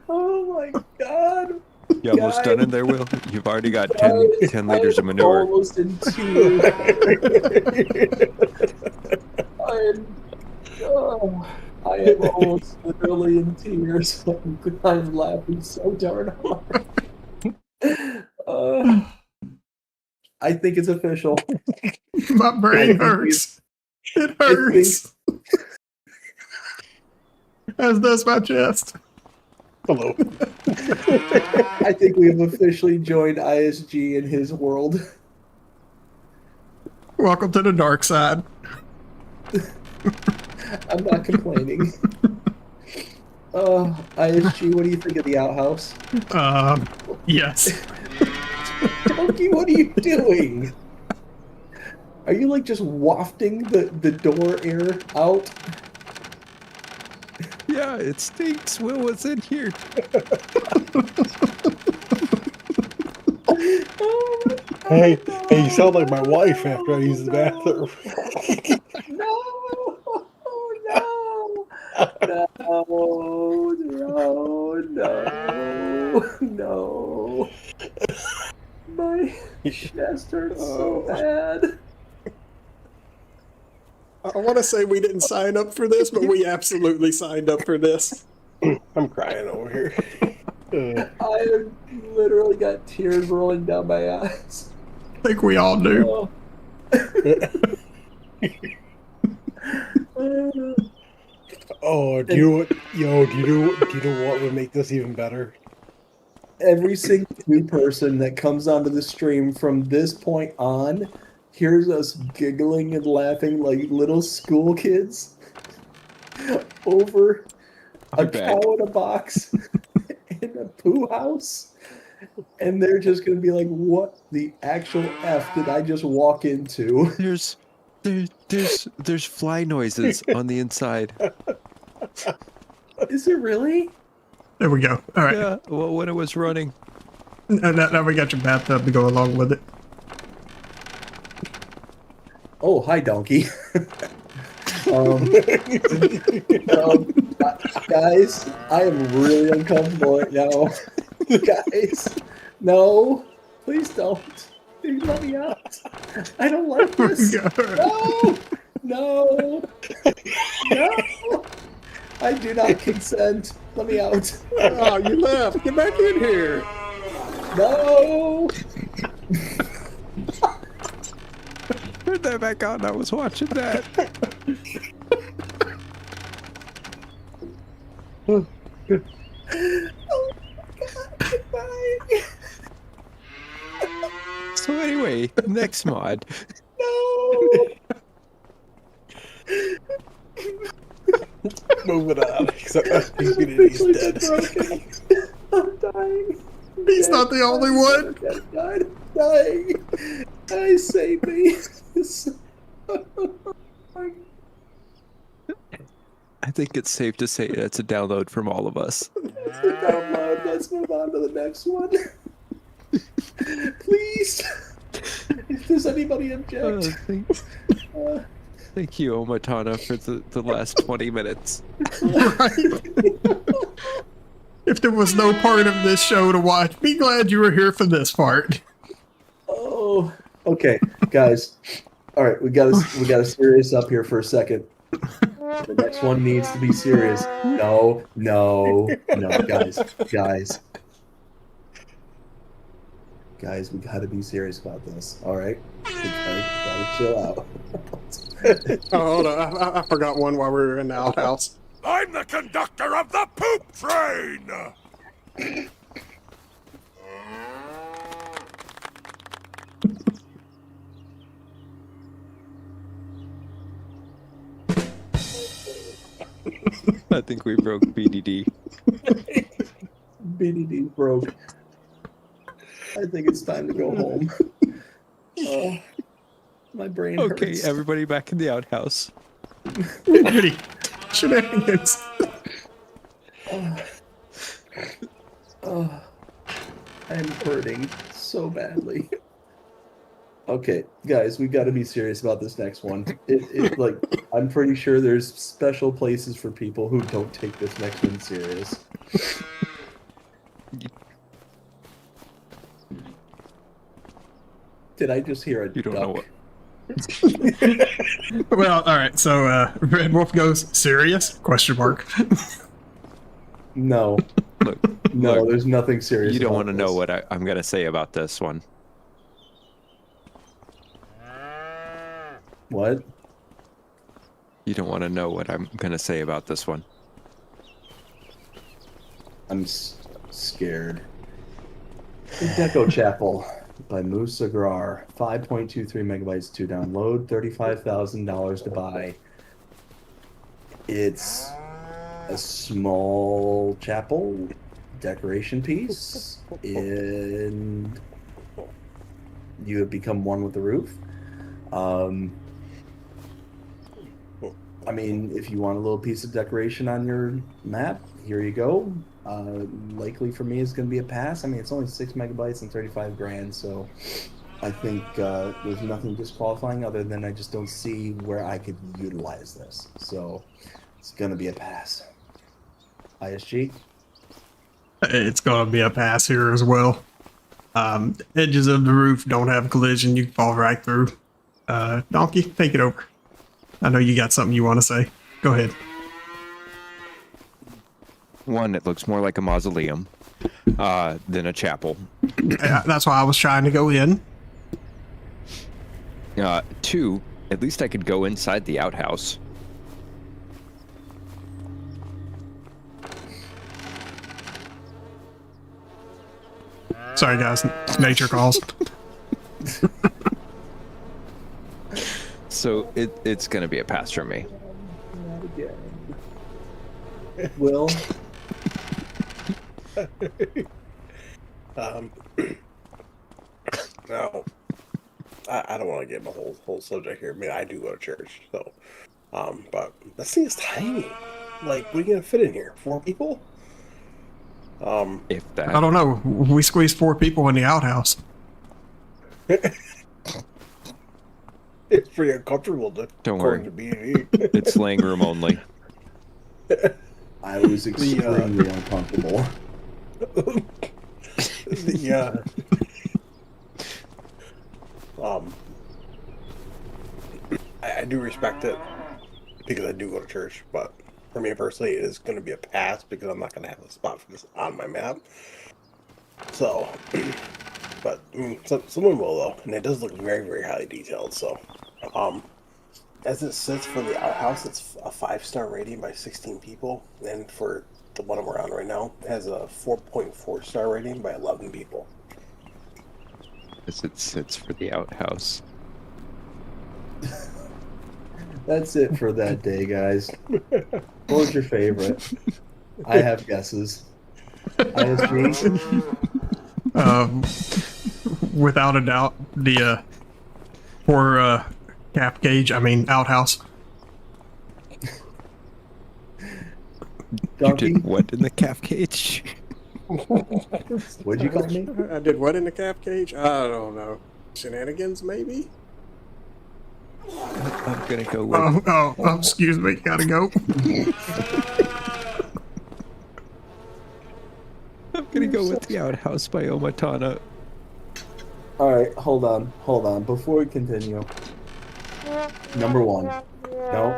Speaker 2: Oh my God.
Speaker 5: You almost done in there, Will? You've already got 10 liters of manure.
Speaker 2: Almost in tears. I am almost literally in tears. I'm laughing so darn hard. I think it's official.
Speaker 4: My brain hurts. It hurts. As does my chest.
Speaker 3: Hello.
Speaker 2: I think we have officially joined ISG in his world.
Speaker 4: Welcome to the dark side.
Speaker 2: I'm not complaining. ISG, what do you think of the outhouse?
Speaker 4: Yes.
Speaker 2: Donkey, what are you doing? Are you like just wafting the door air out?
Speaker 5: Yeah, it stinks. Will was in here.
Speaker 3: Hey, you sound like my wife after I use the bathroom.
Speaker 2: No. My chest hurts so bad.
Speaker 6: I want to say we didn't sign up for this, but we absolutely signed up for this.
Speaker 3: I'm crying over here.
Speaker 2: I have literally got tears rolling down my eyes.
Speaker 4: I think we all do.
Speaker 3: Oh, do you know what would make this even better?
Speaker 2: Every single new person that comes onto the stream from this point on hears us giggling and laughing like little school kids over a cow in a box in a poo house, and they're just gonna be like, "What the actual F did I just walk into?"
Speaker 5: There's fly noises on the inside.
Speaker 2: Is it really?
Speaker 4: There we go. All right.
Speaker 5: Yeah, well, when it was running.
Speaker 4: Now we got your bathtub to go along with it.
Speaker 2: Oh, hi, Donkey. Guys, I am really uncomfortable right now. Guys, no, please don't. Please let me out. I don't like this. No. I do not consent. Let me out.
Speaker 6: Oh, you left. Get back in here.
Speaker 2: No.
Speaker 5: Turn that back on. I was watching that.
Speaker 2: Oh my God, goodbye.
Speaker 5: So anyway, next mod.
Speaker 2: No.
Speaker 3: Moving on. Except he's dead.
Speaker 2: I'm dying.
Speaker 4: He's not the only one.
Speaker 2: I'm dying. I save me.
Speaker 5: I think it's safe to say that's a download from all of us.
Speaker 2: It's a download. Let's move on to the next one. Please. If there's anybody object.
Speaker 5: Thank you, Omatana, for the last 20 minutes.
Speaker 4: Right. If there was no part of this show to watch, be glad you were here for this part.
Speaker 2: Oh, okay, guys. All right, we got to serious up here for a second. The next one needs to be serious. No, guys, we gotta be serious about this. All right, we gotta chill out.
Speaker 6: Oh, hold on. I forgot one while we were in the outhouse.
Speaker 1: I'm the conductor of the poop train!
Speaker 5: I think we broke BDD.
Speaker 2: BDD broke. I think it's time to go home. Oh, my brain
Speaker 5: Okay,
Speaker 2: hurts.
Speaker 5: everybody back in the outhouse.
Speaker 6: Pretty shenanigans.
Speaker 2: Oh, I'm hurting so badly. Okay, guys, we got to be serious about this next one. Like, I'm pretty sure there's special places for people who don't take this next one serious. Did I just hear a
Speaker 5: You don't
Speaker 2: duck?
Speaker 5: know what.
Speaker 4: Well, all right. So Red Wolf goes serious? Question mark.
Speaker 2: No,
Speaker 5: Look,
Speaker 2: no,
Speaker 5: look,
Speaker 2: there's nothing serious.
Speaker 5: you don't
Speaker 2: about
Speaker 5: want to know
Speaker 2: this.
Speaker 5: what I'm going to say about this one.
Speaker 2: What?
Speaker 5: You don't want to know what I'm going to say about this one.
Speaker 2: I'm scared. The Deco Chapel by Moose Agrar. 5.23 megabytes to download, $35,000 to buy. It's a small chapel decoration piece, and you have become one with the roof. I mean, if you want a little piece of decoration on your map, here you go. Likely for me is going to be a pass. I mean, it's only 6 megabytes and 35 grand, so I think there's nothing disqualifying other than I just don't see where I could utilize this. So it's going to be a pass. ISG?
Speaker 4: It's going to be a pass here as well. Edges of the roof don't have collision. You can fall right through. Dnkey, take it over. I know you got something you want to say. Go ahead.
Speaker 5: One, it looks more like a mausoleum than a chapel.
Speaker 4: That's why I was trying to go in.
Speaker 5: Two, at least I could go inside the outhouse.
Speaker 4: Sorry, guys. Nature calls.
Speaker 5: So it's going to be a pass for me.
Speaker 2: Not again. Will?
Speaker 3: No, I don't want to get in the whole subject here. I mean, I do go to church, so but this thing is tiny. Like, what are you gonna fit in here? 4 people?
Speaker 5: If that.
Speaker 4: I don't know. We squeezed 4 people in the outhouse.
Speaker 3: It's pretty uncomfortable.
Speaker 5: Don't worry.
Speaker 3: To BDD.
Speaker 5: It's laying room only.
Speaker 2: I was extremely uncomfortable.
Speaker 3: I do respect it because I do go to church, but for me personally, it is going to be a pass because I'm not going to have a spot for this on my map. So, but I mean, someone will though, and it does look very, very highly detailed. So, as it sits for the outhouse, it's a 5-star rating by 16 people, and for the one I'm on right now, it has a 4.4-star rating by 11 people.
Speaker 5: As it sits for the outhouse.
Speaker 2: That's it for that day, guys. What was your favorite? I have guesses. ISG?
Speaker 4: Without a doubt, the poor cap cage, outhouse.
Speaker 5: You did what in the calf cage?
Speaker 2: What'd you call me?
Speaker 6: I did what in the calf cage? I don't know. Shenanigans, maybe?
Speaker 5: I'm gonna go with.
Speaker 4: Oh, excuse me. Gotta go.
Speaker 5: I'm gonna go with the outhouse by Omatana.
Speaker 2: Alright, hold on. Before we continue. Number 1.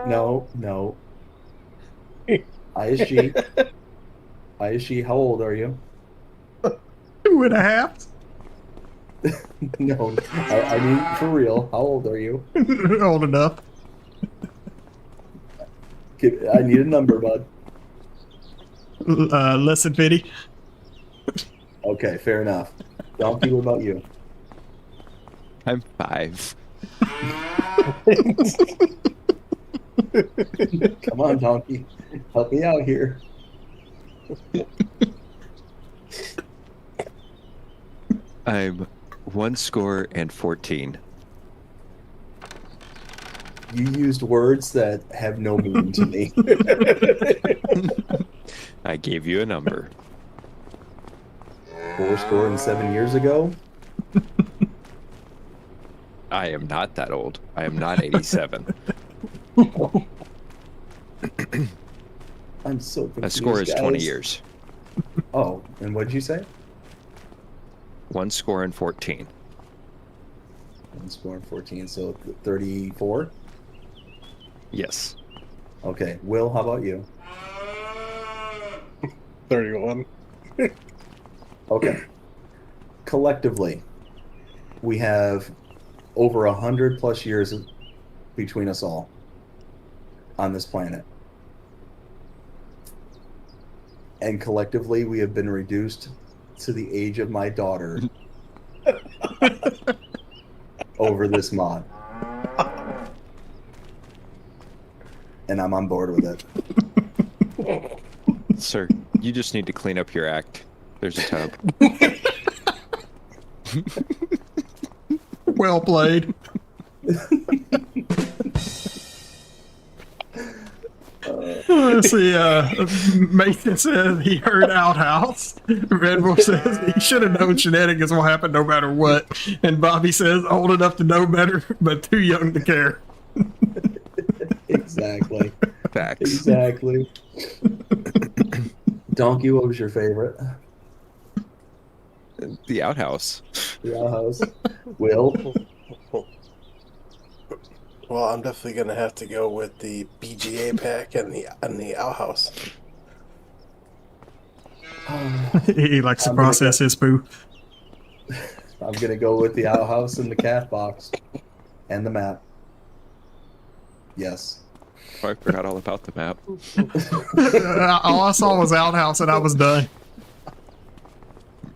Speaker 2: No. ISG. ISG, how old are you?
Speaker 4: 2.5.
Speaker 2: No, I mean for real. How old are you?
Speaker 4: Old enough.
Speaker 2: I need a number, bud.
Speaker 4: Less than 50.
Speaker 2: Okay, fair enough. Donkey, what about you?
Speaker 5: I'm 5.
Speaker 2: Come on, Donkey. Help me out here.
Speaker 5: I'm 1 score and 14.
Speaker 2: You used words that have no meaning to me.
Speaker 5: I gave you a number.
Speaker 2: 4 years ago?
Speaker 5: I am not that old. I am not 87.
Speaker 2: I'm so confused.
Speaker 5: A score is 20
Speaker 2: guys.
Speaker 5: years.
Speaker 2: Oh, and what did you say?
Speaker 5: 1 score and 14.
Speaker 2: 1 score and 14, so 34?
Speaker 5: Yes.
Speaker 2: Okay, Will, how about you?
Speaker 3: 31.
Speaker 2: Okay. Collectively, we have over 100 plus years between us all on this planet. And collectively, we have been reduced to the age of my daughter over this mod. And I'm on board with it.
Speaker 5: Sir, you just need to clean up your act. There's a tub.
Speaker 4: Well played. See, Mason says he heard outhouse. Red Wolf says he should have known shenanigans will happen no matter what. And Bobby says old enough to know better, but too young to care.
Speaker 2: Exactly.
Speaker 5: Facts.
Speaker 2: Exactly. Donkey, what was your favorite?
Speaker 5: The outhouse.
Speaker 2: The outhouse. Will?
Speaker 3: Well, I'm definitely gonna have to go with the BGA pack and the outhouse.
Speaker 4: He likes to process his poo.
Speaker 2: I'm gonna go with the outhouse and the cat box and the map. Yes.
Speaker 5: Oh, I forgot all about the map.
Speaker 4: All I saw was outhouse and I was done.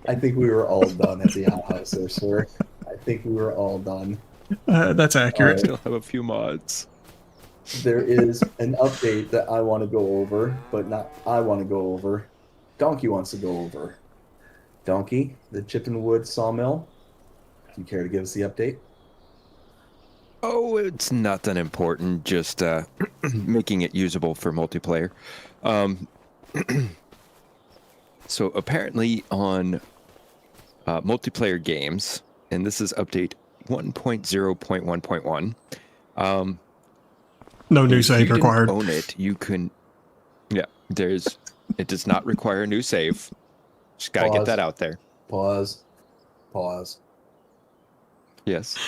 Speaker 2: I think we were all done at the outhouse there, sir. I think we were all done.
Speaker 4: That's accurate.
Speaker 5: Still have a few mods.
Speaker 2: There is an update that I want to go over, but not I want to go over. Donkey wants to go over. Donkey, the Chipping Wood sawmill. Do you care to give us the update?
Speaker 5: Oh, it's not that important. Just making it usable for multiplayer. So apparently on multiplayer games, and this is update 1.0.1.1.
Speaker 4: No new
Speaker 5: if
Speaker 4: save
Speaker 5: you
Speaker 4: required.
Speaker 5: didn't own it, you can. Yeah, it does not require a new save. Just gotta get
Speaker 2: Pause.
Speaker 5: that out there.
Speaker 2: Pause.
Speaker 5: Yes.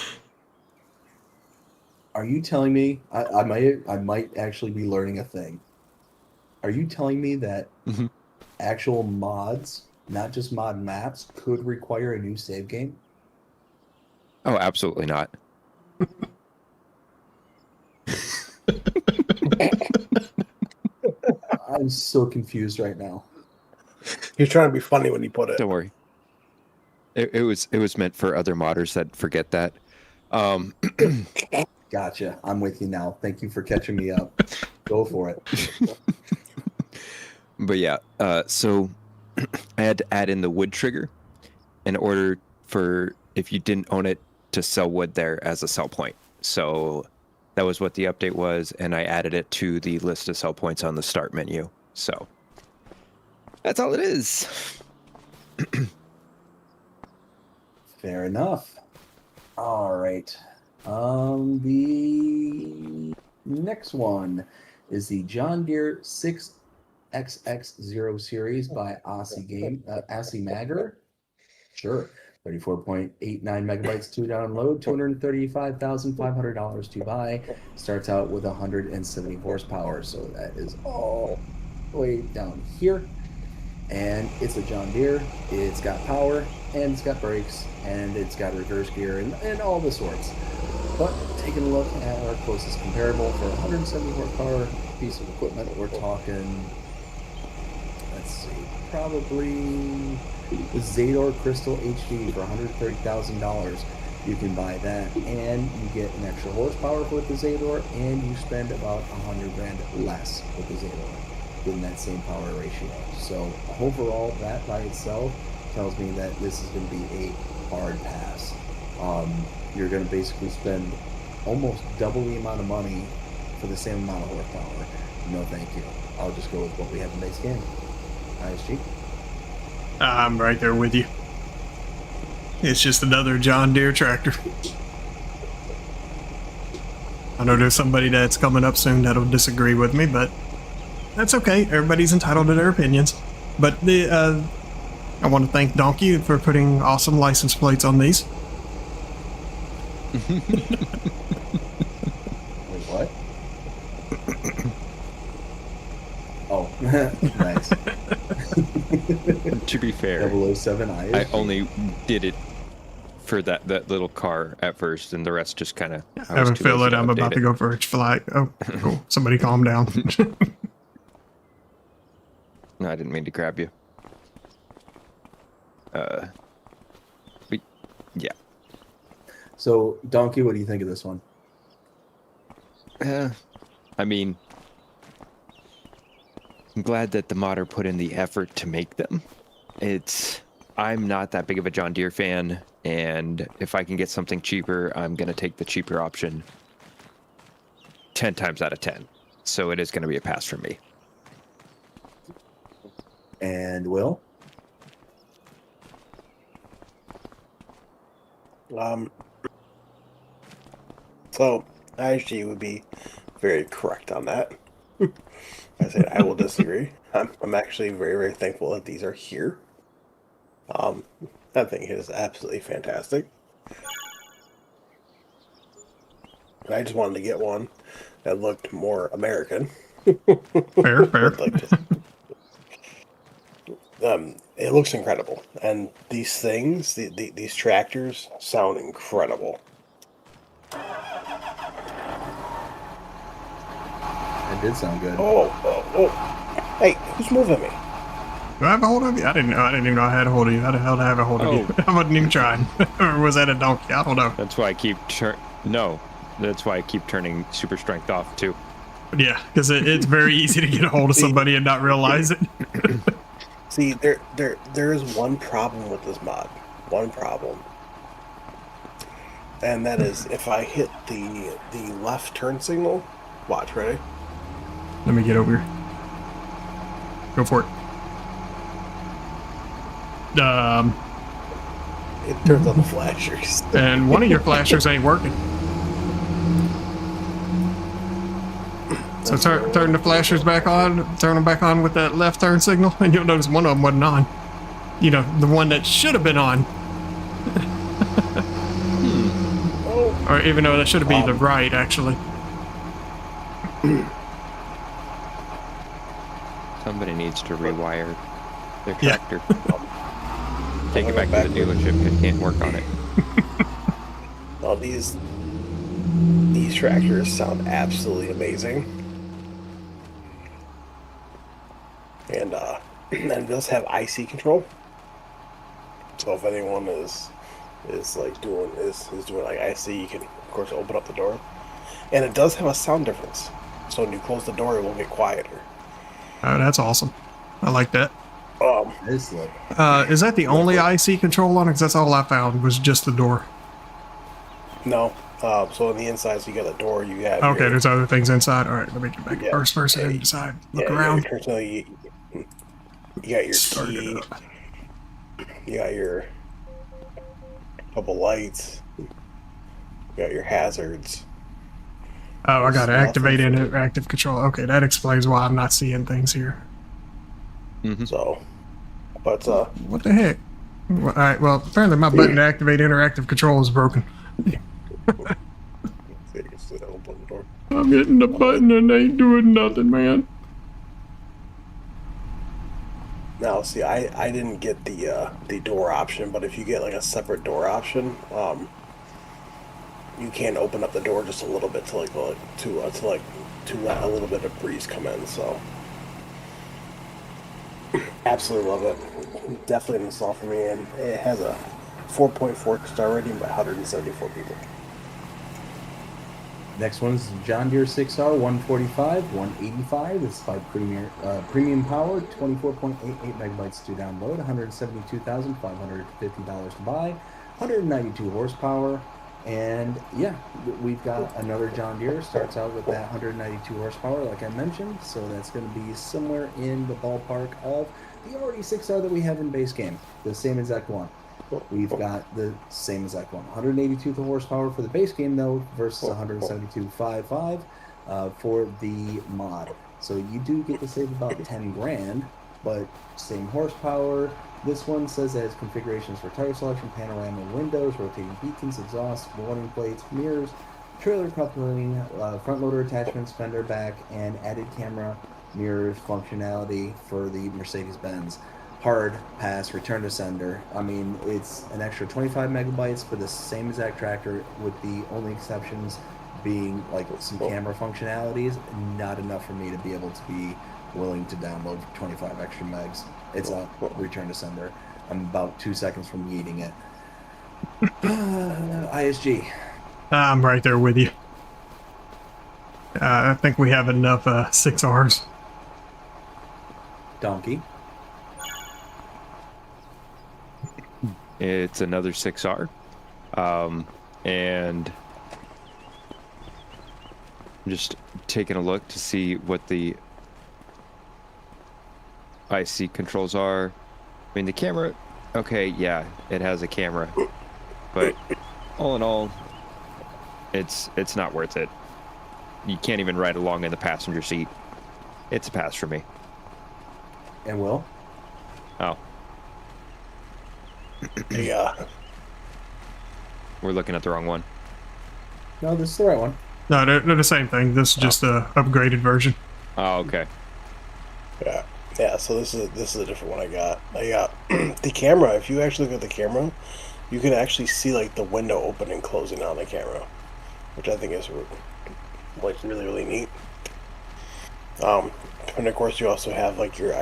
Speaker 2: Are you telling me I might actually be learning a thing? Are you telling me that
Speaker 5: Mhm.
Speaker 2: actual mods, not just mod maps, could require a new save game?
Speaker 5: Oh, absolutely not.
Speaker 2: I'm so confused right now.
Speaker 3: He was trying to be funny when he put it.
Speaker 5: Don't worry. It was meant for other modders that forget that.
Speaker 2: Gotcha. I'm with you now. Thank you for catching me up. Go for it.
Speaker 5: But yeah, so I had to add in the wood trigger in order for, if you didn't own it, to sell wood there as a sell point. So that was what the update was, and I added it to the list of sell points on the start menu. So that's all it is.
Speaker 2: Fair enough. All right. The next one is the John Deere 6XX0 series by Aussie Magger. Sure. 34.89 megabytes to download, $235,500 to buy. Starts out with 170 horsepower, so that is all way down here. And it's a John Deere. It's got power, and it's got brakes, and it's got reverse gear, and all the sorts. But taking a look at our closest comparable for a 170 horsepower piece of equipment, we're talking, let's see, probably the Zador Crystal HD for $130,000. You can buy that, and you get an extra horsepower with the Zador, and you spend about $100,000 less with the Zador, getting that same power ratio. So overall, that by itself tells me that this is going to be a hard pass. You're going to basically spend almost double the amount of money for the same amount of horsepower. No, thank you. I'll just go with what we have in base game. ISG.
Speaker 4: I'm right there with you. It's just another John Deere tractor. I know there's somebody that's coming up soon that'll disagree with me, but that's okay. Everybody's entitled to their opinions. But I want to thank Dnkey for putting awesome license plates on these.
Speaker 2: Wait, what? Oh, nice.
Speaker 5: To be fair,
Speaker 2: 007 ISG.
Speaker 5: I only did it for that little car at first, and the rest just kind of.
Speaker 4: I have a feeling I'm about to go for a flag. Oh, cool. Somebody calm down.
Speaker 5: No, I didn't mean to grab you. But yeah.
Speaker 2: So, Dnkey, what do you think of this one?
Speaker 5: I mean, I'm glad that the modder put in the effort to make them. I'm not that big of a John Deere fan, and if I can get something cheaper, I'm going to take the cheaper option 10 times out of 10. So it is going to be a pass for me.
Speaker 2: And Will?
Speaker 3: So ISG would be very correct on that. I said I will disagree. I'm actually very, very thankful that these are here. That thing is absolutely fantastic. And I just wanted to get one that looked more American.
Speaker 4: Fair.
Speaker 3: It looks incredible, and these things, these tractors, sound incredible.
Speaker 2: That did sound good.
Speaker 3: Oh! Hey, who's moving me?
Speaker 4: Do I have a hold of you? I didn't even know I had a hold of you. How the hell did I have a hold of you? I wasn't even trying. Or was that a Dnkey? I don't know.
Speaker 5: That's why I keep that's why I keep turning super strength off too.
Speaker 4: Yeah, because it's very easy to get a hold of somebody and not realize it.
Speaker 3: See, there is one problem with this mod. One problem. And that is if I hit the left turn signal, watch, ready?
Speaker 4: Let me get over here. Go for it.
Speaker 3: It turns on the flashers.
Speaker 4: And one of your flashers ain't working. So turn the flashers back on, turn them back on with that left turn signal, and you'll notice one of them wasn't on. You know, the one that should have been on. Or even though that should be the right, actually.
Speaker 5: Somebody needs to rewire their tractor. Take it back to the dealership. It can't work on it.
Speaker 3: Well, these tractors sound absolutely amazing. And it does have IC control. So if anyone is doing like IC, you can of course open up the door. And it does have a sound difference. So when you close the door, it will get quieter.
Speaker 4: Oh, that's awesome. I like that.
Speaker 2: This look.
Speaker 4: Is that the only IC control on it? 'Cause that's all I found was just the door.
Speaker 3: No. So on the inside, so you got a door. You have
Speaker 4: Okay, there's other things inside. All right, let me get back first person
Speaker 3: yeah,
Speaker 4: inside. Look around.
Speaker 3: You got your
Speaker 4: Start it
Speaker 3: key.
Speaker 4: up.
Speaker 3: You got your couple lights. You got your hazards.
Speaker 4: Oh, I got to activate interactive control. Okay, that explains why I'm not seeing things here.
Speaker 3: So, but
Speaker 4: What the heck? All right, well, apparently my button to activate interactive control is broken.
Speaker 3: open the door.
Speaker 4: I'm hitting the button and they ain't doing nothing, man.
Speaker 3: Now, see, I didn't get the door option, but if you get like a separate door option, you can open up the door just a little bit to to let a little bit of breeze come in. So, absolutely love it. Definitely an install for me, and it has a 4.4 star rating by 174 people.
Speaker 2: Next one is John Deere 6R 145, 185. This is by Premium Power, 24.88 megabytes to download, $172,550 to buy, 192 horsepower. And yeah, we've got another John Deere. Starts out with that 192 horsepower, like I mentioned. So that's going to be somewhere in the ballpark of the already 6R that we have in base game, the same exact one. We've got the same exact one. 182 horsepower for the base game, though, versus 172.55 for the mod. So you do get to save about 10 grand, but same horsepower. This one says that it's configurations for tire selection, panorama windows, rotating beacons, exhaust, warning plates, mirrors, trailer coupling, front loader attachments, fender back, and added camera mirrors functionality for the Mercedes-Benz. Hard pass, return to sender. I mean, it's an extra 25 megabytes for the same exact tractor, with the only exceptions being like some camera functionalities. Not enough for me to be able to be willing to download 25 extra megs. It's a return to sender. I'm about 2 seconds from eating it. ISG.
Speaker 4: I'm right there with you. I think we have enough 6Rs.
Speaker 2: Dnkey.
Speaker 5: It's another 6R. And I'm just taking a look to see what the IC controls are. I mean, the camera, okay, yeah, it has a camera. But all in all, it's not worth it. You can't even ride along in the passenger seat. It's a pass for me.
Speaker 2: And Will?
Speaker 5: Oh.
Speaker 3: Yeah.
Speaker 5: We're looking at the wrong one.
Speaker 2: No, this is the right one.
Speaker 4: No, they're the same thing. This is just the upgraded version.
Speaker 5: Oh, okay.
Speaker 3: Yeah. Yeah, so this is a different one I got. The camera, if you actually look at the camera, you can actually see like the window opening and closing on the camera, which I think is like really, really neat. And of course you also have like your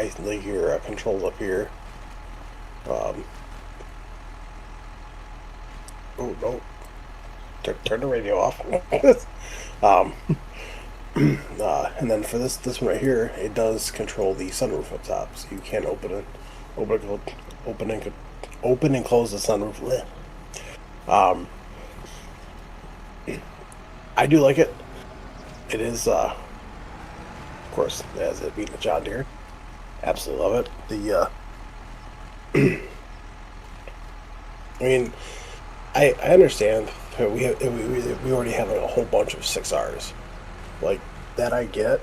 Speaker 3: controls up here. Oh no! Turn the radio off. And then for this one right here, it does control the sunroof up top, so you can open and close the sunroof. I do like it. It is, of course, as it being a John Deere, absolutely love it. I mean, I understand. We already have like a whole bunch of 6Rs. Like, that I get.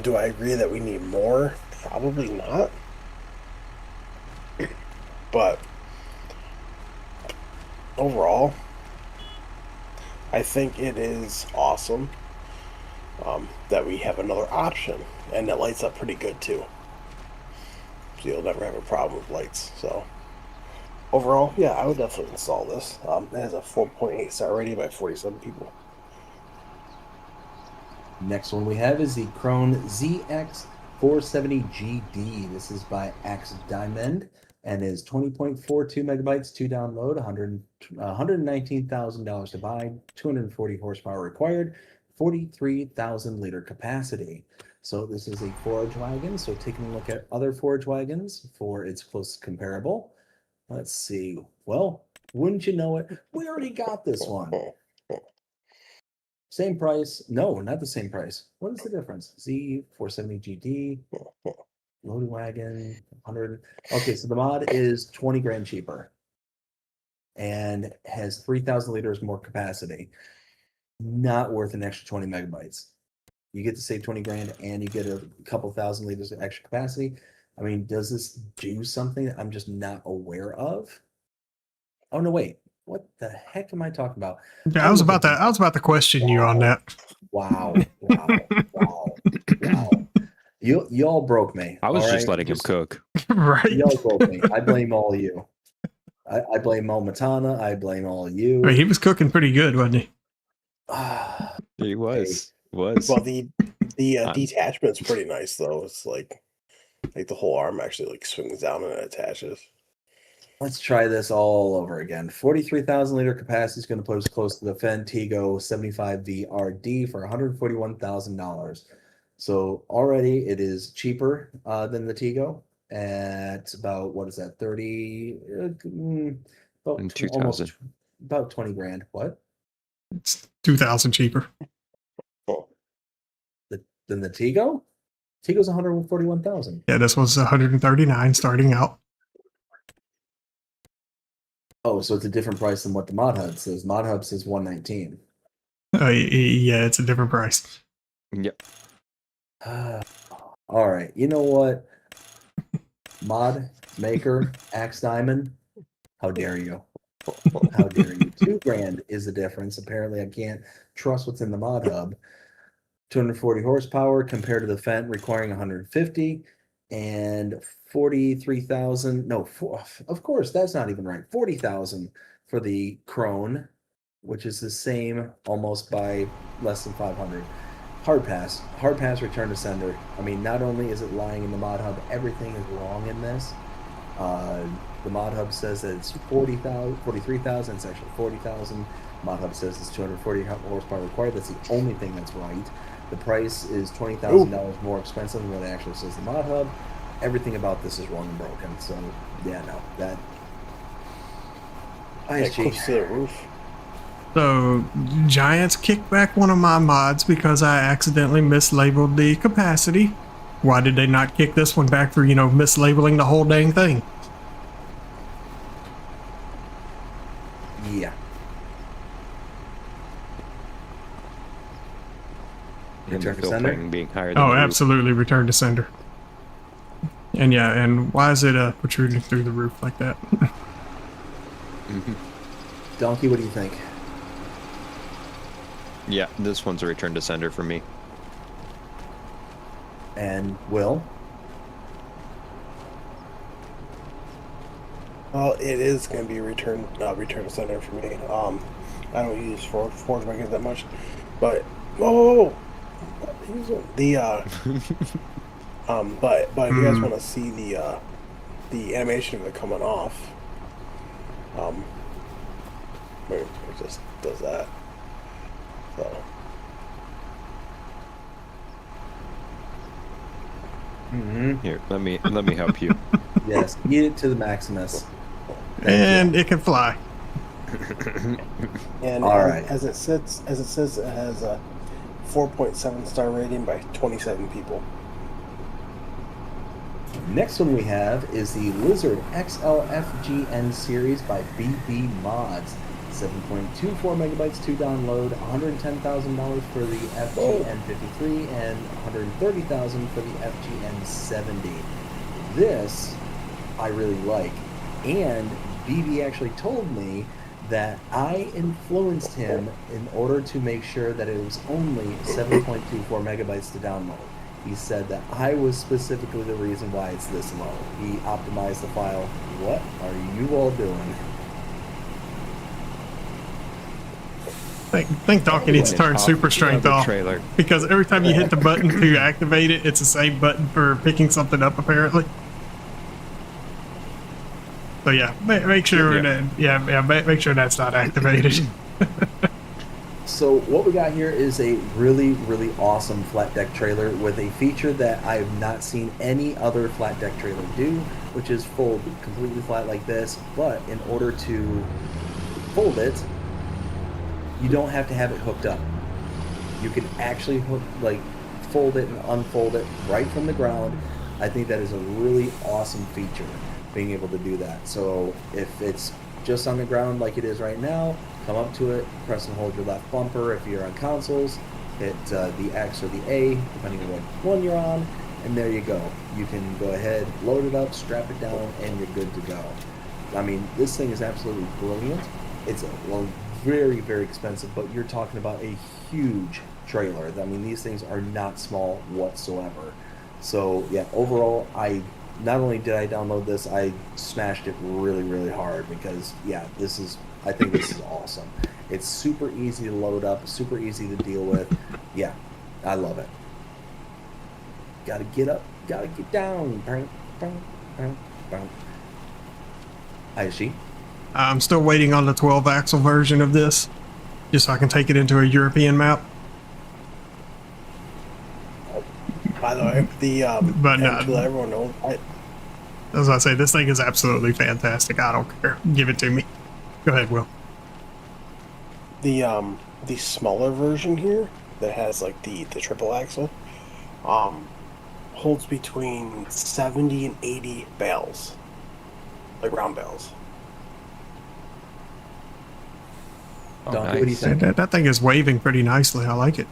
Speaker 3: Do I agree that we need more? Probably not. But overall, I think it is awesome that we have another option, and it lights up pretty good too. So you'll never have a problem with lights. So overall, yeah, I would definitely install this. It has a 4.8 star rating by 47 people.
Speaker 2: Next one we have is the Krone ZX470GD. This is by Axe Diamond and is 20.42 megabytes to download, $119,000 to buy, 240 horsepower required, 43,000 liter capacity. So this is a forage wagon. So taking a look at other forage wagons for its close comparable. Let's see. Well, wouldn't you know it? We already got this one. Same price. No, not the same price. What is the difference? Z470GD, loading wagon, 100. Okay, so the mod is 20 grand cheaper and has 3,000 liters more capacity. Not worth an extra 20 megabytes. You get to save 20 grand and you get a couple thousand liters of extra capacity. I mean, does this do something that I'm just not aware of? Oh, no, wait. What the heck am I talking about?
Speaker 4: Yeah, I was about to question you on that.
Speaker 2: Wow. Y'all broke me.
Speaker 5: I was
Speaker 2: all
Speaker 5: just
Speaker 2: right?
Speaker 5: letting him cook.
Speaker 4: Right.
Speaker 2: Y'all broke me. I blame all of you. I blame Mo Matana. I blame all of you.
Speaker 4: I mean, he was cooking pretty good, wasn't he?
Speaker 5: He was.
Speaker 3: Well, the detachment's pretty nice though. It's like the whole arm actually like swings down and it attaches.
Speaker 2: Let's try this all over again. 43,000 liter capacity is going to put us close to the Fentigo 75 VRD for $141,000. So already it is cheaper than the Tigo at about, what is that, 30, about
Speaker 5: And
Speaker 2: almost
Speaker 5: 2,000.
Speaker 2: about 20 grand. What?
Speaker 4: It's 2,000 cheaper.
Speaker 3: Oh,
Speaker 2: Than the Tigo? Tigo's 141,000.
Speaker 4: Yeah, this was 139 starting out.
Speaker 2: Oh, so it's a different price than what the Mod Hub says. Mod Hub says 119.
Speaker 4: Yeah, it's a different price.
Speaker 5: Yep.
Speaker 2: All right. You know what? Mod Maker Axe Diamond. How dare you? How dare you? 2 grand is the difference. Apparently, I can't trust what's in the Mod Hub. 240 horsepower compared to the Fent requiring 150 and 43,000. No, of course, that's not even right. 40,000 for the Crone, which is the same almost by less than 500. Hard pass return to sender. I mean, not only is it lying in the Mod Hub, everything is wrong in this. The Mod Hub says that it's 43,000. It's actually 40,000. Mod Hub says it's 240 horsepower required. That's the only thing that's right. The price is $20,000 more expensive than what it actually says in the Mod Hub. Everything about this is wrong and broken. So yeah, no, that
Speaker 3: close to the roof.
Speaker 4: So Giants kicked back one of my mods because I accidentally mislabeled the capacity. Why did they not kick this one back for, mislabeling the whole dang thing?
Speaker 2: Yeah.
Speaker 5: And the
Speaker 2: Return to
Speaker 5: fill
Speaker 2: sender?
Speaker 5: plane being higher than
Speaker 4: Oh,
Speaker 5: the roof.
Speaker 4: absolutely, return to sender. And yeah, and why is it protruding through the roof like that?
Speaker 2: Donkey, what do you think?
Speaker 5: Yeah, this one's a return to sender for me.
Speaker 2: And Will?
Speaker 3: Well, it is going to be return to sender for me. I don't use forge breakers that much, but but if you guys want to see the animation of it coming off, it just does that. So.
Speaker 5: Here, let me help you.
Speaker 2: Yes, eat it to the Maximus.
Speaker 4: And it can fly.
Speaker 3: And
Speaker 2: All right.
Speaker 3: as it says, it has a 4.7 star rating by 27 people.
Speaker 2: Next one we have is the Lizard XLFGN series by BB Mods. 7.24 megabytes to download, $110,000 for the FGN53 and $130,000 for the FGN70. This I really like, and BB actually told me that I influenced him in order to make sure that it was only 7.24 megabytes to download. He said that I was specifically the reason why it's this low. He optimized the file. What are you all doing?
Speaker 4: I think Donkey needs to turn super strength off.
Speaker 5: Trailer.
Speaker 4: Because every time you hit the button to activate it, it's the same button for picking something up, apparently. So yeah, make sure make sure that's not activated.
Speaker 2: So what we got here is a really, really awesome flat deck trailer with a feature that I have not seen any other flat deck trailer do, which is fold completely flat like this. But in order to fold it, you don't have to have it hooked up. You can actually fold it and unfold it right from the ground. I think that is a really awesome feature, being able to do that. So if it's just on the ground like it is right now, come up to it, press and hold your left bumper. If you're on consoles, hit the X or the A, depending on what one you're on, and there you go. You can go ahead, load it up, strap it down, and you're good to go. I mean, this thing is absolutely brilliant. It's very, very expensive, but you're talking about a huge trailer. I mean, these things are not small whatsoever. So yeah, overall, I not only did I download this, I smashed it really, really hard because yeah, I think this is awesome. It's super easy to load up, super easy to deal with. Yeah, I love it. Gotta get up, gotta get down. Aishi.
Speaker 4: I'm still waiting on the 12 axle version of this, just so I can take it into a European map.
Speaker 3: By the way,
Speaker 4: But no.
Speaker 3: to let everyone know,
Speaker 4: As I say, this thing is absolutely fantastic. I don't care. Give it to me. Go ahead, Will.
Speaker 3: the smaller version here that has like the triple axle, holds between 70 and 80 bales, like round bales.
Speaker 5: Oh,
Speaker 2: Donkey, what do you
Speaker 5: nice.
Speaker 2: think?
Speaker 4: That thing is waving pretty nicely. I like it.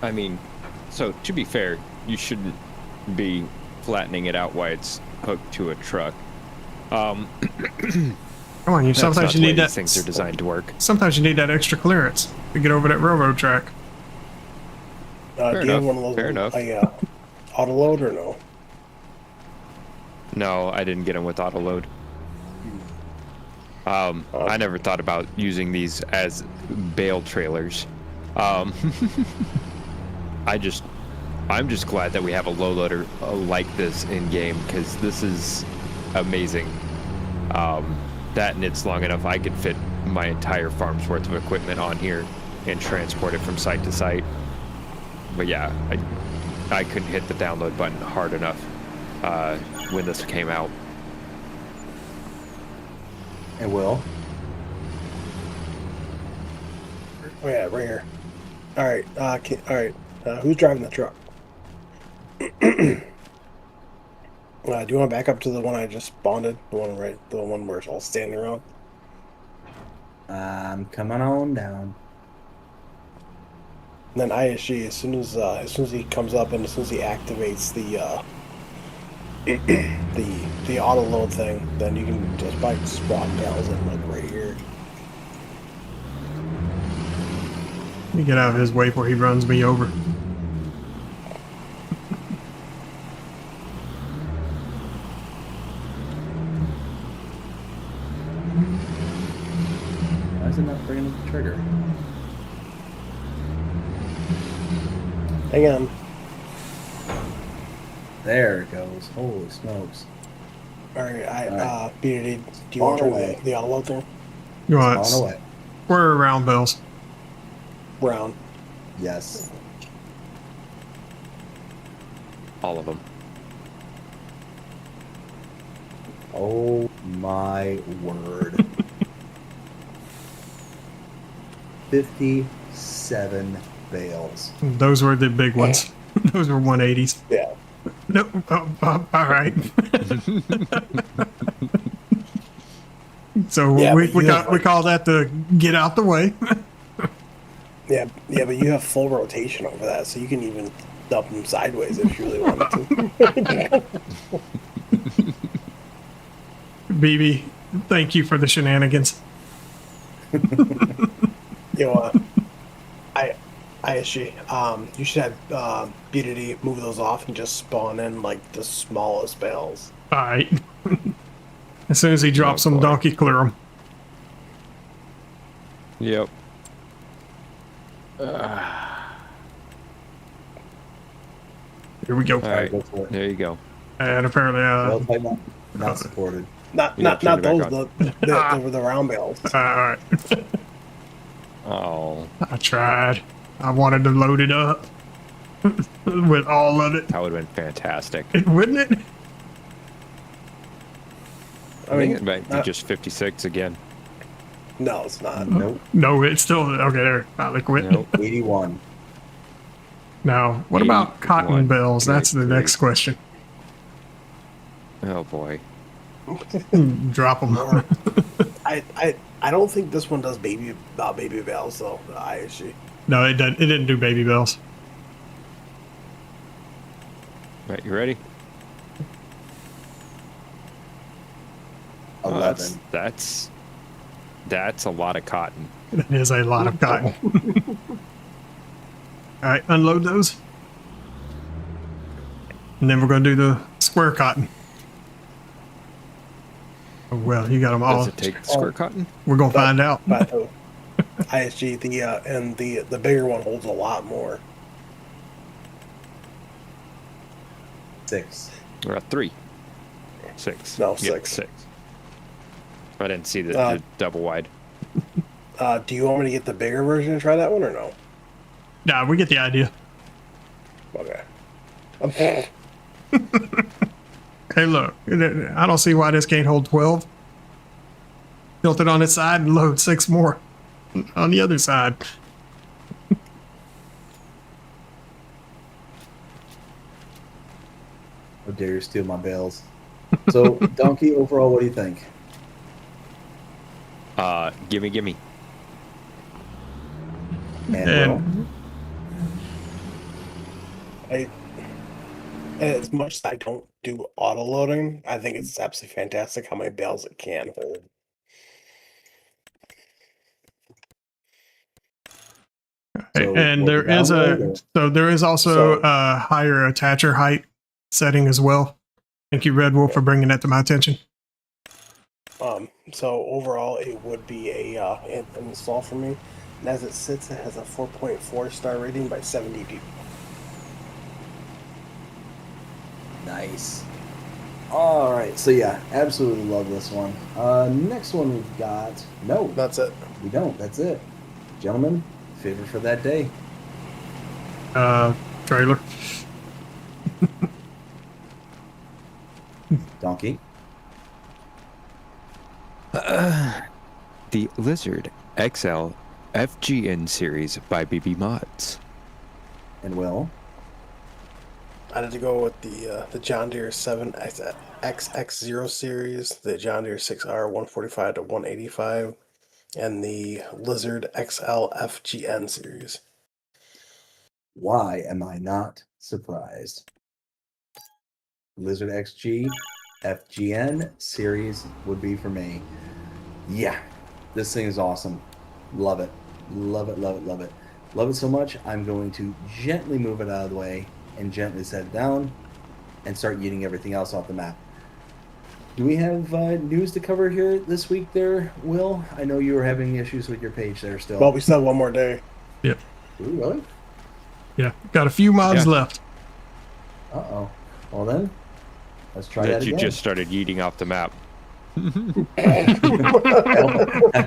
Speaker 5: I mean, so to be fair, you shouldn't be flattening it out while it's hooked to a truck.
Speaker 4: Come on,
Speaker 5: That's
Speaker 4: sometimes
Speaker 5: not
Speaker 4: you
Speaker 5: the way
Speaker 4: need that.
Speaker 5: these things are designed to work.
Speaker 4: Sometimes you need that extra clearance to get over that railroad track.
Speaker 5: Fair
Speaker 3: Do you have
Speaker 5: enough,
Speaker 3: one of those?
Speaker 5: fair enough.
Speaker 3: Auto load or no?
Speaker 5: No, I didn't get them with auto load. I never thought about using these as bale trailers. I'm just glad that we have a low loader like this in game, because this is amazing. That and it's long enough I could fit my entire farm's worth of equipment on here and transport it from site to site. But yeah, I couldn't hit the download button hard enough when this came out.
Speaker 2: And Will.
Speaker 3: Oh yeah, right here. All right. All right. Who's driving the truck? Do you want to back up to the one I just spawned? The one where it's all standing around.
Speaker 2: Coming on down.
Speaker 3: And then ISG, as soon as he comes up and as soon as he activates the the auto load thing, then you can just bike spot bales in like right here.
Speaker 4: Let me get out of his way before he runs me over.
Speaker 2: Why is it not bringing up the trigger?
Speaker 3: Hang on.
Speaker 2: There it goes. Holy smokes.
Speaker 3: All right.
Speaker 2: All
Speaker 3: BDD, do you want to
Speaker 2: Spawn
Speaker 3: try
Speaker 2: away.
Speaker 3: the auto load thing?
Speaker 4: You want
Speaker 2: On away.
Speaker 4: we're around bells.
Speaker 3: Brown.
Speaker 2: Yes.
Speaker 5: All of them.
Speaker 2: Oh my word. 57 bales.
Speaker 4: Those were the big ones. Those were 180s.
Speaker 3: Yeah.
Speaker 4: No, all right. So
Speaker 3: Yeah,
Speaker 4: we
Speaker 3: but you have, like-
Speaker 4: call that the get out the way.
Speaker 3: Yeah, but you have full rotation over that, so you can even dump them sideways if you really wanted to.
Speaker 4: BB, thank you for the shenanigans.
Speaker 3: You know, you should have BDD move those off and just spawn in like the smallest bales.
Speaker 4: All right. As soon as he drops
Speaker 5: Oh,
Speaker 4: them,
Speaker 5: boy.
Speaker 4: Donkey clear them.
Speaker 5: Yep.
Speaker 4: Here we go.
Speaker 5: All right.
Speaker 2: Go for it.
Speaker 5: There you go.
Speaker 4: And apparently,
Speaker 2: Well, type not supported.
Speaker 3: Not
Speaker 5: Yeah, turn it
Speaker 3: those,
Speaker 5: back
Speaker 3: the round bales.
Speaker 4: all right.
Speaker 5: Oh,
Speaker 4: I tried. I wanted to load it up with all of it,
Speaker 5: that would have been fantastic.
Speaker 4: wouldn't it?
Speaker 5: I think it might be just 56 again.
Speaker 3: No, it's not.
Speaker 2: Nope.
Speaker 4: No, it's still okay. There, finally quit.
Speaker 5: Nope.
Speaker 2: 81.
Speaker 4: Now, what about cotton
Speaker 5: 81.
Speaker 4: bells? That's the
Speaker 5: Great,
Speaker 4: next question.
Speaker 5: Oh boy.
Speaker 4: Drop them.
Speaker 3: I don't think this one does baby bales though. The ISG.
Speaker 4: No, it didn't. It didn't do baby bells.
Speaker 5: Right, you ready?
Speaker 2: 11.
Speaker 5: That's a lot of cotton.
Speaker 4: It is a lot of cotton. All right, unload those. And then we're going to do the square cotton. Oh, well, you got them all.
Speaker 5: Does it take square cotton?
Speaker 4: We're going to find out.
Speaker 3: But ISG, the bigger one holds a lot more.
Speaker 2: 6.
Speaker 5: We're at 3. 6.
Speaker 3: No,
Speaker 5: Yeah,
Speaker 3: 6.
Speaker 5: 6. I didn't see the double wide.
Speaker 3: Do you want me to get the bigger version and try that one or no?
Speaker 4: Nah, we get the idea.
Speaker 3: Okay.
Speaker 4: Hey, look, I don't see why this can't hold 12. Tilt it on its side and load 6 more on the other side.
Speaker 2: How dare you steal my bales? So, Dnkey, overall, what do you think?
Speaker 5: Gimme.
Speaker 2: And
Speaker 3: As much as I don't do auto loading, I think it's absolutely fantastic how many bales it can hold.
Speaker 2: So
Speaker 4: And
Speaker 2: was
Speaker 4: there
Speaker 2: it
Speaker 4: is
Speaker 2: download
Speaker 4: there is also a higher attacher height setting as well. Thank you, Red Wolf, for bringing that to my attention.
Speaker 3: So overall, it would be an install for me. And as it sits, it has a 4.4 star rating by 70 people.
Speaker 2: Nice. All right, so yeah, absolutely love this one. Next one we've got. No,
Speaker 3: That's it.
Speaker 2: we don't. That's it, gentlemen. Favorite for that day.
Speaker 4: Trailer.
Speaker 2: Dnkey.
Speaker 5: The Lizard XL FGN series by BB Mods.
Speaker 2: And Will.
Speaker 3: I had to go with the John Deere 7XX0 series, the John Deere 6R 145 to 185, and the Lizard XL FGN series.
Speaker 2: Why am I not surprised? Lizard XG FGN series would be for me. Yeah, this thing is awesome. Love it. Love it, love it, love it. Love it so much, I'm going to gently move it out of the way and gently set it down and start eating everything else off the map. Do we have news to cover here this week there, Will? I know you were having issues with your page there still.
Speaker 3: Well, we still have one more day.
Speaker 4: Yep.
Speaker 2: Ooh, really?
Speaker 4: Yeah. Got a few mods left.
Speaker 2: Uh-oh. Well then, let's try
Speaker 5: That
Speaker 2: that
Speaker 5: you
Speaker 2: again.
Speaker 5: just started eating off the map.
Speaker 2: I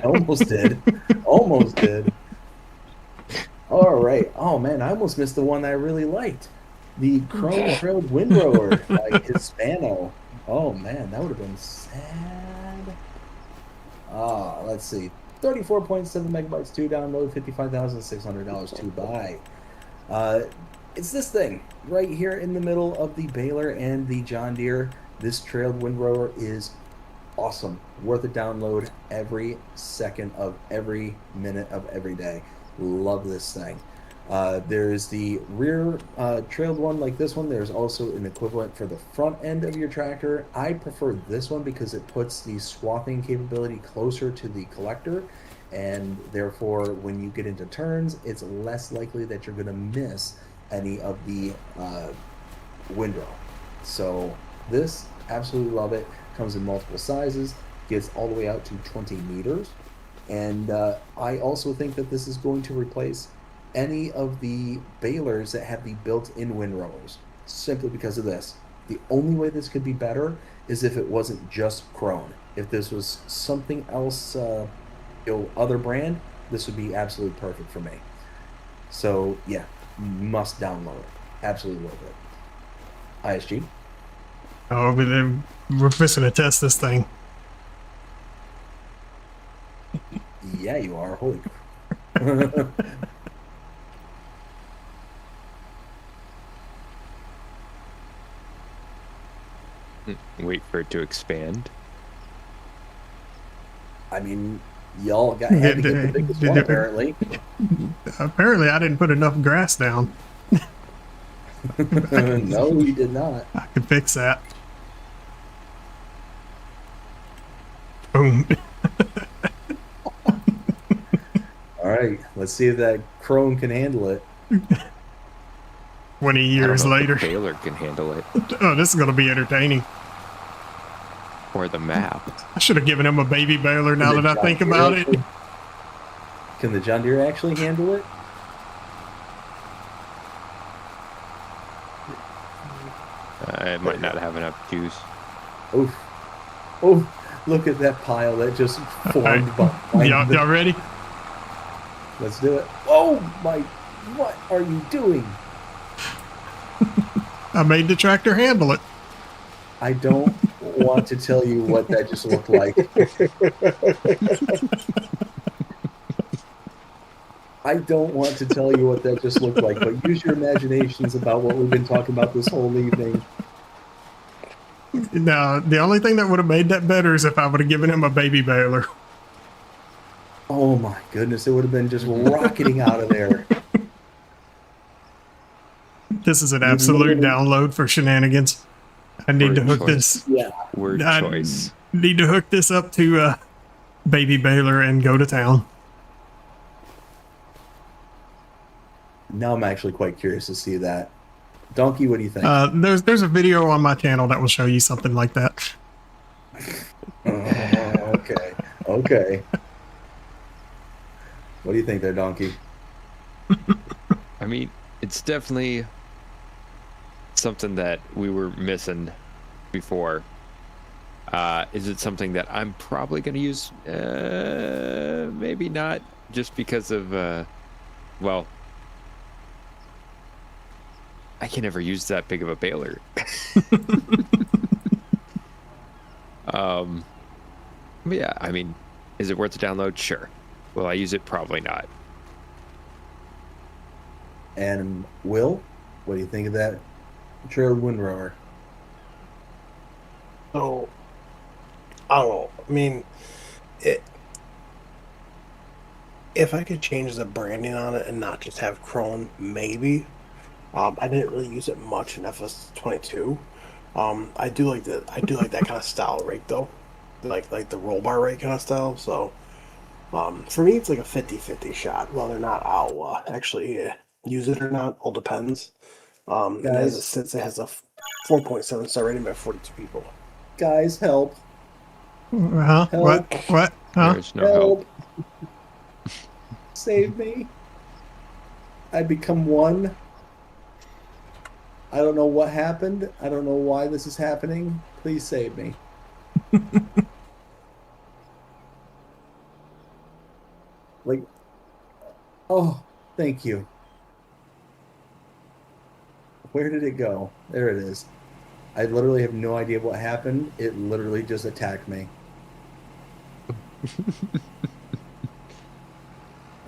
Speaker 2: almost did. Almost did. All right. Oh man, I almost missed the one I really liked. The Chrome Trailed Windrower by Hispano. Oh man, that would have been sad. Let's see. 34.7 megabytes to download, $55,600 to buy. It's this thing right here in the middle of the baler and the John Deere. This trailed windrower is awesome. Worth a download every second of every minute of every day. Love this thing. There's the rear trailed one like this one. There's also an equivalent for the front end of your tractor. I prefer this one because it puts the swathing capability closer to the collector, and therefore when you get into turns, it's less likely that you're going to miss any of the windrow. So this, absolutely love it. Comes in multiple sizes, gets all the way out to 20 meters. And I also think that this is going to replace any of the balers that have the built-in windrowers, simply because of this. The only way this could be better is if it wasn't just Krone. If this was something else, other brand, this would be absolutely perfect for me. So yeah, must download it. Absolutely worth it. ISG.
Speaker 4: Oh, but then we're fixing to test this thing.
Speaker 2: Yeah, you are. Holy crap.
Speaker 5: Wait for it to expand.
Speaker 2: I mean, y'all had to get the biggest one, apparently.
Speaker 4: Apparently, I didn't put enough grass down.
Speaker 2: No, you did not.
Speaker 4: I can fix that. Boom.
Speaker 2: All right, let's see if that Chrome can handle it.
Speaker 4: 20
Speaker 5: I don't
Speaker 4: years
Speaker 5: know if
Speaker 4: later.
Speaker 5: the baler can handle it,
Speaker 4: Oh, this is going to be entertaining.
Speaker 5: or the map.
Speaker 4: I should have given him a baby baler now
Speaker 2: Can the
Speaker 4: that I
Speaker 2: John
Speaker 4: think
Speaker 2: Deere
Speaker 4: about it.
Speaker 2: actually- Can the John Deere actually handle it?
Speaker 5: It might not have enough juice.
Speaker 2: Oof. Oh, look at that pile that just formed behind
Speaker 4: Y'all,
Speaker 2: the...
Speaker 4: y'all ready?
Speaker 2: Let's do it. Oh my, what are you doing?
Speaker 4: I made the tractor handle it.
Speaker 2: I don't want to tell you what that just looked like. I don't want to tell you what that just looked like, but use your imaginations about what we've been talking about this whole evening.
Speaker 4: No, the only thing that would have made that better is if I would have given him a baby baler.
Speaker 2: Oh my goodness, it would have been just rocketing out of there.
Speaker 4: This is an absolute download for shenanigans. I need to
Speaker 5: Word
Speaker 4: hook
Speaker 5: choice.
Speaker 4: this.
Speaker 2: Yeah.
Speaker 5: Word
Speaker 4: I
Speaker 5: choice.
Speaker 4: need to hook this up to baby baler and go to town.
Speaker 2: Now I'm actually quite curious to see that. Donkey, what do you think?
Speaker 4: There's a video on my channel that will show you something like that.
Speaker 2: Okay. Okay. What do you think there, Donkey?
Speaker 5: I mean, it's definitely something that we were missing before. Is it something that I'm probably going to use? Maybe not, just because of, well, I can never use that big of a baler. But yeah, I mean, is it worth the download? Sure. Will I use it? Probably not.
Speaker 2: And Will, what do you think of that trailer windrower?
Speaker 3: So, I don't know. I mean, if I could change the branding on it and not just have Krone, maybe. I didn't really use it much in FS22. I do like that kind of style rake though, like the roll bar rake kind of style. So, for me, it's like a 50-50 shot. Whether or not I'll actually use it or not, all depends. And as it sits, it has a 4.7 star rating by 42 people.
Speaker 2: Guys, help.
Speaker 4: Huh?
Speaker 2: Help.
Speaker 4: What? Huh?
Speaker 5: There's no help.
Speaker 2: Save me. I become one. I don't know what happened. I don't know why this is happening. Please save me. Like, oh, thank you. Where did it go? There it is. I literally have no idea what happened. It literally just attacked me.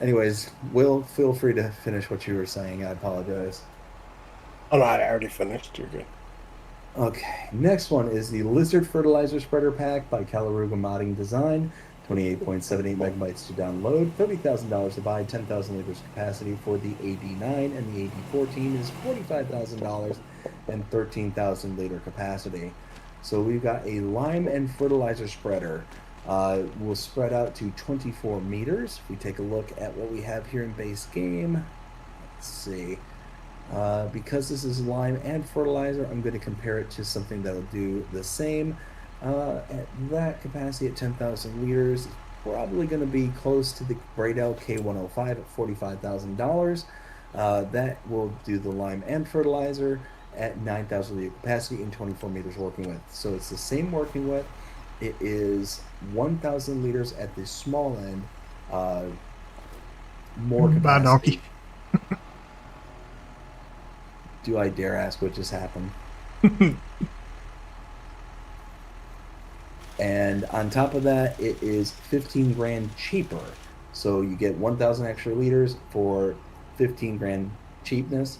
Speaker 2: Anyways, Will, feel free to finish what you were saying. I apologize.
Speaker 3: Oh no, I already finished. You're good.
Speaker 2: Okay, next one is the Lizard Fertilizer Spreader Pack by Calaruga Modding Design. 28.78 megabytes to download, $30,000 to buy, 10,000 liters capacity for the AD9, and the AD14 is $45,000 and 13,000 liter capacity. So we've got a lime and fertilizer spreader. Will spread out to 24 meters. If we take a look at what we have here in base game, let's see. Because this is lime and fertilizer, I'm going to compare it to something that'll do the same. At that capacity at 10,000 liters, it's probably going to be close to the Braidell K105 at $45,000. That will do the lime and fertilizer at 9,000 liter capacity and 24 meters working width. So it's the same working width. It is 1,000 liters at the small end, more capacity.
Speaker 4: Bye, Donkey.
Speaker 2: Do I dare ask what just happened? And on top of that, it is 15 grand cheaper. So you get 1,000 extra liters for 15 grand cheapness.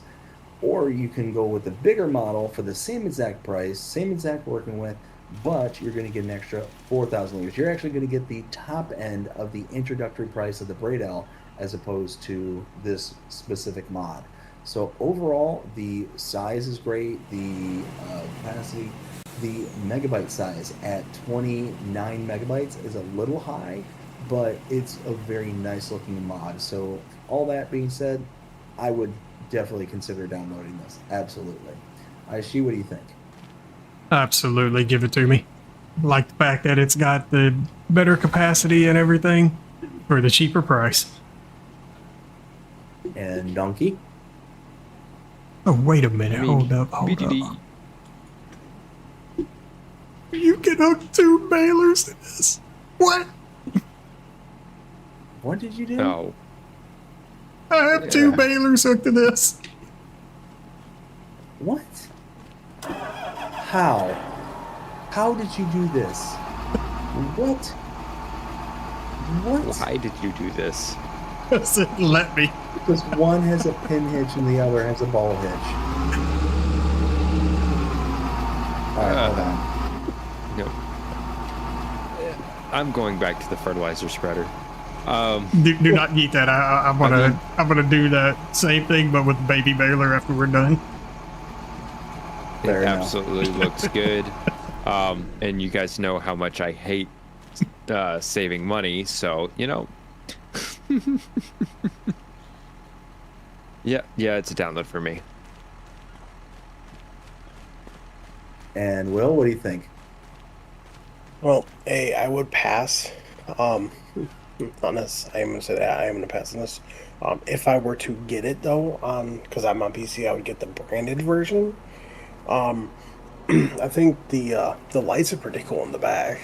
Speaker 2: Or you can go with the bigger model for the same exact price, same exact working width, but you're going to get an extra 4,000 liters. You're actually going to get the top end of the introductory price of the Braidell as opposed to this specific mod. So overall, the size is great. The capacity, the megabyte size at 29 megabytes is a little high, but it's a very nice looking mod. So all that being said, I would definitely consider downloading this. Absolutely. Aishi, what do you think?
Speaker 4: Absolutely, give it to me. Like the fact that it's got the better capacity and everything for the cheaper price.
Speaker 2: And Donkey?
Speaker 4: Oh, wait a minute.
Speaker 5: I mean,
Speaker 4: Hold up.
Speaker 5: BDD.
Speaker 4: You can hook 2 balers to this. What?
Speaker 2: What did you do?
Speaker 5: Oh,
Speaker 4: I have 2 balers hooked to this.
Speaker 2: What? How? How did you do this? What? What?
Speaker 5: why did you do this?
Speaker 4: Let me.
Speaker 2: Because one has a pin hitch and the other has a ball hitch. Alright, hold on.
Speaker 5: No. I'm going back to the fertilizer spreader.
Speaker 4: Do not eat that. I'm gonna do that same thing, but with baby baler after we're done.
Speaker 2: Fair
Speaker 5: It
Speaker 2: enough.
Speaker 5: absolutely looks good. And you guys know how much I hate saving money, so you know. yeah, it's a download for me.
Speaker 2: And Will, what do you think?
Speaker 3: Well, I would pass. On this, I am gonna say that I am gonna pass on this. If I were to get it though, because I'm on PC, I would get the branded version. I think the lights are pretty cool in the back.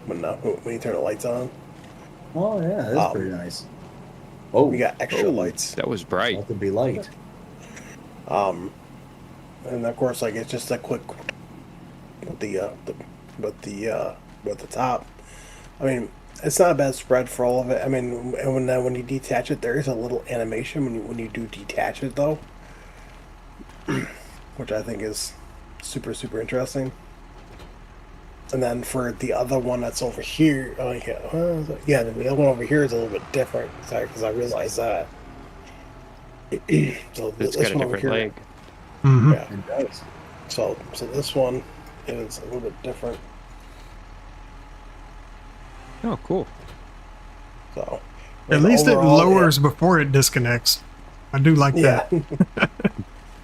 Speaker 3: When you turn the lights on,
Speaker 2: Oh yeah, that's pretty nice. Oh,
Speaker 3: we got extra lights.
Speaker 5: That was bright.
Speaker 2: Let them be light.
Speaker 3: And of course, like it's just a quick with the top. I mean, it's not a bad spread for all of it. I mean, and when you detach it, there is a little animation when you do detach it though, which I think is super interesting. And then for the other one that's over here, the other one over here is a little bit different. Sorry, because I realized that. So
Speaker 5: It's
Speaker 3: this
Speaker 5: got a
Speaker 3: one over
Speaker 5: different
Speaker 3: here,
Speaker 5: leg.
Speaker 4: Mm-hmm.
Speaker 3: yeah.
Speaker 2: It does.
Speaker 3: So this one is a little bit different.
Speaker 5: Oh, cool.
Speaker 3: So
Speaker 4: At least it
Speaker 3: overall,
Speaker 4: lowers before it disconnects. I do like
Speaker 3: yeah.
Speaker 4: that.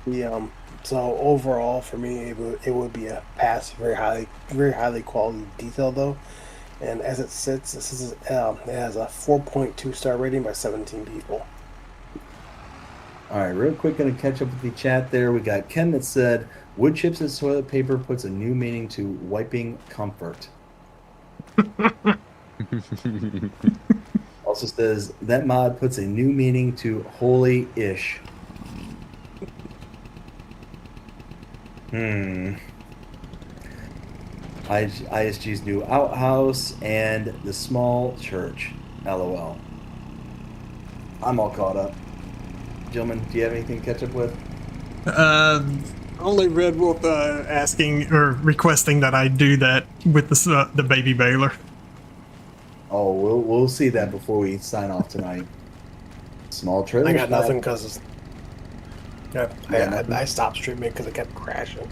Speaker 3: The so overall for me it would be a pass. Very highly quality detail though, and as it sits, it has a 4.2 star rating by 17 people.
Speaker 2: All right, real quick, gonna catch up with the chat there. We got Ken that said, "Wood chips as toilet paper puts a new meaning to wiping comfort." Also says that mod puts a new meaning to holy-ish. ISG's new outhouse and the small church. LOL. I'm all caught up. Gentlemen, do you have anything to catch up with?
Speaker 4: Only Red Wolf asking or requesting that I do that with the baby baler.
Speaker 2: Oh, we'll see that before we sign off tonight. Small trailer.
Speaker 3: I got nothing because
Speaker 2: nothing?
Speaker 3: I stopped streaming because it kept crashing.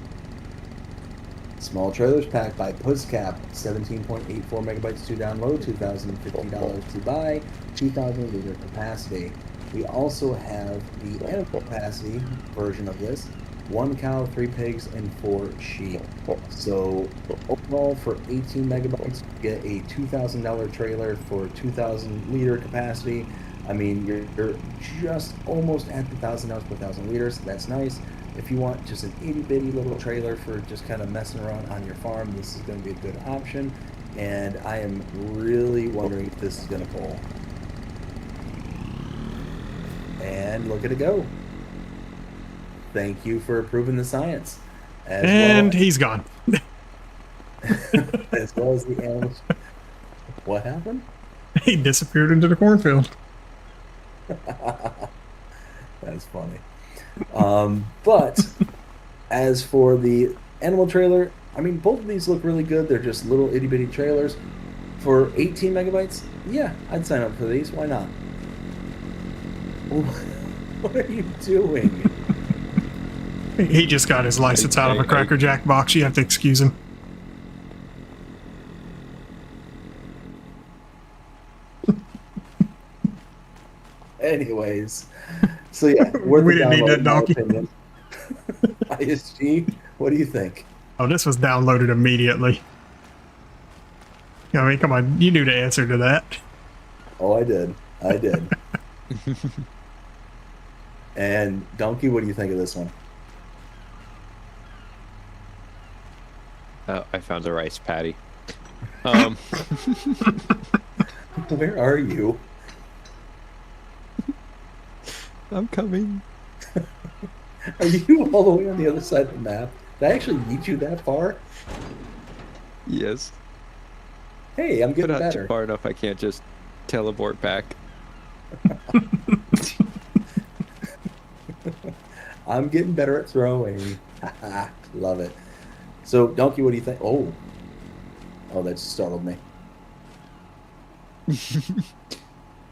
Speaker 2: Small trailers packed by Pusscap, 17.84 megabytes to download, $2,050 to buy, 2,000 liter capacity. We also have the animal capacity version of this: 1 cow, 3 pigs, and 4 sheep. So overall, for 18 megabytes, you get a $2,000 trailer for 2,000 liter capacity. I mean, you're just almost at the $1,000 per 1,000 liters. That's nice. If you want just an itty bitty little trailer for just kind of messing around on your farm, this is going to be a good option. And I am really wondering if this is going to pull. And look at it go. Thank you for approving the science.
Speaker 4: And he's gone.
Speaker 2: As well as the animals. What happened?
Speaker 4: He disappeared into the cornfield.
Speaker 2: That's funny. But as for the animal trailer, I mean, both of these look really good. They're just little itty bitty trailers. For 18 megabytes, yeah, I'd sign up for these. Why not? What are you doing?
Speaker 4: He just got his license out of a Cracker Jack box. You have to excuse him.
Speaker 2: Anyways, so yeah, worth
Speaker 4: We
Speaker 2: a
Speaker 4: didn't need
Speaker 2: download,
Speaker 4: that
Speaker 2: in my
Speaker 4: donkey.
Speaker 2: opinion. ISG, what do you think?
Speaker 4: Oh, this was downloaded immediately. I mean, come on, you knew the answer to that.
Speaker 2: Oh, I did. I did. And Donkey, what do you think of this one?
Speaker 5: I found a rice patty.
Speaker 2: Where are you?
Speaker 5: I'm coming.
Speaker 2: Are you all the way on the other side of the map? Did I actually meet you that far?
Speaker 5: Yes.
Speaker 2: Hey, I'm
Speaker 5: But
Speaker 2: getting
Speaker 5: not
Speaker 2: better.
Speaker 5: too far enough. I can't just teleport back.
Speaker 2: I'm getting better at throwing. Love it. So, Donkey, what do you think? Oh, that just startled me.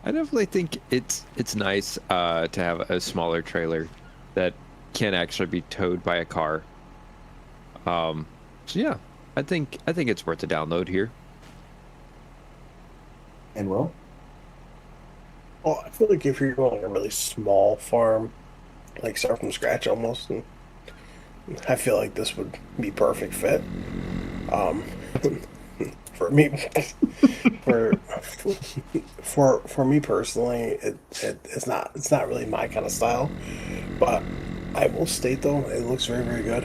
Speaker 5: I definitely think it's nice to have a smaller trailer that can actually be towed by a car. So yeah, I think it's worth a download here.
Speaker 2: And Will?
Speaker 3: Well, I feel like if you're going a really small farm, like start from scratch almost, and I feel like this would be perfect fit. For me, for me personally, it's not really my kind of style. But I will state though, it looks very, very good.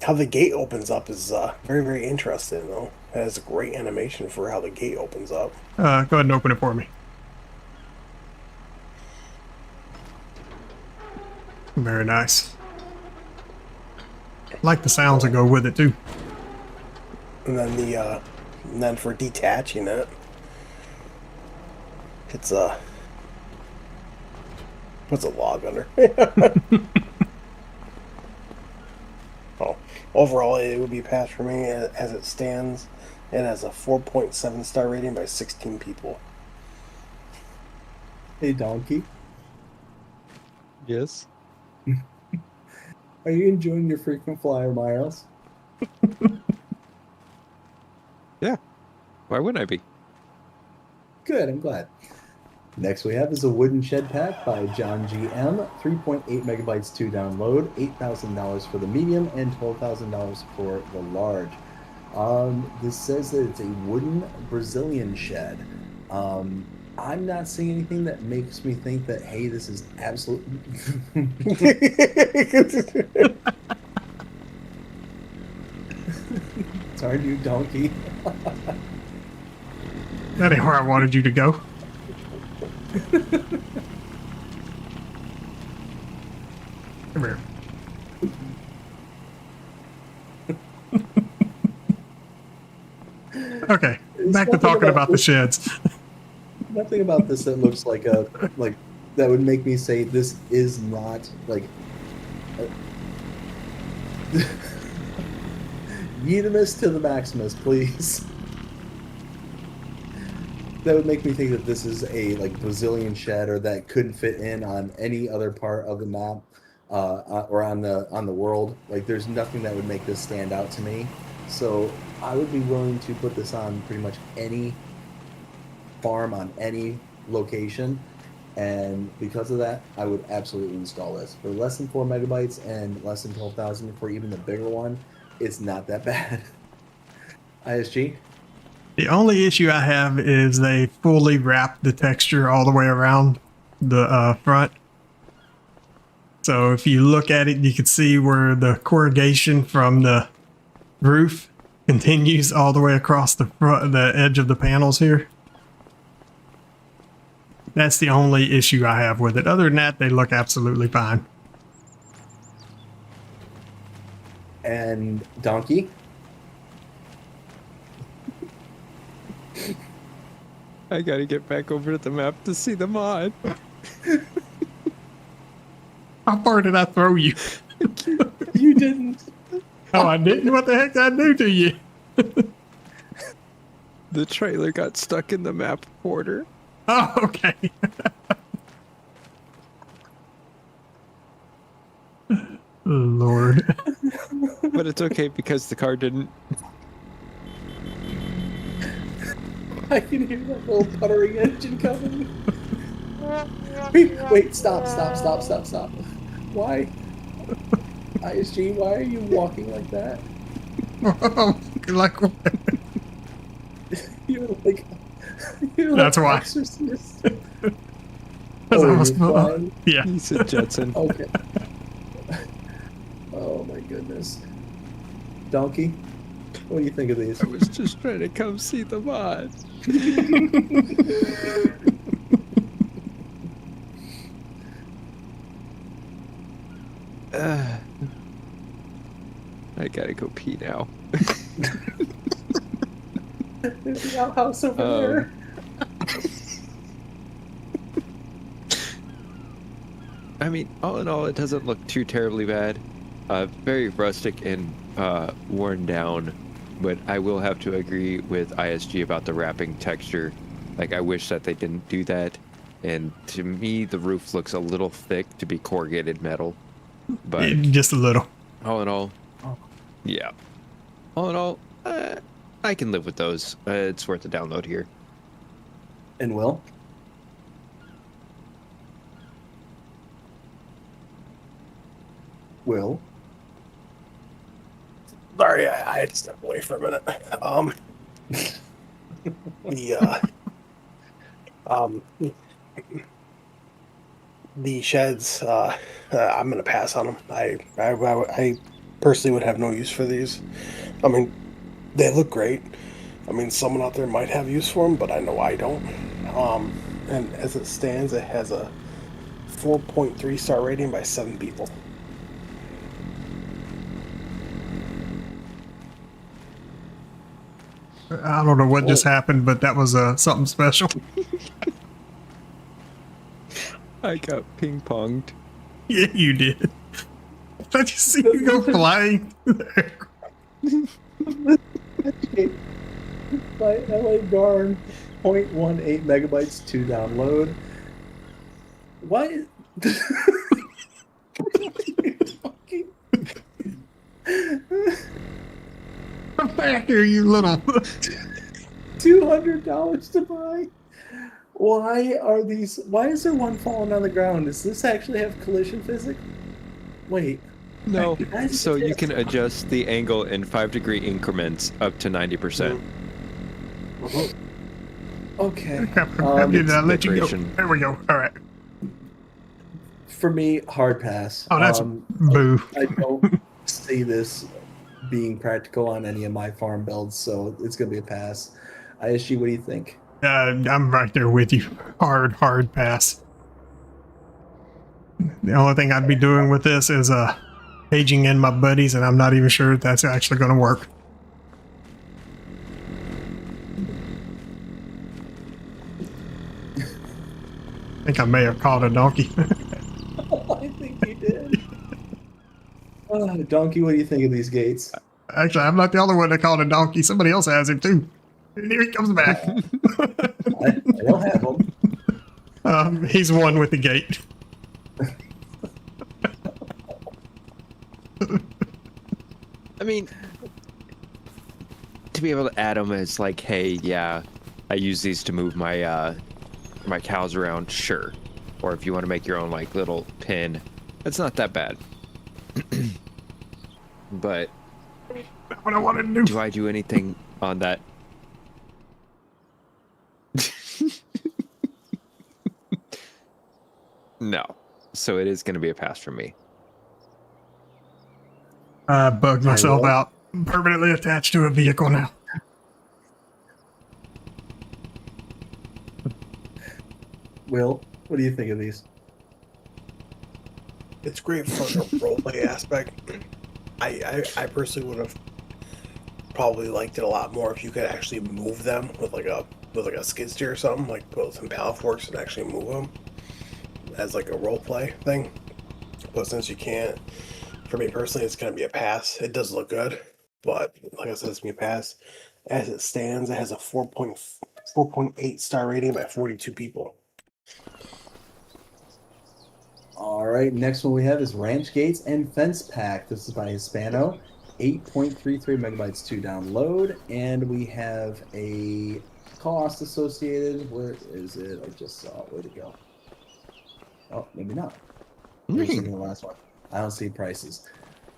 Speaker 3: How the gate opens up is very, very interesting though. It has a great animation for how the gate opens up.
Speaker 4: Go ahead and open it for me. Very nice. Like the sounds that go with it too.
Speaker 3: And then and then for detaching it, it's what's a log under? Oh, overall it would be a pass for me as it stands. It has a 4.7 star rating by 16 people.
Speaker 2: Hey, Donkey.
Speaker 5: Yes.
Speaker 2: Are you enjoying your frequent flyer miles?
Speaker 5: Yeah. Why wouldn't I be?
Speaker 2: Good, I'm glad. Next we have is a wooden shed pack by John GM, 3.8 megabytes to download, $8,000 for the medium, and $12,000 for the large. This says that it's a wooden Brazilian shed. I'm not seeing anything that makes me think that, hey, this is absolutely... Darn you, Donkey.
Speaker 4: That ain't where I wanted you to go. Come here. Okay, back to talking about the sheds.
Speaker 2: Nothing about this that looks like that would make me say this is not like Yeetimus to the Maximus, please. That would make me think that this is a like Brazilian shed, or that couldn't fit in on any other part of the map, or on the world. Like, there's nothing that would make this stand out to me. So I would be willing to put this on pretty much any farm on any location, and because of that, I would absolutely install this. For less than 4 megabytes and less than 12,000 for even the bigger one, it's not that bad. ISG?
Speaker 4: The only issue I have is they fully wrap the texture all the way around the front. So if you look at it, you can see where the corrugation from the roof continues all the way across the front, the edge of the panels here. That's the only issue I have with it. Other than that, they look absolutely fine.
Speaker 2: And Donkey?
Speaker 5: I gotta get back over to the map to see the mod.
Speaker 4: How far did I throw you?
Speaker 2: You didn't.
Speaker 4: Oh, I didn't? What the heck did I do to you?
Speaker 5: The trailer got stuck in the map border.
Speaker 4: Oh, okay. Lord.
Speaker 5: But it's okay because the car didn't.
Speaker 2: I can hear that little puttering engine coming. Wait, stop. Why? ISG, why are you walking like that?
Speaker 4: Like,
Speaker 2: You're like
Speaker 4: That's why.
Speaker 2: Exorcist.
Speaker 4: because I
Speaker 2: Oh,
Speaker 4: was,
Speaker 2: you're flying?
Speaker 4: yeah.
Speaker 5: He's a Jetson.
Speaker 2: Okay. Oh my goodness. Donkey, what do you think of these?
Speaker 5: I was just trying to come see the mod. I gotta go pee now.
Speaker 2: There's the outhouse over there.
Speaker 5: I mean, all in all, it doesn't look too terribly bad. Very rustic and worn down, but I will have to agree with ISG about the wrapping texture. Like, I wish that they didn't do that. And to me, the roof looks a little thick to be corrugated metal. But
Speaker 4: Just a little.
Speaker 5: all in all, yeah. All in all, I can live with those. It's worth a download here.
Speaker 2: And Will? Will?
Speaker 3: Sorry, I had to step away for a minute. The sheds, I'm gonna pass on them. I personally would have no use for these. I mean, they look great. I mean, someone out there might have use for them, but I know I don't. And as it stands, it has a 4.3 star rating by 7 people.
Speaker 4: I don't know what just happened, but that was something special.
Speaker 5: I got ping-ponged.
Speaker 4: Yeah, you did. Did you see you go flying?
Speaker 2: By LA Garn, 0.18 megabytes to download. Why?
Speaker 4: Come back here, you little.
Speaker 2: $200 to buy? Why are these? Why is there one falling on the ground? Does this actually have collision physics? Wait.
Speaker 5: No,
Speaker 2: Guys,
Speaker 5: so you can adjust the angle in 5-degree increments up to 90%.
Speaker 2: Okay.
Speaker 4: I'll let you go.
Speaker 5: vibration.
Speaker 4: There we go. All right.
Speaker 2: For me, hard pass.
Speaker 4: Oh, that's boo.
Speaker 2: I don't see this being practical on any of my farm builds, so it's gonna be a pass. ISG, what do you think?
Speaker 4: I'm right there with you. Hard pass. The only thing I'd be doing with this is paging in my buddies, and I'm not even sure if that's actually going to work. I think I may have caught a donkey.
Speaker 2: I think you did. Donkey, what do you think of these gates?
Speaker 4: Actually, I'm not the only one that caught a donkey. Somebody else has him too. And here he comes back.
Speaker 2: I don't have them.
Speaker 4: He's one with the gate.
Speaker 5: I mean, to be able to add them as like, hey, yeah, I use these to move my my cows around, sure. Or if you want to make your own like little pin, it's not that bad. But
Speaker 4: What I want to do.
Speaker 5: do I do anything on that? No. So it is going to be a pass from me.
Speaker 4: I bugged myself
Speaker 2: will.
Speaker 4: out. I'm permanently attached to a vehicle now.
Speaker 2: Will, what do you think of these?
Speaker 3: It's great for the roleplay aspect. I personally would have probably liked it a lot more if you could actually move them with like a skid steer or something, like put some pallet forks and actually move them as like a roleplay thing. But since you can't, for me personally, it's gonna be a pass. It does look good, but like I said, it's gonna be a pass. As it stands, it has a 4.8 star rating by 42 people.
Speaker 2: All right, next one we have is Ranch Gates and Fence Pack. This is by Hispano, 8.33 megabytes to download, and we have a cost associated. Where is it? I just saw it. Where'd it go? Oh, maybe not. Here's in the last one. I don't see prices.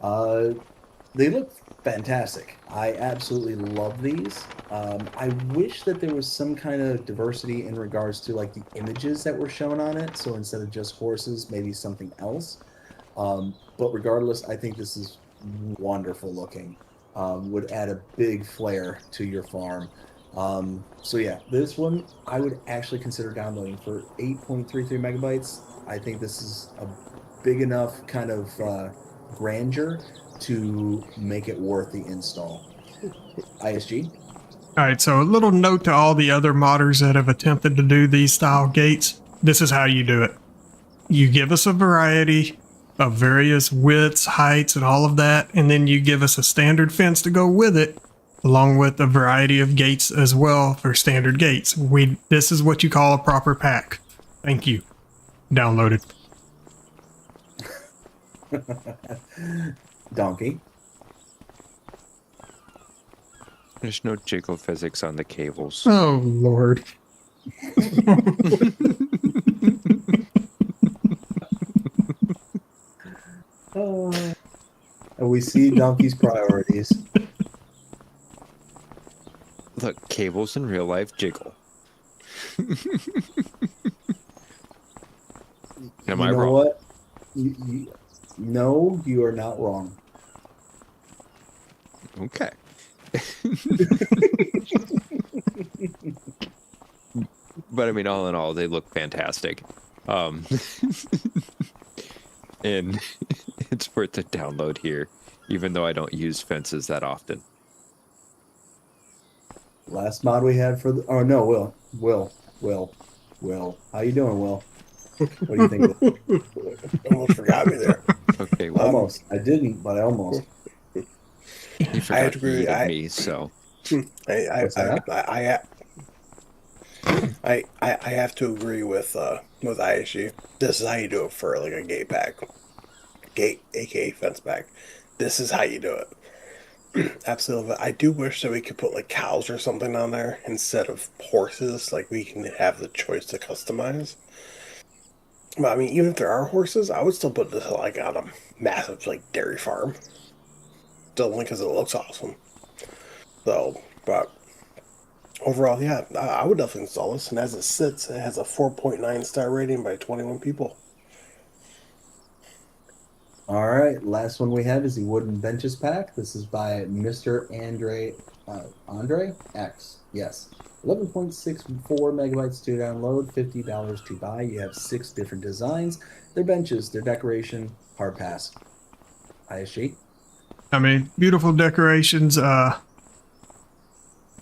Speaker 2: They look fantastic. I absolutely love these. I wish that there was some kind of diversity in regards to like the images that were shown on it. So instead of just horses, maybe something else. But regardless, I think this is wonderful looking. Would add a big flair to your farm. So yeah, this one I would actually consider downloading for 8.33 megabytes. I think this is a big enough kind of grandeur to make it worth the install. ISG?
Speaker 4: All right, so a little note to all the other modders that have attempted to do these style gates. This is how you do it. You give us a variety of various widths, heights, and all of that, and then you give us a standard fence to go with it, along with a variety of gates as well for standard gates. This is what you call a proper pack. Thank you. Downloaded.
Speaker 2: Dnkey?
Speaker 5: There's no jiggle physics on the cables.
Speaker 4: Oh, Lord.
Speaker 2: And we see Donkey's priorities.
Speaker 5: Look, cables in real life jiggle. Am I
Speaker 2: You know
Speaker 5: wrong?
Speaker 2: what? No, you are not wrong.
Speaker 5: Okay. But I mean, all in all, they look fantastic. And it's worth a download here, even though I don't use fences that often.
Speaker 2: Last mod we had for the... Oh, no, Will. How you doing, Will? What do you think of it?
Speaker 3: Almost forgot me there.
Speaker 5: Okay, well,
Speaker 2: Almost. I didn't, but I almost.
Speaker 5: you forgot
Speaker 3: have to agree,
Speaker 5: you needed me, so...
Speaker 2: What's that?
Speaker 3: I have to agree with ISG. This is how you do it for like a gate pack, aka fence pack. This is how you do it. Absolutely. I do wish that we could put like cows or something on there instead of horses. Like we can have the choice to customize. But I mean, even if there are horses, I would still put this like on a massive like dairy farm. Still only because it looks awesome. So, but overall, yeah, I would definitely install this. And as it sits, it has a 4.9 star rating by 21 people.
Speaker 2: All right, last one we have is the Wooden Benches pack. This is by Mr. Andre X. Yes, 11.64 megabytes to download, $50 to buy. You have 6 different designs. Their benches, their decoration, hard pass. ISG?
Speaker 4: I mean, beautiful decorations. Don't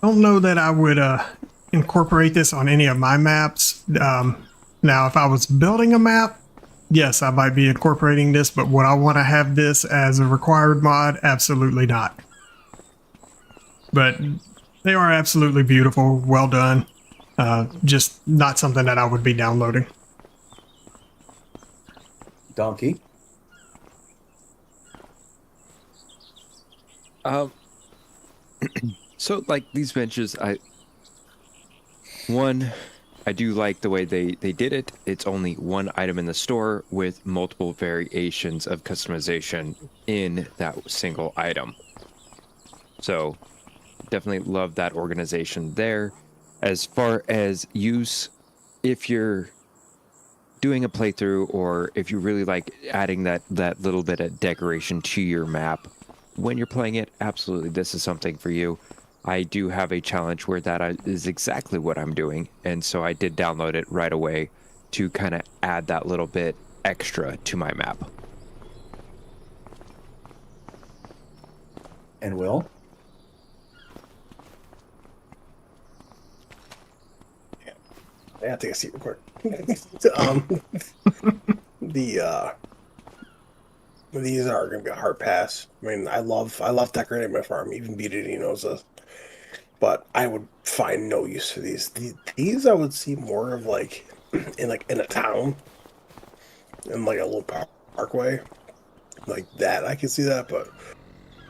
Speaker 4: know that I would incorporate this on any of my maps. Now, if I was building a map, yes, I might be incorporating this, but would I want to have this as a required mod? Absolutely not. But they are absolutely beautiful, well done. Just not something that I would be downloading.
Speaker 2: Dnkey?
Speaker 5: So like these benches, I do like the way they did it. It's only one item in the store with multiple variations of customization in that single item. So definitely love that organization there. As far as use, if you're doing a playthrough or if you really like adding that little bit of decoration to your map when you're playing it, absolutely this is something for you. I do have a challenge where that is exactly what I'm doing, and so I did download it right away to kind of add that little bit extra to my map.
Speaker 2: And Will?
Speaker 3: I have to take a seat real quick. These are going to be a hard pass. I mean, I love decorating my farm. Even BDD knows this. But I would find no use for these. These I would see more of like in a town, in like a little parkway, like that. I can see that, but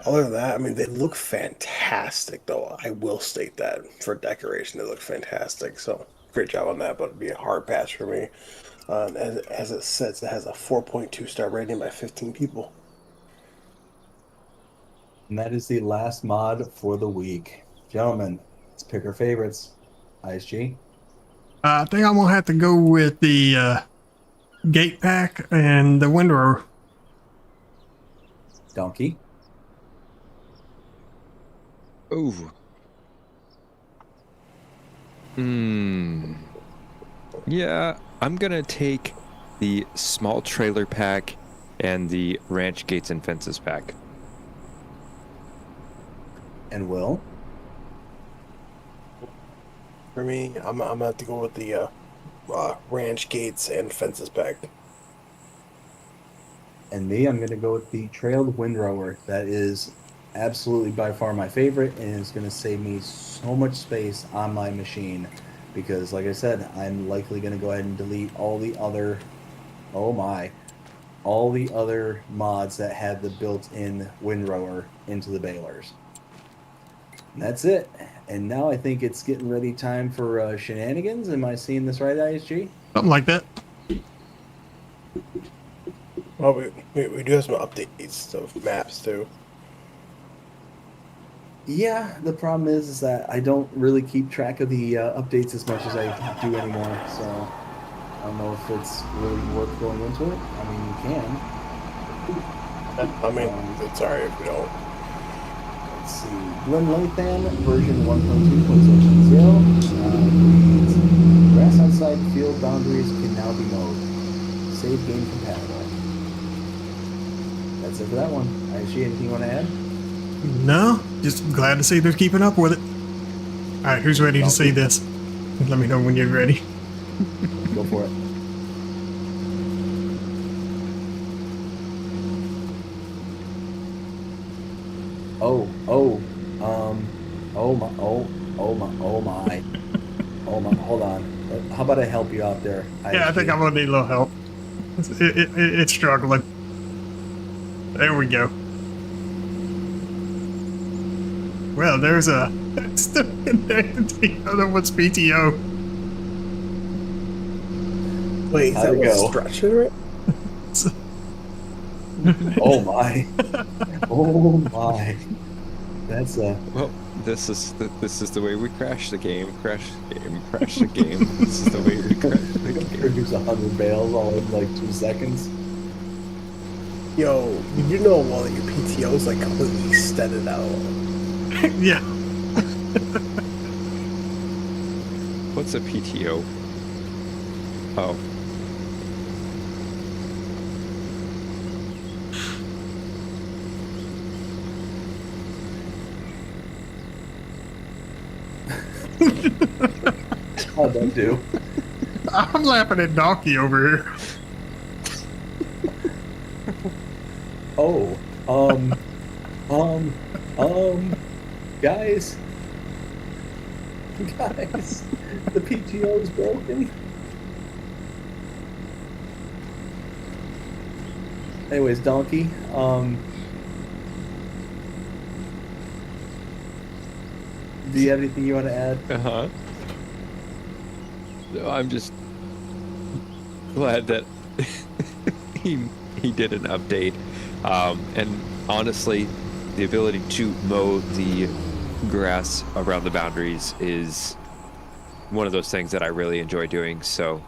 Speaker 3: Other than that, I mean, they look fantastic, though. I will state that for decoration, they look fantastic. So great job on that, but it'd be a hard pass for me. As it says, it has a 4.2 star rating by 15 people.
Speaker 2: And that is the last mod for the week. Gentlemen, let's pick our favorites. ISG.
Speaker 4: I think I'm gonna have to go with the gate pack and the windrower.
Speaker 2: Dnkey.
Speaker 5: Ooh. Yeah, I'm gonna take the small trailer pack and the ranch gates and fences pack.
Speaker 2: And Will.
Speaker 3: For me, I'm gonna have to go with the ranch gates and fences pack.
Speaker 2: And me, I'm going to go with the trailed windrower. That is absolutely by far my favorite, and it's going to save me so much space on my machine. Because, like I said, I'm likely going to go ahead and delete all the other, all the other mods that had the built-in windrower into the balers. And that's it. And now I think it's getting ready time for shenanigans. Am I seeing this right, ISG?
Speaker 4: Something like that.
Speaker 3: Well, we do have some updates of maps too.
Speaker 2: Yeah, the problem is that I don't really keep track of the updates as much as I do anymore. So I don't know if it's really worth going into it. I mean, you can.
Speaker 3: I mean, it's alright if we don't.
Speaker 2: Let's see. Glen Lathan version 1.2 PlayStation 0 reads, grass outside field boundaries can now be mowed. Save game compatible. That's it for that one. ISG, anything you want to add?
Speaker 4: No, just glad to see they're keeping up with it. All right, who's ready to see this? Let me know when you're ready.
Speaker 2: Go for it. Oh my, hold on. How about I help you out there?
Speaker 4: Yeah, I think I'm gonna need a little help. It's struggling. There we go. Well, there's a still connected to the other one's PTO.
Speaker 3: Wait, is
Speaker 2: How'd
Speaker 3: that
Speaker 2: it
Speaker 3: what's
Speaker 2: go?
Speaker 3: stretching it?
Speaker 2: Oh my. Oh my. That's a...
Speaker 5: Well, this is the way we crash the game. Crash the game. Crash the game. This is the way we crash the game.
Speaker 2: Produce 100 bales all in like 2 seconds.
Speaker 3: Yo, you know well that your PTO is like completely steaded out.
Speaker 4: Yeah.
Speaker 5: What's a PTO? Oh.
Speaker 2: How'd that do?
Speaker 4: I'm laughing at Dnkey over here.
Speaker 2: Oh, guys, the PTO is broken. Anyways, Dnkey, do you have anything you want to add?
Speaker 5: Uh-huh. No, I'm just glad that he did an update. And honestly, the ability to mow the grass around the boundaries is one of those things that I really enjoy doing. So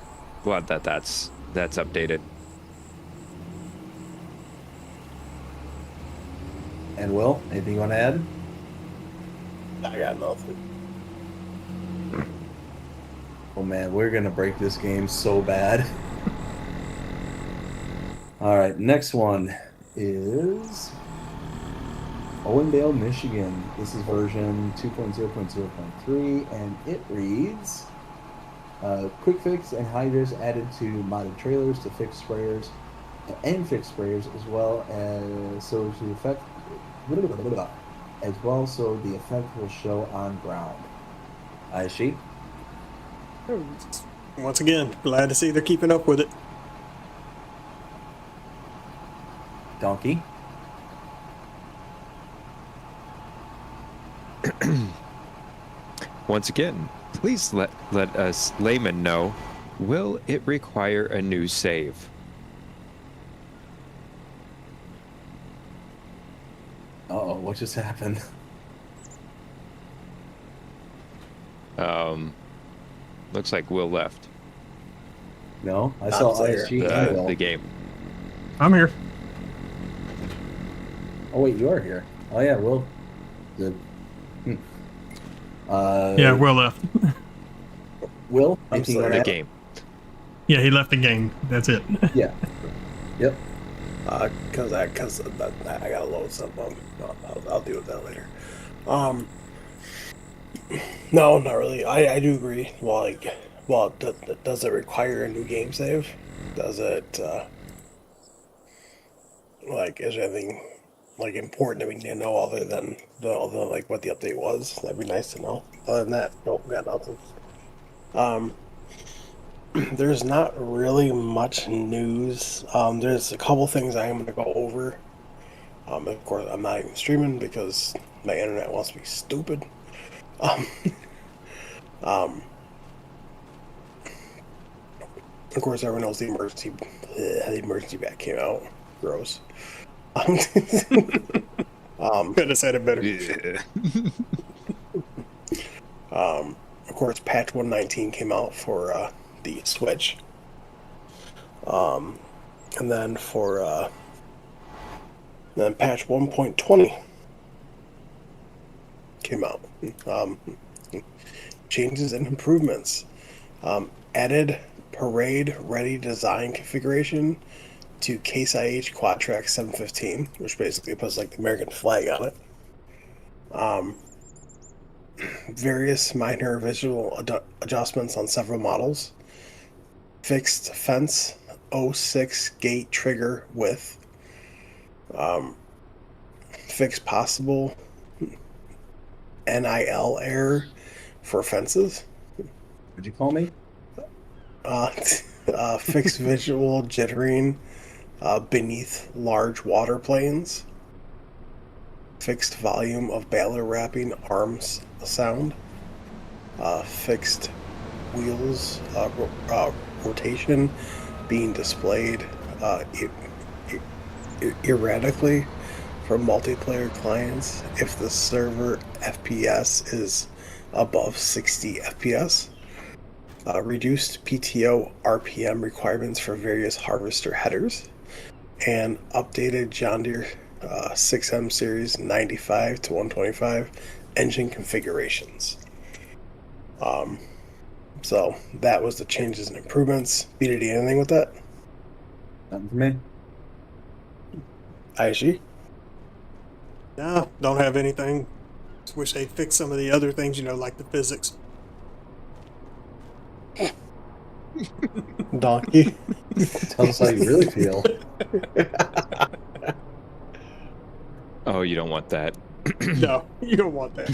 Speaker 5: glad that that's updated.
Speaker 2: And Will, anything you want to add?
Speaker 3: I got nothing.
Speaker 2: Oh man, we're gonna break this game so bad. All right, next one is Owendale, Michigan. This is version 2.0.0.3, and it reads, quick fix and hydras added to modded trailers to fix sprayers and fix sprayers as well as so the effect the effect will show on ground. ISG?
Speaker 6: Once again, glad to see they're keeping up with it.
Speaker 2: Dnkey?
Speaker 5: Once again, please let us laymen know, will it require a new save?
Speaker 2: Uh-oh, what just happened?
Speaker 5: Looks like Will left
Speaker 2: No, I saw
Speaker 3: still here.
Speaker 2: ISG and Will.
Speaker 5: the game.
Speaker 4: I'm here.
Speaker 2: Oh wait, you are here. Oh yeah, Will. The,
Speaker 4: Yeah, Will left.
Speaker 2: Will,
Speaker 3: I'm
Speaker 2: anything
Speaker 3: still
Speaker 2: on
Speaker 5: The
Speaker 2: that?
Speaker 5: game.
Speaker 4: Yeah, he left the game. That's it.
Speaker 2: Yeah. Yep.
Speaker 3: Cause I gotta load something. I'll deal with that later. No, not really. I do agree. Does it require a new game save? Does it, is there anything, important that we need to know other than like, what the update was? That'd be nice to know. Other than that, nope, got nothing. There's not really much news. There's a couple things I am going to go over. Of course, I'm not even streaming because my internet wants to be stupid. Of course, everyone knows the emergency back came out. Gross.
Speaker 6: Could have said it better.
Speaker 5: Yeah.
Speaker 3: Of course, patch 119 came out for the Switch. And then for then patch 1.20 came out. Changes and improvements. Added parade ready design configuration to Case IH Quadtrack 715, which basically puts like the American flag on it. Various minor visual adjustments on several models. Fixed fence 06 gate trigger width. Fixed possible NIL error for fences.
Speaker 2: Would you call me?
Speaker 3: Fixed visual jittering beneath large water planes. Fixed volume of baler wrapping arms sound. Fixed wheels rotation being displayed erratically for multiplayer clients if the server FPS is above 60 FPS. Reduced PTO RPM requirements for various harvester headers, and updated John Deere 6M Series 95 to 125 engine configurations. So that was the changes and improvements. BDD, anything with that?
Speaker 2: Nothing for me.
Speaker 3: ISG?
Speaker 6: No, don't have anything. Just wish they'd fix some of the other things, like the physics.
Speaker 3: Dnkey?
Speaker 2: Tell us how you really feel.
Speaker 5: Oh, you don't want that.
Speaker 6: No, you don't want that.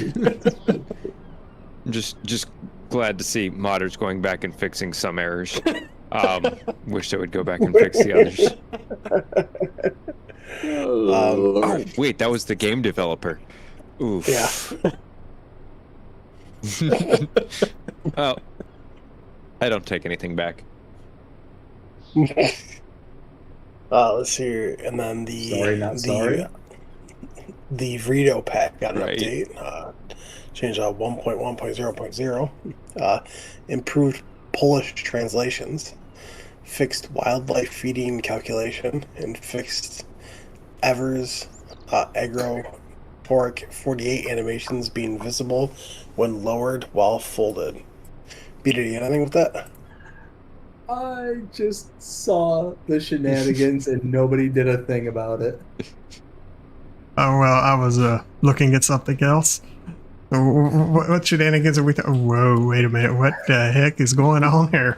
Speaker 5: I'm just glad to see modders going back and fixing some errors. Wish they would go back and fix the others. Oh, wait, that was the game developer. Oof.
Speaker 3: Yeah.
Speaker 5: Well, I don't take anything back.
Speaker 3: Let's see here. And then
Speaker 2: Sorry, not sorry.
Speaker 3: The Vrito pack got an
Speaker 5: Right.
Speaker 3: update. Changed 1.1.0.0. Improved Polish translations. Fixed wildlife feeding calculation. And fixed Evers Agribusiness 48 animations being visible when lowered while folded. BDD, anything with that?
Speaker 2: I just saw the shenanigans and nobody did a thing about it.
Speaker 4: Oh, well, I was looking at something else. What shenanigans are we? Whoa, wait a minute. What the heck is going on here?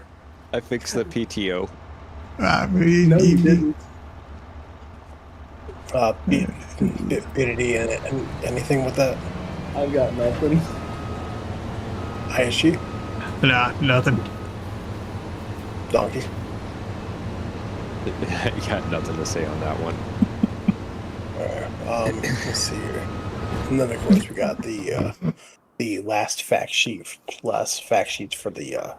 Speaker 5: I fixed the PTO.
Speaker 4: I mean,
Speaker 2: No, you didn't.
Speaker 3: BDD, anything with that?
Speaker 2: I've got nothing.
Speaker 3: ISG?
Speaker 4: Nah, nothing.
Speaker 3: Dnkey?
Speaker 5: I got nothing to say on that one.
Speaker 3: Let's see here. And then of course we got the last fact sheets for the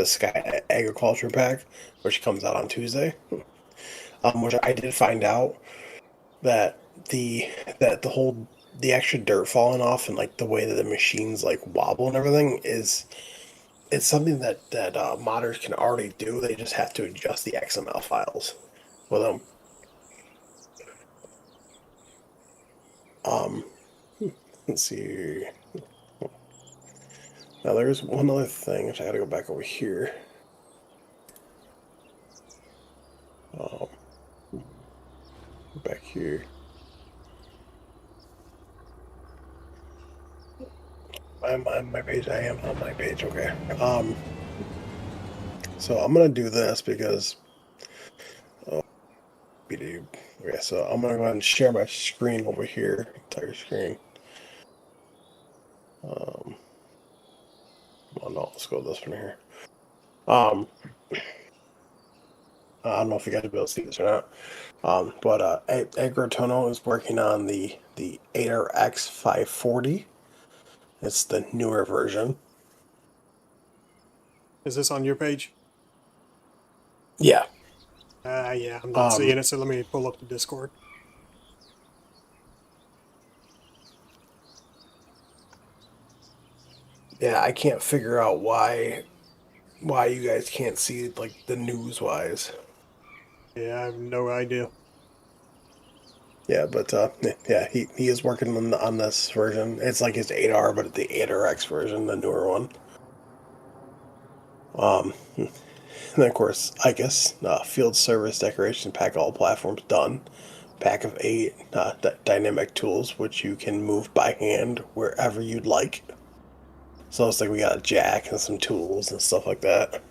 Speaker 3: Sky Agriculture pack, which comes out on Tuesday. Which I did find out that the extra dirt falling off and like the way that the machines like wobble and everything it's something that modders can already do. They just have to adjust the XML files with them. Let's see. Now there's one other thing which I gotta go back over here. Back here. I'm on my page. I am on my page. Okay. So I'm gonna do this because. BDD. Okay, so I'm gonna go ahead and share my screen over here. Entire screen. Oh no, let's go this one here. I don't know if you guys will be able to see this or not. But Agritono is working on the 8RX 540. It's the newer version.
Speaker 6: Is this on your page?
Speaker 3: Yeah.
Speaker 6: Yeah, I'm not seeing it, so let me pull up the Discord.
Speaker 3: Yeah, I can't figure out why you guys can't see it, like the news wise.
Speaker 6: Yeah, I have no idea.
Speaker 3: Yeah, but yeah, he is working on this version. It's like his 8R, but the 8RX version, the newer one. And then of course, I guess field service decoration pack, all platforms done. Pack of 8 dynamic tools, which you can move by hand wherever you'd like. So it's like we got a jack and some tools and stuff like that.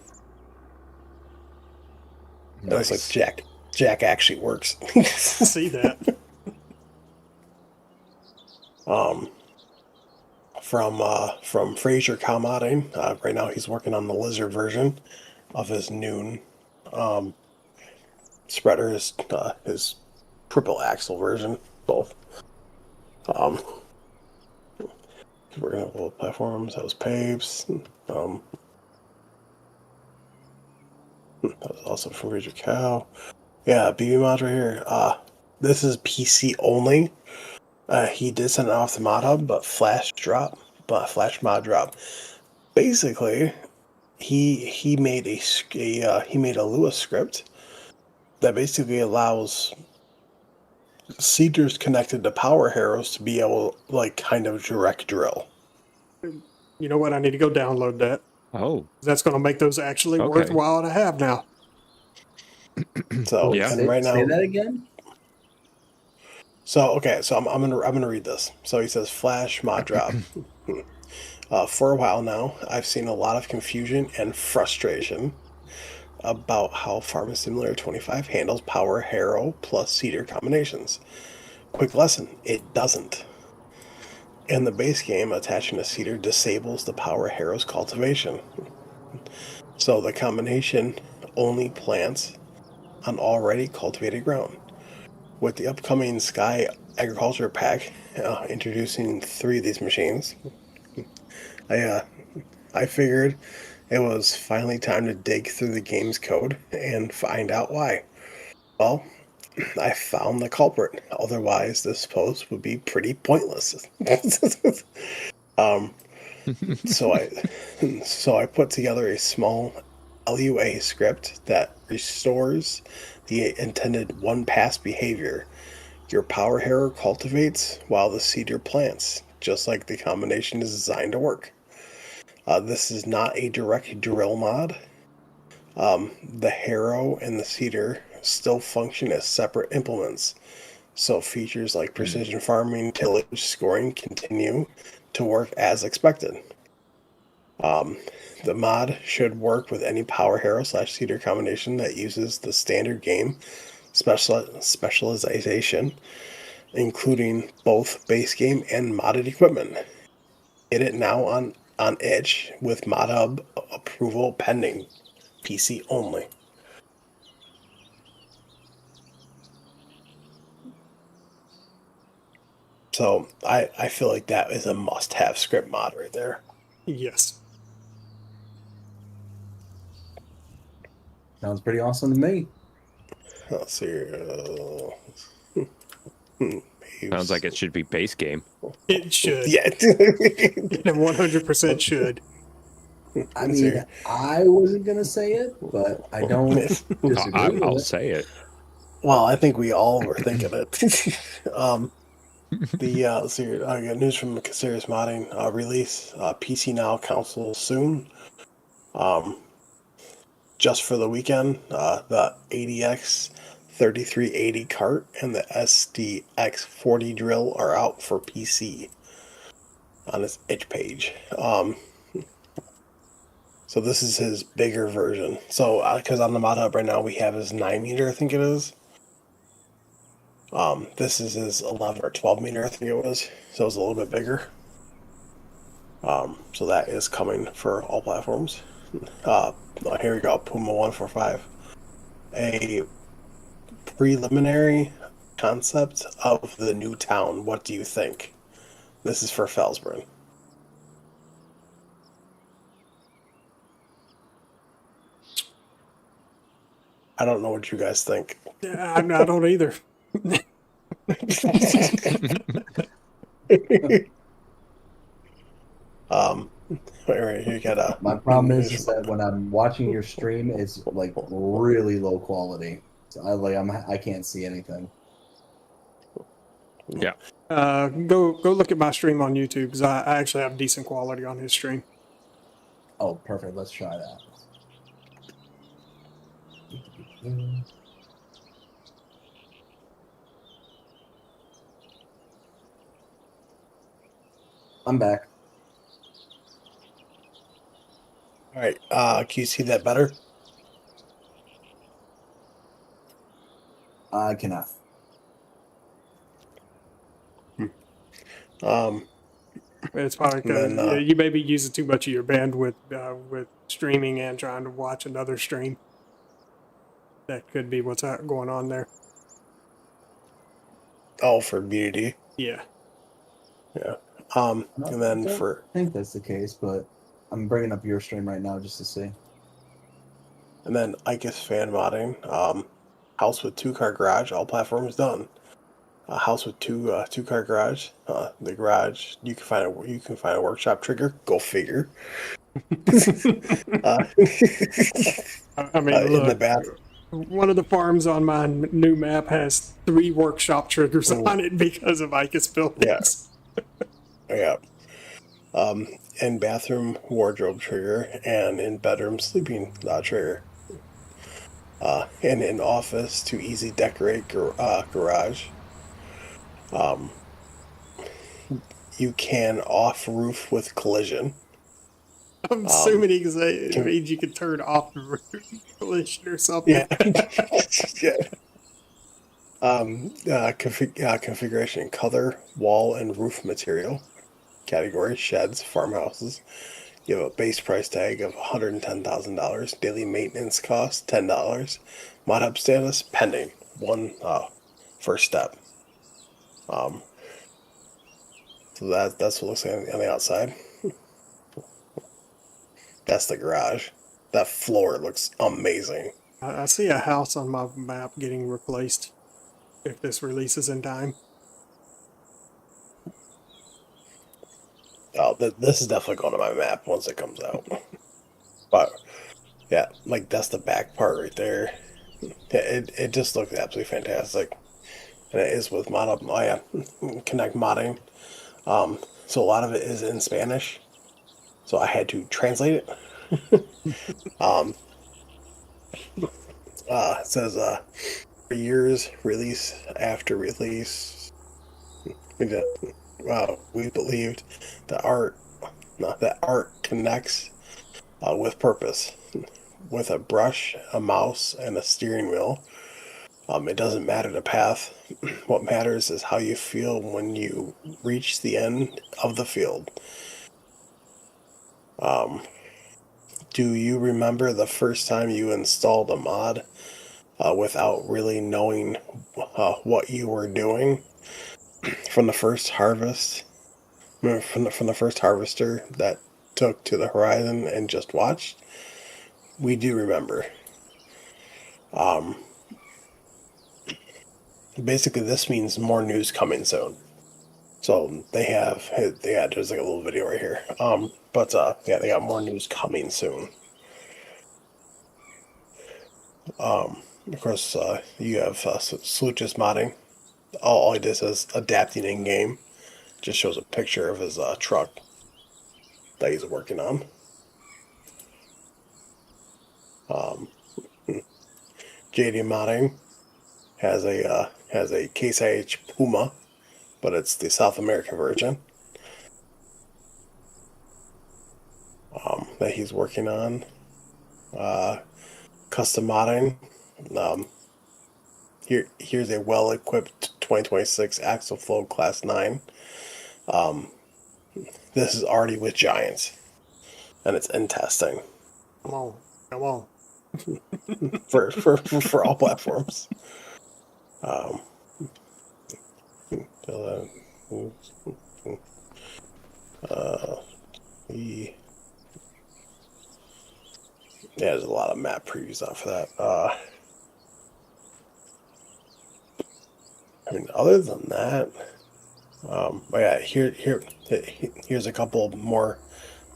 Speaker 5: Nice.
Speaker 3: It's like Jack actually works.
Speaker 6: See that?
Speaker 3: From Fraser Calmodding. Right now he's working on the lizard version of his noon spreader, his triple axle version, both. We're gonna have both platforms. That was Papes. That was also from Fraser Cow. Yeah, BB mod right here. This is PC only. He did send it off the mod hub, but flash mod drop. Basically, he made a Lua script that basically allows seeders connected to power harrows to be able to, like, kind of direct drill.
Speaker 6: You know what? I need to go download that.
Speaker 5: Oh,
Speaker 6: That's going to make those actually
Speaker 5: Okay.
Speaker 6: worthwhile to have now.
Speaker 3: So
Speaker 5: Yeah.
Speaker 3: and right now,
Speaker 2: Say that again.
Speaker 3: so okay, so I'm gonna read this. So he says flash mod drop. For a while now, I've seen a lot of confusion and frustration about how Farming Simulator 25 handles power harrow plus seeder combinations. Quick lesson: it doesn't. In the base game, attaching a seeder disables the power harrow's cultivation. So the combination only plants on already cultivated ground. With the upcoming Sky Agriculture pack introducing 3 of these machines, I figured it was finally time to dig through the game's code and find out why. Well, I found the culprit. Otherwise, this post would be pretty pointless. So I put together a small LUA script that restores the intended one-pass behavior. Your power harrow cultivates while the seeder plants, just like the combination is designed to work. This is not a direct drill mod. The harrow and the seeder still function as separate implements, so features like precision farming, tillage, scoring continue to work as expected. The mod should work with any power harrow / seeder combination that uses the standard game specialization, including both base game and modded equipment. Get it now on itch with mod hub approval pending. PC only. So I feel like that is a must-have script mod right there.
Speaker 6: Yes.
Speaker 2: Sounds pretty awesome to me.
Speaker 3: Let's see.
Speaker 5: Sounds like it should be base game.
Speaker 6: It should.
Speaker 3: Yeah.
Speaker 6: It 100% should.
Speaker 2: I
Speaker 3: Let's
Speaker 2: mean,
Speaker 3: see.
Speaker 2: I wasn't gonna say it, but I don't disagree
Speaker 5: I'll
Speaker 2: with it.
Speaker 5: say it.
Speaker 3: Well, I think we all were thinking it. Let's see. I got news from Serious Modding release. PC Now, console soon. Just for the weekend, the ADX 3380 cart and the SDX 40 drill are out for PC on his itch page. So this is his bigger version. So because on the mod hub right now we have his 9 meter, I think it is. This is his 11 or 12 meter, I think it was. So it's a little bit bigger. So that is coming for all platforms. Here we go, Puma 145. A preliminary concept of the new town. What do you think? This is for Felsburn. I don't know what you guys think.
Speaker 6: Yeah, I don't either.
Speaker 3: Right, you got a.
Speaker 2: My problem is that when I'm watching your stream, it's like really low quality. So I can't see anything.
Speaker 5: Yeah.
Speaker 6: Go look at my stream on YouTube because I actually have decent quality on his stream.
Speaker 2: Oh, perfect. Let's try that. I'm back.
Speaker 3: All right. Can you see that better?
Speaker 2: I cannot.
Speaker 6: It's probably because you may be using too much of your bandwidth with streaming and trying to watch another stream. That could be what's going on there.
Speaker 3: Oh, for BDD.
Speaker 6: Yeah.
Speaker 3: Yeah.
Speaker 2: No,
Speaker 3: And then
Speaker 2: I don't
Speaker 3: for
Speaker 2: think that's the case, but I'm bringing up your stream right now just to see.
Speaker 3: and then Icus fan modding. House with 2-car garage. All platforms done. A house with two-car garage. The garage you can find a workshop trigger. Go figure.
Speaker 6: I mean,
Speaker 3: In the
Speaker 6: look,
Speaker 3: bath.
Speaker 6: one of the farms on my new map has 3 workshop triggers on it because of Icus buildings.
Speaker 3: Yeah. In bathroom wardrobe trigger and in bedroom sleeping trigger. And in office to easy decorate garage. You can off roof with collision.
Speaker 6: I'm assuming it means you can turn off the roof collision or something.
Speaker 3: Yeah. Yeah. Configuration color, wall, and roof material. Category sheds, farmhouses. You have a base price tag of $110,000. Daily maintenance cost $10. Mod hub status pending. One first step. So that's what it looks like on the outside. That's the garage. That floor looks amazing.
Speaker 6: I see a house on my map getting replaced if this releases in time.
Speaker 3: Oh, this is definitely going to my map once it comes out. But yeah, like that's the back part right there. Yeah, it just looks absolutely fantastic, and it is with mod up. Oh yeah, Connect modding. So a lot of it is in Spanish, so I had to translate it. It says for years release after release. We believed that art connects with purpose. With a brush, a mouse, and a steering wheel, it doesn't matter the path. What matters is how you feel when you reach the end of the field. Do you remember the first time you installed a mod without really knowing what you were doing? from the first harvest, from the first harvester that took to the horizon and just watched, we do remember. Basically, this means more news coming soon. So there's like a little video right here. Yeah, they got more news coming soon. Of course, you have Sluch's modding. All he does is adapting in game. Just shows a picture of his truck that he's working on. JD modding has a Case IH Puma, but it's the South American version that he's working on. Custom modding. Here's a well-equipped 2026 Axle Flow Class 9. This is already with Giants, and it's in testing
Speaker 6: Come on. Come on.
Speaker 3: for all platforms. Yeah, there's a lot of map previews out for that. I mean, other than that, yeah, here's a couple more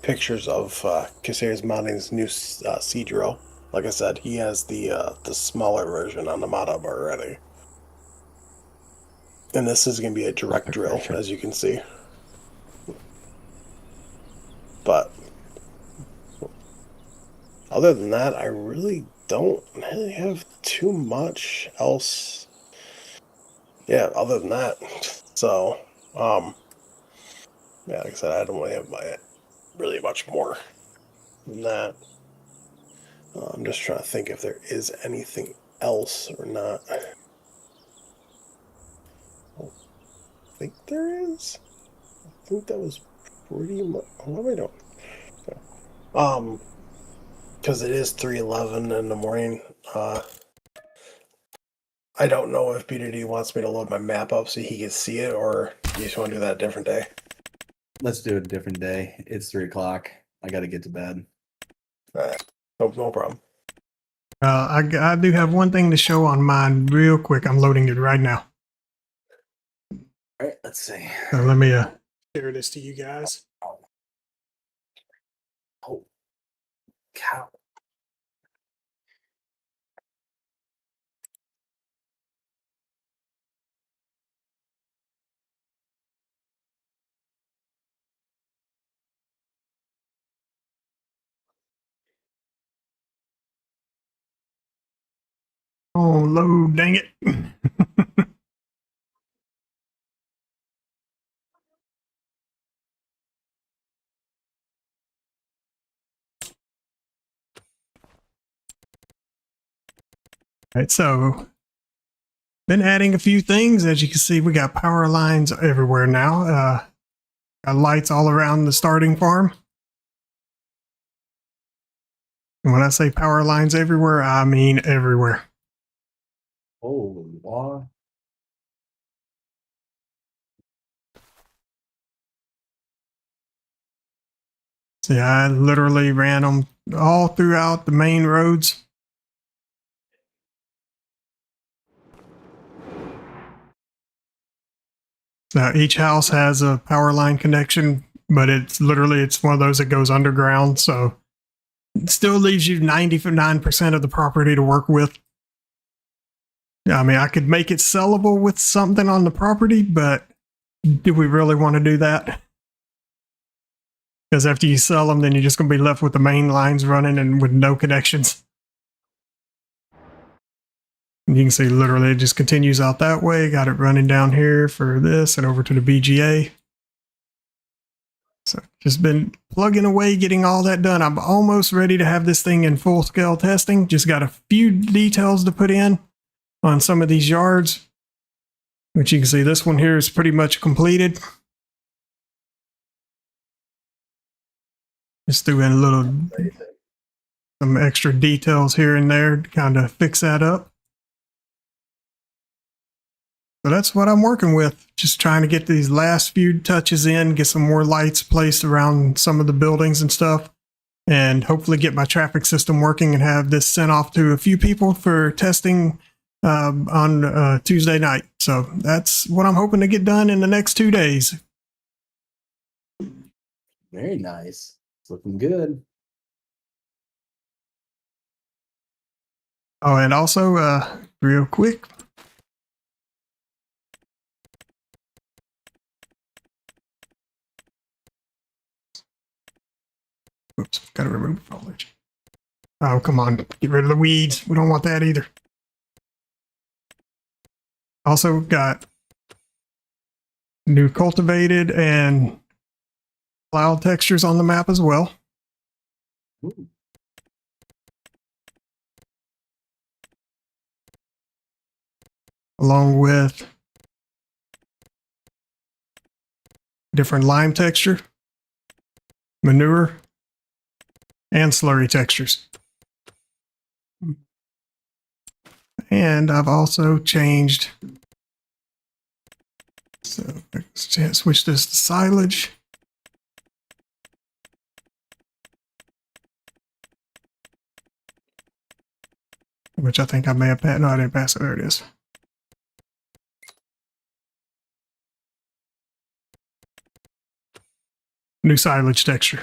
Speaker 3: pictures of Caceres Modding's new seed drill. Like I said, he has the smaller version on the mod hub already, and this is going to be a direct drill, as you can see. But other than that, I really don't really have too much else. Yeah, other than that. So, yeah, like I said, I don't really have really much more than that. I'm just trying to think if there is anything else or not. I don't think there is. I think that was pretty much. What am I doing? Because it is 3:11 in the morning. I don't know if BDD wants me to load my map up so he can see it, or you just want to do that a different day.
Speaker 2: Let's do it a different day. It's 3 o'clock. I got to get to bed.
Speaker 3: All right. No problem.
Speaker 4: I do have one thing to show on mine real quick. I'm loading it right now.
Speaker 2: All right, let's see.
Speaker 4: So let me
Speaker 6: Share this to you guys.
Speaker 2: Oh, cow.
Speaker 4: oh load, dang it. All right, so been adding a few things. As you can see, we got power lines everywhere now. Got lights all around the starting farm. And when I say power lines everywhere, I mean everywhere.
Speaker 2: Oh, wow.
Speaker 4: See, I literally ran them all throughout the main roads. So each house has a power line connection, but it's one of those that goes underground. So it still leaves you 99% of the property to work with. Yeah, I mean, I could make it sellable with something on the property, but do we really want to do that? Because after you sell them, then you're just going to be left with the main lines running and with no connections. And you can see literally it just continues out that way. Got it running down here for this and over to the BGA. So just been plugging away, getting all that done. I'm almost ready to have this thing in full scale testing. Just got a few details to put in on some of these yards, which you can see this one here is pretty much completed. Just threw in some extra details here and there to kind of fix that up. So that's what I'm working with. Just trying to get these last few touches in, get some more lights placed around some of the buildings and stuff, and hopefully get my traffic system working and have this sent off to a few people for testing on Tuesday night. So that's what I'm hoping to get done in the next 2 days.
Speaker 2: Very nice. It's looking good.
Speaker 4: Oh, and also, real quick, oops, gotta remove foliage. Oh, come on, get rid of the weeds. We don't want that either. Also got new cultivated and cloud textures on the map as well.
Speaker 2: Ooh.
Speaker 4: Along with different lime texture, manure, and slurry textures. And I've also changed, so let's switch this to silage. Which I think I may have passed. No, I didn't pass it. There it is. New silage texture.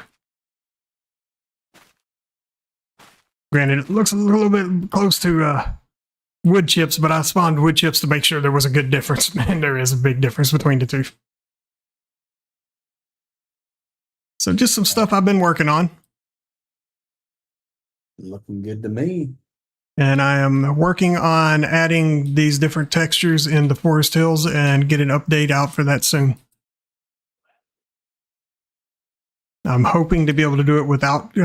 Speaker 4: Granted, it looks a little bit close to wood chips, but I spawned wood chips to make sure there was a good difference. And there is a big difference between the two. So just some stuff I've been working on.
Speaker 2: Looking good to me.
Speaker 4: And I am working on adding these different textures in the Forest Hills and get an update out for that soon. I'm hoping to be able to do it without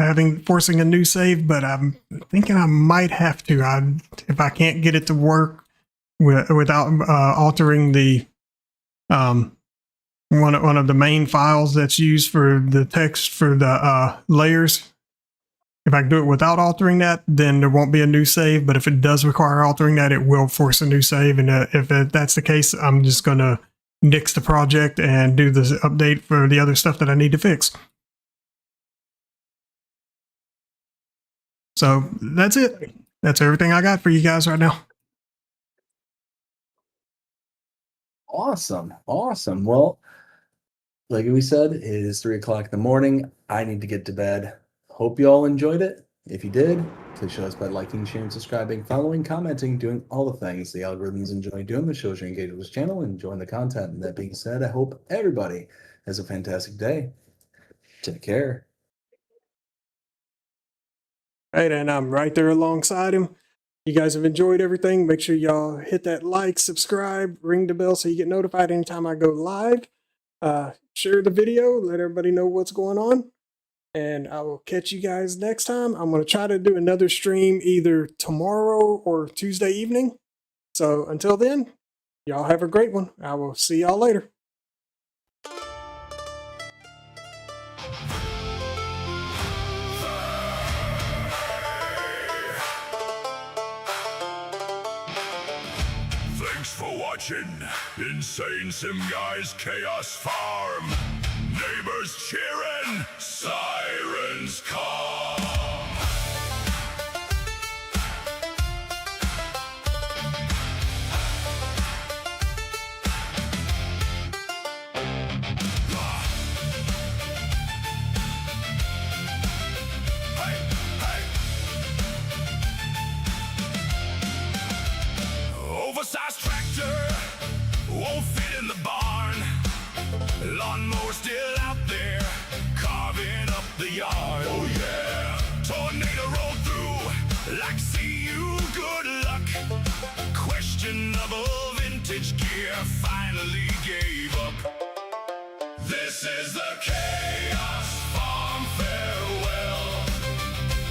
Speaker 4: forcing a new save, but I'm thinking I might have to. If I can't get it to work without altering the one of the main files that's used for the text for the layers. If I can do it without altering that, then there won't be a new save. But if it does require altering that, it will force a new save. And if that's the case, I'm just going to nix the project and do the update for the other stuff that I need to fix. So that's it. That's everything I got for you guys right now.
Speaker 2: Awesome. Awesome. Well, like we said, it is 3 o'clock in the morning. I need to get to bed. Hope you all enjoyed it. If you did, please show us by liking, sharing, subscribing, following, commenting, doing all the things the algorithms enjoy doing. The shows you engage with this channel and enjoying the content. And that being said, I hope everybody has a fantastic day. Take care.
Speaker 6: Right, and I'm right there alongside him. You guys have enjoyed everything. Make sure y'all hit that like, subscribe, ring the bell so you get notified anytime I go live. Share the video, let everybody know what's going on. And I will catch you guys next time. I'm going to try to do another stream either tomorrow or Tuesday evening. So until then, y'all have a great one. I will see y'all later.
Speaker 1: Thanks for watching InsaneSimGuy's Chaos Farm. Neighbors cheering, sirens calm. Hey, hey. Oversized tractor won't fit in the barn. Lawnmower still out there, carving up the yard. Oh yeah, tornado rolled through, like see you, good luck. Questionable vintage gear finally gave up. This is the Chaos Farm farewell.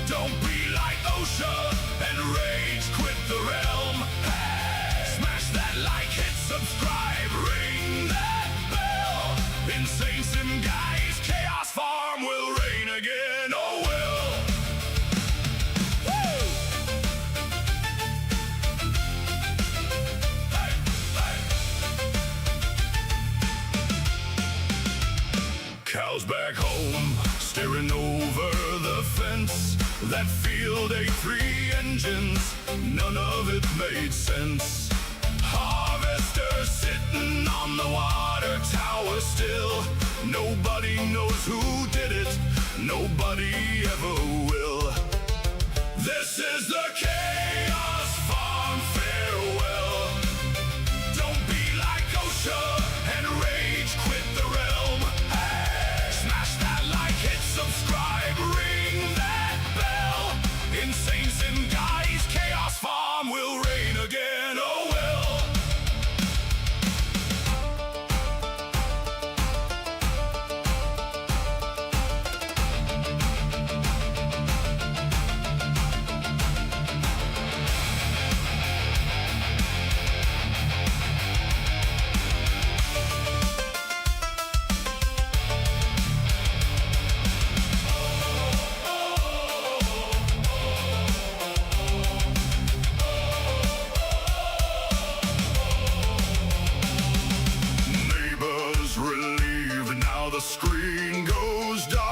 Speaker 1: Don't be like OSHA and rage quit the realm. Hey, smash that like, hit subscribe, ring that bell. InsaneSimGuy's Chaos Farm will reign again, oh will. Woo! Hey, hey. Cows back home, staring over the fence. That field ate 3 engines, none of it made sense. Harvester sitting on the water tower still. Nobody knows who did it, nobody ever will. This is the Chaos Farm farewell. Don't be like OSHA and rage quit the realm. Hey, smash that like, hit subscribe, ring that bell. InsaneSimGuy's Chaos Farm will reign again, oh well. Relieved, now the screen goes dark.